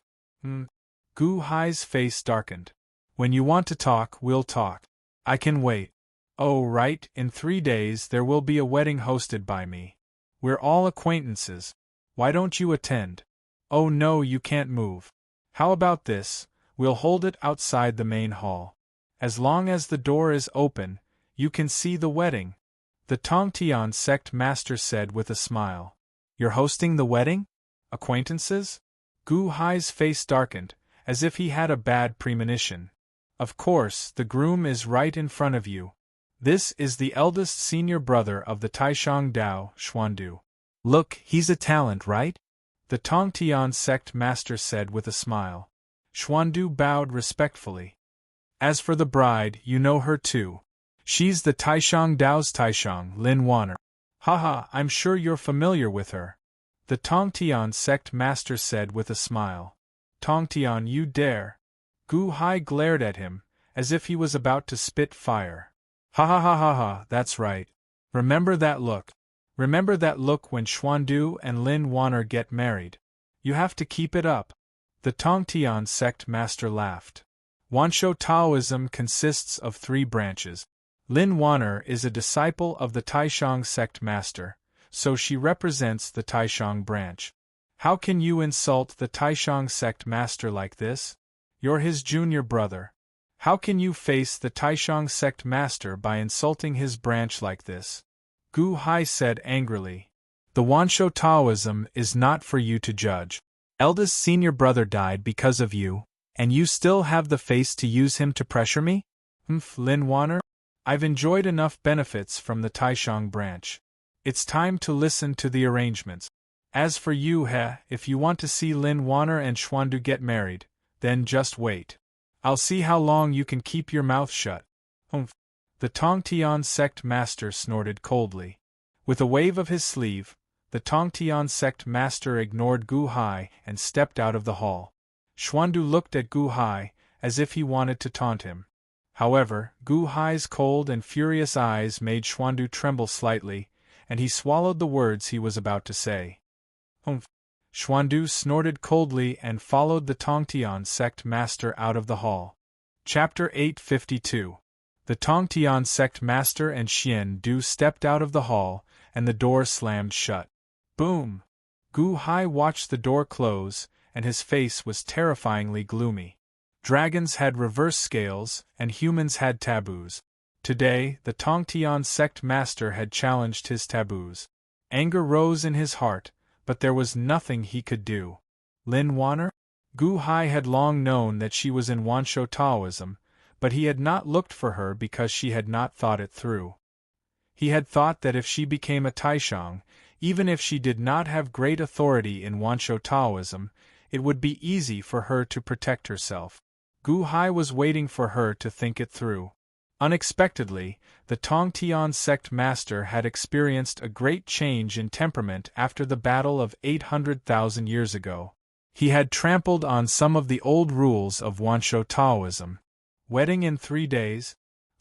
Gu Hai's face darkened. When you want to talk, we'll talk. I can wait. Oh right, in 3 days there will be a wedding hosted by me. We're all acquaintances. Why don't you attend? Oh no, you can't move. How about this, we'll hold it outside the main hall. As long as the door is open, you can see the wedding. The Tongtian sect master said with a smile. You're hosting the wedding? Acquaintances? Gu Hai's face darkened, as if he had a bad premonition. Of course, the groom is right in front of you. This is the eldest senior brother of the Taishang Dao, Xuandu. Look, he's a talent, right? The Tongtian sect master said with a smile. Xuandu bowed respectfully. As for the bride, you know her too. She's the Taishang Dao's Taishang, Lin Wanner. Haha, I'm sure you're familiar with her. The Tongtian sect master said with a smile. Tongtian, you dare? Gu Hai glared at him, as if he was about to spit fire. Ha ha ha ha ha, that's right. Remember that look. Remember that look when Xuandu and Lin Wanner get married. You have to keep it up. The Tongtian sect master laughed. Wanshou Taoism consists of 3 branches. Lin Wanner is a disciple of the Taishang sect master, so she represents the Taishang branch. How can you insult the Taishang sect master like this? You're his junior brother. How can you face the Taishang sect master by insulting his branch like this? Gu Hai said angrily. The Wanshou Taoism is not for you to judge. Eldest senior brother died because of you, and you still have the face to use him to pressure me? Lin Wanner? I've enjoyed enough benefits from the Taishang branch. It's time to listen to the arrangements. As for you, if you want to see Lin Wanner and Xuandu get married, then just wait. I'll see how long you can keep your mouth shut. The Tongtian sect master snorted coldly. With a wave of his sleeve, the Tongtian sect master ignored Gu Hai and stepped out of the hall. Xuandu looked at Gu Hai, as if he wanted to taunt him. However, Gu Hai's cold and furious eyes made Xuandu tremble slightly, and he swallowed the words he was about to say. Xuandu snorted coldly and followed the Tongtian sect master out of the hall. Chapter 852. The Tongtian sect master and Xian Du stepped out of the hall, and the door slammed shut. Boom! Gu Hai watched the door close, and his face was terrifyingly gloomy. Dragons had reverse scales, and humans had taboos. Today, the Tongtian sect master had challenged his taboos. Anger rose in his heart, but there was nothing he could do. Lin Wanner? Gu Hai had long known that she was in Wanshou Taoism, but he had not looked for her because she had not thought it through. He had thought that if she became a Taishang, even if she did not have great authority in Wanshou Taoism, it would be easy for her to protect herself. Gu Hai was waiting for her to think it through. Unexpectedly, the Tongtian sect master had experienced a great change in temperament after the battle of 800,000 years ago. He had trampled on some of the old rules of Wanshou Taoism. Wedding in 3 days?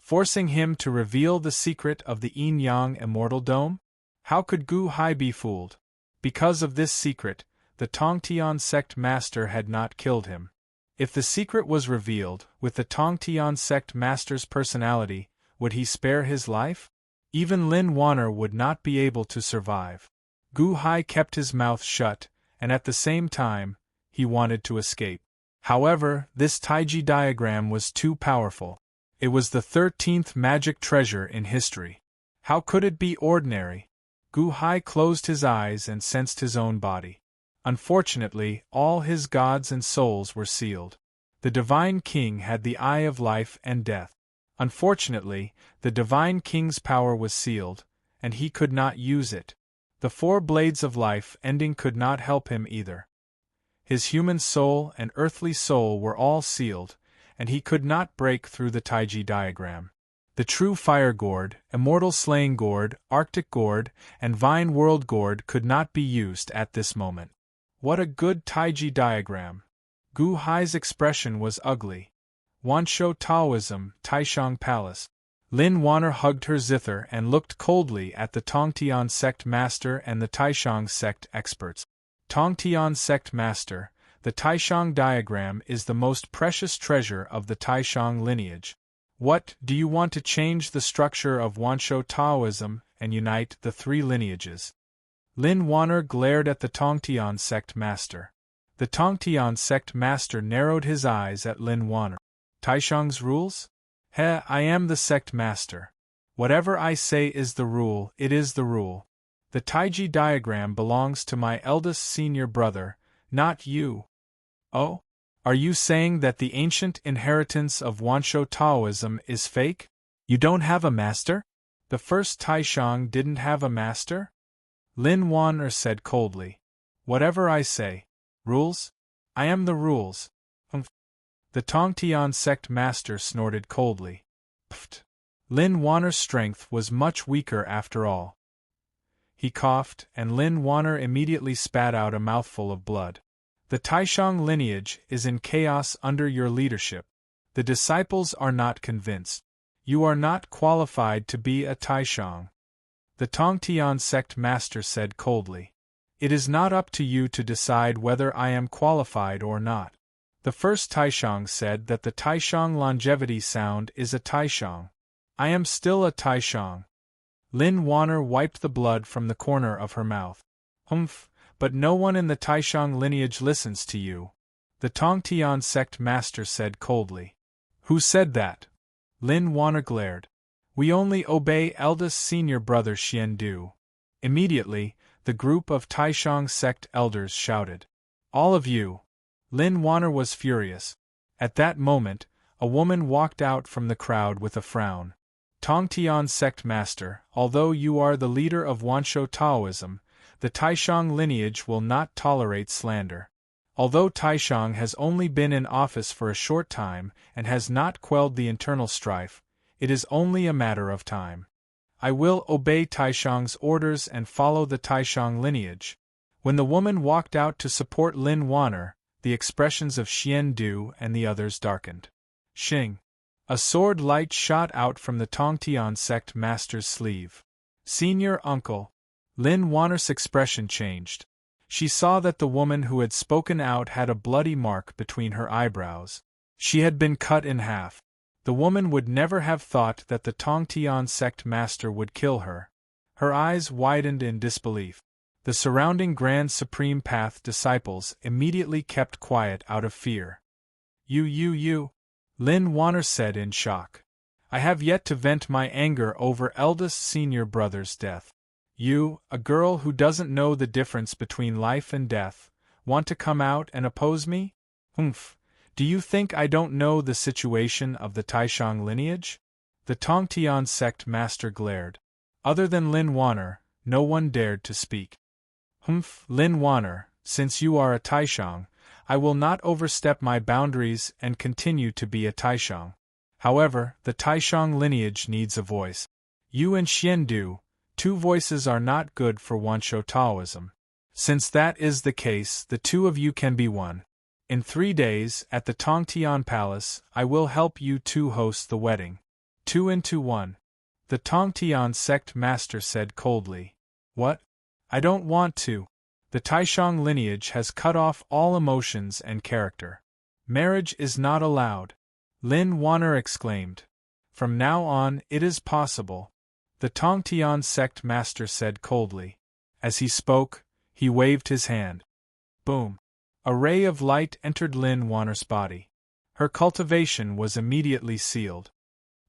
forcing him to reveal the secret of the yin-yang immortal dome? How could Gu Hai be fooled? Because of this secret, the Tongtian sect master had not killed him. If the secret was revealed, with the Tongtian sect master's personality, would he spare his life? Even Lin Wanner would not be able to survive. Gu Hai kept his mouth shut, and at the same time, he wanted to escape. However, this Taiji diagram was too powerful. It was the 13th magic treasure in history. How could it be ordinary? Gu Hai closed his eyes and sensed his own body. Unfortunately, all his gods and souls were sealed. The Divine King had the Eye of Life and Death. Unfortunately, the Divine King's power was sealed, and he could not use it. The 4 blades of life ending could not help him either. His human soul and earthly soul were all sealed, and he could not break through the Taiji diagram. The true Fire Gourd, Immortal Slaying Gourd, Arctic Gourd, and Vine World Gourd could not be used at this moment. What a good Taiji diagram! Gu Hai's expression was ugly. Wanshou Taoism, Taishang Palace. Lin Wanner hugged her zither and looked coldly at the Tongtian sect master and the Taishang sect experts. Tongtian sect master, the Taishang diagram is the most precious treasure of the Taishang lineage. What, do you want to change the structure of Wanshou Taoism and unite the 3 lineages? Lin Wanner glared at the Tongtian sect master. The Tongtian sect master narrowed his eyes at Lin Wanner. Taishang's rules? I am the sect master. Whatever I say is the rule, it is the rule. The Taiji diagram belongs to my eldest senior brother, not you. Oh? Are you saying that the ancient inheritance of Wanshou Taoism is fake? You don't have a master? The first Taishang didn't have a master? Lin Wanner said coldly. Whatever I say. Rules? I am the rules. The Tongtian sect master snorted coldly. Pfft. Lin Wanner's strength was much weaker after all. He coughed, and Lin Wanner immediately spat out a mouthful of blood. The Taishang lineage is in chaos under your leadership. The disciples are not convinced. You are not qualified to be a Taishang. The Tongtian sect master said coldly. It is not up to you to decide whether I am qualified or not. The first Taishang said that the Taishang longevity sound is a Taishang. I am still a Taishang. Lin Wanner wiped the blood from the corner of her mouth. But no one in the Taishang lineage listens to you. The Tongtian sect master said coldly. Who said that? Lin Wanner glared. We only obey eldest senior brother Xian Du. Immediately, the group of Taishang sect elders shouted. All of you! Lin Wanner was furious. At that moment, a woman walked out from the crowd with a frown. Tongtian sect master, although you are the leader of Wanshou Taoism, the Taishang lineage will not tolerate slander. Although Taishang has only been in office for a short time and has not quelled the internal strife, it is only a matter of time. I will obey Taishang's orders and follow the Taishang lineage. When the woman walked out to support Lin Wanner, the expressions of Xian Du and the others darkened. Xing. A sword light shot out from the Tongtian sect master's sleeve. Senior uncle. Lin Wanner's expression changed. She saw that the woman who had spoken out had a bloody mark between her eyebrows. She had been cut in half. The woman would never have thought that the Tongtian sect master would kill her. Her eyes widened in disbelief. The surrounding Grand Supreme Path disciples immediately kept quiet out of fear. You, Lin Wanner said in shock. I have yet to vent my anger over eldest senior brother's death. You, a girl who doesn't know the difference between life and death, want to come out and oppose me? Do you think I don't know the situation of the Taishang lineage? The Tongtian sect master glared. Other than Lin Wanner, no one dared to speak. Lin Wanner, since you are a Taishang, I will not overstep my boundaries and continue to be a Taishang. However, the Taishang lineage needs a voice. You and Xian Du, 2 voices are not good for Wanshou Taoism. Since that is the case, the 2 of you can be one. In 3 days, at the Tongtian Palace, I will help you 2 host the wedding. 2 into 1. The Tongtian sect master said coldly. What? I don't want to. The Taishang lineage has cut off all emotions and character. Marriage is not allowed. Lin Wanner exclaimed. From now on, it is possible. The Tongtian sect master said coldly. As he spoke, he waved his hand. Boom! A ray of light entered Lin Wanner's body. Her cultivation was immediately sealed.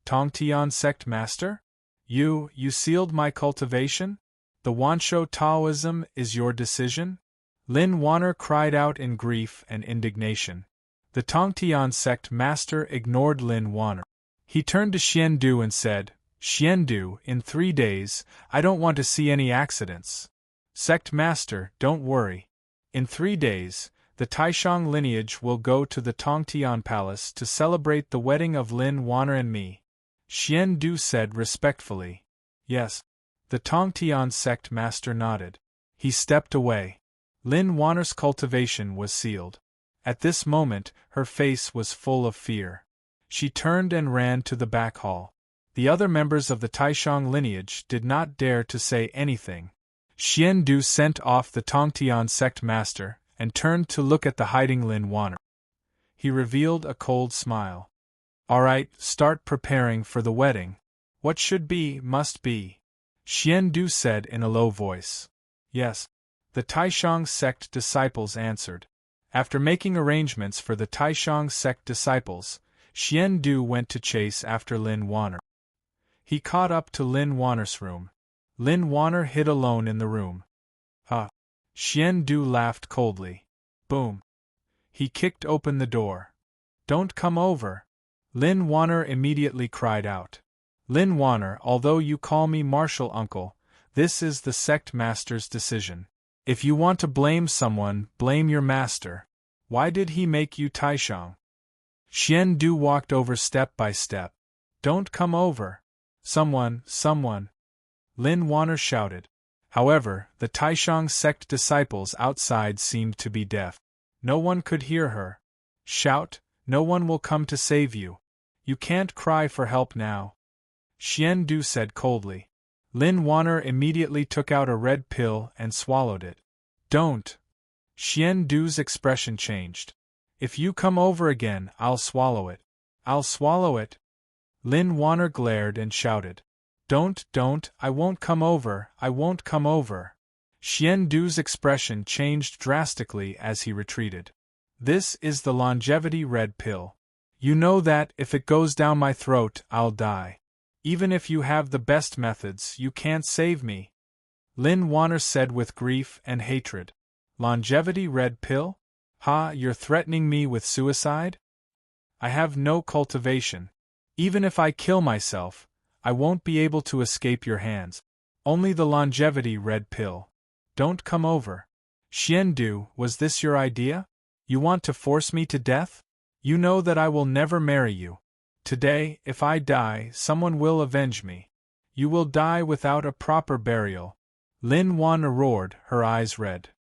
Tongtian sect master? You sealed my cultivation? The Wansho Taoism is your decision? Lin Wanner cried out in grief and indignation. The Tongtian sect master ignored Lin Wanner. He turned to Xiandu and said, Xiandu, in 3 days, I don't want to see any accidents. Sect master, don't worry. In 3 days, the Taishang lineage will go to the Tongtian palace to celebrate the wedding of Lin Wanner and me. Xiandu said respectfully. Yes. The Tongtian sect master nodded. He stepped away. Lin Wanner's cultivation was sealed. At this moment, her face was full of fear. She turned and ran to the back hall. The other members of the Taishang lineage did not dare to say anything. Xiandu sent off the Tongtian sect master and turned to look at the hiding Lin Wanner. He revealed a cold smile. All right, start preparing for the wedding. What should be, must be. Xiandu said in a low voice. Yes. The Taishang sect disciples answered. After making arrangements for the Taishang sect disciples, Xiandu went to chase after Lin Wanner. He caught up to Lin Wanner's room. Lin Wanner hid alone in the room. Xiandu laughed coldly. Boom. He kicked open the door. Don't come over. Lin Wanner immediately cried out. Lin Wanner, although you call me martial uncle, this is the sect master's decision. If you want to blame someone, blame your master. Why did he make you Taishang? Xiandu walked over step by step. Don't come over. Someone. Lin Wanner shouted. However, the Taishang sect disciples outside seemed to be deaf. No one could hear her. Shout, no one will come to save you. You can't cry for help now. Xiandu said coldly. Lin Wanner immediately took out a red pill and swallowed it. Don't. Xiandu's expression changed. If you come over again, I'll swallow it. I'll swallow it. Lin Wanner glared and shouted. Don't, I won't come over, I won't come over. Xiandu's expression changed drastically as he retreated. This is the longevity red pill. You know that if it goes down my throat, I'll die. Even if you have the best methods, you can't save me. Lin Wanner said with grief and hatred. Longevity red pill? You're threatening me with suicide? I have no cultivation. Even if I kill myself, I won't be able to escape your hands. Only the longevity red pill. Don't come over. Xiandu, was this your idea? You want to force me to death? You know that I will never marry you. Today, if I die, someone will avenge me. You will die without a proper burial. Lin Wanner roared, her eyes red.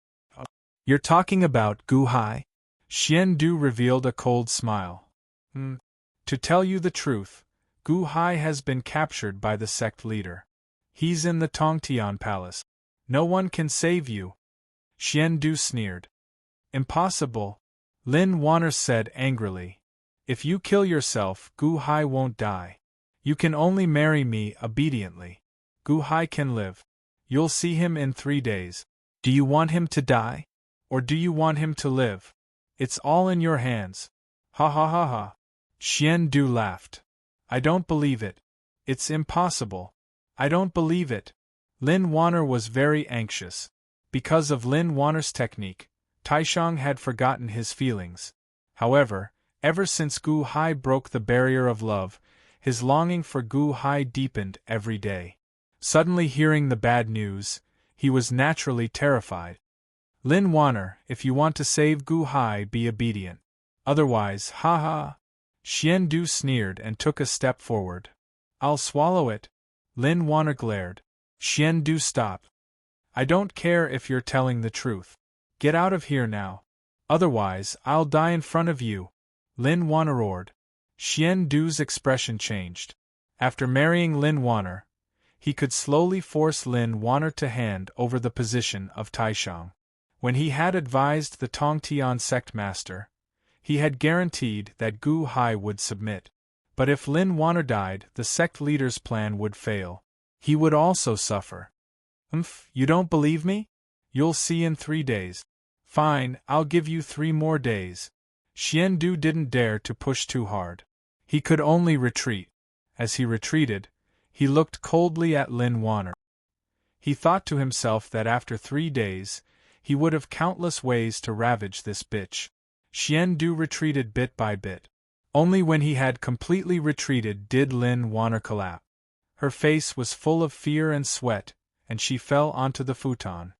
You're talking about Gu Hai? Xiandu revealed a cold smile. To tell you the truth, Gu Hai has been captured by the sect leader. He's in the Tongtian palace. No one can save you. Xiandu sneered. Impossible. Lin Wanner said angrily. If you kill yourself, Gu Hai won't die. You can only marry me obediently. Gu Hai can live. You'll see him in 3 days. Do you want him to die? Or do you want him to live? It's all in your hands. Ha. Xiandu laughed. I don't believe it. It's impossible. I don't believe it. Lin Wanner was very anxious. Because of Lin Wanner's technique, Taishang had forgotten his feelings. However, ever since Gu Hai broke the barrier of love, his longing for Gu Hai deepened every day. Suddenly hearing the bad news, he was naturally terrified. Lin Wanner, if you want to save Gu Hai, be obedient. Otherwise, ha. Xiandu sneered and took a step forward. I'll swallow it. Lin Wanner glared. Xiandu, stop. I don't care if you're telling the truth. Get out of here now. Otherwise, I'll die in front of you. Lin Wanner roared. Xiandu's expression changed. After marrying Lin Wanner, he could slowly force Lin Wanner to hand over the position of Taishang. When he had advised the Tongtian sect master, he had guaranteed that Gu Hai would submit. But if Lin Wanner died, the sect leader's plan would fail. He would also suffer. You don't believe me? You'll see in 3 days. Fine, I'll give you 3 more days. Xian Du didn't dare to push too hard. He could only retreat. As he retreated, he looked coldly at Lin Wanner. He thought to himself that after 3 days, he would have countless ways to ravage this bitch. Xian Du retreated bit by bit. Only when he had completely retreated did Lin Wanner collapse. Her face was full of fear and sweat, and she fell onto the futon.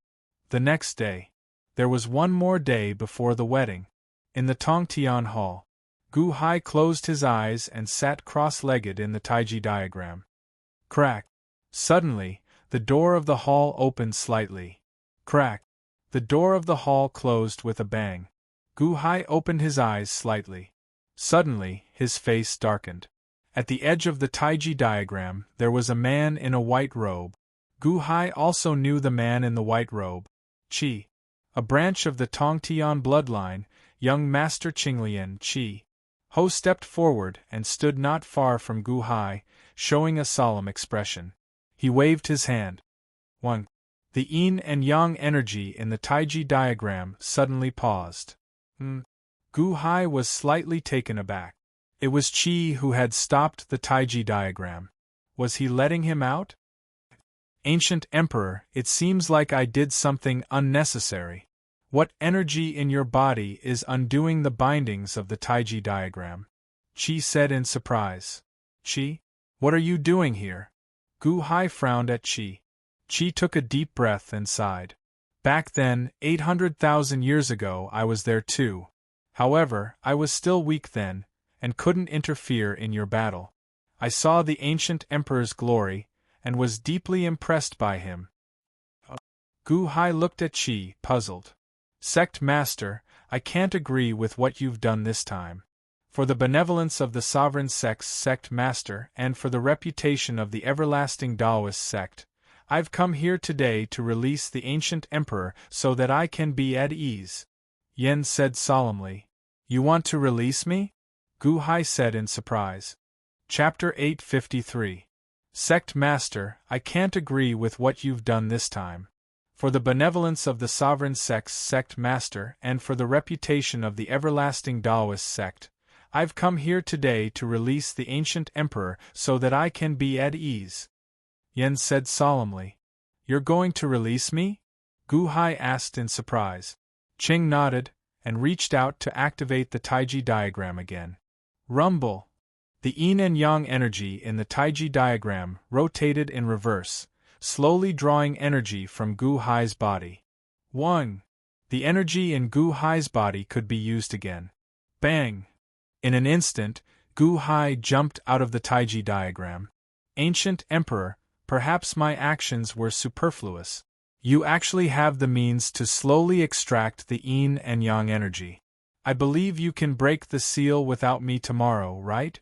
The next day. There was one more day before the wedding. In the Tongtian hall, Gu Hai closed his eyes and sat cross-legged in the Taiji diagram. Crack! Suddenly, the door of the hall opened slightly. Crack! The door of the hall closed with a bang. Gu Hai opened his eyes slightly. Suddenly, his face darkened. At the edge of the Taiji diagram, there was a man in a white robe. Gu Hai also knew the man in the white robe. Qi. A branch of the Tongtian bloodline, young Master Qinglian Qi. Ho stepped forward and stood not far from Gu Hai, showing a solemn expression. He waved his hand. 1. The yin and yang energy in the Taiji diagram suddenly paused. Gu Hai was slightly taken aback. It was Qi who had stopped the Taiji diagram. Was he letting him out? Ancient Emperor, it seems like I did something unnecessary. What energy in your body is undoing the bindings of the Taiji diagram? Qi said in surprise. Qi? What are you doing here? Gu Hai frowned at Qi. Qi took a deep breath and sighed. Back then, 800,000 years ago, I was there too. However, I was still weak then, and couldn't interfere in your battle. I saw the ancient emperor's glory, and was deeply impressed by him. Gu Hai looked at Qi, puzzled. Sect Master, I can't agree with what you've done this time. For the benevolence of the sovereign sect's sect master and for the reputation of the everlasting Taoist sect, I've come here today to release the ancient emperor so that I can be at ease. Yen said solemnly. You want to release me? Gu Hai said in surprise. Chapter 853. Sect Master, I can't agree with what you've done this time. For the benevolence of the sovereign sect's sect master and for the reputation of the everlasting Taoist sect, I've come here today to release the ancient emperor so that I can be at ease. Yen said solemnly. You're going to release me? Gu Hai asked in surprise. Qing nodded, and reached out to activate the Taiji diagram again. Rumble! The yin and yang energy in the Taiji diagram rotated in reverse, slowly drawing energy from Gu Hai's body. 1. The energy in Gu Hai's body could be used again. Bang! In an instant, Gu Hai jumped out of the Taiji diagram. Ancient Emperor, perhaps my actions were superfluous. You actually have the means to slowly extract the yin and yang energy. I believe you can break the seal without me tomorrow, right?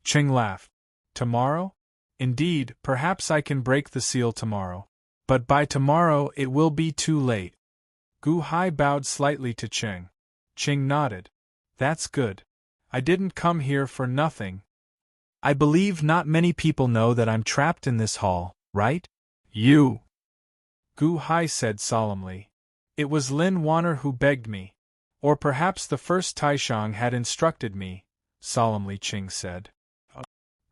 Qing laughed. Tomorrow? Indeed, perhaps I can break the seal tomorrow. But by tomorrow it will be too late. Gu Hai bowed slightly to Qing. Qing nodded. That's good. I didn't come here for nothing. I believe not many people know that I'm trapped in this hall, right? You! Gu Hai said solemnly. It was Lin Wanner who begged me. Or perhaps the first Taishang had instructed me, solemnly Qing said.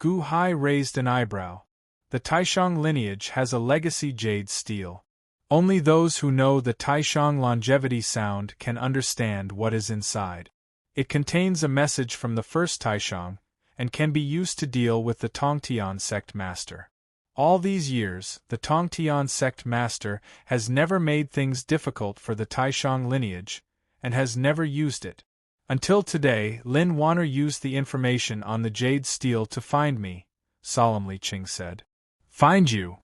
Gu Hai raised an eyebrow. The Taishang lineage has a legacy jade steel. Only those who know the Taishang longevity sound can understand what is inside. It contains a message from the first Taishang, and can be used to deal with the Tongtian sect master. All these years, the Tongtian sect master has never made things difficult for the Taishang lineage, and has never used it. Until today, Lin Wanner used the information on the jade steel to find me, solemnly Qing said. Find you?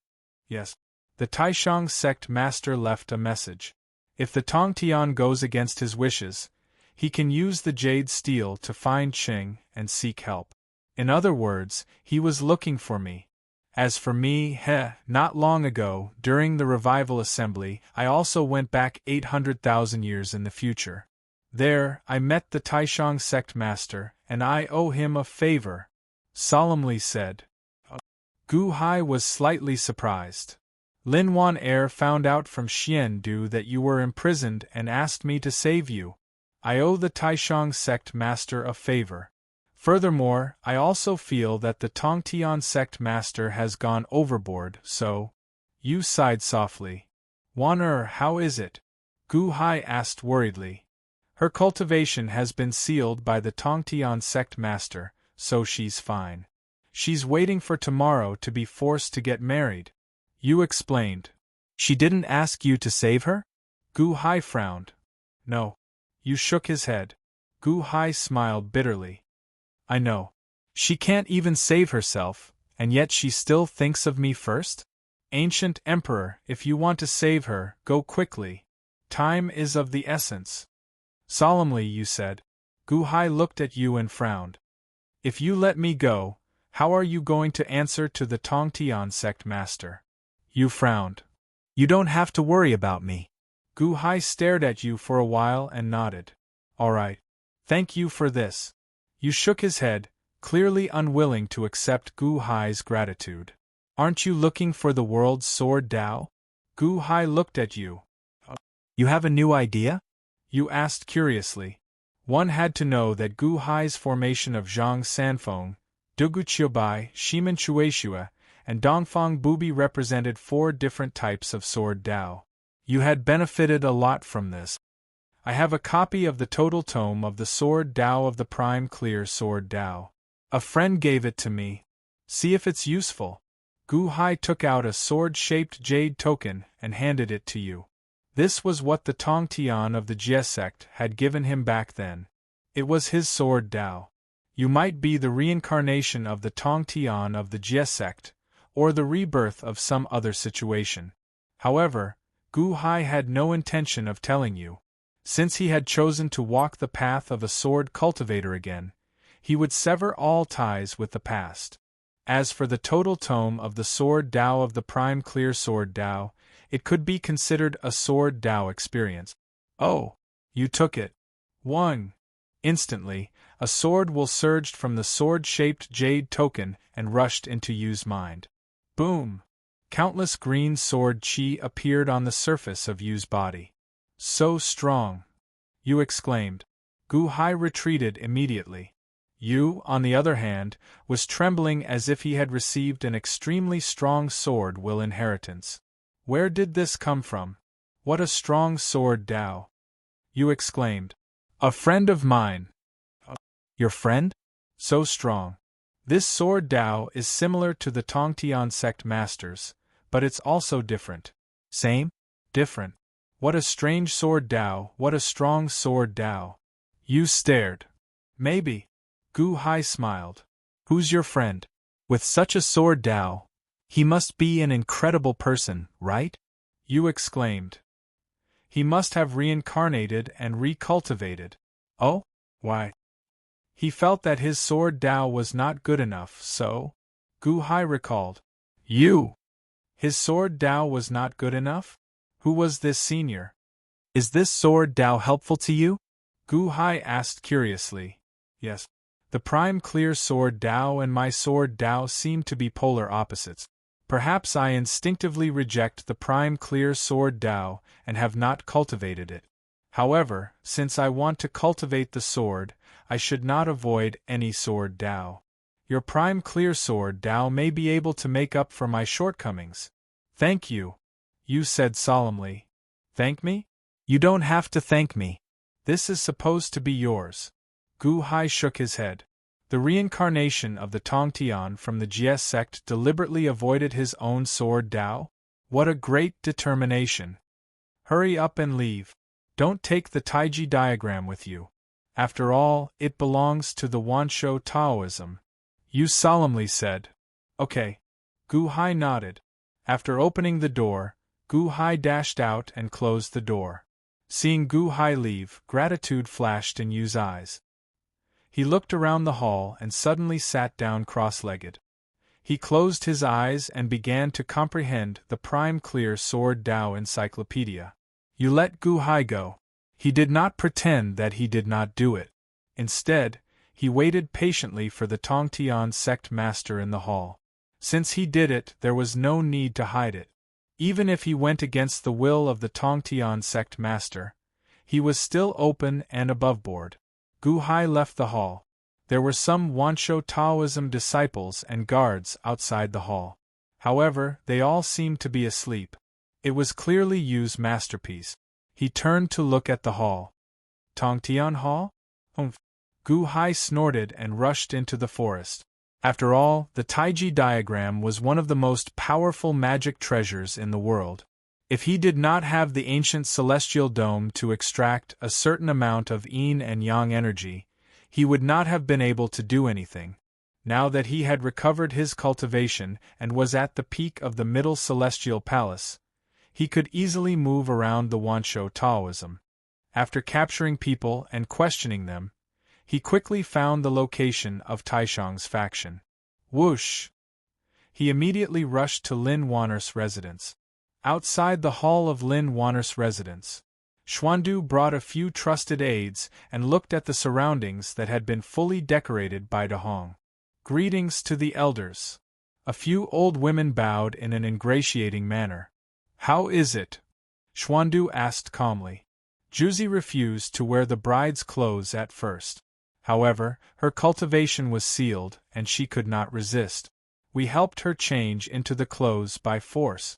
Yes. The Taishang sect master left a message. If the Tongtian goes against his wishes, he can use the jade steel to find Qing and seek help. In other words, he was looking for me. As for me, not long ago, during the revival assembly, I also went back 800,000 years in the future. There, I met the Taishang sect master, and I owe him a favor, solemnly said. Gu Hai was slightly surprised. Lin Wan Er found out from Xian Du that you were imprisoned and asked me to save you. I owe the Taishang sect master a favor. Furthermore, I also feel that the Tongtian sect master has gone overboard, so... You sighed softly. Wan Er, how is it? Gu Hai asked worriedly. Her cultivation has been sealed by the Tongtian sect master, so she's fine. She's waiting for tomorrow to be forced to get married. You explained. She didn't ask you to save her? Gu Hai frowned. No. You shook his head. Gu Hai smiled bitterly. I know. She can't even save herself, and yet she still thinks of me first? Ancient Emperor, if you want to save her, go quickly. Time is of the essence. Solemnly you said. Gu Hai looked at you and frowned. If you let me go, how are you going to answer to the Tongtian sect master? You frowned. You don't have to worry about me. Gu Hai stared at you for a while and nodded. All right. Thank you for this. You shook his head, clearly unwilling to accept Gu Hai's gratitude. Aren't you looking for the world's sword Dao? Gu Hai looked at you. You have a new idea? You asked curiously. One had to know that Gu Hai's formation of Zhang Sanfeng, Duguqiubai, Shimen Chueshua, and Dongfang Bubi represented 4 different types of sword Dao. You had benefited a lot from this. I have a copy of the total tome of the Sword Dao of the Prime Clear Sword Dao. A friend gave it to me. See if it's useful. Gu Hai took out a sword-shaped jade token and handed it to you. This was what the Tongtian of the Jie sect had given him back then. It was his sword Dao. You might be the reincarnation of the Tongtian of the Jie sect, or the rebirth of some other situation. However, Gu Hai had no intention of telling you. Since he had chosen to walk the path of a sword cultivator again, he would sever all ties with the past. As for the total tome of the Sword Dao of the Prime Clear Sword Dao, it could be considered a Sword Dao experience. Oh, you took it. 1. Instantly, a sword will surged from the sword-shaped jade token and rushed into Yu's mind. Boom! Countless green sword chi appeared on the surface of Yu's body. So strong! Yu exclaimed. Gu Hai retreated immediately. Yu, on the other hand, was trembling as if he had received an extremely strong sword will inheritance. Where did this come from? What a strong sword Dao! Yu exclaimed. A friend of mine. Your friend? So strong. This sword Dao is similar to the Tongtian sect masters, but it's also different. Same? Different. What a strange sword Dao, what a strong sword Dao. You stared. Maybe. Gu Hai smiled. Who's your friend? With such a sword Dao, he must be an incredible person, right? You exclaimed. He must have reincarnated and recultivated. Oh? Why? He felt that his sword Dao was not good enough, so... Gu Hai recalled. You! His sword Dao was not good enough? Who was this senior? Is this sword Dao helpful to you? Gu Hai asked curiously. Yes. The Prime Clear Sword Dao and my sword Dao seem to be polar opposites. Perhaps I instinctively reject the Prime Clear Sword Dao and have not cultivated it. However, since I want to cultivate the sword, I should not avoid any sword Dao. Your Prime Clear Sword Dao may be able to make up for my shortcomings. Thank you. You said solemnly. Thank me? You don't have to thank me. This is supposed to be yours. Gu Hai shook his head. The reincarnation of the Tongtian from the Jie sect deliberately avoided his own sword Dao? What a great determination. Hurry up and leave. Don't take the Taiji diagram with you. After all, it belongs to the Wanshou Taoism. You solemnly said. Okay. Gu Hai nodded. After opening the door, Gu Hai dashed out and closed the door. Seeing Gu Hai leave, gratitude flashed in Yu's eyes. He looked around the hall and suddenly sat down cross-legged. He closed his eyes and began to comprehend the prime clear sword Tao encyclopedia. You let Gu Hai go. He did not pretend that he did not do it. Instead, he waited patiently for the Tongtian sect master in the hall. Since he did it, there was no need to hide it. Even if he went against the will of the Tongtian sect master, he was still open and aboveboard. Gu Hai left the hall. There were some Wanshou Taoism disciples and guards outside the hall. However, they all seemed to be asleep. It was clearly Yu's masterpiece. He turned to look at the hall. Tongtian Hall? Humph. Gu Hai snorted and rushed into the forest. After all, the Taiji diagram was one of the most powerful magic treasures in the world. If he did not have the ancient celestial dome to extract a certain amount of yin and yang energy, he would not have been able to do anything. Now that he had recovered his cultivation and was at the peak of the middle celestial palace, he could easily move around the Wanshou Taoism. After capturing people and questioning them, he quickly found the location of Taishang's faction. Whoosh! He immediately rushed to Lin Wanner's residence. Outside the hall of Lin Wanner's residence, Xuandu brought a few trusted aides and looked at the surroundings that had been fully decorated by De Hong. Greetings to the elders. A few old women bowed in an ingratiating manner. How is it? Xuandu asked calmly. Juzi refused to wear the bride's clothes at first. However, her cultivation was sealed and she could not resist. We helped her change into the clothes by force.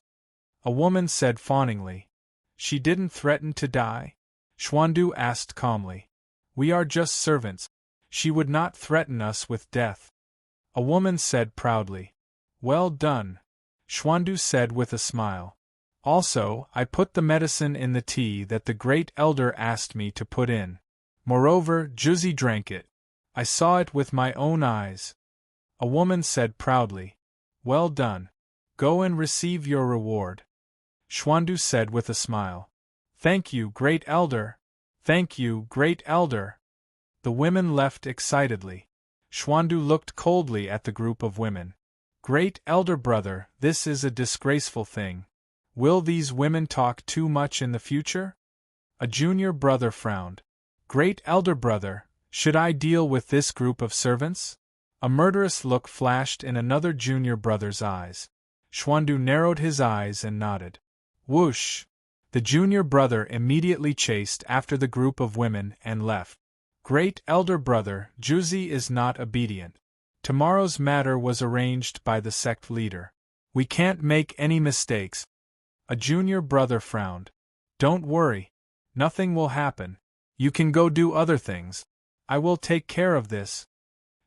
A woman said fawningly. She didn't threaten to die? Xuandu asked calmly. We are just servants. She would not threaten us with death. A woman said proudly. Well done. Xuandu said with a smile. Also, I put the medicine in the tea that the great elder asked me to put in. Moreover, Juzi drank it. I saw it with my own eyes. A woman said proudly. Well done. Go and receive your reward. Xuandu said with a smile. Thank you, great elder. Thank you, great elder. The women left excitedly. Xuandu looked coldly at the group of women. Great elder brother, this is a disgraceful thing. Will these women talk too much in the future? A junior brother frowned. Great elder brother, should I deal with this group of servants? A murderous look flashed in another junior brother's eyes. Xuandu narrowed his eyes and nodded. Whoosh! The junior brother immediately chased after the group of women and left. Great elder brother, Juzi is not obedient. Tomorrow's matter was arranged by the sect leader. We can't make any mistakes. A junior brother frowned. Don't worry. Nothing will happen. You can go do other things. I will take care of this.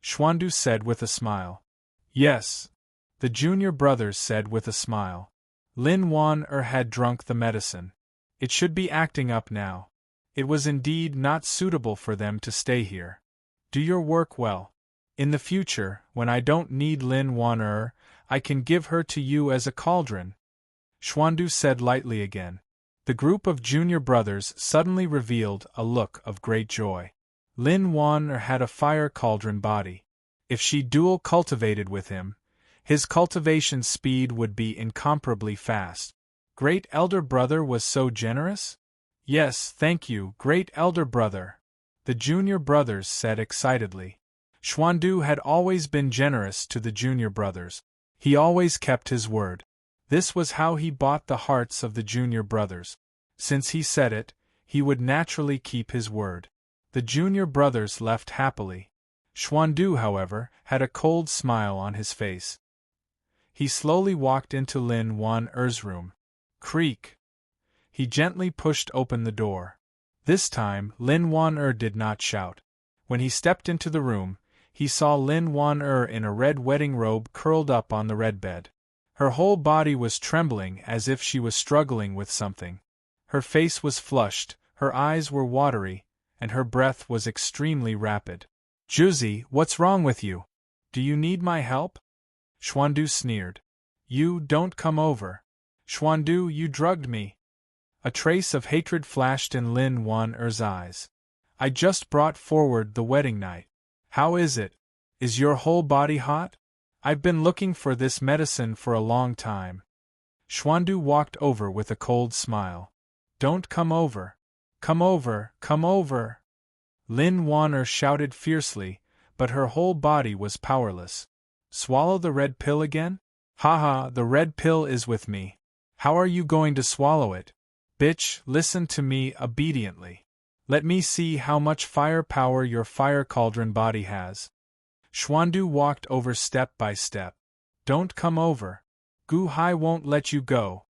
Xuandu said with a smile. Yes. The junior brothers said with a smile. Lin Wan'er had drunk the medicine. It should be acting up now. It was indeed not suitable for them to stay here. Do your work well. In the future, when I don't need Lin Wan'er, I can give her to you as a cauldron. Xuandu said lightly again. The group of junior brothers suddenly revealed a look of great joy. Lin Wan'er had a fire cauldron body. If she dual cultivated with him, his cultivation speed would be incomparably fast. Great elder brother was so generous? Yes, thank you, great elder brother. The junior brothers said excitedly. Xuandu had always been generous to the junior brothers. He always kept his word. This was how he bought the hearts of the junior brothers. Since he said it, he would naturally keep his word. The junior brothers left happily. Xuandu, however, had a cold smile on his face. He slowly walked into Lin Wan'er's room. Creak. He gently pushed open the door. This time, Lin Wan'er did not shout. When he stepped into the room, he saw Lin Wan'er in a red wedding robe curled up on the red bed. Her whole body was trembling as if she was struggling with something. Her face was flushed, her eyes were watery, and her breath was extremely rapid. Juzi, what's wrong with you? Do you need my help? Xuandu sneered. You don't come over. Xuandu, you drugged me. A trace of hatred flashed in Lin Wan'er's eyes. I just brought forward the wedding night. How is it? Is your whole body hot? I've been looking for this medicine for a long time. Xuandu walked over with a cold smile. Don't come over. Come over, come over. Lin Wan'er shouted fiercely, but her whole body was powerless. Swallow the red pill again? Haha, the red pill is with me. How are you going to swallow it? Bitch, listen to me obediently. Let me see how much fire power your fire cauldron body has. Xuandu walked over step by step. Don't come over. Gu Hai won't let you go.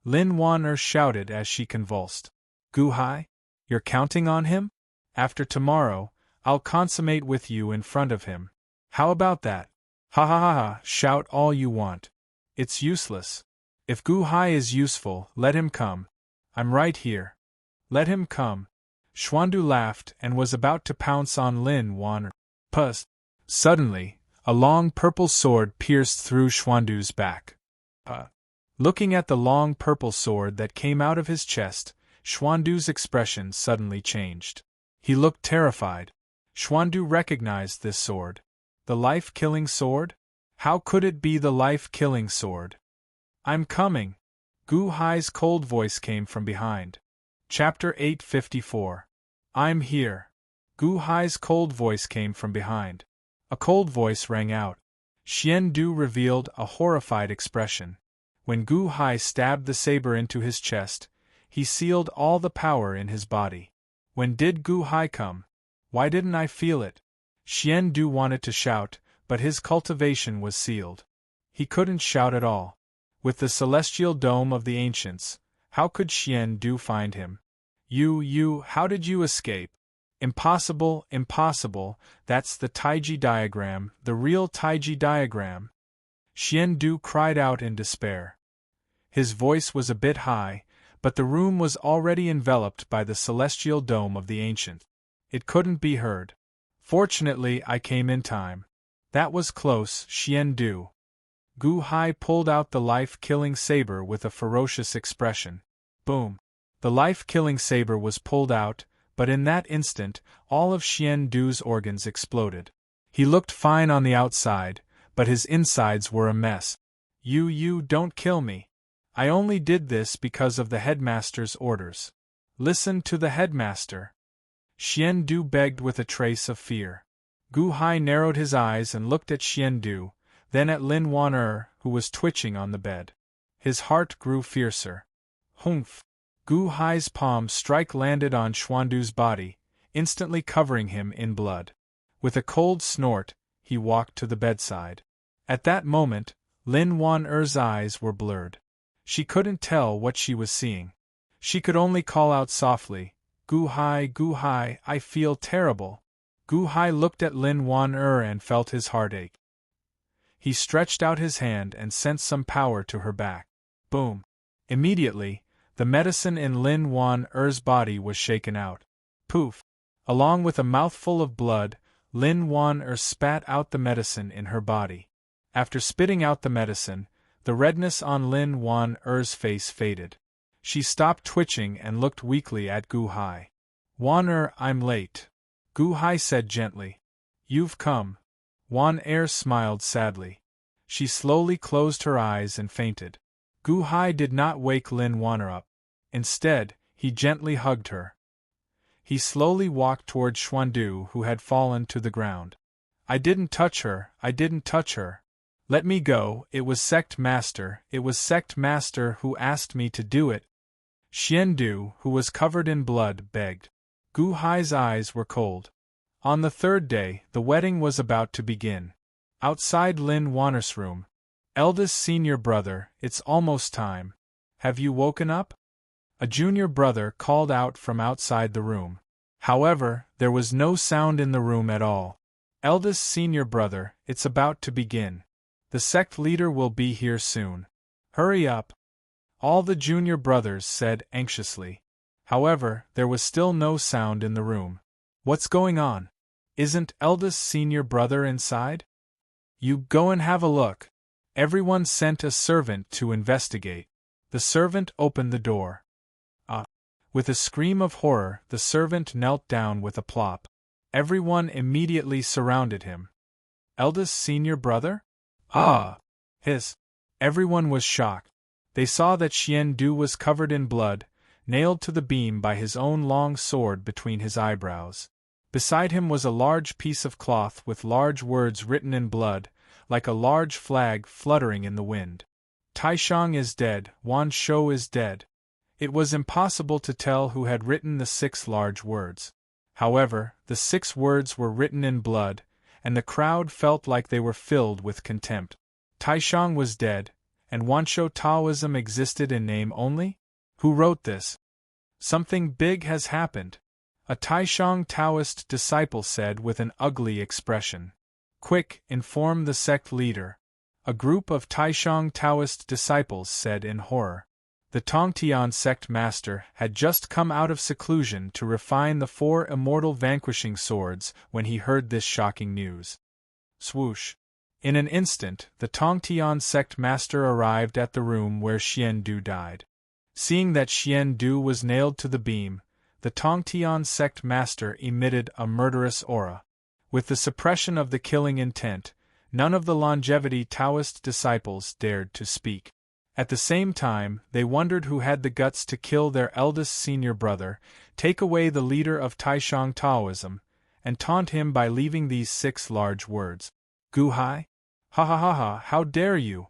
Lin Wan'er shouted as she convulsed. Gu Hai? You're counting on him? After tomorrow, I'll consummate with you in front of him. How about that? Ha ha ha ha, shout all you want. It's useless. If Gu Hai is useful, let him come. I'm right here. Let him come. Xuandu laughed and was about to pounce on Lin Wan'er. Puss. Suddenly, a long purple sword pierced through Xuandu's back. Looking at the long purple sword that came out of his chest, Xuandu's expression suddenly changed. He looked terrified. Xuandu recognized this sword. The life-killing sword? How could it be the life-killing sword? I'm coming. Gu Hai's cold voice came from behind. Chapter 854. I'm here. Gu Hai's cold voice came from behind. A cold voice rang out. Xian Du revealed a horrified expression. When Gu Hai stabbed the saber into his chest, he sealed all the power in his body. When did Gu Hai come? Why didn't I feel it? Xian Du wanted to shout, but his cultivation was sealed. He couldn't shout at all. With the celestial dome of the ancients, how could Xian Du find him? How did you escape? Impossible, impossible, that's the Taiji diagram, the real Taiji diagram. Xian Du cried out in despair. His voice was a bit high, but the room was already enveloped by the celestial dome of the ancient. It couldn't be heard. Fortunately, I came in time. That was close, Xian Du. Gu Hai pulled out the life-killing saber with a ferocious expression. Boom. The life-killing saber was pulled out, but in that instant, all of Xian Du's organs exploded. He looked fine on the outside, but his insides were a mess. You don't kill me. I only did this because of the headmaster's orders. Listen to the headmaster. Xian Du begged with a trace of fear. Gu Hai narrowed his eyes and looked at Xian Du, then at Lin Wan'er, who was twitching on the bed. His heart grew fiercer. Humph! Gu Hai's palm strike landed on Xuandu's body, instantly covering him in blood. With a cold snort, he walked to the bedside. At that moment, Lin Wan'er's eyes were blurred. She couldn't tell what she was seeing. She could only call out softly, Gu Hai, I feel terrible. Gu Hai looked at Lin Wan'er and felt his heart ache. He stretched out his hand and sent some power to her back. Boom! Immediately, the medicine in Lin Wan'er's body was shaken out. Poof! Along with a mouthful of blood, Lin Wan'er spat out the medicine in her body. After spitting out the medicine, the redness on Lin Wan'er's face faded. She stopped twitching and looked weakly at Gu Hai. Wan'er, I'm late. Gu Hai said gently. You've come. Wan'er smiled sadly. She slowly closed her eyes and fainted. Gu Hai did not wake Lin Wan'er up. Instead, he gently hugged her. He slowly walked toward Xuandu, who had fallen to the ground. I didn't touch her, I didn't touch her. Let me go, it was Sect Master who asked me to do it. Xian Du, who was covered in blood, begged. Gu Hai's eyes were cold. On the third day, the wedding was about to begin. Outside Lin Wan'er's room. Eldest senior brother, it's almost time. Have you woken up? A junior brother called out from outside the room. However, there was no sound in the room at all. Eldest senior brother, it's about to begin. The sect leader will be here soon. Hurry up. All the junior brothers said anxiously. However, there was still no sound in the room. What's going on? Isn't eldest senior brother inside? You go and have a look. Everyone sent a servant to investigate. The servant opened the door. With a scream of horror, the servant knelt down with a plop. Everyone immediately surrounded him. Eldest senior brother? Ah! His. Everyone was shocked. They saw that Xian Du was covered in blood, nailed to the beam by his own long sword between his eyebrows. Beside him was a large piece of cloth with large words written in blood, like a large flag fluttering in the wind. Taishang is dead, Wan Shou is dead. It was impossible to tell who had written the 6 large words. However, the 6 words were written in blood, and the crowd felt like they were filled with contempt. Taishang was dead, and Wanshou Taoism existed in name only? Who wrote this? Something big has happened, a Taishang Taoist disciple said with an ugly expression. Quick, inform the sect leader. A group of Taishang Taoist disciples said in horror. The Tongtian sect master had just come out of seclusion to refine the 4 immortal vanquishing swords when he heard this shocking news. Swoosh! In an instant, the Tongtian sect master arrived at the room where Xian Du died. Seeing that Xian Du was nailed to the beam, the Tongtian sect master emitted a murderous aura. With the suppression of the killing intent, none of the longevity Taoist disciples dared to speak. At the same time, they wondered who had the guts to kill their eldest senior brother, take away the leader of Taishang Taoism, and taunt him by leaving these 6 large words. Gu Hai? Ha ha ha ha, how dare you!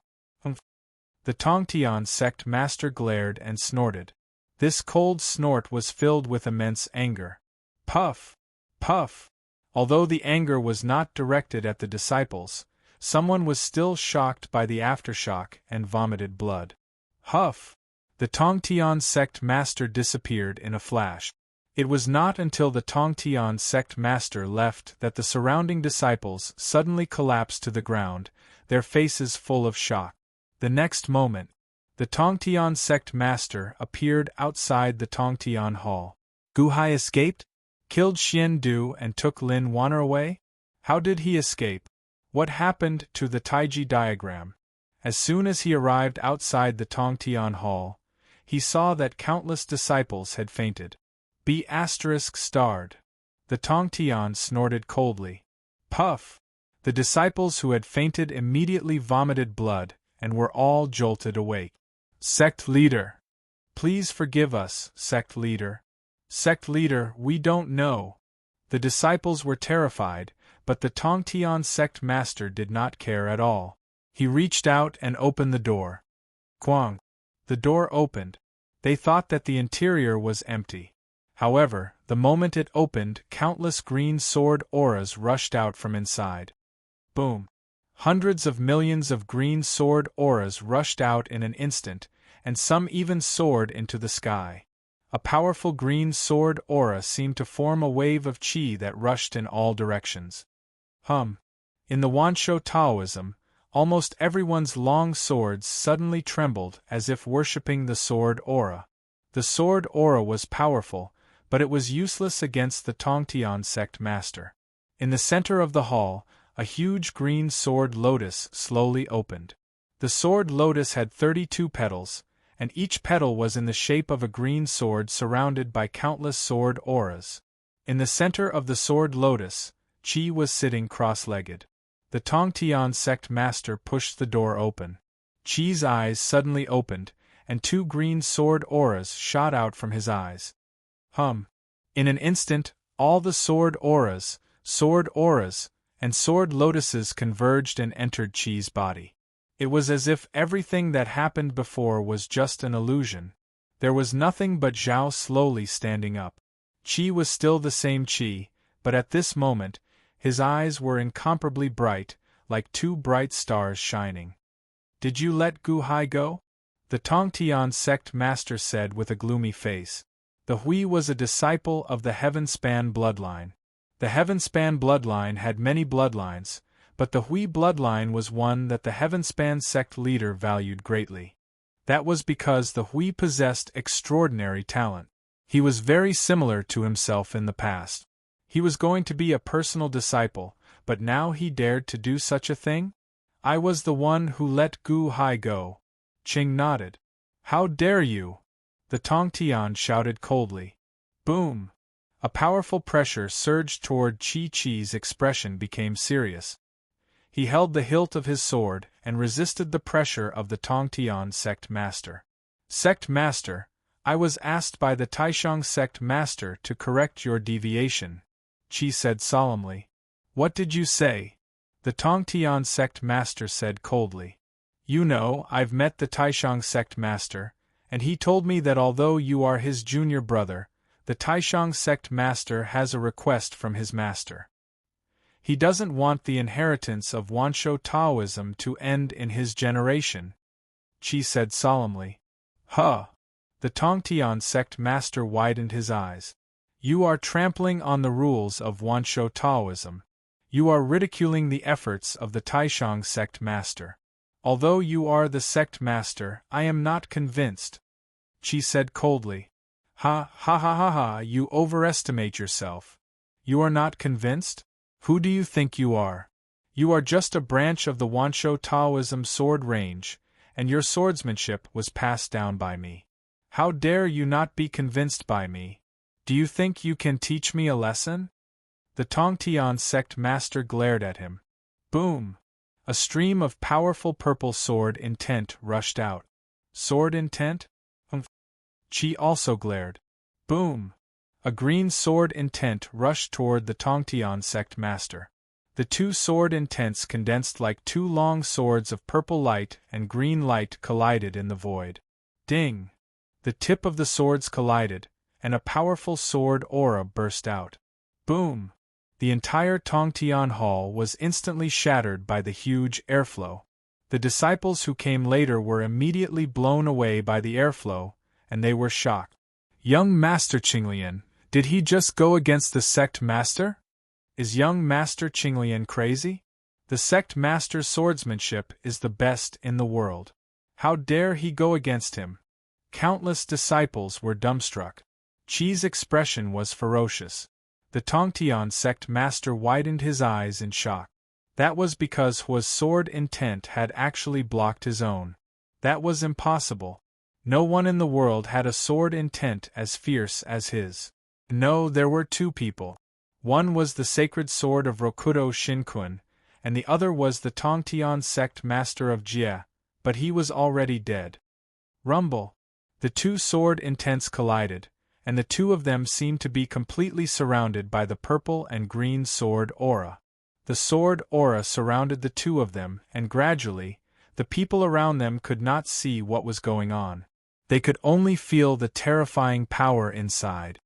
The Tongtian sect master glared and snorted. This cold snort was filled with immense anger. Puff! Puff! Although the anger was not directed at the disciples, someone was still shocked by the aftershock and vomited blood. Huff! The Tongtian sect master disappeared in a flash. It was not until the Tongtian sect master left that the surrounding disciples suddenly collapsed to the ground, their faces full of shock. The next moment, the Tongtian sect master appeared outside the Tongtian hall. Gu Hai escaped? Killed Xian Du and took Lin Wan'er away? How did he escape? What happened to the Taiji diagram? As soon as he arrived outside the Tongtian hall, he saw that countless disciples had fainted. B****. The Tongtian snorted coldly. Puff! The disciples who had fainted immediately vomited blood and were all jolted awake. Sect leader! Please forgive us, sect leader. Sect leader, we don't know. The disciples were terrified, but the Tongtian sect master did not care at all. He reached out and opened the door. Quang! The door opened. They thought that the interior was empty. However, the moment it opened, countless green sword auras rushed out from inside. Boom! Hundreds of millions of green sword auras rushed out in an instant, and some even soared into the sky. A powerful green sword aura seemed to form a wave of qi that rushed in all directions. In the Wanshou Taoism, almost everyone's long swords suddenly trembled as if worshipping the sword aura. The sword aura was powerful, but it was useless against the Tongtian sect master. In the center of the hall, a huge green sword lotus slowly opened. The sword lotus had 32 petals, and each petal was in the shape of a green sword surrounded by countless sword auras. In the center of the sword lotus, Qi was sitting cross-legged. The Tongtian sect master pushed the door open. Qi's eyes suddenly opened, and 2 green sword auras shot out from his eyes. In an instant, all the sword auras, and sword lotuses converged and entered Qi's body. It was as if everything that happened before was just an illusion. There was nothing but Zhao slowly standing up. Qi was still the same Qi, but at this moment, his eyes were incomparably bright, like 2 bright stars shining. Did you let Gu Hai go? The Tongtian sect master said with a gloomy face. The Hui was a disciple of the Heavenspan bloodline. The Heavenspan bloodline had many bloodlines, but the Hui bloodline was one that the Heavenspan sect leader valued greatly. That was because the Hui possessed extraordinary talent. He was very similar to himself in the past. He was going to be a personal disciple, but now he dared to do such a thing? I was the one who let Gu Hai go. Qing nodded. How dare you? The Tongtian shouted coldly. Boom! A powerful pressure surged toward Chi-Chi's expression became serious. He held the hilt of his sword and resisted the pressure of the Tongtian sect master. Sect master, I was asked by the Taishang sect master to correct your deviation, Chi said solemnly. What did you say? The Tongtian sect master said coldly. You know, I've met the Taishang sect master, and he told me that although you are his junior brother, the Taishang sect master has a request from his master. He doesn't want the inheritance of Wanshou Taoism to end in his generation, Chi said solemnly. Huh! The Tongtian sect master widened his eyes. You are trampling on the rules of Wanshou Taoism. You are ridiculing the efforts of the Taishang sect master. Although you are the sect master, I am not convinced, Chi said coldly. Ha ha ha ha ha, you overestimate yourself. You are not convinced? Who do you think you are? You are just a branch of the Wanshou Taoism sword range, and your swordsmanship was passed down by me. How dare you not be convinced by me? Do you think you can teach me a lesson? The Tongtian sect master glared at him. Boom! A stream of powerful purple sword intent rushed out. Sword intent? Chi also glared. Boom! A green sword intent rushed toward the Tongtian sect master. The two sword intents condensed like two long swords of purple light and green light collided in the void. Ding! The tip of the swords collided, and a powerful sword aura burst out. Boom! The entire Tongtian hall was instantly shattered by the huge airflow. The disciples who came later were immediately blown away by the airflow, and they were shocked. Young Master Qinglian, did he just go against the sect master? Is young Master Qinglian crazy? The sect master's swordsmanship is the best in the world. How dare he go against him? Countless disciples were dumbstruck. Chi's expression was ferocious. The Tongtian sect master widened his eyes in shock. That was because Hua's sword intent had actually blocked his own. That was impossible. No one in the world had a sword intent as fierce as his. No, there were two people. One was the sacred sword of Rokudo Shinkuan, and the other was the Tongtian sect master of Jie, but he was already dead. Rumble! The two sword intents collided, and the two of them seemed to be completely surrounded by the purple and green sword aura. The sword aura surrounded the two of them, and gradually, the people around them could not see what was going on. They could only feel the terrifying power inside.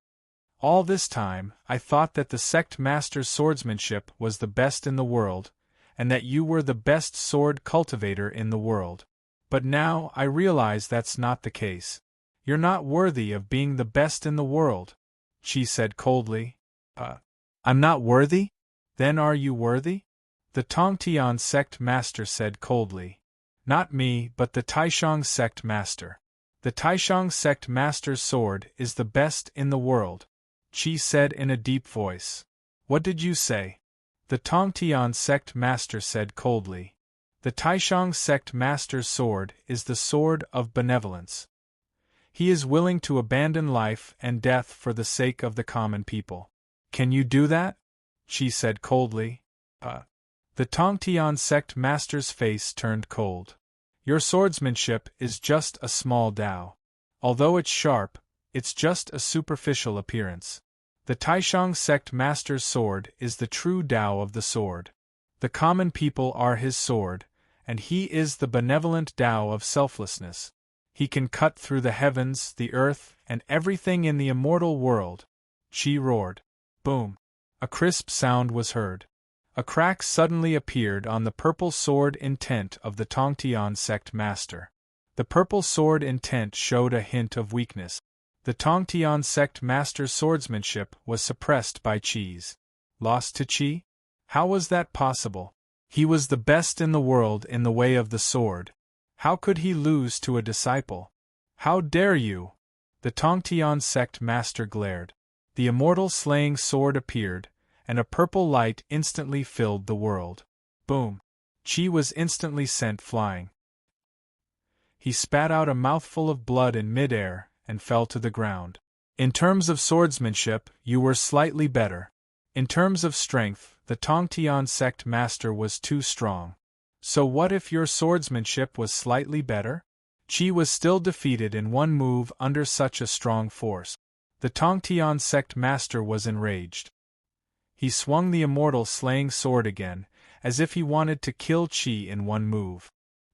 All this time, I thought that the sect master's swordsmanship was the best in the world, and that you were the best sword cultivator in the world. But now I realize that's not the case. You're not worthy of being the best in the world, Chi said coldly. I'm not worthy? Then are you worthy? The Tongtian sect master said coldly. Not me, but the Taishang sect master. The Taishang sect master's sword is the best in the world, Chi said in a deep voice. What did you say? The Tongtian sect master said coldly. The Taishang sect master's sword is the sword of benevolence. He is willing to abandon life and death for the sake of the common people. Can you do that? Chi said coldly. The Tongtian sect master's face turned cold. Your swordsmanship is just a small Dao. Although it's sharp, it's just a superficial appearance. The Taishang sect master's sword is the true Dao of the sword. The common people are his sword, and he is the benevolent Dao of selflessness. He can cut through the heavens, the earth, and everything in the immortal world. Chi roared. Boom! A crisp sound was heard. A crack suddenly appeared on the purple sword intent of the Tongtian sect master. The purple sword intent showed a hint of weakness. The Tongtian sect master's swordsmanship was suppressed by Chi's. Lost to Chi? How was that possible? He was the best in the world in the way of the sword. How could he lose to a disciple? How dare you? The Tongtian sect master glared. The immortal slaying sword appeared, and a purple light instantly filled the world. Boom! Chi was instantly sent flying. He spat out a mouthful of blood in midair and fell to the ground. In terms of swordsmanship, you were slightly better. In terms of strength, the Tongtian sect master was too strong. So what if your swordsmanship was slightly better? Qi was still defeated in one move under such a strong force. The Tongtian sect master was enraged. He swung the immortal slaying sword again, as if he wanted to kill Qi in one move.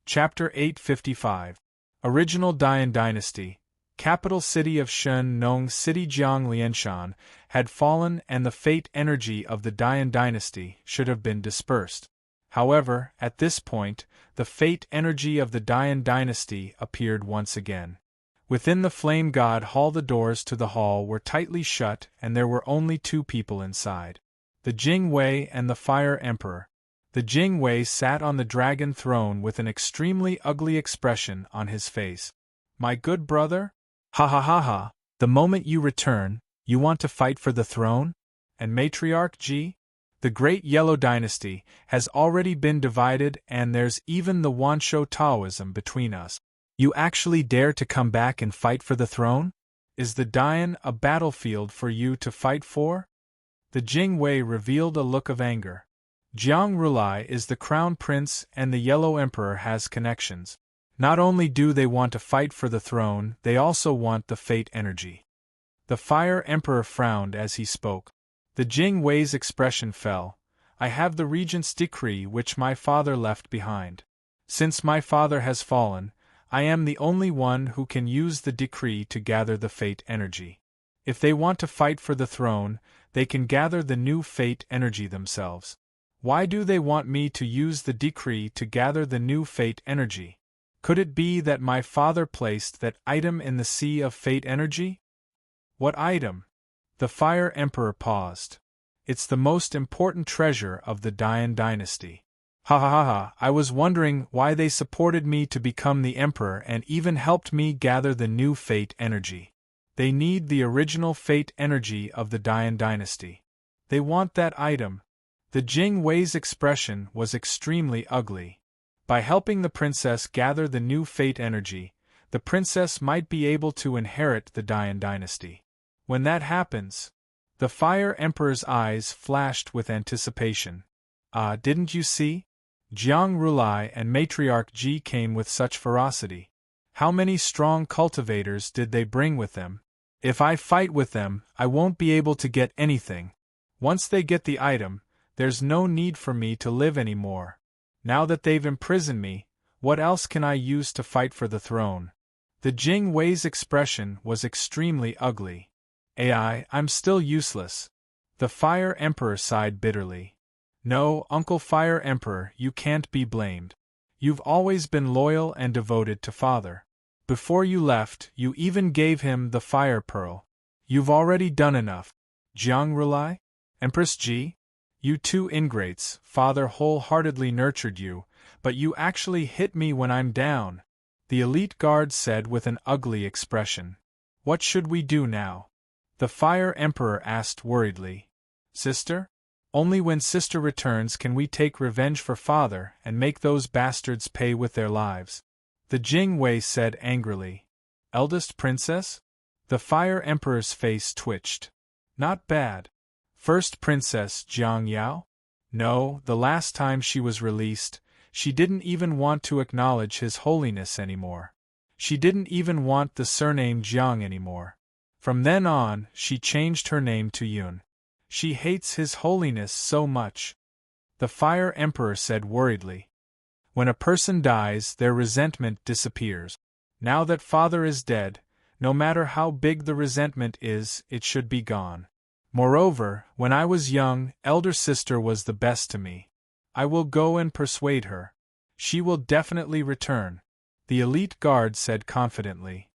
Chapter 855. Original Dian Dynasty, capital city of Shen Nong City Jiang Lianshan, had fallen and the fate energy of the Dian Dynasty should have been dispersed. However, at this point, the fate energy of the Dian Dynasty appeared once again. Within the Flame God Hall, the doors to the hall were tightly shut and there were only two people inside. The Jing Wei and the Fire Emperor. The Jing Wei sat on the dragon throne with an extremely ugly expression on his face. My good brother? Ha ha ha ha, the moment you return, you want to fight for the throne? And Matriarch Ji? The Great Yellow Dynasty has already been divided and there's even the Wanshou Taoism between us. You actually dare to come back and fight for the throne? Is the Dian a battlefield for you to fight for? The Jing Wei revealed a look of anger. Jiang Rulai is the crown prince and the Yellow Emperor has connections. Not only do they want to fight for the throne, they also want the fate energy. The Fire Emperor frowned as he spoke. The Jing Wei's expression fell. I have the regent's decree which my father left behind. Since my father has fallen, I am the only one who can use the decree to gather the fate energy. If they want to fight for the throne, they can gather the new fate energy themselves. Why do they want me to use the decree to gather the new fate energy? Could it be that my father placed that item in the sea of fate energy? What item? The Fire Emperor paused. It's the most important treasure of the Dian Dynasty. Ha ha ha ha, I was wondering why they supported me to become the emperor and even helped me gather the new fate energy. They need the original fate energy of the Dian Dynasty. They want that item. The Jing Wei's expression was extremely ugly. By helping the princess gather the new fate energy, the princess might be able to inherit the Dian Dynasty. When that happens, the Fire Emperor's eyes flashed with anticipation. Ah, didn't you see? Jiang Rulai and Matriarch Ji came with such ferocity. How many strong cultivators did they bring with them? If I fight with them, I won't be able to get anything. Once they get the item, there's no need for me to live anymore. Now that they've imprisoned me, what else can I use to fight for the throne? The Jing Wei's expression was extremely ugly. I'm still useless. The Fire Emperor sighed bitterly. No, Uncle Fire Emperor, you can't be blamed. You've always been loyal and devoted to Father. Before you left, you even gave him the Fire Pearl. You've already done enough. Jiang Rulai? Empress Ji? You two ingrates, Father wholeheartedly nurtured you, but you actually hit me when I'm down, the elite guard said with an ugly expression. What should we do now? The Fire Emperor asked worriedly. Sister? Only when Sister returns can we take revenge for Father and make those bastards pay with their lives. The Jing Wei said angrily. Eldest Princess? The Fire Emperor's face twitched. Not bad. First Princess Jiang Yao? No, the last time she was released, she didn't even want to acknowledge His Holiness anymore. She didn't even want the surname Jiang anymore. From then on, she changed her name to Yun. She hates His Holiness so much. The Fire Emperor said worriedly. When a person dies, their resentment disappears. Now that Father is dead, no matter how big the resentment is, it should be gone. Moreover, when I was young, elder sister was the best to me. I will go and persuade her. She will definitely return, the elite guard said confidently.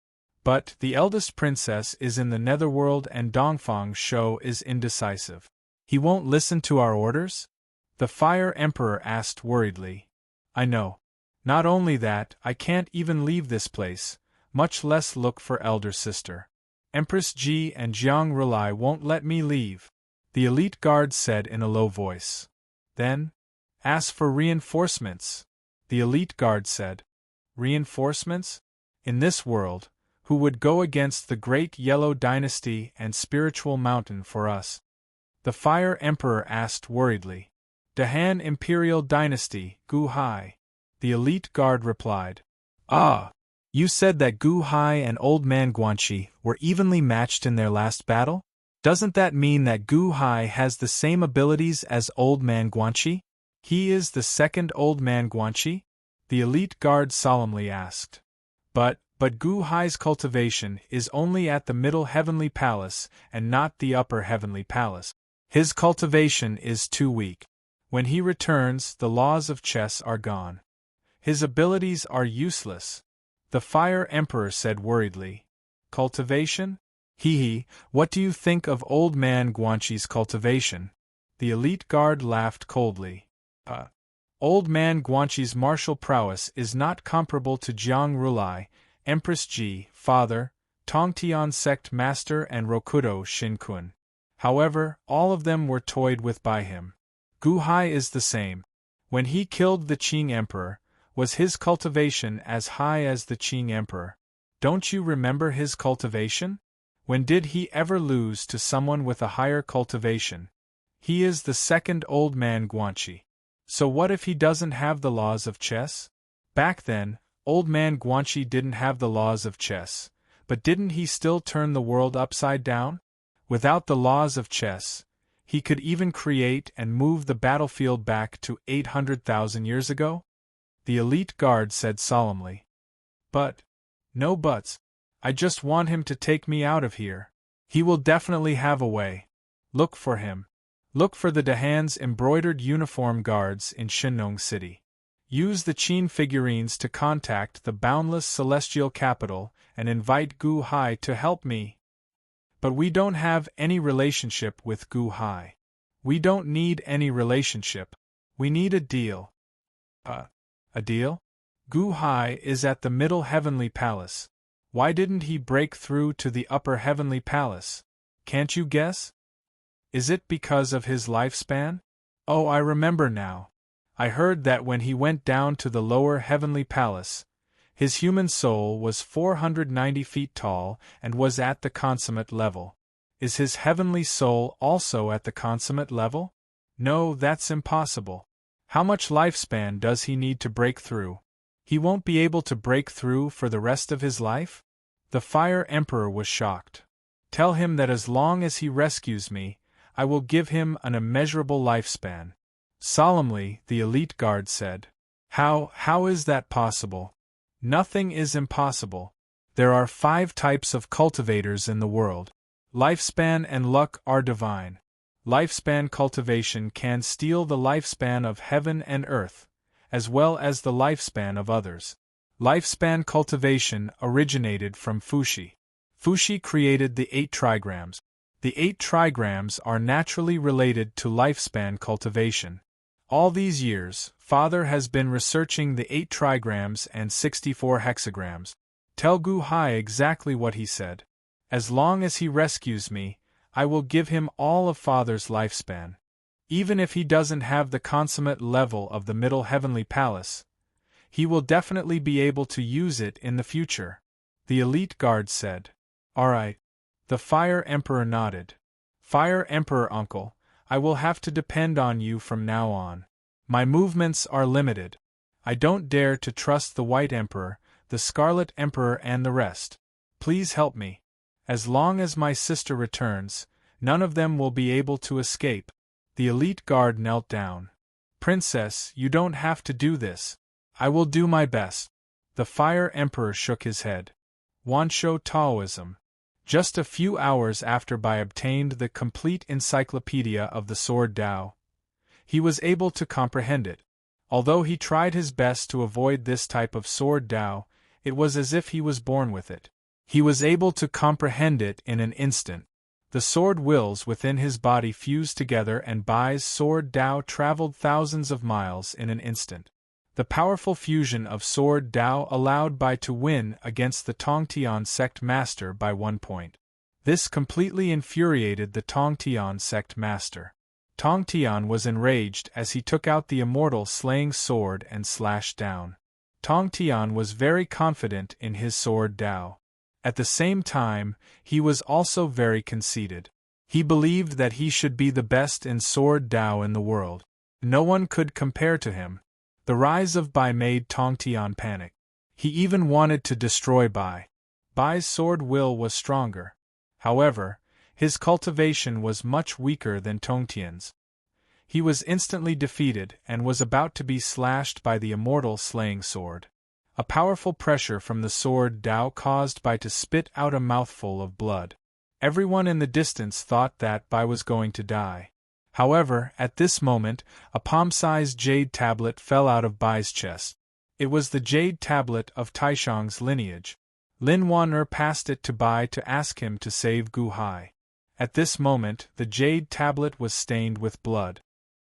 But the eldest princess is in the netherworld and Dongfang's show is indecisive. He won't listen to our orders? The Fire Emperor asked worriedly. I know. Not only that, I can't even leave this place, much less look for elder sister. Empress Ji and Jiang Rulai won't let me leave, the elite guard said in a low voice. Then, ask for reinforcements, the elite guard said. Reinforcements? In this world, who would go against the great Yellow Dynasty and spiritual mountain for us? The Fire Emperor asked worriedly. The Han Imperial Dynasty, Gu Hai. The elite guard replied. Ah! You said that Gu Hai and Old Man Guanxi were evenly matched in their last battle? Doesn't that mean that Gu Hai has the same abilities as Old Man Guanxi? He is the second Old Man Guanxi? The elite guard solemnly asked. But Gu Hai's cultivation is only at the Middle Heavenly Palace and not the Upper Heavenly Palace. His cultivation is too weak. When he returns, the laws of chess are gone. His abilities are useless. The Fire Emperor said worriedly. Cultivation? Hee, what do you think of Old Man Guanxi's cultivation? The elite guard laughed coldly. Old Man Guanxi's martial prowess is not comparable to Jiang Rulai, Empress Ji, Father, Tongtian Sect Master and Rokudo Shinkun. However, all of them were toyed with by him. Gu Hai is the same. When he killed the Qing Emperor, was his cultivation as high as the Qing Emperor? Don't you remember his cultivation? When did he ever lose to someone with a higher cultivation? He is the second Old Man Guanxi. So what if he doesn't have the laws of chess? Back then, Old Man Guanxi didn't have the laws of chess, but didn't he still turn the world upside down? Without the laws of chess, he could even create and move the battlefield back to 800,000 years ago? The elite guard said solemnly. But, no buts. I just want him to take me out of here. He will definitely have a way. Look for him. Look for the Dahan's embroidered uniform guards in Shinong City. Use the Qin figurines to contact the boundless celestial capital and invite Gu Hai to help me. But we don't have any relationship with Gu Hai. We don't need any relationship. We need a deal. A deal? Gu Hai is at the Middle Heavenly Palace. Why didn't he break through to the Upper Heavenly Palace? Can't you guess? Is it because of his lifespan? Oh, I remember now. I heard that when he went down to the Lower Heavenly Palace, his human soul was 490 feet tall and was at the consummate level. Is his heavenly soul also at the consummate level? No, that's impossible. How much lifespan does he need to break through? He won't be able to break through for the rest of his life? The Fire Emperor was shocked. Tell him that as long as he rescues me, I will give him an immeasurable lifespan. Solemnly, the elite guard said. How is that possible? Nothing is impossible. There are 5 types of cultivators in the world. Lifespan and luck are divine. Lifespan cultivation can steal the lifespan of heaven and earth, as well as the lifespan of others. Lifespan cultivation originated from Fuxi. Fuxi created the 8 trigrams. The 8 trigrams are naturally related to lifespan cultivation. All these years, Father has been researching the 8 trigrams and 64 hexagrams. Tell Gu Hai exactly what he said. As long as he rescues me, I will give him all of Father's lifespan. Even if he doesn't have the consummate level of the Middle Heavenly Palace, he will definitely be able to use it in the future. The elite guard said. All right. The Fire Emperor nodded. Fire Emperor Uncle, I will have to depend on you from now on. My movements are limited. I don't dare to trust the White Emperor, the Scarlet Emperor and the rest. Please help me. As long as my sister returns, none of them will be able to escape. The elite guard knelt down. Princess, you don't have to do this. I will do my best. The Fire Emperor shook his head. Wansho Taoism. Just a few hours after Bai obtained the complete encyclopedia of the Sword Tao, he was able to comprehend it. Although he tried his best to avoid this type of Sword Tao, it was as if he was born with it. He was able to comprehend it in an instant. The sword wills within his body fused together and Bai's Sword Tao traveled thousands of miles in an instant. The powerful fusion of Sword Tao allowed Bai to win against the Tongtian sect master by 1 point. This completely infuriated the Tongtian sect master. Tongtian was enraged as he took out the immortal slaying sword and slashed down. Tongtian was very confident in his Sword Tao. At the same time, he was also very conceited. He believed that he should be the best in sword Dao in the world. No one could compare to him. The rise of Bai made Tong Tian panic. He even wanted to destroy Bai. Bai's sword will was stronger. However, his cultivation was much weaker than Tong Tian's. He was instantly defeated and was about to be slashed by the immortal slaying sword. A powerful pressure from the sword Dao caused Bai to spit out a mouthful of blood. Everyone in the distance thought that Bai was going to die. However, at this moment, a palm-sized jade tablet fell out of Bai's chest. It was the jade tablet of Taishang's lineage. Lin Wan'er passed it to Bai to ask him to save Gu Hai. At this moment, the jade tablet was stained with blood.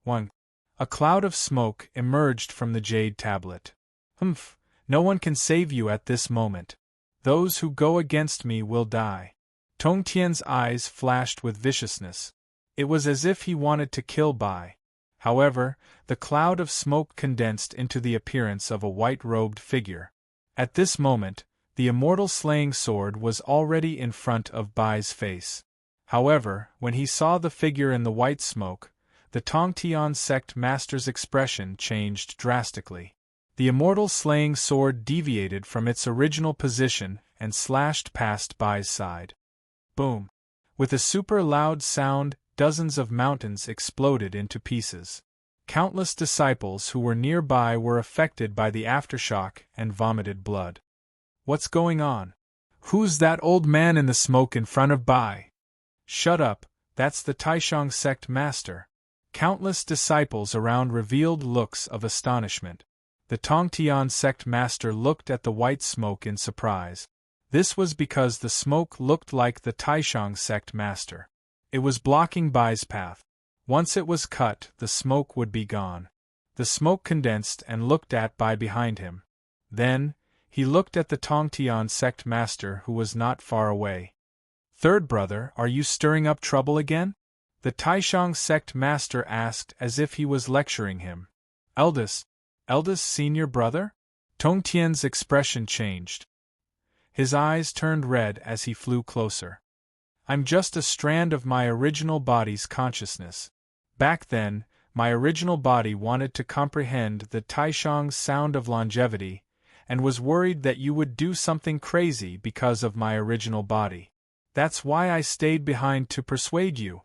1. A cloud of smoke emerged from the jade tablet. Humph, no one can save you at this moment. Those who go against me will die. Tong Tian's eyes flashed with viciousness. It was as if he wanted to kill Bai. However, the cloud of smoke condensed into the appearance of a white-robed figure. At this moment, the immortal slaying sword was already in front of Bai's face. However, when he saw the figure in the white smoke, the Tong Tian sect master's expression changed drastically. The immortal slaying sword deviated from its original position and slashed past Bai's side. Boom! With a super loud sound, dozens of mountains exploded into pieces. Countless disciples who were nearby were affected by the aftershock and vomited blood. What's going on? Who's that old man in the smoke in front of Bai? Shut up, that's the Taishang sect master. Countless disciples around revealed looks of astonishment. The Tong Tian sect master looked at the white smoke in surprise. This was because the smoke looked like the Taishang sect master. It was blocking Bai's path. Once it was cut, the smoke would be gone. The smoke condensed and looked at Bai behind him. Then, he looked at the Tong Tian sect master who was not far away. Third brother, are you stirring up trouble again? The Taishang sect master asked as if he was lecturing him. Eldest senior brother? Tong Tian's expression changed. His eyes turned red as he flew closer. I'm just a strand of my original body's consciousness. Back then, my original body wanted to comprehend the Taishang's sound of longevity, and was worried that you would do something crazy because of my original body. That's why I stayed behind to persuade you.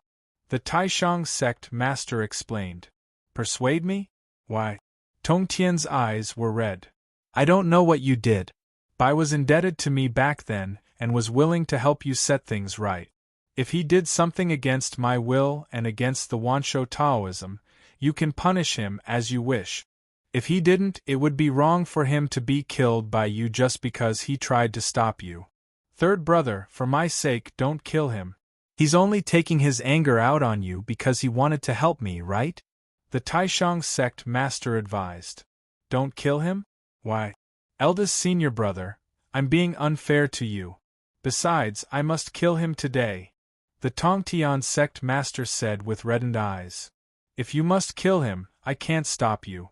The Taishang sect master explained. Persuade me? Why? Tong Tian's eyes were red. I don't know what you did. Bai was indebted to me back then, and was willing to help you set things right. If he did something against my will and against the Wanshou Taoism, you can punish him as you wish. If he didn't, it would be wrong for him to be killed by you just because he tried to stop you. Third brother, for my sake, don't kill him. He's only taking his anger out on you because he wanted to help me, right? The Taishang sect master advised. Don't kill him? Why? Eldest senior brother, I'm being unfair to you. Besides, I must kill him today. The Tong Tian sect master said with reddened eyes. If you must kill him, I can't stop you.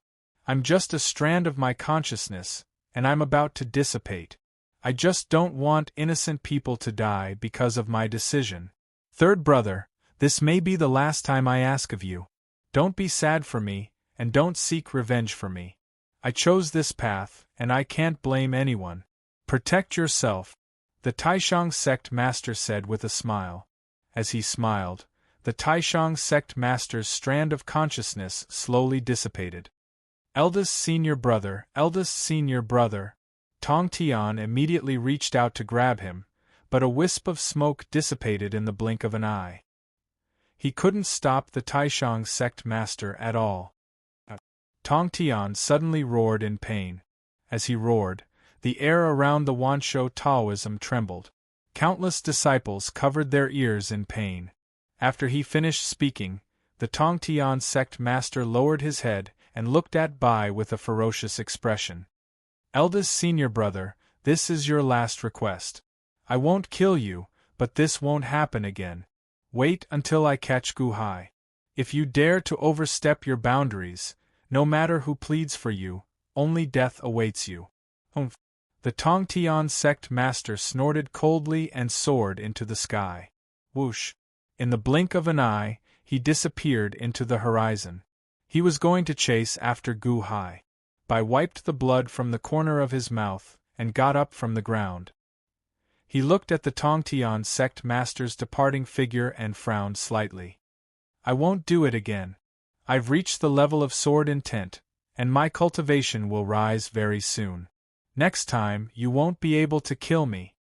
I'm just a strand of my consciousness, and I'm about to dissipate. I just don't want innocent people to die because of my decision. Third brother, this may be the last time I ask of you. Don't be sad for me, and don't seek revenge for me. I chose this path, and I can't blame anyone. Protect yourself, the Taishang sect master said with a smile. As he smiled, the Taishang sect master's strand of consciousness slowly dissipated. Eldest senior brother, Tong Tian immediately reached out to grab him, but a wisp of smoke dissipated in the blink of an eye. He couldn't stop the Taishang sect master at all. Tong Tian suddenly roared in pain. As he roared, the air around the Wanshou Taoism trembled. Countless disciples covered their ears in pain. After he finished speaking, the Tong Tian sect master lowered his head and looked at Bai with a ferocious expression. Eldest senior brother, this is your last request. I won't kill you, but this won't happen again. Wait until I catch Gu Hai. If you dare to overstep your boundaries, no matter who pleads for you, only death awaits you. The Tongtian sect master snorted coldly and soared into the sky. Whoosh! In the blink of an eye, he disappeared into the horizon. He was going to chase after Gu Hai. Bai wiped the blood from the corner of his mouth and got up from the ground. He looked at the Tongtian sect master's departing figure and frowned slightly. I won't do it again. I've reached the level of sword intent, and my cultivation will rise very soon. Next time, you won't be able to kill me.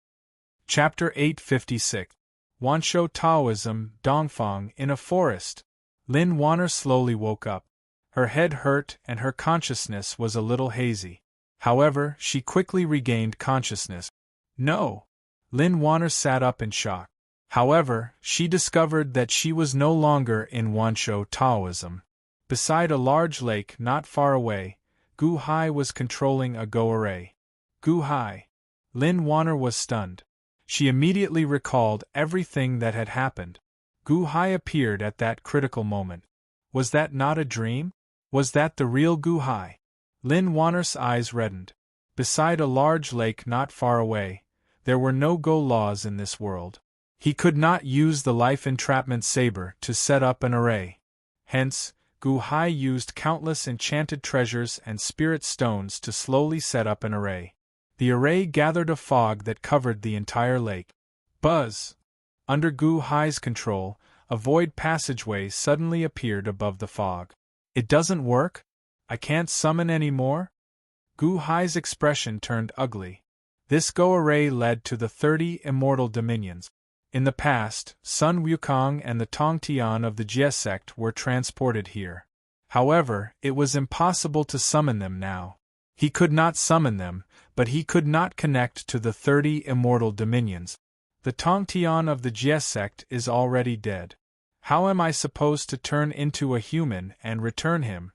Chapter 856. Wanshou Taoism, Dongfang, in a forest. Lin Wanner slowly woke up. Her head hurt and her consciousness was a little hazy. However, she quickly regained consciousness. No! Lin Wanner sat up in shock. However, she discovered that she was no longer in Wanshou Taoism. Beside a large lake not far away, Gu Hai was controlling a go-array. Gu Hai. Lin Wanner was stunned. She immediately recalled everything that had happened. Gu Hai appeared at that critical moment. Was that not a dream? Was that the real Gu Hai? Lin Wanner's eyes reddened. Beside a large lake not far away, there were no go laws in this world. He could not use the life entrapment saber to set up an array. Hence, Gu Hai used countless enchanted treasures and spirit stones to slowly set up an array. The array gathered a fog that covered the entire lake. Buzz! Under Gu Hai's control, a void passageway suddenly appeared above the fog. It doesn't work? I can't summon any more? Gu Hai's expression turned ugly. This go-array led to the 30 immortal dominions. In the past, Sun Wukong and the Tongtian of the Jie sect were transported here. However, it was impossible to summon them now. He could not summon them, but he could not connect to the 30 immortal dominions. The Tongtian of the Jie sect is already dead. How am I supposed to turn into a human and return him?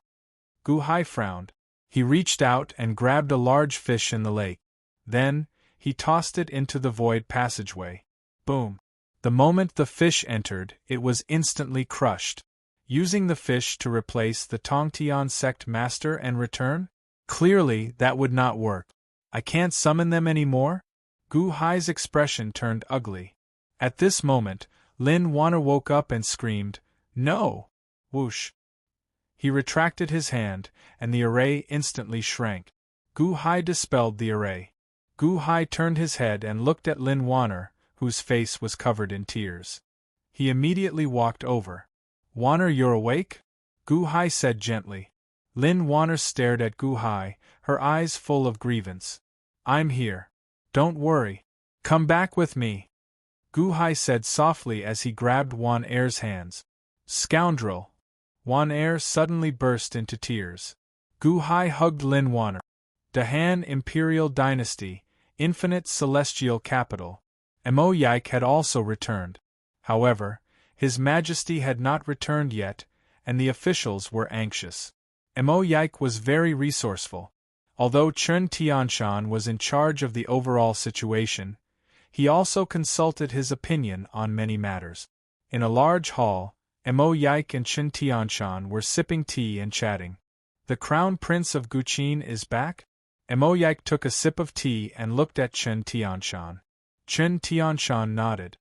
Gu Hai frowned. He reached out and grabbed a large fish in the lake. Then, he tossed it into the void passageway. Boom! The moment the fish entered, it was instantly crushed. Using the fish to replace the Tongtian sect master and return? Clearly, that would not work. I can't summon them anymore? Gu Hai's expression turned ugly. At this moment, Lin Wanner woke up and screamed, "No!" Whoosh! He retracted his hand, and the array instantly shrank. Gu Hai dispelled the array. Gu Hai turned his head and looked at Lin Wanner, whose face was covered in tears. He immediately walked over. "Wanner, you're awake?" Gu Hai said gently. Lin Wanner stared at Gu Hai, her eyes full of grievance. "I'm here. Don't worry. Come back with me," Gu Hai said softly as he grabbed Wan Er's hands. "Scoundrel!" Wan Er suddenly burst into tears. Gu Hai hugged Lin Wanner. Dahan Imperial Dynasty, Infinite Celestial Capital. Mo Yike had also returned. However, His Majesty had not returned yet, and the officials were anxious. Mo Yike was very resourceful. Although Chen Tianshan was in charge of the overall situation, he also consulted his opinion on many matters. In a large hall, Mo Yike and Chen Tianshan were sipping tea and chatting. "The Crown Prince of Guqin is back?" Mo Yike took a sip of tea and looked at Chen Tianshan. Chen Tianshan nodded.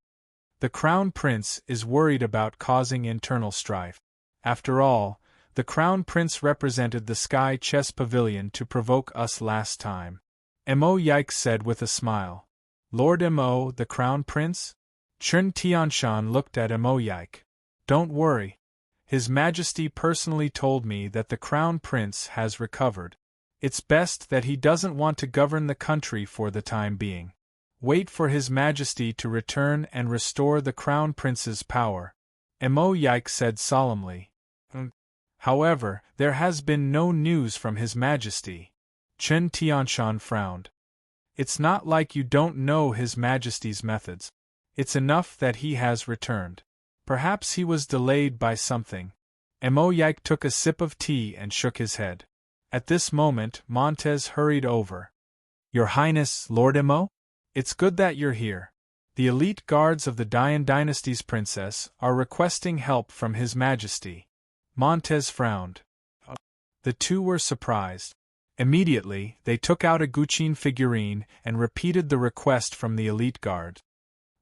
"The Crown Prince is worried about causing internal strife. After all, the Crown Prince represented the Sky Chess Pavilion to provoke us last time," Mo Yike said with a smile. "Lord Mo, the Crown Prince?" Chen Tianshan looked at Mo Yike. "Don't worry. His Majesty personally told me that the Crown Prince has recovered. It's best that he doesn't want to govern the country for the time being. Wait for His Majesty to return and restore the Crown Prince's power," Mo Yike said solemnly. "However, there has been no news from His Majesty." Chen Tianshan frowned. "It's not like you don't know His Majesty's methods. It's enough that he has returned. Perhaps he was delayed by something." Mo Yike took a sip of tea and shook his head. At this moment, Montez hurried over. "Your Highness, Lord Mo? It's good that you're here. The elite guards of the Dian Dynasty's princess are requesting help from His Majesty." Montez frowned. The two were surprised. Immediately, they took out a Guqin figurine and repeated the request from the elite guard.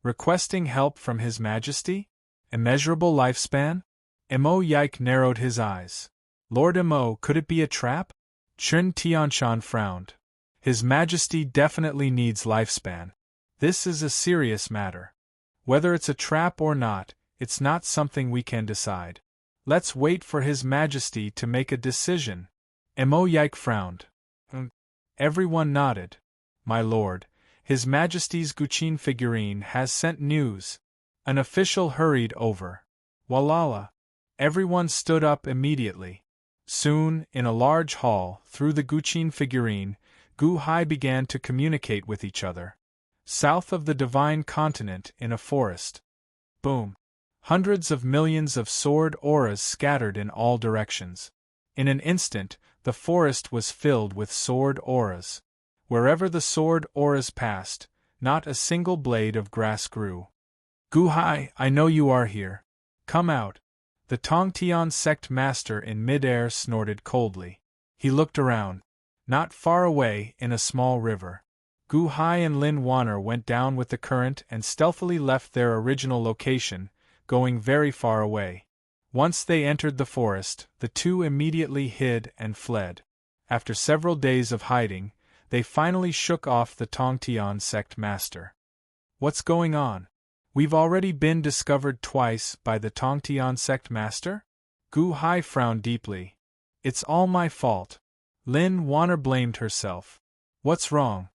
Requesting help from His Majesty? Immeasurable lifespan? Mo Yike narrowed his eyes. Lord Mo, could it be a trap? Chen Tianshan frowned. His Majesty definitely needs lifespan. This is a serious matter. Whether it's a trap or not, it's not something we can decide. Let's wait for His Majesty to make a decision. Mo Yike frowned. Everyone nodded. My lord, His Majesty's Guqin figurine has sent news. An official hurried over. Walala. Everyone stood up immediately. Soon, in a large hall, through the Guqin figurine, Gu Hai began to communicate with each other. South of the Divine Continent, in a forest. Boom. Hundreds of millions of sword auras scattered in all directions. In an instant, the forest was filled with sword auras. Wherever the sword auras passed, not a single blade of grass grew. Gu Hai, I know you are here. Come out. The Tongtian sect master in mid-air snorted coldly. He looked around. Not far away, in a small river, Gu Hai and Lin Wanner went down with the current and stealthily left their original location, going very far away. Once they entered the forest, the two immediately hid and fled. After several days of hiding, they finally shook off the Tongtian sect master. What's going on? We've already been discovered twice by the Tongtian sect master? Gu Hai frowned deeply. It's all my fault. Lin Wanner blamed herself. What's wrong?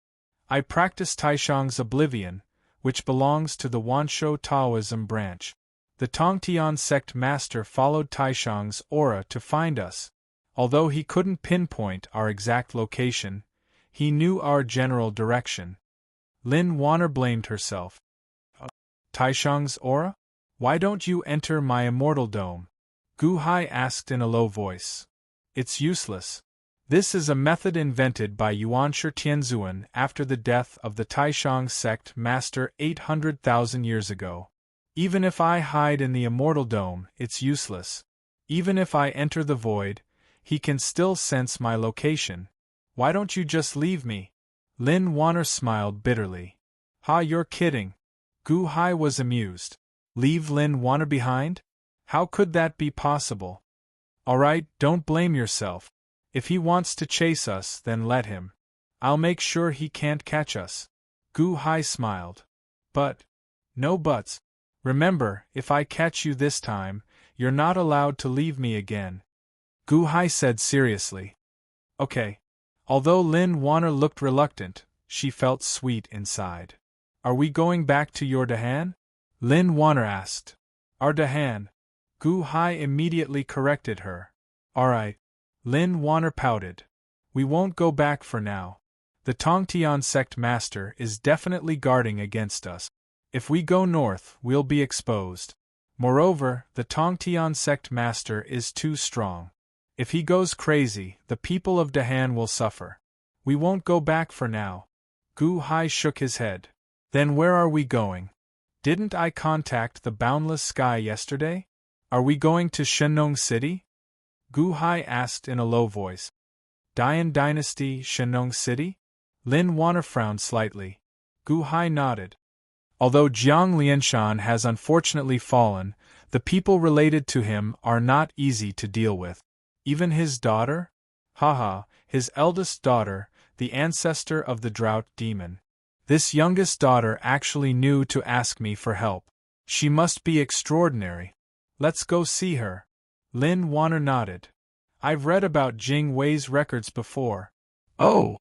I practice Taishang's oblivion, which belongs to the Wanshou Taoism branch. The Tongtian sect master followed Taishang's aura to find us. Although he couldn't pinpoint our exact location, he knew our general direction. Lin Wanner blamed herself. Taishang's aura? Why don't you enter my immortal dome? Gu Hai asked in a low voice. It's useless. This is a method invented by Yuanshi Tianzuan after the death of the Taishang sect master 800,000 years ago. Even if I hide in the immortal dome, it's useless. Even if I enter the void, he can still sense my location. Why don't you just leave me? Lin Wanner smiled bitterly. Ha, you're kidding. Gu Hai was amused. Leave Lin Wanner behind? How could that be possible? Alright, don't blame yourself. If he wants to chase us, then let him. I'll make sure he can't catch us. Gu Hai smiled. But. No buts. Remember, if I catch you this time, you're not allowed to leave me again. Gu Hai said seriously. Okay. Although Lin Wanner looked reluctant, she felt sweet inside. Are we going back to your Dahan? Lin Wanner asked. Our Dahan. Gu Hai immediately corrected her. Alright. Lin Wanner pouted. We won't go back for now. The Tongtian sect master is definitely guarding against us. If we go north, we'll be exposed. Moreover, the Tongtian sect master is too strong. If he goes crazy, the people of Dahan will suffer. We won't go back for now. Gu Hai shook his head. Then where are we going? Didn't I contact the boundless sky yesterday? Are we going to Shenong City? Gu Hai asked in a low voice. Dian Dynasty, Shenong City? Lin Wanner frowned slightly. Gu Hai nodded. Although Jiang Lianshan has unfortunately fallen, the people related to him are not easy to deal with. Even his daughter? Haha, his eldest daughter, the ancestor of the drought demon. This youngest daughter actually knew to ask me for help. She must be extraordinary. Let's go see her. Lin Wanner nodded. I've read about Jing Wei's records before. Oh!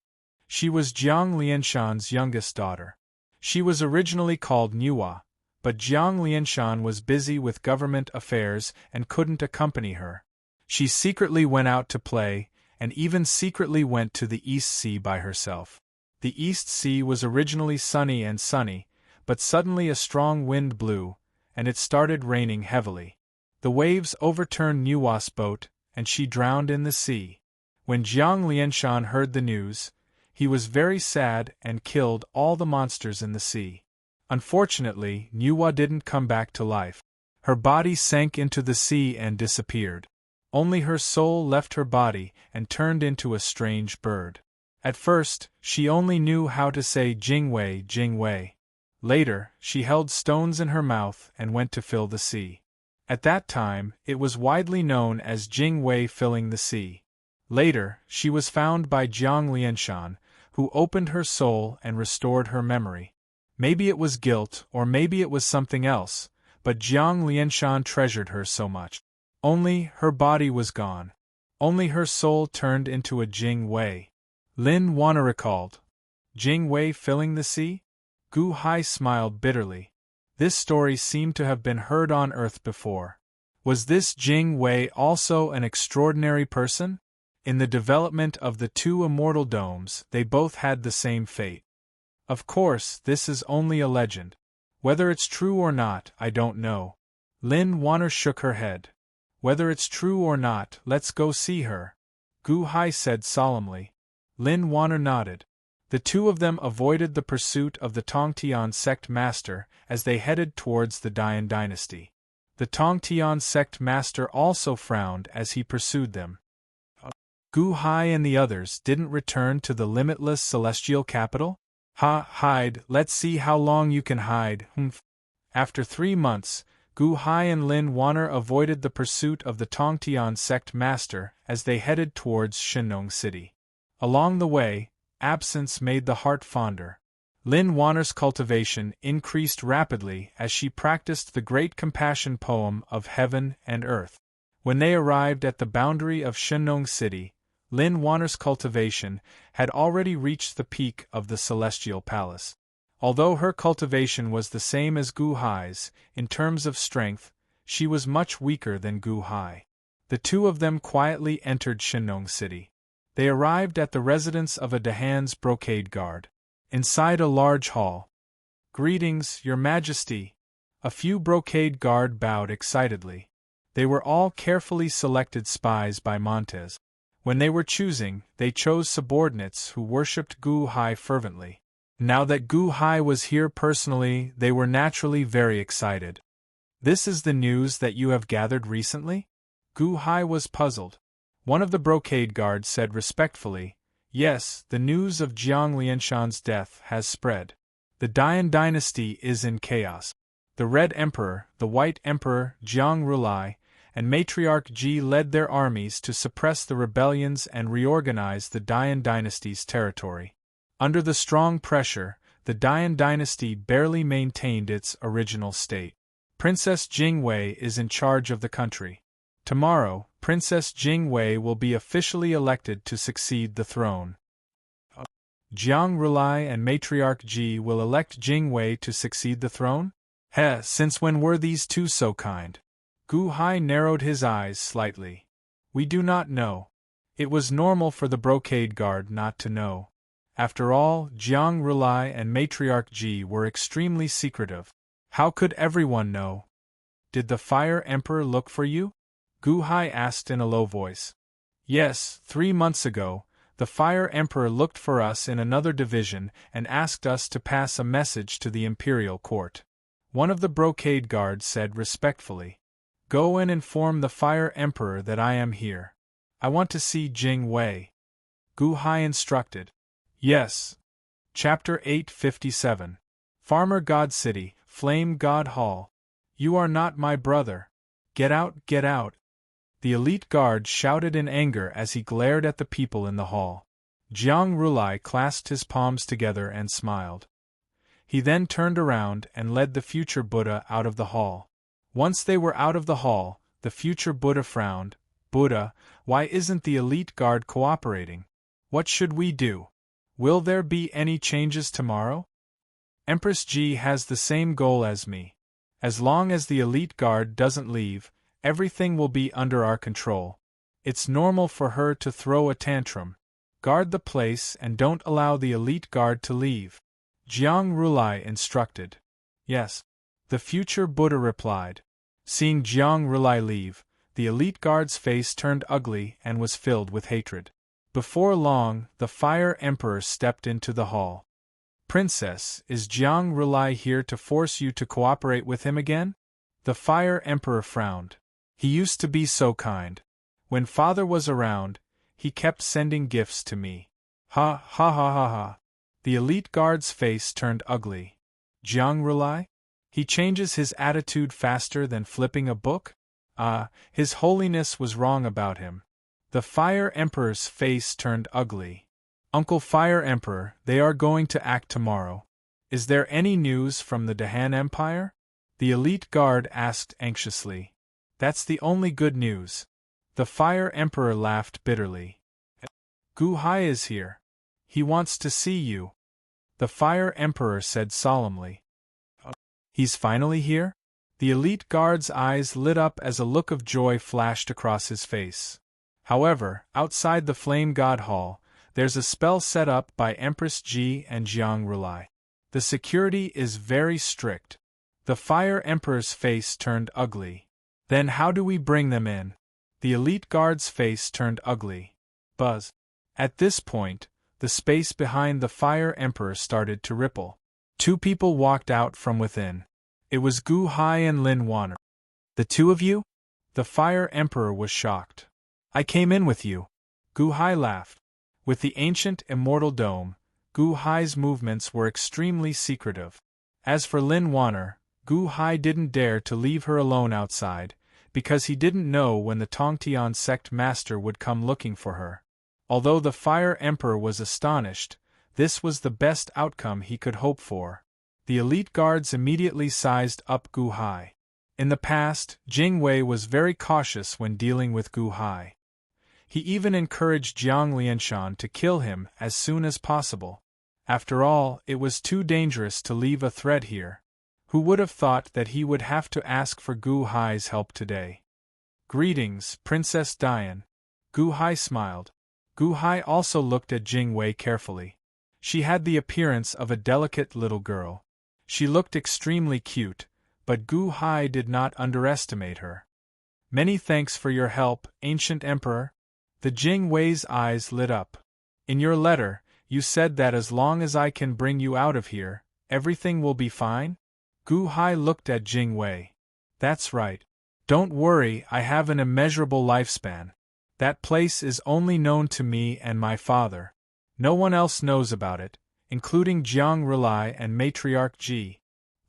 She was Jiang Lianshan's youngest daughter. She was originally called Nuwa, but Jiang Lianshan was busy with government affairs and couldn't accompany her. She secretly went out to play, and even secretly went to the East Sea by herself. The East Sea was originally sunny, but suddenly a strong wind blew, and it started raining heavily. The waves overturned Nuwa's boat, and she drowned in the sea. When Jiang Lianshan heard the news, he was very sad and killed all the monsters in the sea. Unfortunately, Nuwa didn't come back to life. Her body sank into the sea and disappeared. Only her soul left her body and turned into a strange bird. At first, she only knew how to say Jingwei, Jingwei. Later, she held stones in her mouth and went to fill the sea. At that time, it was widely known as Jingwei filling the sea. Later, she was found by Jiang Lianshan, who opened her soul and restored her memory. Maybe it was guilt, or maybe it was something else, but Jiang Lianshan treasured her so much. Only her body was gone. Only her soul turned into a Jingwei. Lin Wana recalled. Jingwei filling the sea? Gu Hai smiled bitterly. This story seemed to have been heard on Earth before. Was this Jingwei also an extraordinary person? In the development of the two immortal domes, they both had the same fate. Of course, this is only a legend. Whether it's true or not, I don't know. Lin Wana shook her head. Whether it's true or not, let's go see her, Gu Hai said solemnly. Lin Wana nodded. The two of them avoided the pursuit of the Tongtian sect master as they headed towards the Dian dynasty. The Tongtian sect master also frowned as he pursued them. Gu Hai and the others didn't return to the limitless celestial capital? Hide, let's see how long you can hide, humph. After 3 months, Gu Hai and Lin Wana avoided the pursuit of the Tongtian sect master as they headed towards Shenong City. Along the way, absence made the heart fonder. Lin Wana's cultivation increased rapidly as she practiced the great compassion poem of heaven and earth. When they arrived at the boundary of Shenong City, Lin Wana's cultivation had already reached the peak of the celestial palace. Although her cultivation was the same as Gu Hai's, in terms of strength, she was much weaker than Gu Hai. The two of them quietly entered Shenong City. They arrived at the residence of a Dahan's brocade guard. Inside a large hall. Greetings, Your Majesty. A few brocade guard bowed excitedly. They were all carefully selected spies by Montez. When they were choosing, they chose subordinates who worshipped Gu Hai fervently. Now that Gu Hai was here personally, they were naturally very excited. This is the news that you have gathered recently? Gu Hai was puzzled. One of the brocade guards said respectfully, Yes, the news of Jiang Lianshan's death has spread. The Dian dynasty is in chaos. The Red Emperor, the White Emperor, Jiang Rulai, and Matriarch Ji led their armies to suppress the rebellions and reorganize the Dian dynasty's territory. Under the strong pressure, the Dian dynasty barely maintained its original state. Princess Jingwei is in charge of the country. Tomorrow, Princess Jingwei will be officially elected to succeed the throne. Jiang Rulai and Matriarch Ji will elect Jingwei to succeed the throne? Since when were these two so kind? Gu Hai narrowed his eyes slightly. We do not know. It was normal for the brocade guard not to know. After all, Jiang Rulai and Matriarch Ji were extremely secretive. How could everyone know? Did the Fire Emperor look for you? Gu Hai asked in a low voice. Yes, 3 months ago, the Fire Emperor looked for us in another division and asked us to pass a message to the imperial court. One of the brocade guards said respectfully. Go and inform the Fire Emperor that I am here. I want to see Jingwei. Gu Hai instructed. Yes. Chapter 857. Farmer God City, Flame God Hall. You are not my brother. Get out, get out. The elite guard shouted in anger as he glared at the people in the hall. Jiang Rulai clasped his palms together and smiled. He then turned around and led the future Buddha out of the hall. Once they were out of the hall, the future Buddha frowned. Buddha, why isn't the elite guard cooperating? What should we do? Will there be any changes tomorrow? Empress Ji has the same goal as me. As long as the elite guard doesn't leave, everything will be under our control. It's normal for her to throw a tantrum. Guard the place and don't allow the elite guard to leave. Jiang Rulai instructed. Yes. The future Buddha replied. Seeing Jiang Rulai leave, the elite guard's face turned ugly and was filled with hatred. Before long, the Fire Emperor stepped into the hall. Princess, is Jiang Rulai here to force you to cooperate with him again? The Fire Emperor frowned. He used to be so kind. When father was around, he kept sending gifts to me. Ha ha ha ha ha. The elite guard's face turned ugly. Jiang Rulai? He changes his attitude faster than flipping a book? His holiness was wrong about him. The Fire Emperor's face turned ugly. Uncle Fire Emperor, they are going to act tomorrow. Is there any news from the Dahan Empire? The elite guard asked anxiously. That's the only good news. The Fire Emperor laughed bitterly. Gu Hai is here. He wants to see you. The Fire Emperor said solemnly. He's finally here? The elite guard's eyes lit up as a look of joy flashed across his face. However, outside the Flame God Hall, there's a spell set up by Empress Ji and Jiang Rulai. The security is very strict. The Fire Emperor's face turned ugly. Then how do we bring them in? The elite guard's face turned ugly. Buzz. At this point, the space behind the Fire Emperor started to ripple. Two people walked out from within. It was Gu Hai and Lin Wanner. The two of you? The Fire Emperor was shocked. I came in with you. Gu Hai laughed. With the ancient immortal dome, Gu Hai's movements were extremely secretive. As for Lin Wanner, Gu Hai didn't dare to leave her alone outside, because he didn't know when the Tongtian sect master would come looking for her. Although the Fire Emperor was astonished, this was the best outcome he could hope for. The elite guards immediately sized up Gu Hai. In the past, Jing Wei was very cautious when dealing with Gu Hai. He even encouraged Jiang Lianshan to kill him as soon as possible. After all, it was too dangerous to leave a threat here. Who would have thought that he would have to ask for Gu Hai's help today? Greetings, Princess Dian. Gu Hai smiled. Gu Hai also looked at Jing Wei carefully. She had the appearance of a delicate little girl. She looked extremely cute, but Gu Hai did not underestimate her. Many thanks for your help, Ancient Emperor. The Jing Wei's eyes lit up. In your letter, you said that as long as I can bring you out of here, everything will be fine? Gu Hai looked at Jing Wei. That's right. Don't worry, I have an immeasurable lifespan. That place is only known to me and my father. No one else knows about it, including Jiang Rulai and Matriarch Ji.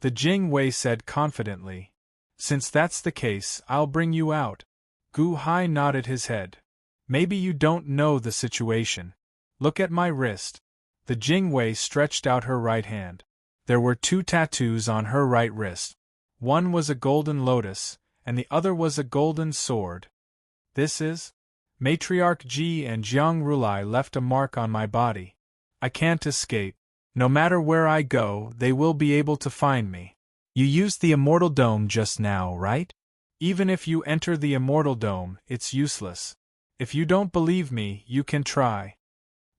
The Jing Wei said confidently. Since that's the case, I'll bring you out. Gu Hai nodded his head. Maybe you don't know the situation. Look at my wrist. The Jing Wei stretched out her right hand. There were two tattoos on her right wrist. One was a golden lotus, and the other was a golden sword. This is? Matriarch Ji and Jiang Rulai left a mark on my body. I can't escape. No matter where I go, they will be able to find me. You used the Immortal Dome just now, right? Even if you enter the Immortal Dome, it's useless. If you don't believe me, you can try.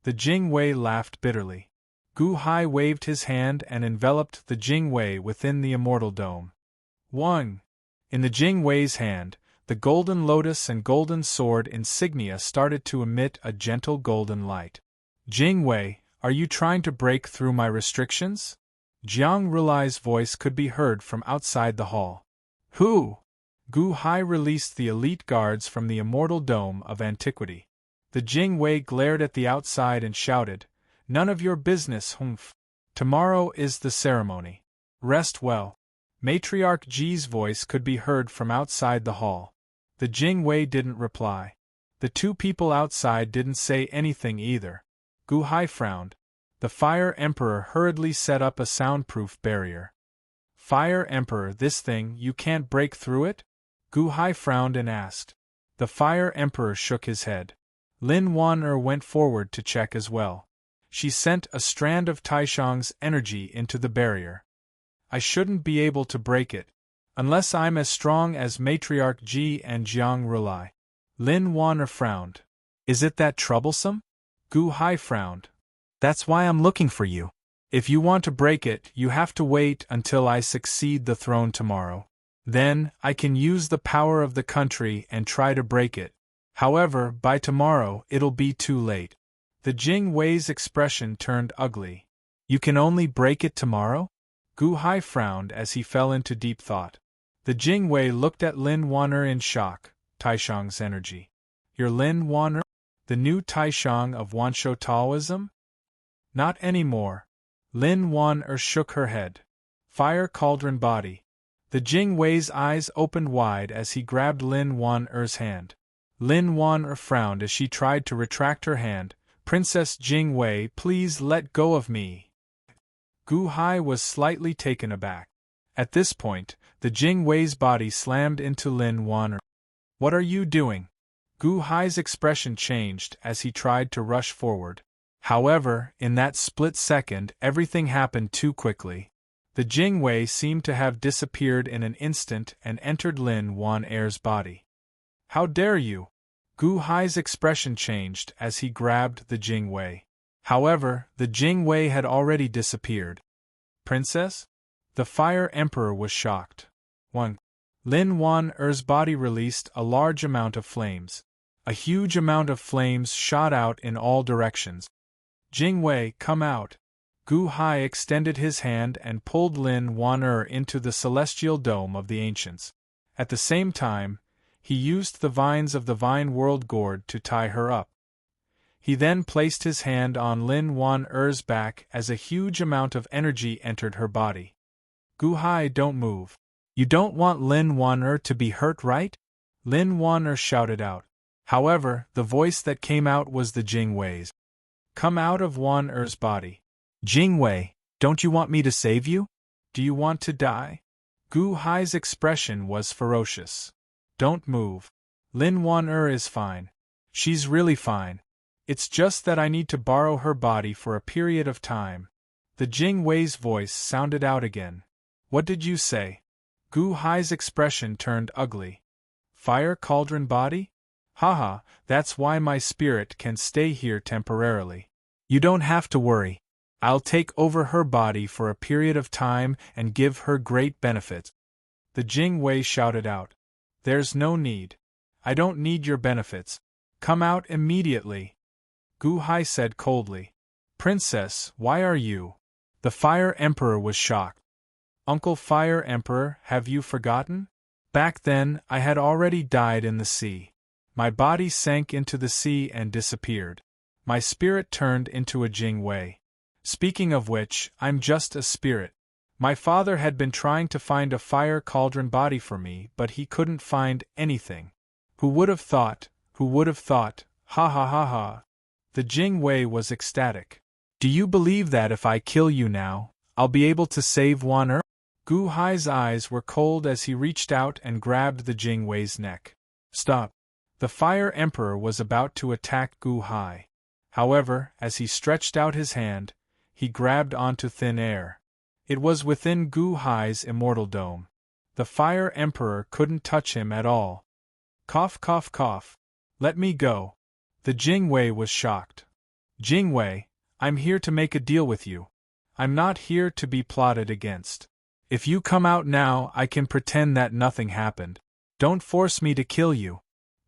The Jing Wei laughed bitterly. Gu Hai waved his hand and enveloped the Jing Wei within the Immortal Dome. 1. In the Jing Wei's hand, the golden lotus and golden sword insignia started to emit a gentle golden light. Jing Wei, are you trying to break through my restrictions? Jiang Rulai's voice could be heard from outside the hall. Who? Gu Hai released the elite guards from the Immortal Dome of Antiquity. The Jing Wei glared at the outside and shouted, None of your business, humph. Tomorrow is the ceremony. Rest well. Matriarch Ji's voice could be heard from outside the hall. The Jing Wei didn't reply. The two people outside didn't say anything either. Gu Hai frowned. The Fire Emperor hurriedly set up a soundproof barrier. Fire Emperor, this thing, you can't break through it? Gu Hai frowned and asked. The Fire Emperor shook his head. Lin Wan'er went forward to check as well. She sent a strand of Taishang's energy into the barrier. I shouldn't be able to break it, unless I'm as strong as Matriarch Ji and Jiang Rulai. Lin Wan'er frowned. Is it that troublesome? Gu Hai frowned. That's why I'm looking for you. If you want to break it, you have to wait until I succeed the throne tomorrow. Then, I can use the power of the country and try to break it. However, by tomorrow, it'll be too late. The Jing Wei's expression turned ugly. You can only break it tomorrow? Gu Hai frowned as he fell into deep thought. The Jing Wei looked at Lin Wan'er in shock. Taishang's energy. You're Lin Wan, the new Taishang of Wansho Taoism? Not anymore. Lin Wan shook her head. Fire cauldron body. The Jing Wei's eyes opened wide as he grabbed Lin Wan-er's hand. Lin Wan frowned as she tried to retract her hand. Princess Jing Wei, please let go of me. Gu Hai was slightly taken aback. At this point, the Jing Wei's body slammed into Lin Wan. What are you doing? Gu Hai's expression changed as he tried to rush forward. However, in that split second, everything happened too quickly. The Jing Wei seemed to have disappeared in an instant and entered Lin Wan-er's body. How dare you? Gu Hai's expression changed as he grabbed the Jing Wei. However, the Jing Wei had already disappeared. Princess? The Fire Emperor was shocked. 1. Lin Wan-er's body released a large amount of flames. A huge amount of flames shot out in all directions. Jing Wei, come out. Gu Hai extended his hand and pulled Lin Wan-er into the celestial dome of the ancients. At the same time, he used the vines of the Vine World Gourd to tie her up. He then placed his hand on Lin Wan-er's back as a huge amount of energy entered her body. Gu Hai, don't move. You don't want Lin Wan-er to be hurt, right? Lin Wan-er shouted out. However, the voice that came out was the Jing Wei's. Come out of Wan-er's body. Jing Wei, don't you want me to save you? Do you want to die? Gu Hai's expression was ferocious. Don't move. Lin Wan-er is fine. She's really fine. It's just that I need to borrow her body for a period of time. The Jing Wei's voice sounded out again. What did you say? Gu Hai's expression turned ugly. Fire cauldron body? Haha, that's why my spirit can stay here temporarily. You don't have to worry. I'll take over her body for a period of time and give her great benefits. The Jing Wei shouted out. There's no need. I don't need your benefits. Come out immediately. Gu Hai said coldly. Princess, why are you? The Fire Emperor was shocked. Uncle Fire Emperor, have you forgotten? Back then, I had already died in the sea. My body sank into the sea and disappeared. My spirit turned into a Jing Wei. Speaking of which, I'm just a spirit. My father had been trying to find a fire cauldron body for me, but he couldn't find anything. Who would have thought? Who would have thought? Ha ha ha ha. The Jing Wei was ecstatic. Do you believe that if I kill you now, I'll be able to save Wan-er? Gu Hai's eyes were cold as he reached out and grabbed the Jing Wei's neck. Stop. The Fire Emperor was about to attack Gu Hai. However, as he stretched out his hand, he grabbed onto thin air. It was within Gu Hai's immortal dome. The Fire Emperor couldn't touch him at all. Cough cough cough. Let me go. The Jing Wei was shocked. Jing Wei, I'm here to make a deal with you. I'm not here to be plotted against. If you come out now, I can pretend that nothing happened. Don't force me to kill you.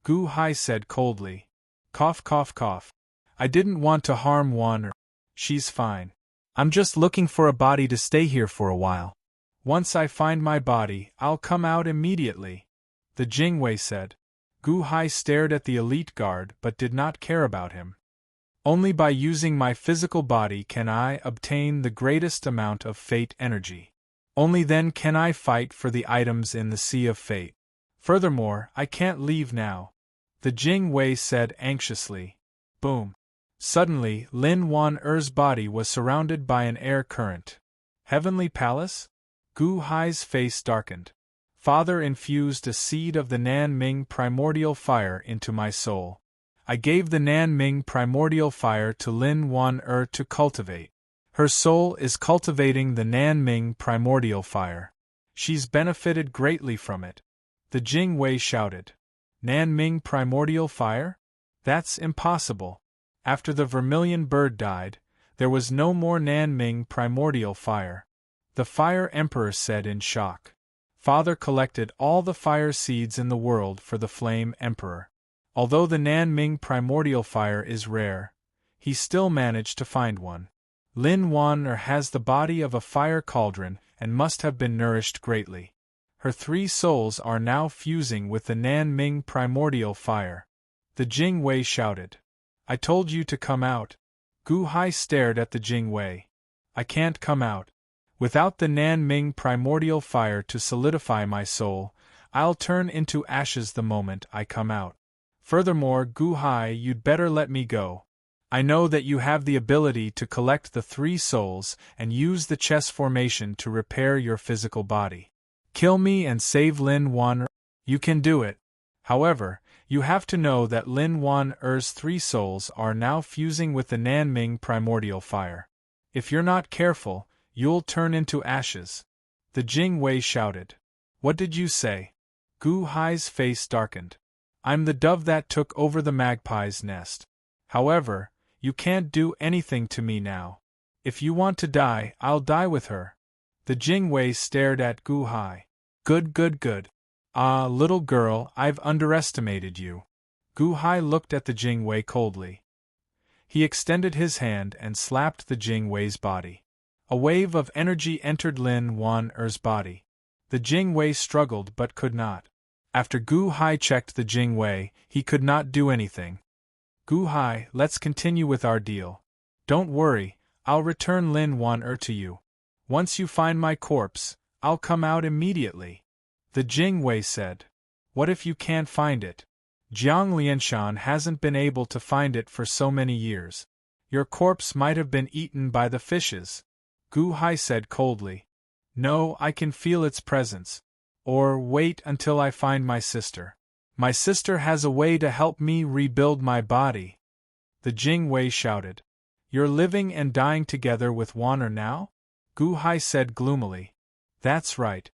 Gu Hai said coldly. Cough cough cough. I didn't want to harm Wan-er. She's fine. I'm just looking for a body to stay here for a while. Once I find my body, I'll come out immediately. The Jing Wei said. Gu Hai stared at the elite guard but did not care about him. Only by using my physical body can I obtain the greatest amount of fate energy. Only then can I fight for the items in the Sea of Fate. Furthermore, I can't leave now. The Jing Wei said anxiously. Boom. Suddenly, Lin Wan-er's body was surrounded by an air current. Heavenly Palace? Gu Hai's face darkened. Father infused a seed of the Nan-Ming primordial fire into my soul. I gave the Nan-Ming primordial fire to Lin Wan-er to cultivate. Her soul is cultivating the Nan-Ming primordial fire. She's benefited greatly from it. The Jing Wei shouted. Nan-Ming primordial fire? That's impossible. After the vermilion bird died, there was no more Nan-Ming primordial fire. The Fire Emperor said in shock. Father collected all the fire seeds in the world for the Flame Emperor. Although the Nan-Ming primordial fire is rare, he still managed to find one. Lin Wan-er has the body of a fire cauldron and must have been nourished greatly. Her 3 souls are now fusing with the Nan-Ming primordial fire. The Jing Wei shouted. I told you to come out. Gu Hai stared at the Jing Wei. I can't come out. Without the Nan Ming primordial fire to solidify my soul, I'll turn into ashes the moment I come out. Furthermore, Gu Hai, you'd better let me go. I know that you have the ability to collect the 3 souls and use the chess formation to repair your physical body. Kill me and save Lin Wan. You can do it. However, you have to know that Lin Wan Er's 3 souls are now fusing with the Nan Ming primordial fire. If you're not careful, you'll turn into ashes. The Jing Wei shouted. What did you say? Gu Hai's face darkened. I'm the dove that took over the magpie's nest. However, you can't do anything to me now. If you want to die, I'll die with her. The Jing Wei stared at Gu Hai. Good. Ah, little girl, I've underestimated you. Gu Hai looked at the Jing Wei coldly. He extended his hand and slapped the Jing Wei's body. A wave of energy entered Lin Wan Er's body. The Jing Wei struggled but could not. After Gu Hai checked the Jing Wei, he could not do anything. Gu Hai, let's continue with our deal. Don't worry, I'll return Lin Wan Er to you. Once you find my corpse, I'll come out immediately. The Jing Wei said. What if you can't find it? Jiang Lianshan hasn't been able to find it for so many years. Your corpse might have been eaten by the fishes. Gu Hai said coldly. No, I can feel its presence. Or wait until I find my sister. My sister has a way to help me rebuild my body. The Jing Wei shouted. You're living and dying together with Wan Er now? Gu Hai said gloomily. That's right.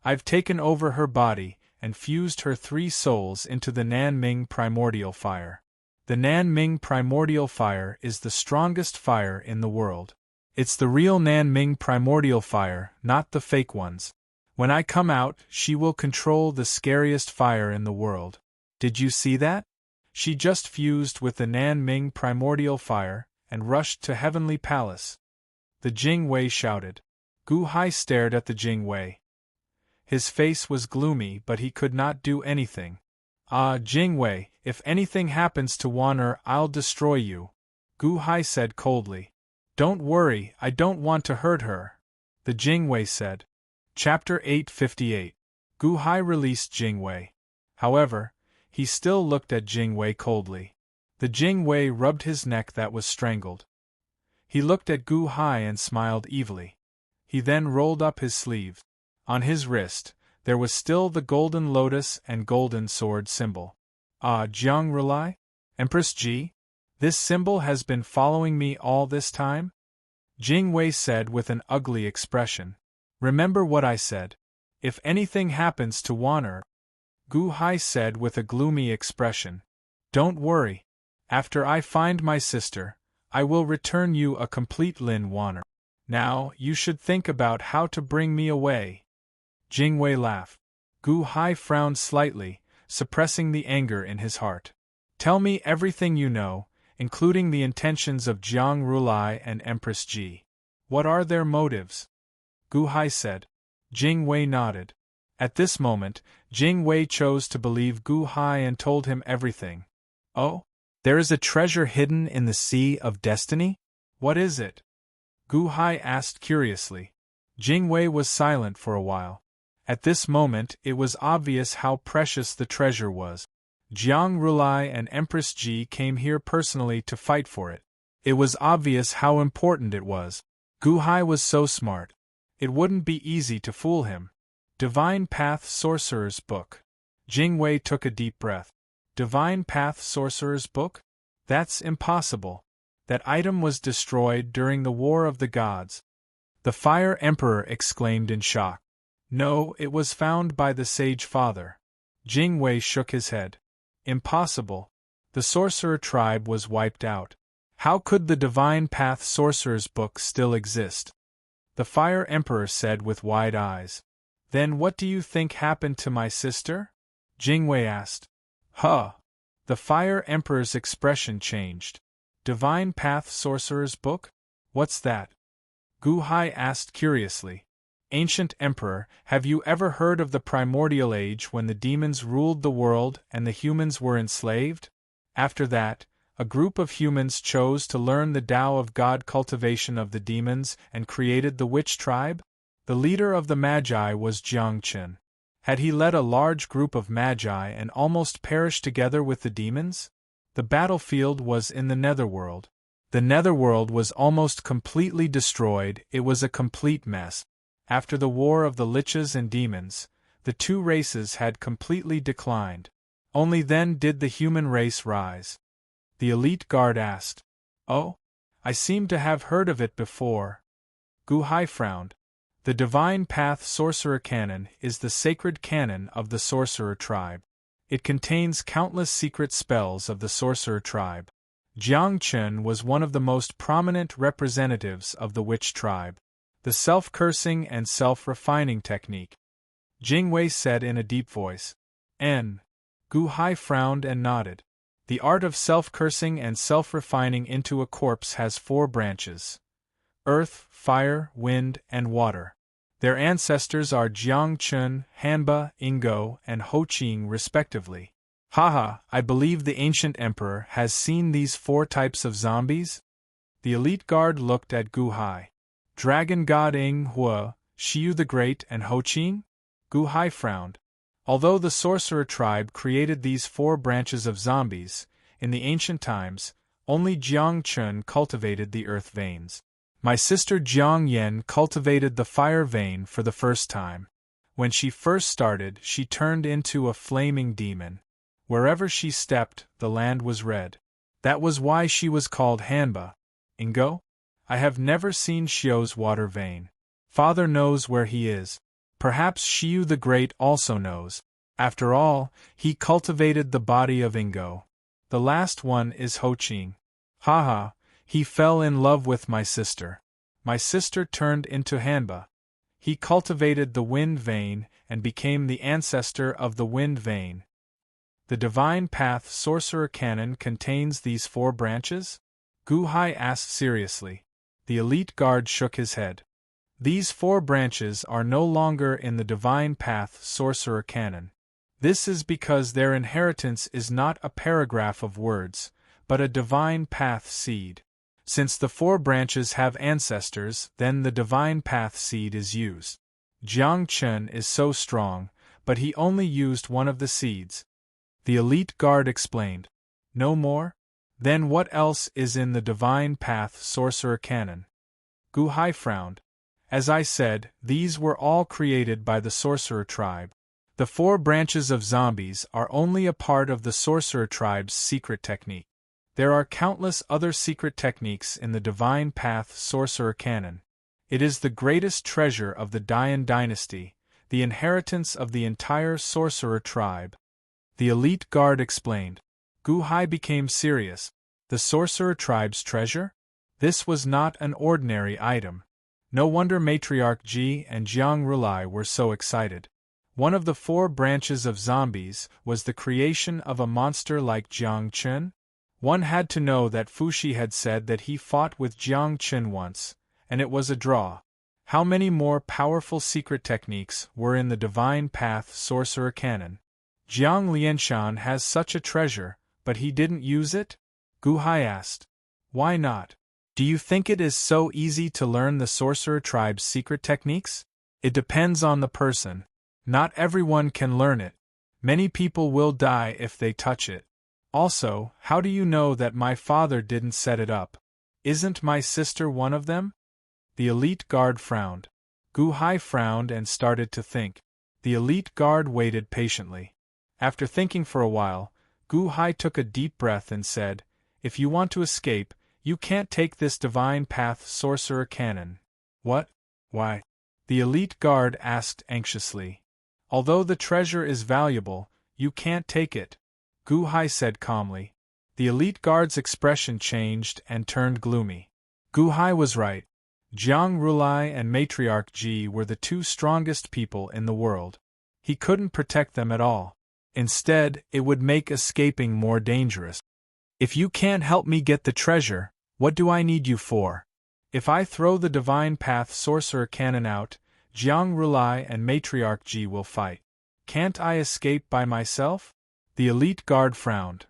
I've taken over her body and fused her 3 souls into the Nan Ming primordial fire. The Nan Ming primordial fire is the strongest fire in the world. It's the real Nan Ming primordial fire, not the fake ones. When I come out, she will control the scariest fire in the world. Did you see that? She just fused with the Nan Ming primordial fire and rushed to Heavenly Palace. The Jing Wei shouted. Gu Hai stared at the Jing Wei. His face was gloomy, but he could not do anything. Ah, Jing Wei, if anything happens to Wan Er, I'll destroy you. Gu Hai said coldly. Don't worry, I don't want to hurt her. The Jing Wei said. Chapter 858. Gu Hai released Jing Wei. However, he still looked at Jing Wei coldly. The Jing Wei rubbed his neck that was strangled. He looked at Gu Hai and smiled evilly. He then rolled up his sleeve. On his wrist, there was still the golden lotus and golden sword symbol. Ah, Jiang Rulai? Empress Ji? This symbol has been following me all this time? Jing Wei said with an ugly expression. Remember what I said. If anything happens to Wan Er, Gu Hai said with a gloomy expression. Don't worry. After I find my sister, I will return you a complete Lin Wan Er. Now, you should think about how to bring me away. Jing Wei laughed. Gu Hai frowned slightly, suppressing the anger in his heart. Tell me everything you know, including the intentions of Jiang Rulai and Empress Ji. What are their motives? Gu Hai said. Jing Wei nodded. At this moment, Jing Wei chose to believe Gu Hai and told him everything. Oh? There is a treasure hidden in the Sea of Destiny? What is it? Gu Hai asked curiously. Jing Wei was silent for a while. At this moment, it was obvious how precious the treasure was. Jiang Rulai and Empress Ji came here personally to fight for it. It was obvious how important it was. Gu Hai was so smart. It wouldn't be easy to fool him. Divine Path Sorcerer's Book. Jing Wei took a deep breath. Divine Path Sorcerer's Book? That's impossible. That item was destroyed during the War of the Gods. The Fire Emperor exclaimed in shock. No, it was found by the Sage Father. Jing Wei shook his head. Impossible. The Sorcerer tribe was wiped out. How could the Divine Path Sorcerer's Book still exist? The Fire Emperor said with wide eyes. Then what do you think happened to my sister? Jing Wei asked. Huh. The Fire Emperor's expression changed. Divine Path Sorcerer's Book? What's that? Gu Hai asked curiously. Ancient Emperor, have you ever heard of the primordial age when the demons ruled the world and the humans were enslaved? After that, a group of humans chose to learn the Tao of God cultivation of the demons and created the witch tribe? The leader of the Magi was Jiang Chen. Had he led a large group of Magi and almost perished together with the demons? The battlefield was in the Netherworld. The Netherworld was almost completely destroyed, it was a complete mess. After the war of the liches and demons, the two races had completely declined. Only then did the human race rise. The elite guard asked. Oh? I seem to have heard of it before. Gu Hai frowned. The Divine Path Sorcerer Canon is the sacred canon of the Sorcerer tribe. It contains countless secret spells of the Sorcerer tribe. Jiang Chen was one of the most prominent representatives of the Witch tribe. The self-cursing and self-refining technique. Jing Wei said in a deep voice. N. Gu Hai frowned and nodded. The art of self-cursing and self-refining into a corpse has 4 branches: earth, fire, wind, and water. Their ancestors are Jiang Chen, Hanba, Ingo, and Ho Qing respectively. Haha, I believe the ancient emperor has seen these 4 types of zombies? The elite guard looked at Gu Hai. Dragon god Ing Hua, Xiu the Great, and Ho Qing? Gu Hai frowned. Although the sorcerer tribe created these 4 branches of zombies, in the ancient times, only Jiang Chen cultivated the earth veins. My sister Jiang Yan cultivated the fire vein for the first time. When she first started, she turned into a flaming demon. Wherever she stepped, the land was red. That was why she was called Hanba. Ingo? I have never seen Xiu's water vein. Father knows where he is. Perhaps Xiu the Great also knows. After all, he cultivated the body of Ingo. The last one is Ho Qing. Haha, he fell in love with my sister. My sister turned into Hanba. He cultivated the wind vein and became the ancestor of the wind vein. The Divine Path Sorcerer Canon contains these 4 branches? Gu Hai asked seriously. The elite guard shook his head. These 4 branches are no longer in the Divine Path Sorcerer Canon. This is because their inheritance is not a paragraph of words, but a Divine Path seed. Since the 4 branches have ancestors, then the Divine Path seed is used. Jiang Chen is so strong, but he only used one of the seeds. The elite guard explained. No more? Then what else is in the Divine Path Sorcerer Canon? Gu Hai frowned. As I said, these were all created by the Sorcerer tribe. The 4 branches of zombies are only a part of the Sorcerer tribe's secret technique. There are countless other secret techniques in the Divine Path Sorcerer Canon. It is the greatest treasure of the Dian dynasty, the inheritance of the entire Sorcerer tribe. The elite guard explained. Gu Hai became serious. The Sorcerer tribe's treasure? This was not an ordinary item. No wonder Matriarch Ji and Jiang Rulai were so excited. One of the 4 branches of zombies was the creation of a monster like Jiang Chen. One had to know that Fuxi had said that he fought with Jiang Chen once, and it was a draw. How many more powerful secret techniques were in the Divine Path Sorcerer Canon? Jiang Lianshan has such a treasure, but he didn't use it? Gu Hai asked. Why not? Do you think it is so easy to learn the Sorcerer tribe's secret techniques? It depends on the person. Not everyone can learn it. Many people will die if they touch it. Also, how do you know that my father didn't set it up? Isn't my sister one of them? The elite guard frowned. Gu Hai frowned and started to think. The elite guard waited patiently. After thinking for a while, Gu Hai took a deep breath and said, If you want to escape, you can't take this Divine Path Sorcerer Canon. What? Why? The elite guard asked anxiously. Although the treasure is valuable, you can't take it. Gu Hai said calmly. The elite guard's expression changed and turned gloomy. Gu Hai was right. Jiang Rulai and Matriarch Ji were the 2 strongest people in the world. He couldn't protect them at all. Instead, it would make escaping more dangerous. If you can't help me get the treasure, what do I need you for? If I throw the Divine Path Sorcerer Canon out, Jiang Rulai and Matriarch Ji will fight. Can't I escape by myself? The elite guard frowned.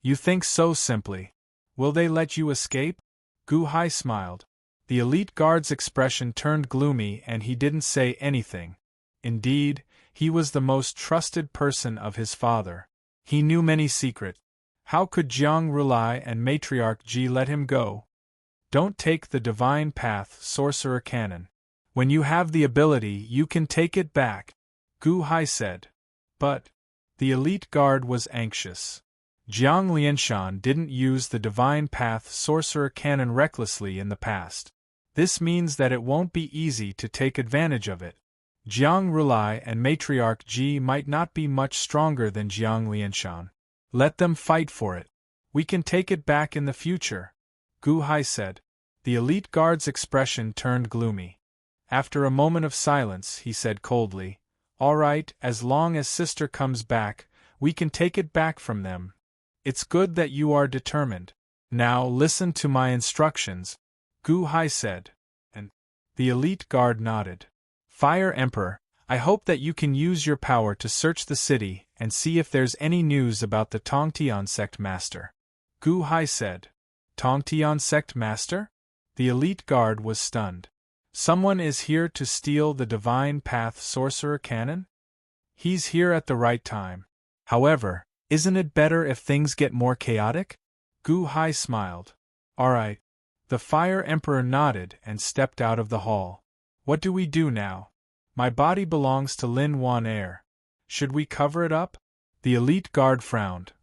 You think so simply. Will they let you escape? Gu Hai smiled. The elite guard's expression turned gloomy and he didn't say anything. Indeed, he was the most trusted person of his father. He knew many secrets. How could Jiang Rulai and Matriarch Ji let him go? Don't take the divine path, Sorcerer Canon. When you have the ability, you can take it back, Gu Hai said. But the elite guard was anxious. Jiang Lianshan didn't use the divine path Sorcerer Canon recklessly in the past. This means that it won't be easy to take advantage of it. Jiang Rulai and Matriarch Ji might not be much stronger than Jiang Lianshan. Let them fight for it. We can take it back in the future, Gu Hai said. The elite guard's expression turned gloomy. After a moment of silence, he said coldly, All right, as long as sister comes back, we can take it back from them. It's good that you are determined. Now listen to my instructions, Gu Hai said. And the elite guard nodded. Fire Emperor, I hope that you can use your power to search the city and see if there's any news about the Tongtian sect master. Gu Hai said. Tongtian sect master? The elite guard was stunned. Someone is here to steal the divine path Sorcerer Canon? He's here at the right time. However, isn't it better if things get more chaotic? Gu Hai smiled. Alright. The Fire Emperor nodded and stepped out of the hall. What do we do now? My body belongs to Lin Wan Air. Should we cover it up? The elite guard frowned.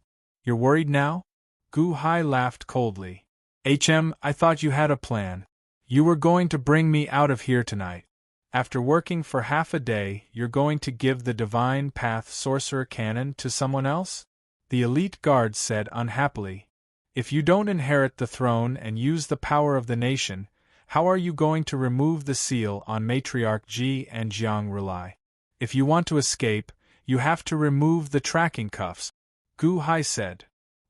You're worried now? Gu Hai laughed coldly. I thought you had a plan. You were going to bring me out of here tonight. After working for half a day, you're going to give the divine path Sorcerer Canon to someone else? The elite guard said unhappily. If you don't inherit the throne and use the power of the nation, how are you going to remove the seal on Matriarch Ji and Jiang Rulai? If you want to escape, you have to remove the tracking cuffs, Gu Hai said.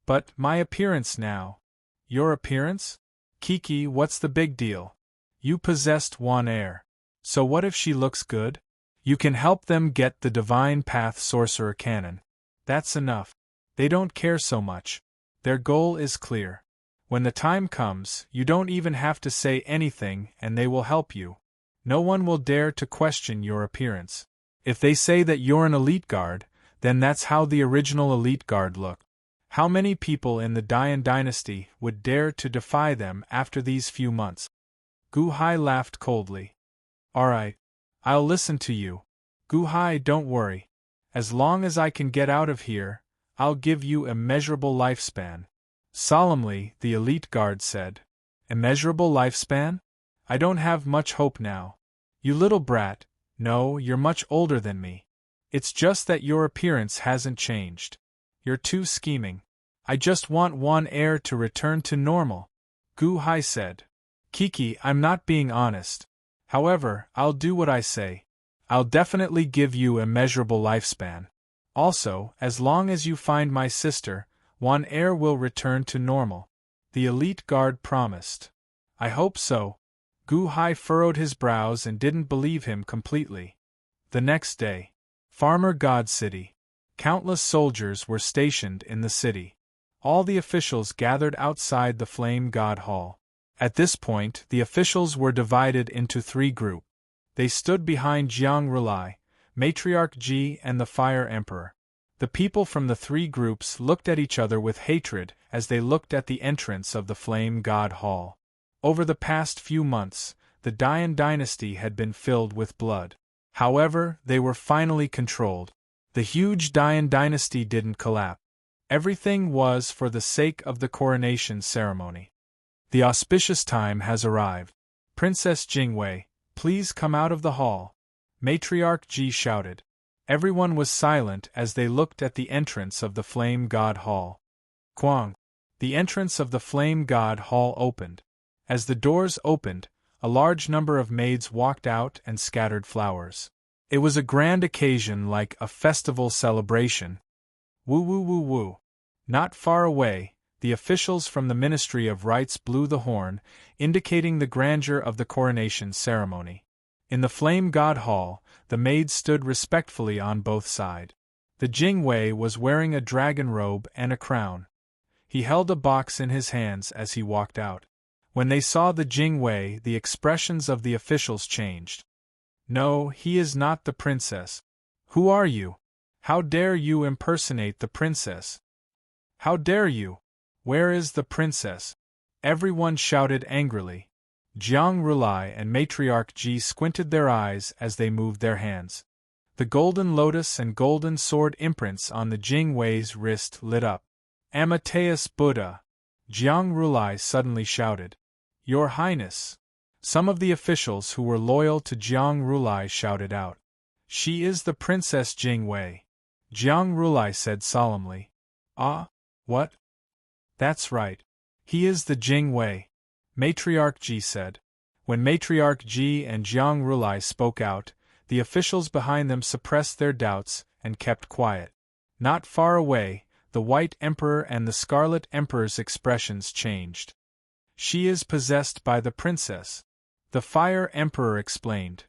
But my appearance now. Your appearance? Kiki, what's the big deal? You possessed Wan Air. So what if she looks good? You can help them get the divine path Sorcerer Canon. That's enough. They don't care so much. Their goal is clear. When the time comes, you don't even have to say anything and they will help you. No one will dare to question your appearance. If they say that you're an elite guard, then that's how the original elite guard looked. How many people in the Dian dynasty would dare to defy them after these few months? Gu Hai laughed coldly. Alright. I'll listen to you. Gu Hai, don't worry. As long as I can get out of here, I'll give you immeasurable lifespan. Solemnly, the elite guard said. Immeasurable lifespan? I don't have much hope now. You little brat, no, you're much older than me. It's just that your appearance hasn't changed. You're too scheming. I just want Wan Air to return to normal, Gu Hai said. Kiki, I'm not being honest. However, I'll do what I say. I'll definitely give you immeasurable lifespan. Also, as long as you find my sister, Wan Air will return to normal. The elite guard promised. I hope so. Gu Hai furrowed his brows and didn't believe him completely. The next day. Farmer God City. Countless soldiers were stationed in the city. All the officials gathered outside the Flame God Hall. At this point, the officials were divided into 3 groups. They stood behind Jiang Rulai, Matriarch Ji and the Fire Emperor. The people from the 3 groups looked at each other with hatred as they looked at the entrance of the Flame God Hall. Over the past few months, the Dian dynasty had been filled with blood. However, they were finally controlled. The huge Dian dynasty didn't collapse. Everything was for the sake of the coronation ceremony. The auspicious time has arrived. Princess Jingwei, please come out of the hall. Matriarch Ji shouted. Everyone was silent as they looked at the entrance of the Flame God Hall. Quang. The entrance of the Flame God Hall opened. As the doors opened, a large number of maids walked out and scattered flowers. It was a grand occasion like a festival celebration. Woo woo woo woo. Not far away, the officials from the Ministry of Rites blew the horn, indicating the grandeur of the coronation ceremony. In the Flame God Hall, the maids stood respectfully on both sides. The Jingwei was wearing a dragon robe and a crown. He held a box in his hands as he walked out. When they saw the Jingwei, the expressions of the officials changed. No, he is not the princess. Who are you? How dare you impersonate the princess? How dare you? Where is the princess? Everyone shouted angrily. Jiang Rulai and Matriarch Ji squinted their eyes as they moved their hands. The golden lotus and golden sword imprints on the Jingwei's wrist lit up. Amateus Buddha! Jiang Rulai suddenly shouted. Your Highness! Some of the officials who were loyal to Jiang Rulai shouted out. She is the Princess Jingwei. Jiang Rulai said solemnly. Ah, what? That's right. He is the Jingwei, Matriarch Ji said. When Matriarch Ji and Jiang Rulai spoke out, the officials behind them suppressed their doubts and kept quiet. Not far away, the White Emperor and the Scarlet Emperor's expressions changed. She is possessed by the princess, the Fire Emperor explained.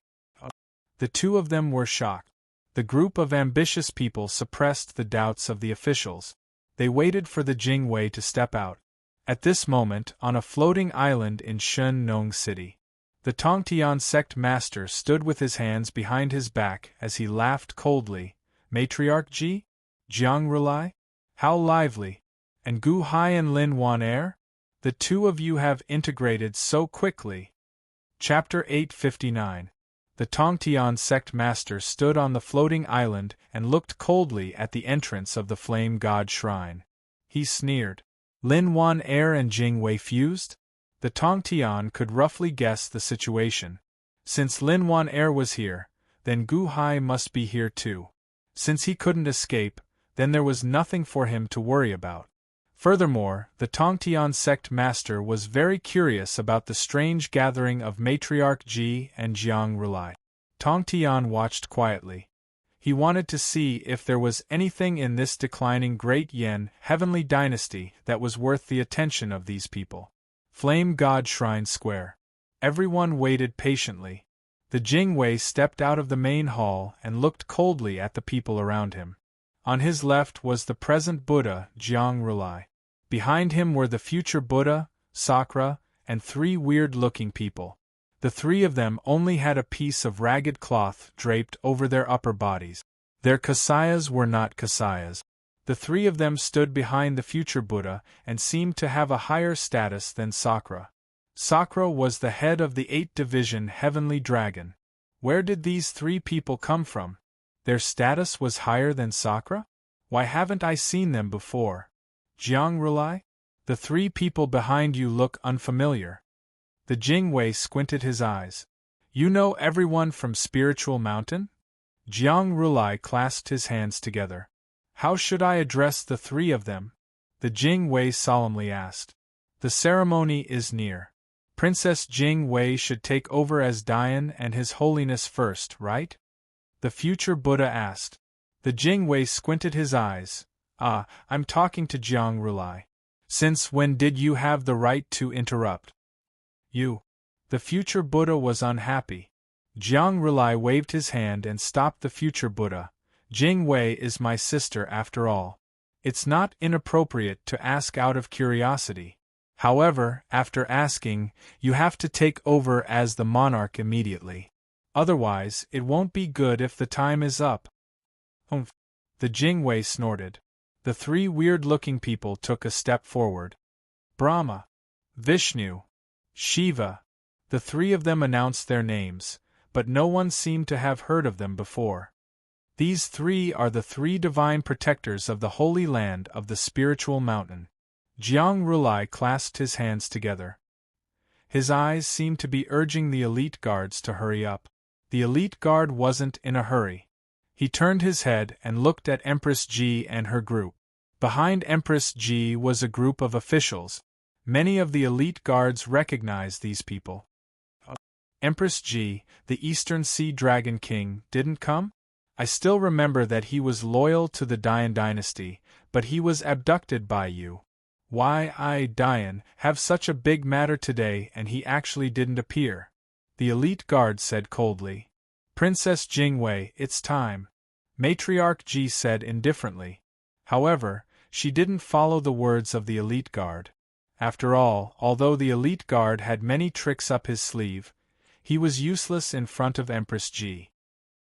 The two of them were shocked. The group of ambitious people suppressed the doubts of the officials. They waited for the Jingwei to step out. At this moment, on a floating island in Shun Nong City, the Tongtian sect master stood with his hands behind his back as he laughed coldly. Matriarch Ji? Jiang Rulai? How lively! And Gu Hai and Lin Wan Er? The two of you have integrated so quickly. Chapter 859. The Tongtian sect master stood on the floating island and looked coldly at the entrance of the flame god shrine. He sneered. Lin Wan Er and Jingwei fused? The Tongtian could roughly guess the situation. Since Lin Wan Er was here, then Gu Hai must be here too. Since he couldn't escape, then there was nothing for him to worry about. Furthermore, the Tongtian sect master was very curious about the strange gathering of Matriarch Ji and Jiang Rulai. Tongtian watched quietly. He wanted to see if there was anything in this declining Great Yen heavenly dynasty that was worth the attention of these people. Flame God Shrine Square. Everyone waited patiently. The Jingwei stepped out of the main hall and looked coldly at the people around him. On his left was the present Buddha, Jiang Rulai. Behind him were the future Buddha, Sakra, and three weird-looking people. The three of them only had a piece of ragged cloth draped over their upper bodies. Their kasayas were not kasayas. The three of them stood behind the future Buddha and seemed to have a higher status than Sakra. Sakra was the head of the 8th Division Heavenly Dragon. Where did these three people come from? Their status was higher than Sakra? Why haven't I seen them before? Jiang Rulai? The three people behind you look unfamiliar. The Jingwei squinted his eyes. You know everyone from Spiritual Mountain? Jiang Rulai clasped his hands together. How should I address the three of them? The Jingwei solemnly asked. The ceremony is near. Princess Jingwei should take over as Dian and His Holiness first, right? The future Buddha asked. The Jingwei squinted his eyes. Ah, I'm talking to Jiang Rulai. Since when did you have the right to interrupt? You. The future Buddha was unhappy. Jiang Rulai waved his hand and stopped the future Buddha. Jingwei is my sister after all. It's not inappropriate to ask out of curiosity. However, after asking, you have to take over as the monarch immediately. Otherwise, it won't be good if the time is up. Humph. The Jingwei snorted. The three weird-looking people took a step forward. Brahma, Vishnu, Shiva. The three of them announced their names, but no one seemed to have heard of them before. These three are the three divine protectors of the Holy Land of the Spiritual Mountain. Jiang Rulai clasped his hands together. His eyes seemed to be urging the elite guards to hurry up. The elite guard wasn't in a hurry. He turned his head and looked at Empress Ji and her group. Behind Empress Ji was a group of officials. Many of the elite guards recognized these people. Empress Ji, the Eastern Sea Dragon King, didn't come? I still remember that he was loyal to the Dian dynasty, but he was abducted by you. Why, I, Dian, have such a big matter today and he actually didn't appear. The elite guard said coldly. Princess Jingwei, it's time. Matriarch Ji said indifferently. However, She didn't follow the words of the elite guard. After all, although the elite guard had many tricks up his sleeve, he was useless in front of Empress Ji.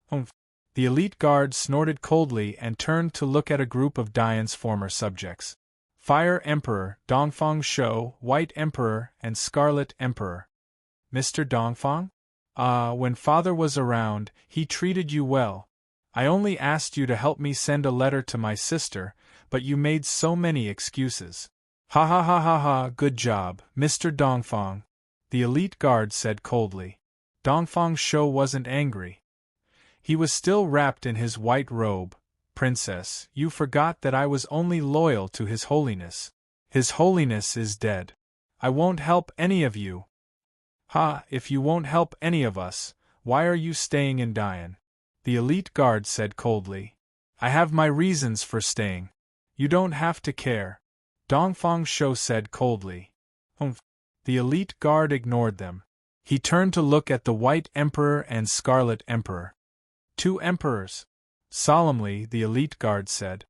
Humph! The elite guard snorted coldly and turned to look at a group of Dian's former subjects. Fire Emperor, Dongfang Shou, White Emperor, and Scarlet Emperor. Mr. Dongfang? When father was around, he treated you well. I only asked you to help me send a letter to my sister, but you made so many excuses. Ha ha ha ha ha, good job, Mr. Dongfang, the elite guard said coldly. Dongfang Shou wasn't angry. He was still wrapped in his white robe. Princess, you forgot that I was only loyal to His Holiness. His Holiness is dead. I won't help any of you. Ha, if you won't help any of us, why are you staying in Dian? The elite guard said coldly. I have my reasons for staying. You don't have to care. Dongfang Shou said coldly. Humph. The elite guard ignored them. He turned to look at the White Emperor and Scarlet Emperor. Two emperors. Solemnly, the elite guard said.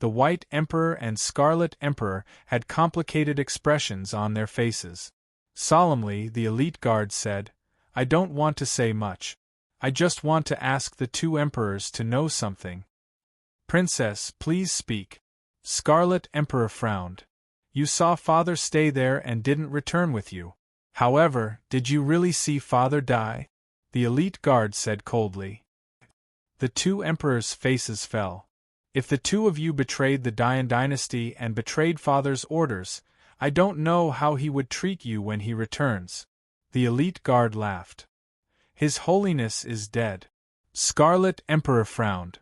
The White Emperor and Scarlet Emperor had complicated expressions on their faces. Solemnly, the elite guard said, I don't want to say much. I just want to ask the two emperors to know something. Princess, please speak. Scarlet Emperor frowned. You saw father stay there and didn't return with you. However, did you really see father die? The elite guard said coldly. The two emperors' faces fell. If the two of you betrayed the Dian dynasty and betrayed father's orders, I don't know how he would treat you when he returns. The elite guard laughed. His Holiness is dead. Scarlet Emperor frowned.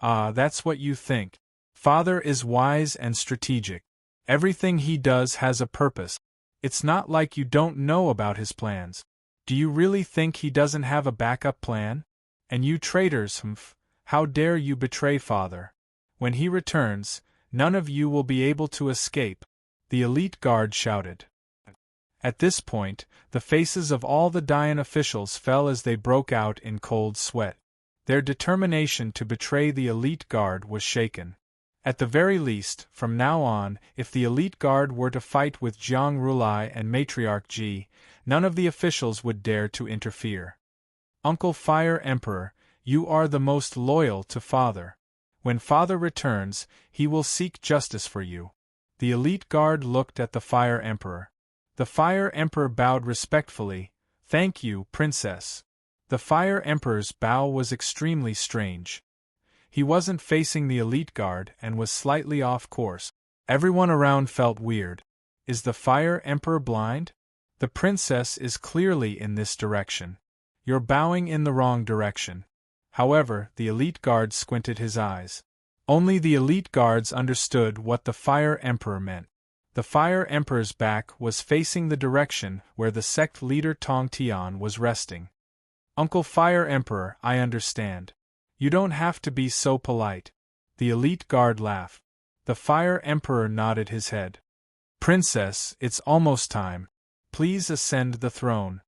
Ah, that's what you think. Father is wise and strategic. Everything he does has a purpose. It's not like you don't know about his plans. Do you really think he doesn't have a backup plan? And you traitors, how dare you betray father? When he returns, none of you will be able to escape, the elite guard shouted. At this point, the faces of all the Dian officials fell as they broke out in cold sweat. Their determination to betray the elite guard was shaken. At the very least, from now on, if the elite guard were to fight with Jiang Rulai and Matriarch Ji, none of the officials would dare to interfere. Uncle Fire Emperor, you are the most loyal to father. When father returns, he will seek justice for you. The elite guard looked at the Fire Emperor. The Fire Emperor bowed respectfully. Thank you, Princess. The Fire Emperor's bow was extremely strange. He wasn't facing the elite guard and was slightly off course. Everyone around felt weird. Is the Fire Emperor blind? The princess is clearly in this direction. You're bowing in the wrong direction. However, the elite guard squinted his eyes. Only the elite guards understood what the Fire Emperor meant. The Fire Emperor's back was facing the direction where the sect leader Tong Tian was resting. Uncle Fire Emperor, I understand. You don't have to be so polite. The elite guard laughed. The Fire Emperor nodded his head. Princess, it's almost time. Please ascend the throne.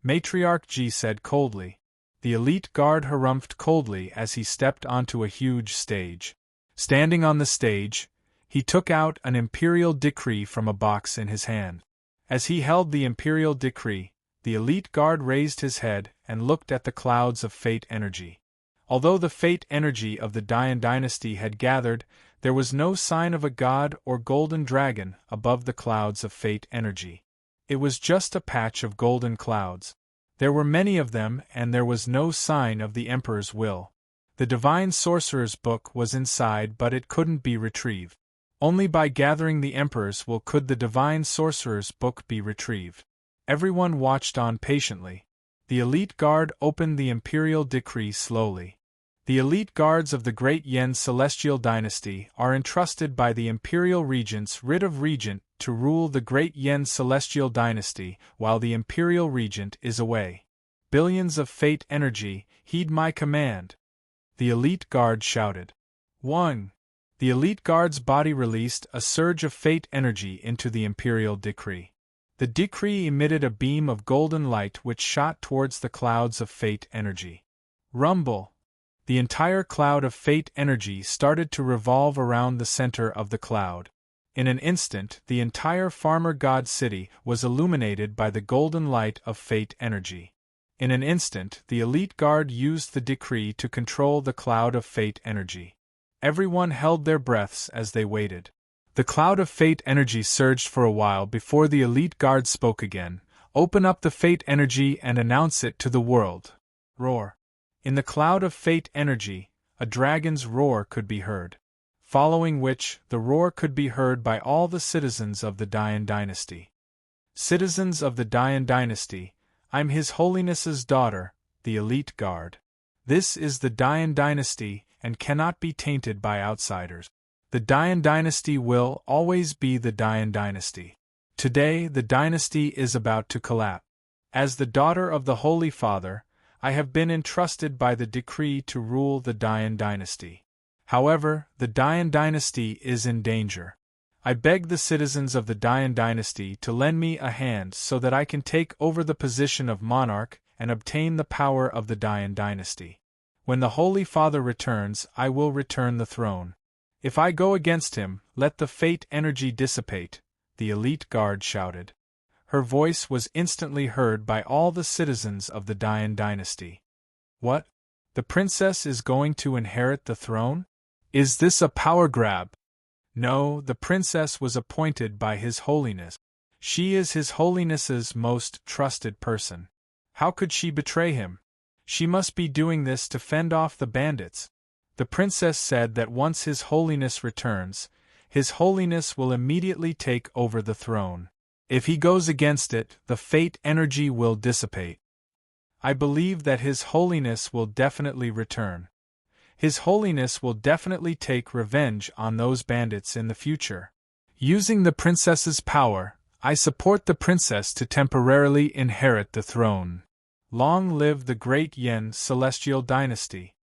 Matriarch Ji said coldly. The elite guard harumphed coldly as he stepped onto a huge stage. Standing on the stage, he took out an imperial decree from a box in his hand. As he held the imperial decree, the elite guard raised his head and looked at the clouds of fate energy. Although the fate energy of the Dian dynasty had gathered, there was no sign of a god or golden dragon above the clouds of fate energy. It was just a patch of golden clouds. There were many of them, and there was no sign of the Emperor's will. The Divine Sorcerer's Book was inside, but it couldn't be retrieved. Only by gathering the Emperor's will could the Divine Sorcerer's Book be retrieved. Everyone watched on patiently. The elite guard opened the imperial decree slowly. The elite guards of the Great Yen Celestial Dynasty are entrusted by the Imperial Regent's writ of Regent to rule the Great Yen Celestial Dynasty while the Imperial Regent is away. Billions of fate energy, heed my command! The elite guard shouted. 1. The elite guard's body released a surge of fate energy into the Imperial decree. The decree emitted a beam of golden light which shot towards the clouds of fate energy. Rumble! The entire cloud of fate energy started to revolve around the center of the cloud. In an instant, the entire Farmer God city was illuminated by the golden light of fate energy. In an instant, the elite guard used the decree to control the cloud of fate energy. Everyone held their breaths as they waited. The cloud of fate energy surged for a while before the elite guard spoke again. Open up the fate energy and announce it to the world. Roar. In the cloud of fate energy, a dragon's roar could be heard. Following which, the roar could be heard by all the citizens of the Dayan dynasty. Citizens of the Dayan dynasty, I'm His Holiness's daughter, the elite guard. This is the Dayan dynasty and cannot be tainted by outsiders. The Dayan dynasty will always be the Dayan dynasty. Today the dynasty is about to collapse. As the daughter of the Holy Father, I have been entrusted by the decree to rule the Dayan dynasty. However, the Dayan dynasty is in danger. I beg the citizens of the Dayan dynasty to lend me a hand so that I can take over the position of monarch and obtain the power of the Dayan dynasty. When the Holy Father returns, I will return the throne. If I go against him, let the fate energy dissipate, the elite guard shouted. Her voice was instantly heard by all the citizens of the Dayan dynasty. What? The princess is going to inherit the throne? Is this a power grab? No, the princess was appointed by His Holiness. She is His Holiness's most trusted person. How could she betray him? She must be doing this to fend off the bandits. The princess said that once His Holiness returns, His Holiness will immediately take over the throne. If he goes against it, the fate energy will dissipate. I believe that His Holiness will definitely return. His Holiness will definitely take revenge on those bandits in the future. Using the princess's power, I support the princess to temporarily inherit the throne. Long live the great Yen celestial dynasty.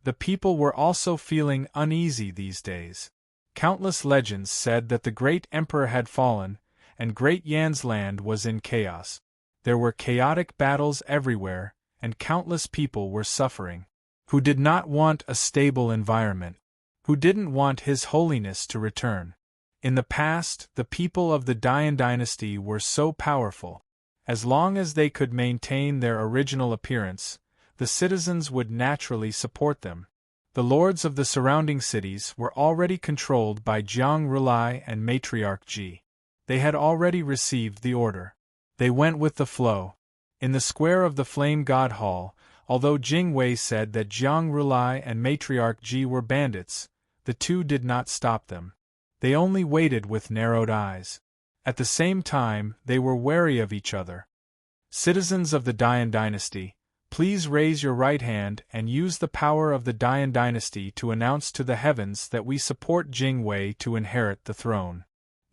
The people were also feeling uneasy these days. Countless legends said that the great emperor had fallen, and Great Yan's land was in chaos. There were chaotic battles everywhere, and countless people were suffering. Who did not want a stable environment? Who didn't want His Holiness to return? In the past, the people of the Dayan dynasty were so powerful. As long as they could maintain their original appearance, the citizens would naturally support them. The lords of the surrounding cities were already controlled by Jiang Rulai and Matriarch Ji. They had already received the order. They went with the flow. In the square of the Flame God Hall, although Jing Wei said that Jiang Rulai and Matriarch Ji were bandits, the two did not stop them. They only waited with narrowed eyes. At the same time, they were wary of each other. Citizens of the Dayan dynasty, please raise your right hand and use the power of the Dayan dynasty to announce to the heavens that we support Jing Wei to inherit the throne.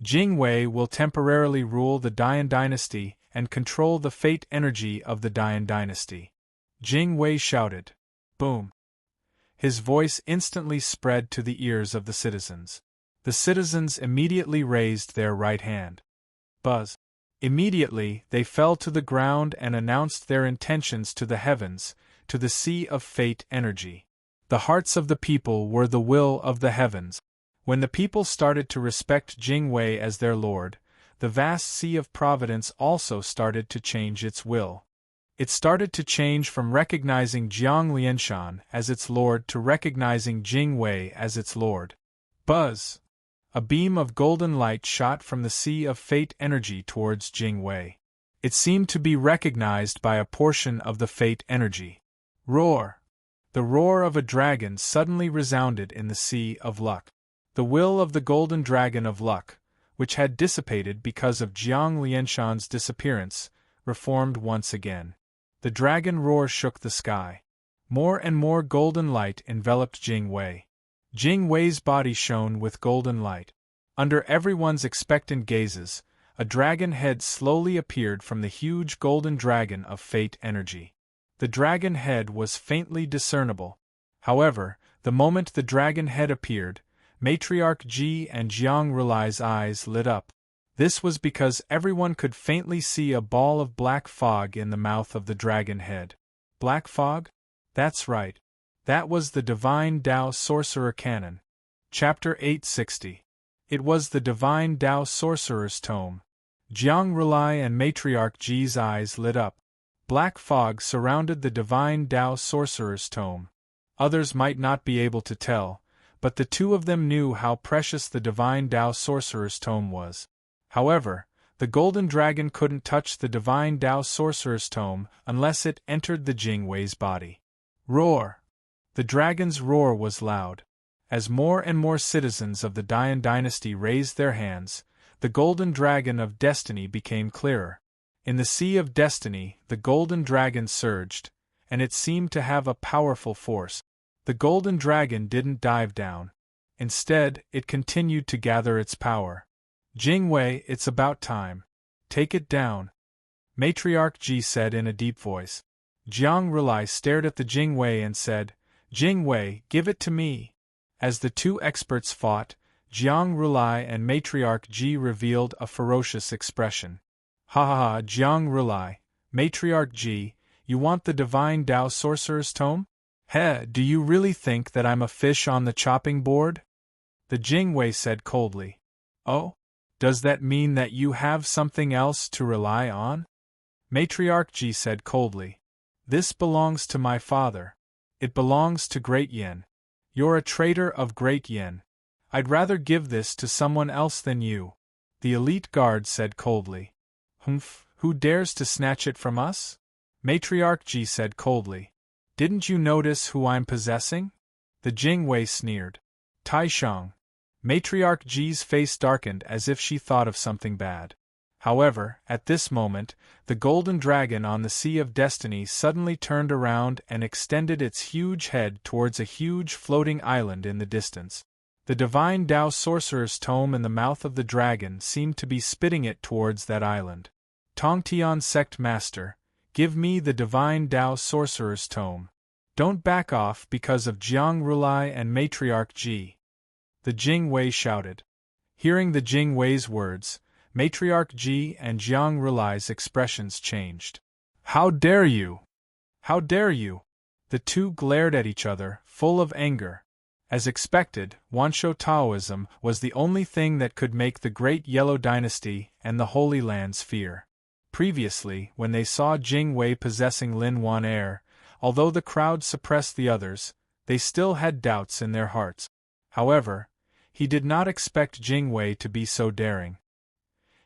Jing Wei will temporarily rule the Dayan dynasty and control the fate energy of the Dayan dynasty. Jing Wei shouted. Boom. His voice instantly spread to the ears of the citizens. The citizens immediately raised their right hand. Buzz. Immediately, they fell to the ground and announced their intentions to the heavens, to the sea of fate energy. The hearts of the people were the will of the heavens. When the people started to respect Jing Wei as their lord, the vast sea of providence also started to change its will. It started to change from recognizing Jiang Lianshan as its lord to recognizing Jing Wei as its lord. Buzz! A beam of golden light shot from the sea of fate energy towards Jing Wei. It seemed to be recognized by a portion of the fate energy. Roar! The roar of a dragon suddenly resounded in the sea of luck. The will of the golden dragon of luck, which had dissipated because of Jiang Lianshan's disappearance, reformed once again. The dragon roar shook the sky. More and more golden light enveloped Jing Wei. Jing Wei's body shone with golden light. Under everyone's expectant gazes, a dragon head slowly appeared from the huge golden dragon of fate energy. The dragon head was faintly discernible. However, the moment the dragon head appeared, Matriarch Ji and Jiang Rulai's eyes lit up. This was because everyone could faintly see a ball of black fog in the mouth of the dragon head. Black fog? That's right. That was the Divine Tao Sorcerer Canon. Chapter 860. It was the Divine Tao Sorcerer's Tome. Jiang Rulai and Matriarch Ji's eyes lit up. Black fog surrounded the Divine Tao Sorcerer's Tome. Others might not be able to tell, but the two of them knew how precious the Divine Tao Sorcerer's Tome was. However, the Golden Dragon couldn't touch the Divine Tao Sorcerer's Tome unless it entered the Jingwei's body. Roar! The dragon's roar was loud. As more and more citizens of the Dian dynasty raised their hands, the Golden Dragon of Destiny became clearer. In the Sea of Destiny, the Golden Dragon surged, and it seemed to have a powerful force. The Golden Dragon didn't dive down. Instead, it continued to gather its power. Jingwei, it's about time. Take it down. Matriarch Ji said in a deep voice. Jiang Rulai stared at the Jingwei and said, Jingwei, give it to me. As the two experts fought, Jiang Rulai and Matriarch Ji revealed a ferocious expression. Ha ha ha, Jiang Rulai, Matriarch Ji, you want the Divine Tao Sorcerer's Tome? Heh, do you really think that I'm a fish on the chopping board? The Jingwei said coldly. Oh? Does that mean that you have something else to rely on? Matriarch Ji said coldly. This belongs to my father. It belongs to Great Yin. You're a traitor of Great Yin. I'd rather give this to someone else than you. The elite guard said coldly. Humph, who dares to snatch it from us? Matriarch Ji said coldly. Didn't you notice who I'm possessing? The Jingwei sneered. Taishang. Matriarch Ji's face darkened as if she thought of something bad. However, at this moment, the Golden Dragon on the Sea of Destiny suddenly turned around and extended its huge head towards a huge floating island in the distance. The Divine Tao Sorcerer's Tome in the mouth of the dragon seemed to be spitting it towards that island. Tongtian Sect Master, give me the Divine Tao Sorcerer's Tome. Don't back off because of Jiang Rulai and Matriarch Ji. The Jingwei shouted. Hearing the Jingwei's words, Matriarch Ji and Jiang Rulai's expressions changed. How dare you! How dare you! The two glared at each other, full of anger. As expected, Wanshou Taoism was the only thing that could make the Great Yellow Dynasty and the Holy Lands fear. Previously, when they saw Jingwei possessing Lin Wan Air, although the crowd suppressed the others, they still had doubts in their hearts. However, he did not expect Jingwei to be so daring.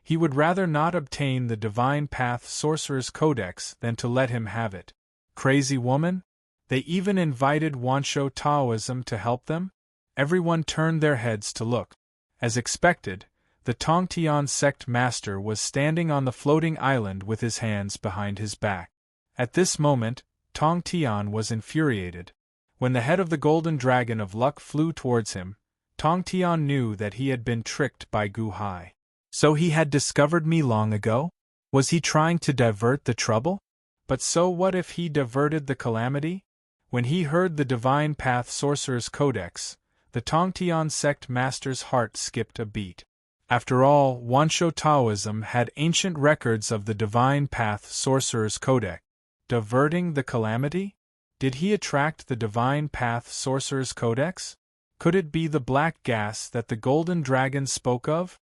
He would rather not obtain the Divine Path Sorcerer's Codex than to let him have it. Crazy woman? They even invited Wanshou Taoism to help them? Everyone turned their heads to look. As expected, the Tongtian Sect Master was standing on the floating island with his hands behind his back. At this moment, Tongtian was infuriated. When the head of the Golden Dragon of Luck flew towards him, Tongtian knew that he had been tricked by Gu Hai. So he had discovered me long ago? Was he trying to divert the trouble? But so what if he diverted the calamity? When he heard the Divine Path Sorcerer's Codex, the Tongtian Sect Master's heart skipped a beat. After all, Wanshou Taoism had ancient records of the Divine Path Sorcerer's Codex. Diverting the calamity? Did he attract the Divine Path Sorcerer's Codex? Could it be the black gas that the Golden Dragon spoke of?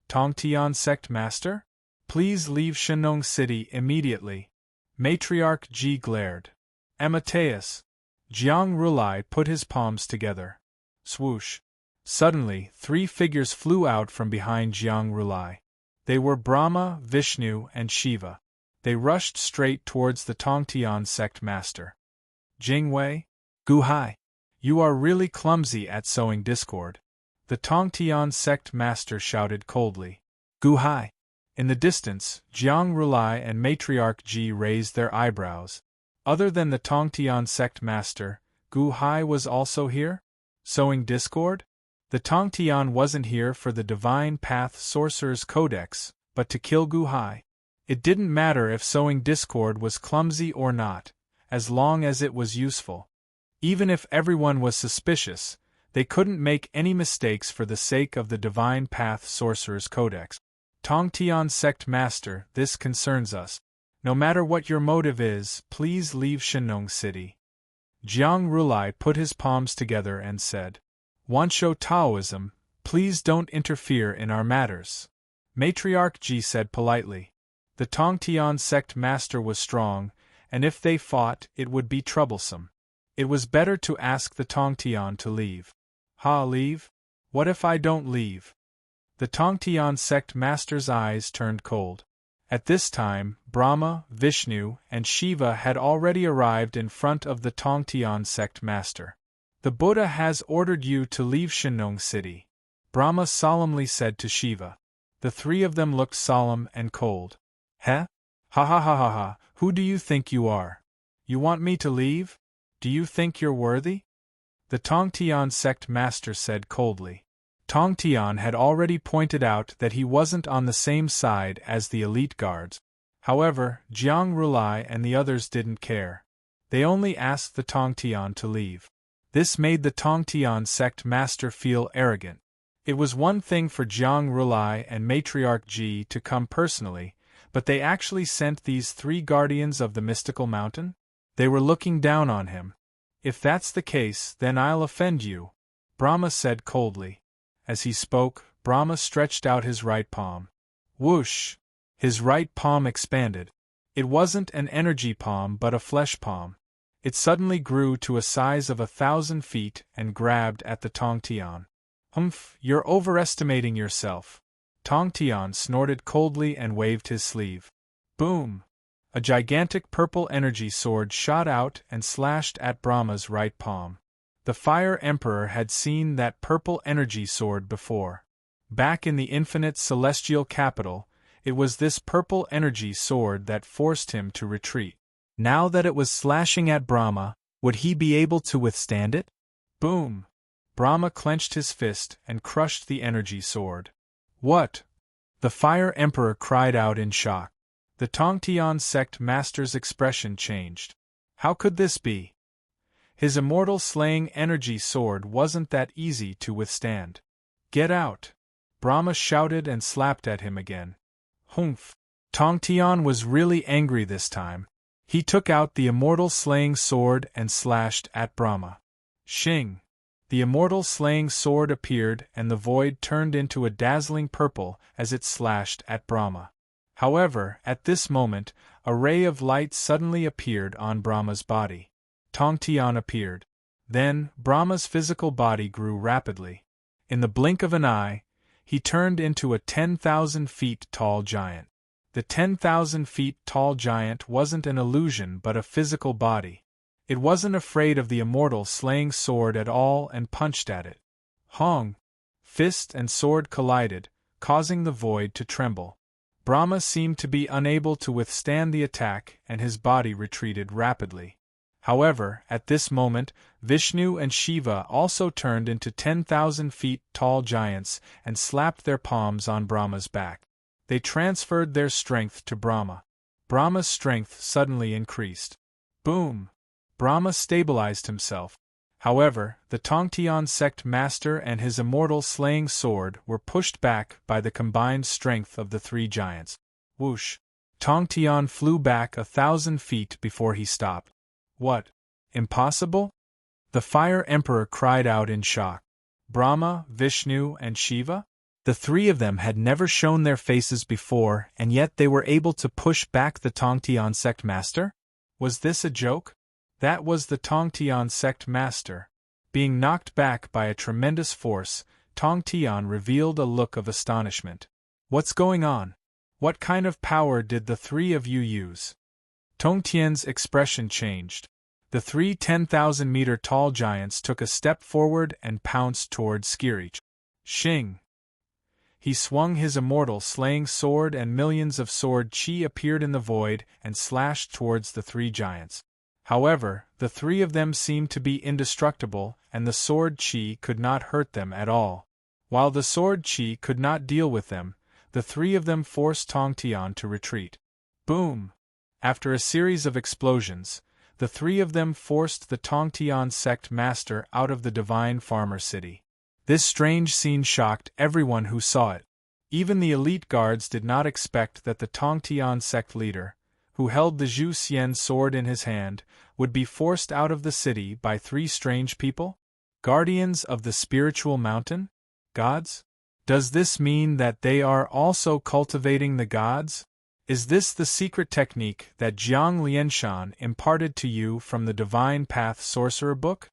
Tongtian Sect Master? Please leave Shenong City immediately. Matriarch Ji glared. Amateus. Jiang Rulai put his palms together. Swoosh. Suddenly, 3 figures flew out from behind Jiang Rulai. They were Brahma, Vishnu, and Shiva. They rushed straight towards the Tongtian Sect Master. Jingwei? Gu Hai. You are really clumsy at sowing discord. The Tongtian Sect Master shouted coldly. Gu Hai. In the distance, Jiang Rulai and Matriarch Ji raised their eyebrows. Other than the Tongtian Sect Master, Gu Hai was also here? Sowing discord? The Tongtian wasn't here for the Divine Path Sorcerer's Codex, but to kill Gu Hai. It didn't matter if sowing discord was clumsy or not, as long as it was useful. Even if everyone was suspicious, they couldn't make any mistakes for the sake of the Divine Path Sorcerer's Codex. Tongtian Sect Master, this concerns us. No matter what your motive is, please leave Shenong City. Jiang Rulai put his palms together and said, Wansho Taoism, please don't interfere in our matters. Matriarch Ji said politely. The Tongtian sect master was strong, and if they fought, it would be troublesome. It was better to ask the Tongtian to leave. Leave? What if I don't leave? The Tongtian sect master's eyes turned cold. At this time, Brahma, Vishnu, and Shiva had already arrived in front of the Tongtian sect master. The Buddha has ordered you to leave Shinong city, Brahma solemnly said to Shiva. The three of them looked solemn and cold. Heh? Ha ha ha ha ha, who do you think you are? You want me to leave? Do you think you're worthy? The Tongtian sect master said coldly. Tongtian had already pointed out that he wasn't on the same side as the elite guards. However, Jiang Rulai and the others didn't care. They only asked the Tongtian to leave. This made the Tongtian sect master feel arrogant. It was one thing for Jiang Rulai and Matriarch Ji to come personally, but they actually sent these three guardians of the mystical mountain? They were looking down on him. If that's the case, then I'll offend you, Brahma said coldly. As he spoke, Brahma stretched out his right palm. Whoosh! His right palm expanded. It wasn't an energy palm but a flesh palm. It suddenly grew to a size of 1,000 feet and grabbed at the Tongtian. Humph, you're overestimating yourself. Tongtian snorted coldly and waved his sleeve. Boom! A gigantic purple energy sword shot out and slashed at Brahma's right palm. The Fire Emperor had seen that purple energy sword before. Back in the infinite celestial capital, it was this purple energy sword that forced him to retreat. Now that it was slashing at Brahma, would he be able to withstand it? Boom! Brahma clenched his fist and crushed the energy sword. What? The Fire Emperor cried out in shock. The Tongtian sect master's expression changed. How could this be? His immortal slaying energy sword wasn't that easy to withstand. Get out! Brahma shouted and slapped at him again. Humph! Tongtian was really angry this time. He took out the immortal slaying sword and slashed at Brahma. Shing! The immortal slaying sword appeared and the void turned into a dazzling purple as it slashed at Brahma. However, at this moment, a ray of light suddenly appeared on Brahma's body. Tongtian appeared. Then, Brahma's physical body grew rapidly. In the blink of an eye, he turned into a 10,000 feet tall giant. The 10,000 feet tall giant wasn't an illusion but a physical body. It wasn't afraid of the immortal slaying sword at all and punched at it. Hong! Fist and sword collided, causing the void to tremble. Brahma seemed to be unable to withstand the attack and his body retreated rapidly. However, at this moment, Vishnu and Shiva also turned into 10,000 feet tall giants and slapped their palms on Brahma's back. They transferred their strength to Brahma. Brahma's strength suddenly increased. Boom! Brahma stabilized himself. However, the Tongtian sect master and his immortal slaying sword were pushed back by the combined strength of the three giants. Whoosh! Tongtian flew back 1,000 feet before he stopped. What? Impossible? The Fire Emperor cried out in shock. Brahma, Vishnu, and Shiva? The three of them had never shown their faces before, and yet they were able to push back the Tongtian sect master? Was this a joke? That was the Tongtian sect master. Being knocked back by a tremendous force, Tongtian revealed a look of astonishment. What's going on? What kind of power did the three of you use? Tongtian's expression changed. The three 10,000-meter tall giants took a step forward and pounced toward Skirich. Shing! He swung his immortal slaying sword and millions of sword chi appeared in the void and slashed towards the three giants. However, the three of them seemed to be indestructible and the sword chi could not hurt them at all. While the sword chi could not deal with them, the three of them forced Tongtian to retreat. Boom! After a series of explosions, the three of them forced the Tongtian sect master out of the divine farmer city. This strange scene shocked everyone who saw it. Even the elite guards did not expect that the Tongtian sect leader, who held the Zhu Xian sword in his hand, would be forced out of the city by 3 strange people? Guardians of the spiritual mountain? Gods? Does this mean that they are also cultivating the gods? Is this the secret technique that Jiang Lianshan imparted to you from the Divine Path Sorcerer Book?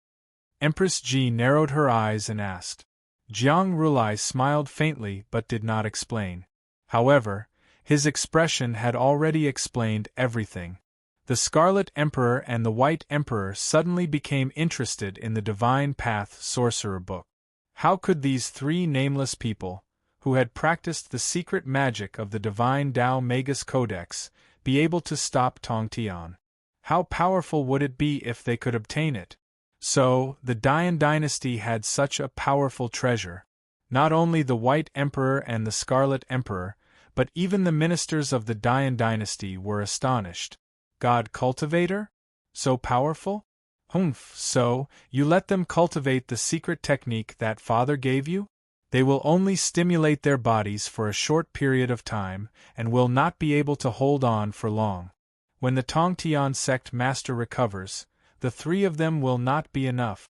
Empress Ji narrowed her eyes and asked. Jiang Rulai smiled faintly but did not explain. However, his expression had already explained everything. The Scarlet Emperor and the White Emperor suddenly became interested in the Divine Path Sorcerer Book. How could these 3 nameless people, who had practiced the secret magic of the Divine Tao Magus Codex, be able to stop Tong Tian? How powerful would it be if they could obtain it? So, the Dian dynasty had such a powerful treasure. Not only the White Emperor and the Scarlet Emperor, but even the ministers of the Dian dynasty were astonished. God cultivator? So powerful? Humph, so, you let them cultivate the secret technique that father gave you? They will only stimulate their bodies for a short period of time, and will not be able to hold on for long. When the Tongtian sect master recovers, the 3 of them will not be enough.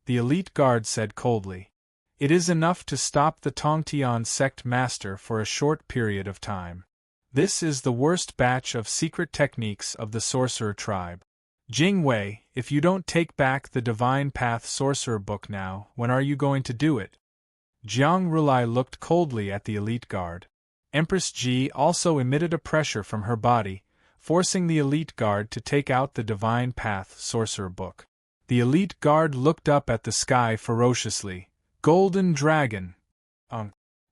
The elite guard said coldly. It is enough to stop the Tongtian sect master for a short period of time. This is the worst batch of secret techniques of the sorcerer tribe. Jing Wei, if you don't take back the Divine Path Sorcerer Book now, when are you going to do it? Jiang Rulai looked coldly at the elite guard. Empress Ji also emitted a pressure from her body, forcing the elite guard to take out the Divine Path Sorcerer Book. The elite guard looked up at the sky ferociously. Golden Dragon!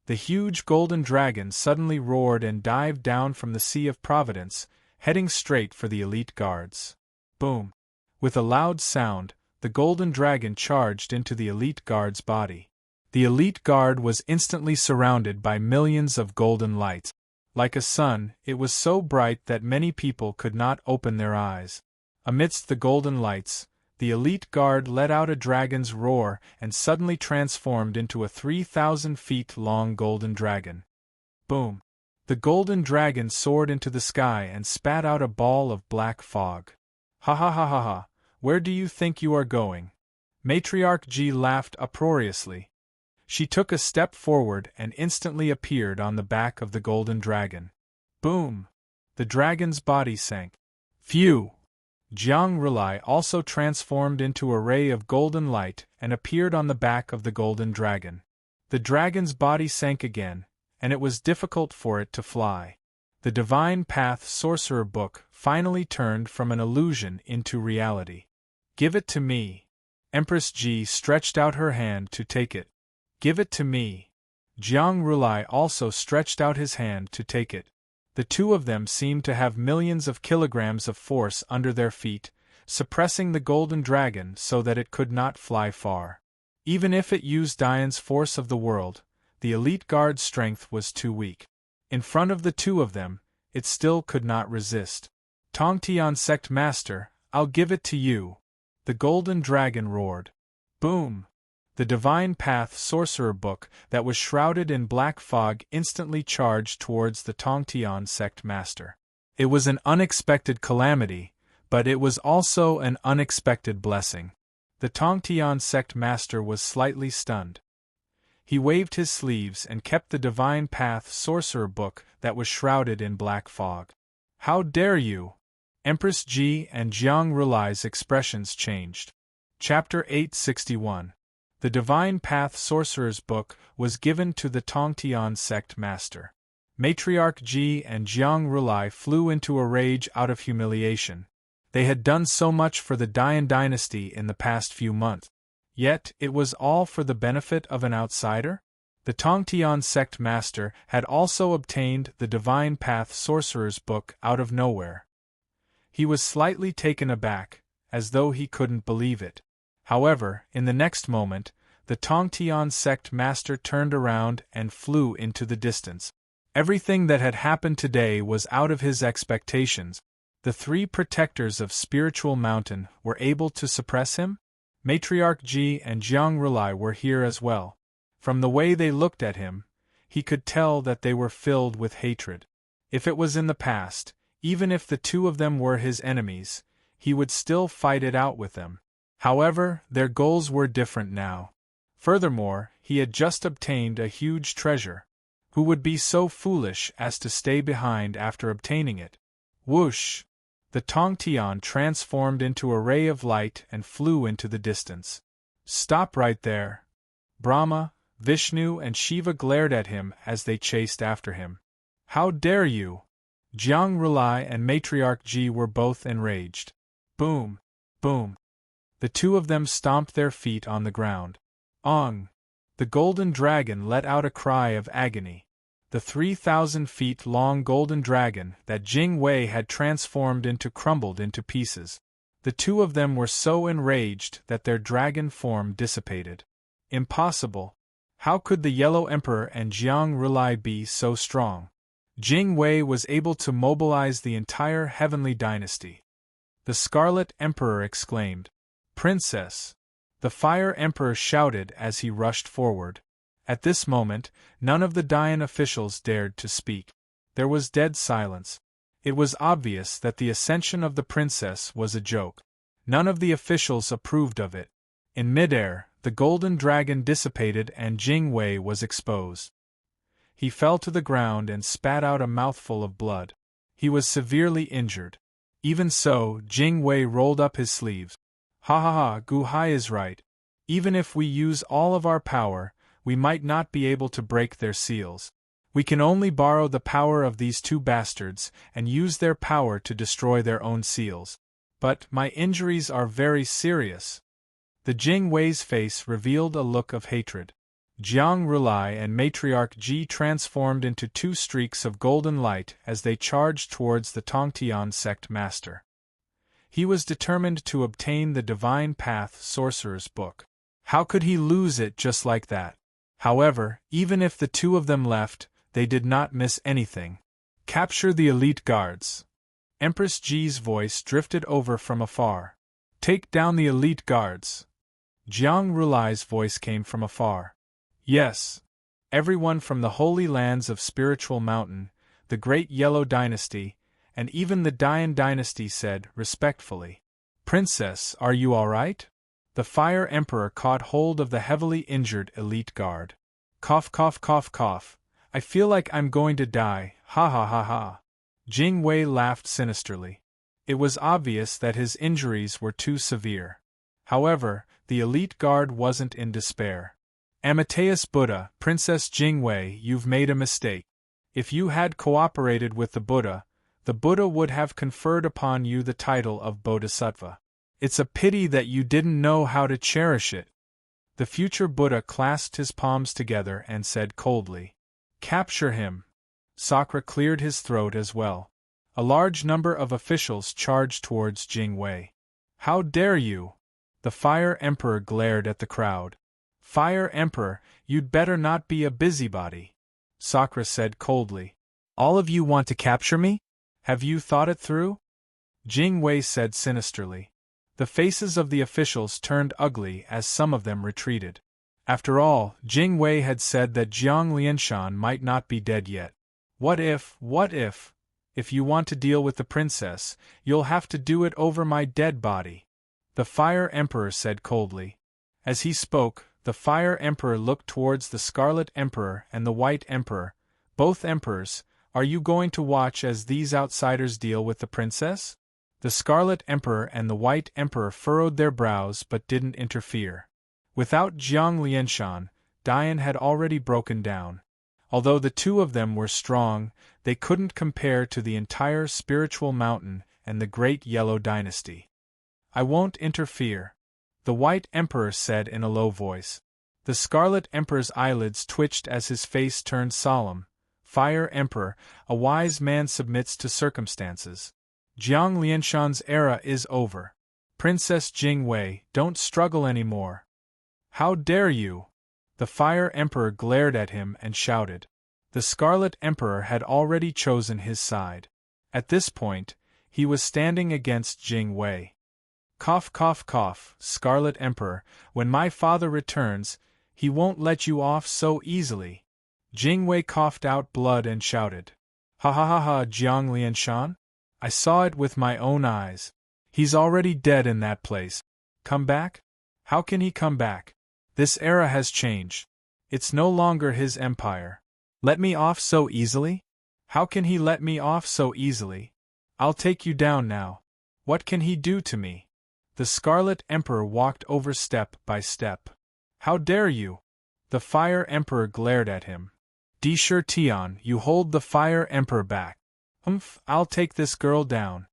The huge golden dragon suddenly roared and dived down from the Sea of Providence, heading straight for the elite guards. Boom! With a loud sound, the golden dragon charged into the elite guard's body. The elite guard was instantly surrounded by millions of golden lights. Like a sun, it was so bright that many people could not open their eyes. Amidst the golden lights, the elite guard let out a dragon's roar and suddenly transformed into a 3,000 feet long golden dragon. Boom! The golden dragon soared into the sky and spat out a ball of black fog. Ha ha ha ha ha, where do you think you are going? Matriarch Ji laughed uproariously. She took a step forward and instantly appeared on the back of the golden dragon. Boom! The dragon's body sank. Phew! Jiang Rulai also transformed into a ray of golden light and appeared on the back of the golden dragon. The dragon's body sank again, and it was difficult for it to fly. The Divine Path Sorcerer Book finally turned from an illusion into reality. Give it to me. Empress Ji stretched out her hand to take it. Give it to me. Jiang Rulai also stretched out his hand to take it. The 2 of them seemed to have millions of kilograms of force under their feet, suppressing the golden dragon so that it could not fly far. Even if it used Dian's force of the world, the elite guard's strength was too weak. In front of the 2 of them, it still could not resist. Tongtian sect master, I'll give it to you. The golden dragon roared. Boom! The Divine Path Sorcerer Book that was shrouded in black fog instantly charged towards the Tongtian sect master. It was an unexpected calamity, but it was also an unexpected blessing. The Tongtian sect master was slightly stunned. He waved his sleeves and kept the Divine Path Sorcerer Book that was shrouded in black fog. How dare you! Empress Ji and Jiang Rulai's expressions changed. Chapter 861. The Divine Path Sorcerer's Book was given to the Tongtian sect master. Matriarch Ji and Jiang Rulai flew into a rage out of humiliation. They had done so much for the Dian dynasty in the past few months. Yet, it was all for the benefit of an outsider? The Tongtian sect master had also obtained the Divine Path Sorcerer's Book out of nowhere. He was slightly taken aback, as though he couldn't believe it. However, in the next moment, the Tongtian sect master turned around and flew into the distance. Everything that had happened today was out of his expectations. The 3 protectors of Spiritual Mountain were able to suppress him? Matriarch Ji and Jiang Rulai were here as well. From the way they looked at him, he could tell that they were filled with hatred. If it was in the past, Even if the two of them were his enemies, he would still fight it out with them. However, their goals were different now. Furthermore, he had just obtained a huge treasure. Who would be so foolish as to stay behind after obtaining it? Whoosh! The Tongtian transformed into a ray of light and flew into the distance. Stop right there! Brahma, Vishnu and Shiva glared at him as they chased after him. How dare you! Jiang Rulai and Matriarch Ji were both enraged. Boom! Boom! The two of them stomped their feet on the ground. Ong! The golden dragon let out a cry of agony. The 3,000 feet long golden dragon that Jing Wei had transformed into crumbled into pieces. The two of them were so enraged that their dragon form dissipated. Impossible! How could the Yellow Emperor and Jiang Rulai be so strong? Jing Wei was able to mobilize the entire heavenly dynasty. The Scarlet Emperor exclaimed, "Princess!" The Fire Emperor shouted as he rushed forward. At this moment, none of the Dayan officials dared to speak. There was dead silence. It was obvious that the ascension of the princess was a joke. None of the officials approved of it. In midair, the golden dragon dissipated and Jing Wei was exposed. He fell to the ground and spat out a mouthful of blood. He was severely injured. Even so, Jing Wei rolled up his sleeves. Ha ha ha, Gu Hai is right. Even if we use all of our power, we might not be able to break their seals. We can only borrow the power of these two bastards and use their power to destroy their own seals. But my injuries are very serious. The Jing Wei's face revealed a look of hatred. Jiang Rulai and Matriarch Ji transformed into two streaks of golden light as they charged towards the Tongtian sect master. He was determined to obtain the Divine Path Sorcerer's Book. How could he lose it just like that? However, even if the two of them left, they did not miss anything. Capture the elite guards. Empress Ji's voice drifted over from afar. Take down the elite guards. Jiang Rulai's voice came from afar. Yes. Everyone from the Holy Lands of Spiritual Mountain, the Great Yellow Dynasty, and even the Dayan Dynasty said, respectfully, Princess, are you all right? The Fire Emperor caught hold of the heavily injured elite guard. Cough cough cough cough. I feel like I'm going to die, ha ha ha ha. Jing Wei laughed sinisterly. It was obvious that his injuries were too severe. However, the elite guard wasn't in despair. Amateus Buddha, Princess Jing Wei, you've made a mistake. If you had cooperated with the Buddha would have conferred upon you the title of Bodhisattva. It's a pity that you didn't know how to cherish it. The future Buddha clasped his palms together and said coldly, Capture him. Sakra cleared his throat as well. A large number of officials charged towards Jing Wei. How dare you? The Fire Emperor glared at the crowd. Fire Emperor, you'd better not be a busybody. Sakra said coldly. All of you want to capture me? Have you thought it through? Jing Wei said sinisterly. The faces of the officials turned ugly as some of them retreated. After all, Jing Wei had said that Jiang Lianshan might not be dead yet. What if? If you want to deal with the princess, you'll have to do it over my dead body. The Fire Emperor said coldly. As he spoke, the Fire Emperor looked towards the Scarlet Emperor and the White Emperor. Both emperors, are you going to watch as these outsiders deal with the princess? The Scarlet Emperor and the White Emperor furrowed their brows but didn't interfere. Without Jiang Lianshan, Dayan had already broken down. Although the two of them were strong, they couldn't compare to the entire Spiritual Mountain and the Great Yellow Dynasty. I won't interfere, the White Emperor said in a low voice. The Scarlet Emperor's eyelids twitched as his face turned solemn. Fire Emperor, a wise man submits to circumstances. Jiang Lianshan's era is over. Princess Jing Wei, don't struggle anymore. How dare you? The Fire Emperor glared at him and shouted. The Scarlet Emperor had already chosen his side. At this point, he was standing against Jing Wei. Cough cough cough, Scarlet Emperor, when my father returns, he won't let you off so easily. Jing Wei coughed out blood and shouted. Ha ha ha ha, Jiang Lianshan? I saw it with my own eyes. He's already dead in that place. Come back? How can he come back? This era has changed. It's no longer his empire. Let me off so easily? How can he let me off so easily? I'll take you down now. What can he do to me? The Scarlet Emperor walked over step by step. How dare you? The Fire Emperor glared at him. Tion, you hold the Fire Emperor back. I'll take this girl down.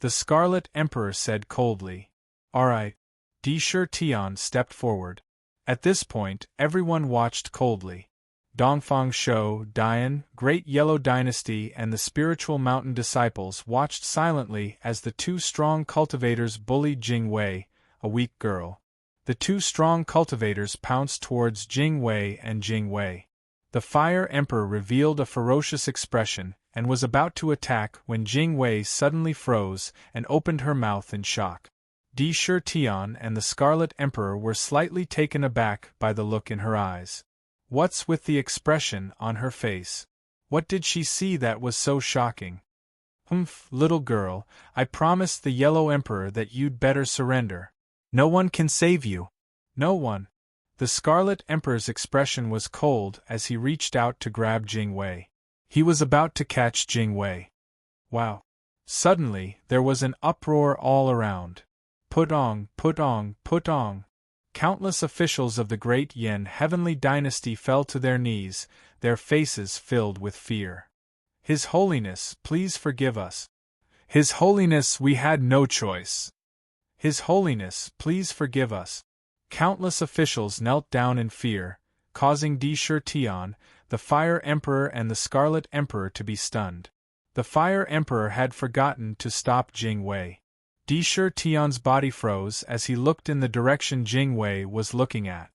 The Scarlet Emperor said coldly. All right. Tion stepped forward. At this point, everyone watched coldly. Dongfang Shou, Dian, Great Yellow Dynasty and the spiritual mountain disciples watched silently as the two strong cultivators bullied Jing Wei, a weak girl. The two strong cultivators pounced towards Jing Wei and Jing Wei. The Fire Emperor revealed a ferocious expression and was about to attack when Jing Wei suddenly froze and opened her mouth in shock. Tion and the Scarlet Emperor were slightly taken aback by the look in her eyes. What's with the expression on her face? What did she see that was so shocking? Little girl, I promised the Yellow Emperor that you'd better surrender. No one can save you. No one. The Scarlet Emperor's expression was cold as he reached out to grab Jing Wei. He was about to catch Jing Wei. Wow. Suddenly, there was an uproar all around. Putong, putong, putong. Countless officials of the great Yin heavenly dynasty fell to their knees, their faces filled with fear. His Holiness, please forgive us. His Holiness, we had no choice. His Holiness, please forgive us. Countless officials knelt down in fear, causing Tion, the Fire Emperor and the Scarlet Emperor to be stunned. The Fire Emperor had forgotten to stop Jing Wei. Tion's body froze as he looked in the direction Jing Wei was looking at.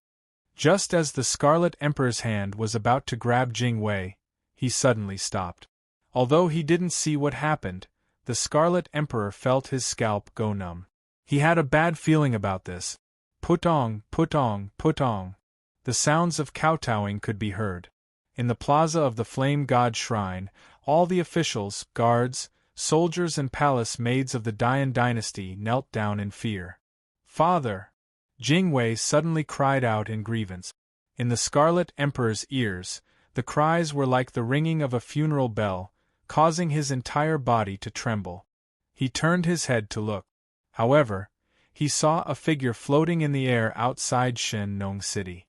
Just as the Scarlet Emperor's hand was about to grab Jing Wei, he suddenly stopped. Although he didn't see what happened, the Scarlet Emperor felt his scalp go numb. He had a bad feeling about this. Putong, putong, putong. The sounds of kowtowing could be heard. In the plaza of the Flame God Shrine, all the officials, guards, soldiers and palace maids of the Dian dynasty knelt down in fear. Father! Jing Wei suddenly cried out in grievance. In the Scarlet Emperor's ears, the cries were like the ringing of a funeral bell, causing his entire body to tremble. He turned his head to look. However, he saw a figure floating in the air outside Shen Nong City.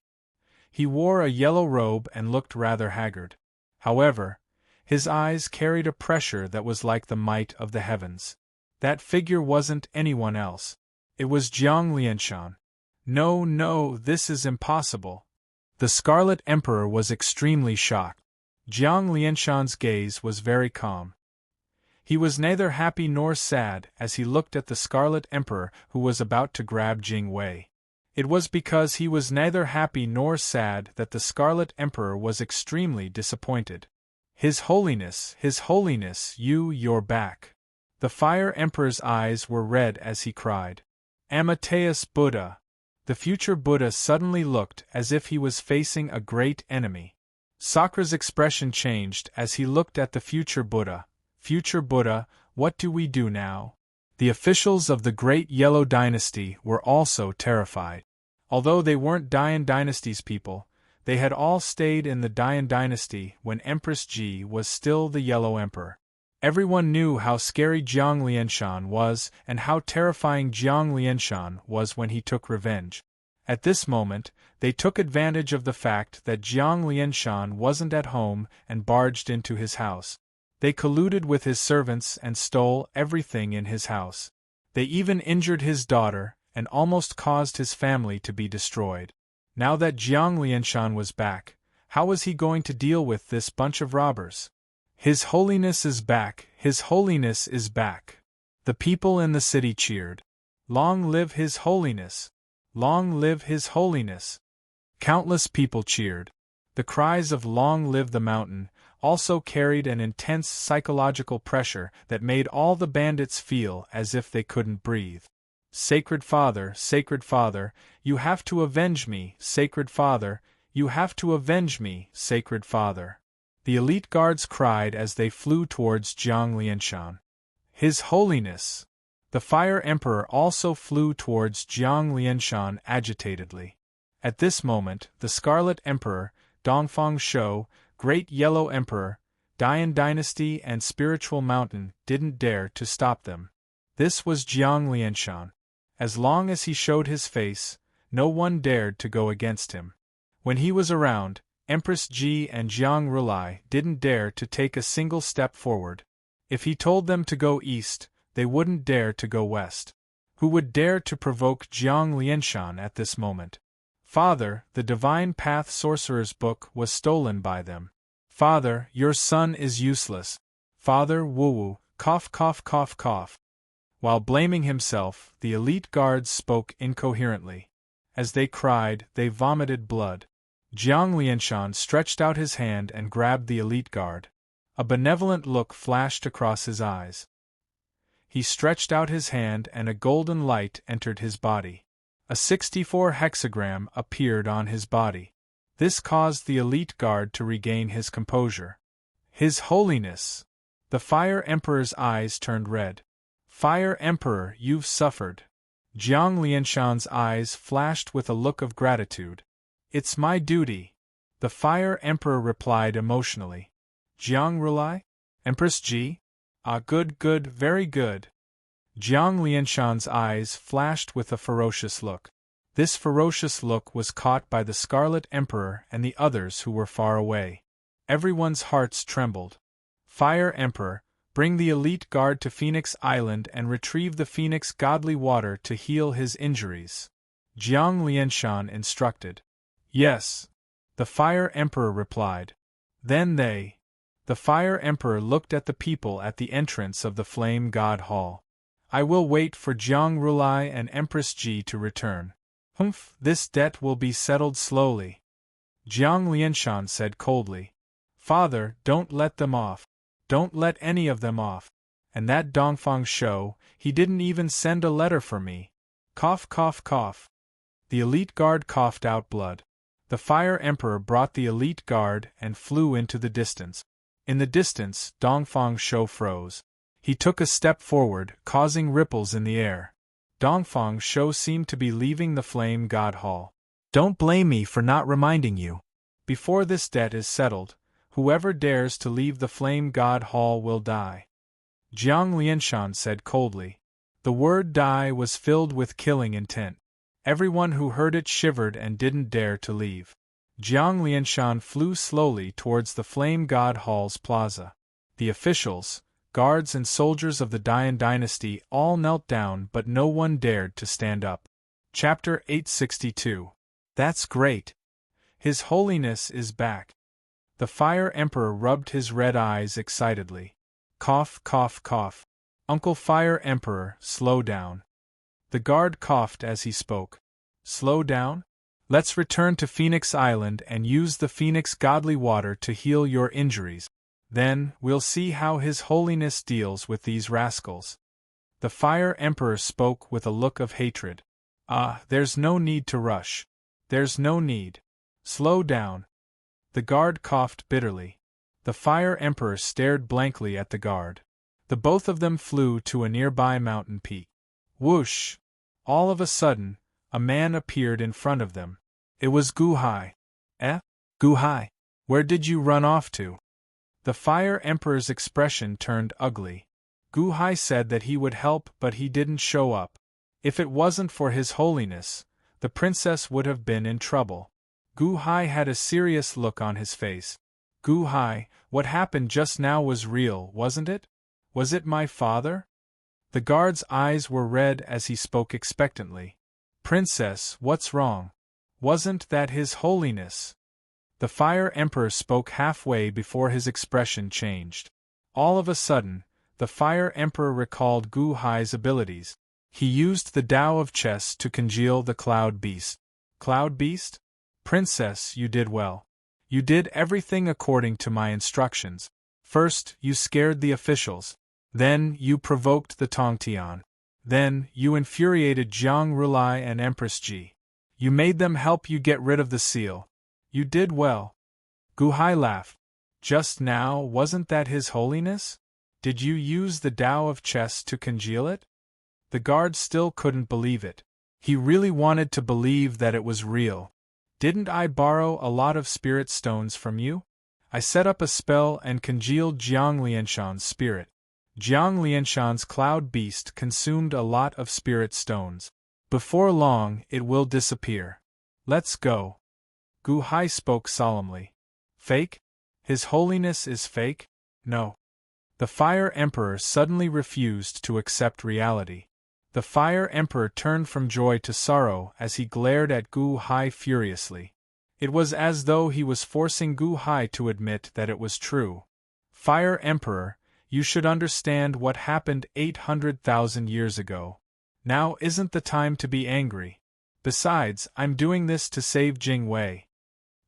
He wore a yellow robe and looked rather haggard. However, his eyes carried a pressure that was like the might of the heavens. That figure wasn't anyone else. It was Jiang Lianshan. No, no, this is impossible. The Scarlet Emperor was extremely shocked. Jiang Lianshan's gaze was very calm. He was neither happy nor sad as he looked at the Scarlet Emperor who was about to grab Jing Wei. It was because he was neither happy nor sad that the Scarlet Emperor was extremely disappointed. His Holiness, you're back. The Fire Emperor's eyes were red as he cried. Amateus Buddha. The future Buddha suddenly looked as if he was facing a great enemy. Sakra's expression changed as he looked at the future Buddha. Future Buddha, what do we do now? The officials of the Great Yellow Dynasty were also terrified. Although they weren't Dian Dynasty's people, they had all stayed in the Dian Dynasty when Empress Ji was still the Yellow Emperor. Everyone knew how scary Jiang Lianshan was and how terrifying Jiang Lianshan was when he took revenge. At this moment, they took advantage of the fact that Jiang Lianshan wasn't at home and barged into his house. They colluded with his servants and stole everything in his house. They even injured his daughter and almost caused his family to be destroyed. Now that Jiang Lianshan was back, how was he going to deal with this bunch of robbers? His Holiness is back, His Holiness is back. The people in the city cheered. Long live His Holiness! Long live His Holiness! Countless people cheered. The cries of Long live the mountain also carried an intense psychological pressure that made all the bandits feel as if they couldn't breathe. Sacred Father, you have to avenge me, Sacred Father, you have to avenge me, Sacred Father. The elite guards cried as they flew towards Jiang Lianshan. His Holiness! The Fire Emperor also flew towards Jiang Lianshan agitatedly. At this moment, the Scarlet Emperor, Dongfang Shou, Great Yellow Emperor, Dian Dynasty and Spiritual Mountain didn't dare to stop them. This was Jiang Lianshan. As long as he showed his face, no one dared to go against him. When he was around, Empress Ji and Jiang Rulai didn't dare to take a single step forward. If he told them to go east, they wouldn't dare to go west. Who would dare to provoke Jiang Lianshan at this moment? Father, the Divine Path Sorcerer's book was stolen by them. Father, your son is useless. Father, woo-woo, cough cough cough cough. While blaming himself, the elite guards spoke incoherently. As they cried, they vomited blood. Jiang Lianshan stretched out his hand and grabbed the elite guard. A benevolent look flashed across his eyes. He stretched out his hand and a golden light entered his body. A 64 hexagram appeared on his body. This caused the elite guard to regain his composure. His Holiness! The Fire Emperor's eyes turned red. Fire Emperor, you've suffered. Jiang Lianshan's eyes flashed with a look of gratitude. It's my duty. The Fire Emperor replied emotionally. Jiang Rulai? Empress Ji? Ah, good, good, very good. Jiang Lianshan's eyes flashed with a ferocious look. This ferocious look was caught by the Scarlet Emperor and the others who were far away. Everyone's hearts trembled. Fire Emperor, bring the elite guard to Phoenix Island and retrieve the Phoenix godly water to heal his injuries. Jiang Lianshan instructed. Yes. The Fire Emperor replied. Then the Fire Emperor looked at the people at the entrance of the Flame God Hall. I will wait for Jiang Rulai and Empress Ji to return. Humph, this debt will be settled slowly. Jiang Lianshan said coldly. Father, don't let them off. Don't let any of them off. And that Dongfang Shou, he didn't even send a letter for me. Cough cough cough. The elite guard coughed out blood. The Fire Emperor brought the elite guard and flew into the distance. In the distance, Dongfang Shou froze. He took a step forward, causing ripples in the air. Dongfang Shou seemed to be leaving the Flame God Hall. Don't blame me for not reminding you. Before this debt is settled, whoever dares to leave the Flame God Hall will die. Jiang Lianshan said coldly. The word die was filled with killing intent. Everyone who heard it shivered and didn't dare to leave. Jiang Lianshan flew slowly towards the Flame God Hall's plaza. The officials, guards and soldiers of the Dian Dynasty all knelt down, but no one dared to stand up. Chapter 862. That's great. His Holiness is back. The Fire Emperor rubbed his red eyes excitedly. Cough, cough, cough. Uncle Fire Emperor, slow down. The guard coughed as he spoke. Slow down? Let's return to Phoenix Island and use the Phoenix godly water to heal your injuries. Then, we'll see how His Holiness deals with these rascals. The Fire Emperor spoke with a look of hatred. Ah, there's no need to rush. There's no need. Slow down. The guard coughed bitterly. The Fire Emperor stared blankly at the guard. The both of them flew to a nearby mountain peak. Whoosh! All of a sudden, a man appeared in front of them. It was Gu Hai. Gu Hai, where did you run off to? The Fire Emperor's expression turned ugly. Gu Hai said that he would help, but he didn't show up. If it wasn't for His Holiness, the princess would have been in trouble. Gu Hai had a serious look on his face. Gu Hai, what happened just now was real, wasn't it? Was it my father? The guard's eyes were red as he spoke expectantly. Princess, what's wrong? Wasn't that His Holiness? The Fire Emperor spoke halfway before his expression changed. All of a sudden, the Fire Emperor recalled Gu Hai's abilities. He used the Tao of Chess to congeal the Cloud Beast. Cloud Beast? Princess, you did well. You did everything according to my instructions. First, you scared the officials. Then, you provoked the Tongtian. Then, you infuriated Jiang Rulai and Empress Ji. You made them help you get rid of the seal. You did well. Gu Hai laughed. Just now, wasn't that His Holiness? Did you use the Tao of chess to congeal it? The guard still couldn't believe it. He really wanted to believe that it was real. Didn't I borrow a lot of spirit stones from you? I set up a spell and congealed Jiang Lianshan's spirit. Jiang Lianshan's cloud beast consumed a lot of spirit stones. Before long, it will disappear. Let's go. Gu Hai spoke solemnly. Fake? His Holiness is fake? No. The Fire Emperor suddenly refused to accept reality. The Fire Emperor turned from joy to sorrow as he glared at Gu Hai furiously. It was as though he was forcing Gu Hai to admit that it was true. Fire Emperor, you should understand what happened 800,000 years ago. Now isn't the time to be angry. Besides, I'm doing this to save Jing Wei.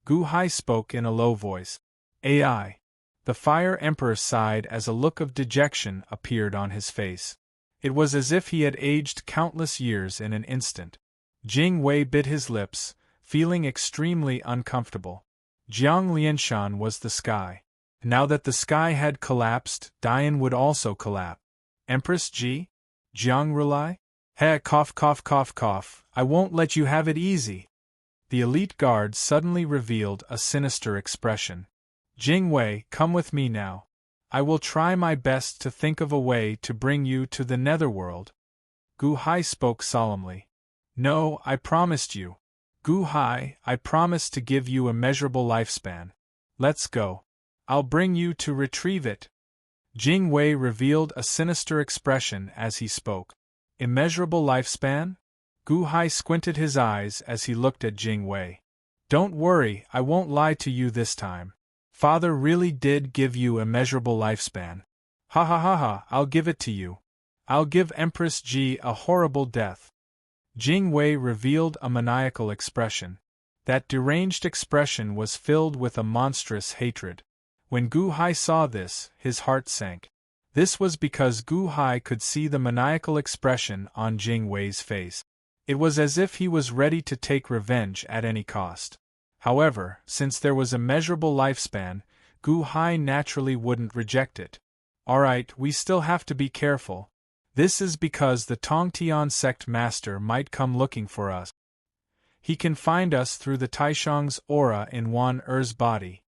Gu Hai spoke in a low voice. AI. The Fire Emperor sighed as a look of dejection appeared on his face. It was as if he had aged countless years in an instant. Jing Wei bit his lips, feeling extremely uncomfortable. Jiang Lianshan was the sky. Now that the sky had collapsed, Dian would also collapse. Empress Ji? Jiang Rulai? Heh, cough cough cough cough, I won't let you have it easy. The elite guard suddenly revealed a sinister expression. Jing Wei, come with me now. I will try my best to think of a way to bring you to the netherworld. Gu Hai spoke solemnly. No, I promised you. Gu Hai, I promised to give you a measurable lifespan. Let's go. I'll bring you to retrieve it. Jing Wei revealed a sinister expression as he spoke. Immeasurable lifespan? Gu Hai squinted his eyes as he looked at Jing Wei. Don't worry, I won't lie to you this time. Father really did give you a measurable lifespan. Ha ha ha ha, I'll give it to you. I'll give Empress Ji a horrible death. Jing Wei revealed a maniacal expression. That deranged expression was filled with a monstrous hatred. When Gu Hai saw this, his heart sank. This was because Gu Hai could see the maniacal expression on Jing Wei's face. It was as if he was ready to take revenge at any cost. However, since there was a measurable lifespan, Gu Hai naturally wouldn't reject it. Alright, we still have to be careful. This is because the Tongtian sect master might come looking for us. He can find us through the Taishang's aura in Wan Er's body.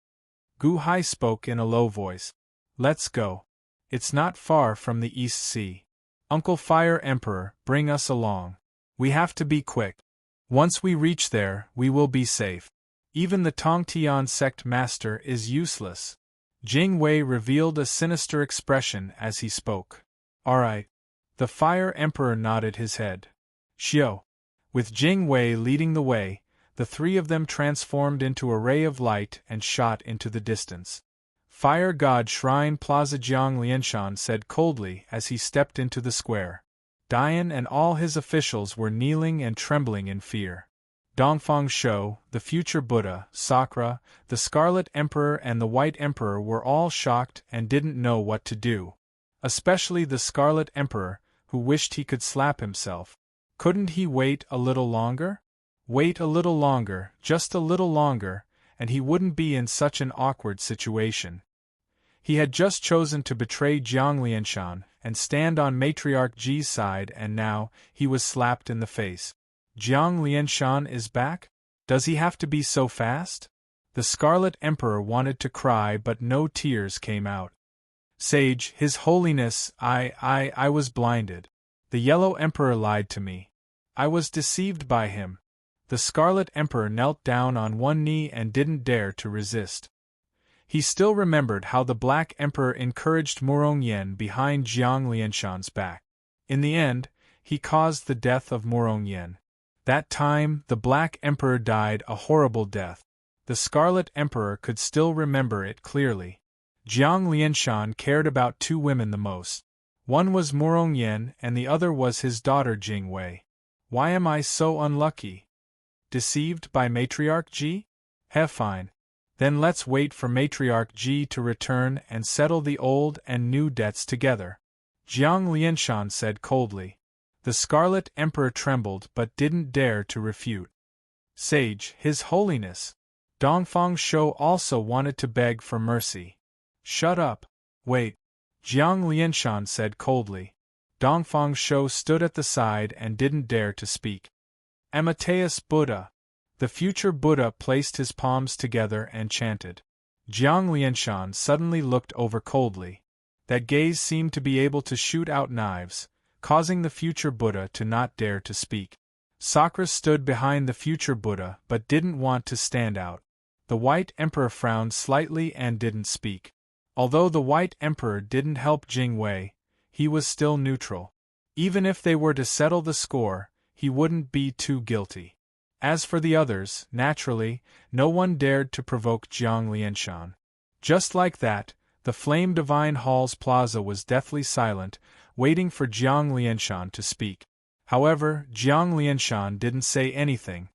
Gu Hai spoke in a low voice. Let's go. It's not far from the East Sea. Uncle Fire Emperor, bring us along. We have to be quick. Once we reach there, we will be safe. Even the Tongtian sect master is useless. Jing Wei revealed a sinister expression as he spoke. Alright. The Fire Emperor nodded his head. Xiao. With Jing Wei leading the way, the three of them transformed into a ray of light and shot into the distance. Fire God Shrine Plaza. Jiang Lianshan said coldly as he stepped into the square. Dian and all his officials were kneeling and trembling in fear. Dongfang Shou, the future Buddha, Sakra, the Scarlet Emperor and the White Emperor were all shocked and didn't know what to do. Especially the Scarlet Emperor, who wished he could slap himself. Couldn't he wait a little longer? Wait a little longer, just a little longer, and he wouldn't be in such an awkward situation. He had just chosen to betray Jiang Lianshan and stand on Matriarch Ji's side, and now he was slapped in the face. Jiang Lianshan is back? Does he have to be so fast? The Scarlet Emperor wanted to cry, but no tears came out. Sage, His Holiness, I was blinded. The Yellow Emperor lied to me. I was deceived by him. The Scarlet Emperor knelt down on one knee and didn't dare to resist. He still remembered how the Black Emperor encouraged Murongyan behind Jiang Lianshan's back. In the end, he caused the death of Murongyan. That time, the Black Emperor died a horrible death. The Scarlet Emperor could still remember it clearly. Jiang Lianshan cared about two women the most. One was Murongyan and the other was his daughter Jing Wei. Why am I so unlucky? Deceived by Matriarch Ji? Fine. Then let's wait for Matriarch Ji to return and settle the old and new debts together. Jiang Lianshan said coldly. The Scarlet Emperor trembled but didn't dare to refute. Sage, His Holiness. Dongfang Shou also wanted to beg for mercy. Shut up. Wait. Jiang Lianshan said coldly. Dongfang Shou stood at the side and didn't dare to speak. Amateus Buddha. The future Buddha placed his palms together and chanted. Jiang Lianshan suddenly looked over coldly. That gaze seemed to be able to shoot out knives, causing the future Buddha to not dare to speak. Sakura stood behind the future Buddha but didn't want to stand out. The White Emperor frowned slightly and didn't speak. Although the White Emperor didn't help Jing Wei, he was still neutral. Even if they were to settle the score, he wouldn't be too guilty. As for the others, naturally, no one dared to provoke Jiang Lianshan. Just like that, the Flame Divine Hall's plaza was deathly silent, waiting for Jiang Lianshan to speak. However, Jiang Lianshan didn't say anything.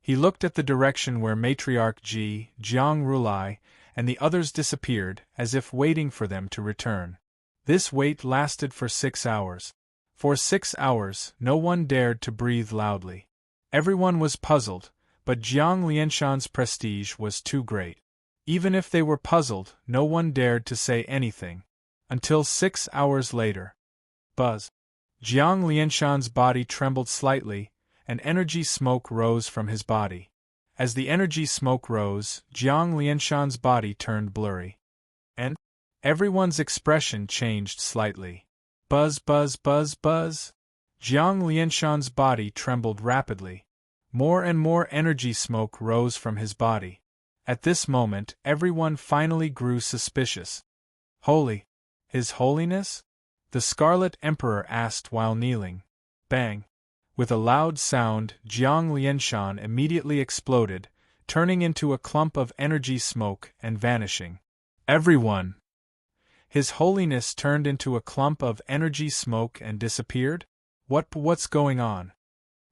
He looked at the direction where Matriarch Ji, Jiang Rulai, and the others disappeared, as if waiting for them to return. This wait lasted for 6 hours. For 6 hours, no one dared to breathe loudly. Everyone was puzzled, but Jiang Lianshan's prestige was too great. Even if they were puzzled, no one dared to say anything. Until 6 hours later. Buzz. Jiang Lianshan's body trembled slightly, and energy smoke rose from his body. As the energy smoke rose, Jiang Lianshan's body turned blurry. And everyone's expression changed slightly. Buzz, buzz, buzz, buzz. Jiang Lianshan's body trembled rapidly. More and more energy smoke rose from his body. At this moment, everyone finally grew suspicious. Holy! His Holiness? The Scarlet Emperor asked while kneeling. Bang! With a loud sound, Jiang Lianshan immediately exploded, turning into a clump of energy smoke and vanishing. Everyone! His Holiness turned into a clump of energy smoke and disappeared? What's going on?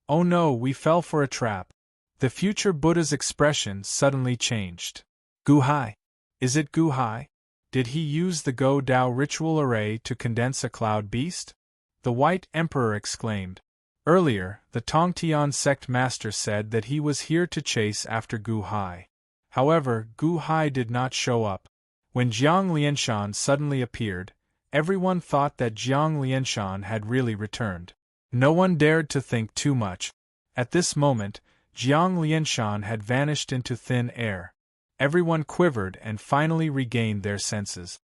Oh no, we fell for a trap. The future Buddha's expression suddenly changed. Gu Hai. Is it Gu Hai? Did he use the Go Dao ritual array to condense a cloud beast? The White Emperor exclaimed. Earlier, the Tongtian sect master said that he was here to chase after Gu Hai. However, Gu Hai did not show up. When Jiang Lianshan suddenly appeared, everyone thought that Jiang Lianshan had really returned. No one dared to think too much. At this moment, Jiang Lianshan had vanished into thin air. Everyone quivered and finally regained their senses.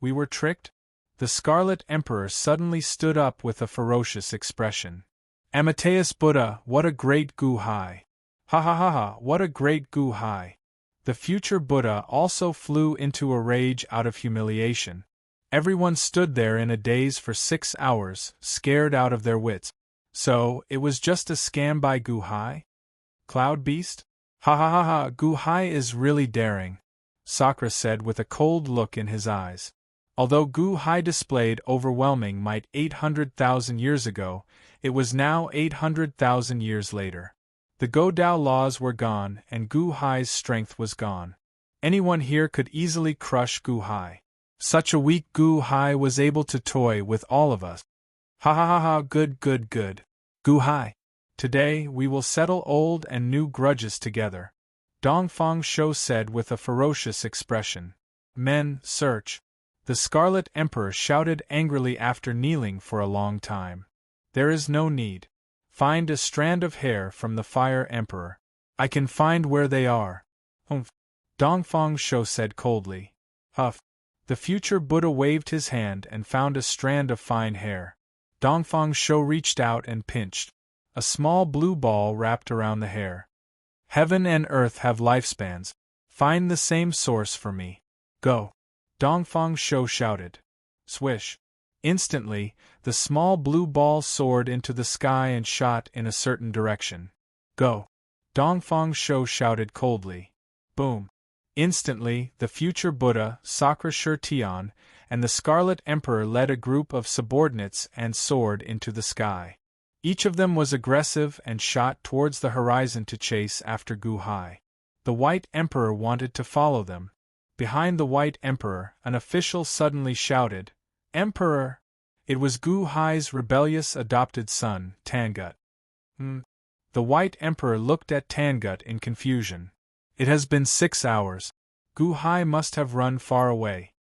We were tricked? The Scarlet Emperor suddenly stood up with a ferocious expression. Amateus Buddha, what a great Gu Hai! Ha ha ha ha, what a great Gu Hai! The future Buddha also flew into a rage out of humiliation. Everyone stood there in a daze for 6 hours, scared out of their wits. So, it was just a scam by Gu Hai? Cloud Beast? Ha ha ha ha, Gu Hai is really daring, Sakura said with a cold look in his eyes. Although Gu Hai displayed overwhelming might 800,000 years ago, it was now 800,000 years later. The Go Dao laws were gone and Gu Hai's strength was gone. Anyone here could easily crush Gu Hai. Such a weak Gu Hai was able to toy with all of us. Ha ha ha ha, good good good. Gu Hai. Today we will settle old and new grudges together, Dongfang Shou said with a ferocious expression. Men, search. The Scarlet Emperor shouted angrily after kneeling for a long time. There is no need. Find a strand of hair from the Fire Emperor. I can find where they are. Humph. Dongfang Shou said coldly. Huff. The future Buddha waved his hand and found a strand of fine hair. Dongfang Shou reached out and pinched. A small blue ball wrapped around the hair. Heaven and earth have lifespans. Find the same source for me. Go. Dongfang Shou shouted. Swish. Instantly, the small blue ball soared into the sky and shot in a certain direction. Go. Dongfang Shou shouted coldly. Boom. Instantly, the future Buddha, Sakura Tian, and the Scarlet Emperor led a group of subordinates and soared into the sky. Each of them was aggressive and shot towards the horizon to chase after Gu Hai. The White Emperor wanted to follow them. Behind the White Emperor, an official suddenly shouted, Emperor! It was Gu Hai's rebellious adopted son, Tangut. The White Emperor looked at Tangut in confusion. It has been 6 hours. Gu Hai must have run far away.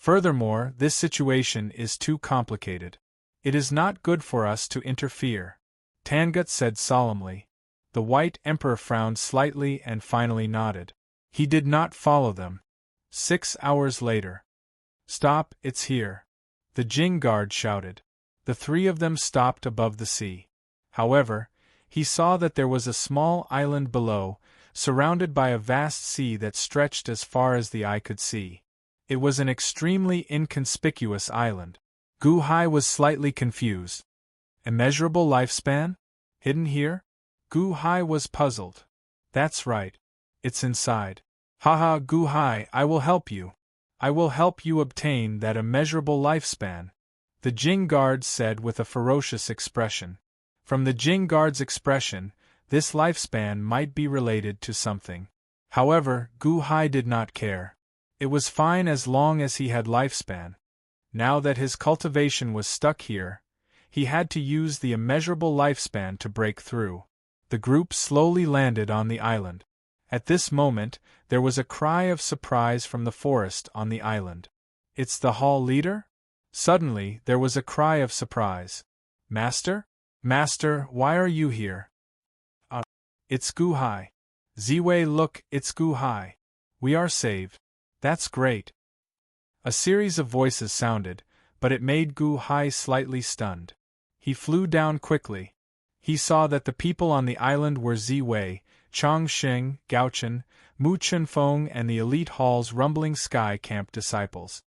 Furthermore, this situation is too complicated. It is not good for us to interfere, Tangut said solemnly. The White Emperor frowned slightly and finally nodded. He did not follow them. 6 hours later. Stop, it's here. The Jing guard shouted. The three of them stopped above the sea. However, he saw that there was a small island below, surrounded by a vast sea that stretched as far as the eye could see. It was an extremely inconspicuous island. Gu Hai was slightly confused. Immeasurable lifespan? Hidden here? Gu Hai was puzzled. That's right. It's inside. Haha, Gu Hai, I will help you. I will help you obtain that immeasurable lifespan, the Jing guard said with a ferocious expression. From the Jing guard's expression, this lifespan might be related to something. However, Gu Hai did not care. It was fine as long as he had lifespan. Now that his cultivation was stuck here, he had to use the immeasurable lifespan to break through. The group slowly landed on the island. At this moment, there was a cry of surprise from the forest on the island. It's the hall leader? Suddenly, there was a cry of surprise. Master? Master, why are you here? It's Gu Hai. Ziwei, look, it's Gu Hai. We are saved. That's great. A series of voices sounded, but it made Gu Hai slightly stunned. He flew down quickly. He saw that the people on the island were Ziwei, Chang Xing, Gao Chen, Mu Chunfeng, and the elite hall's rumbling sky camp disciples.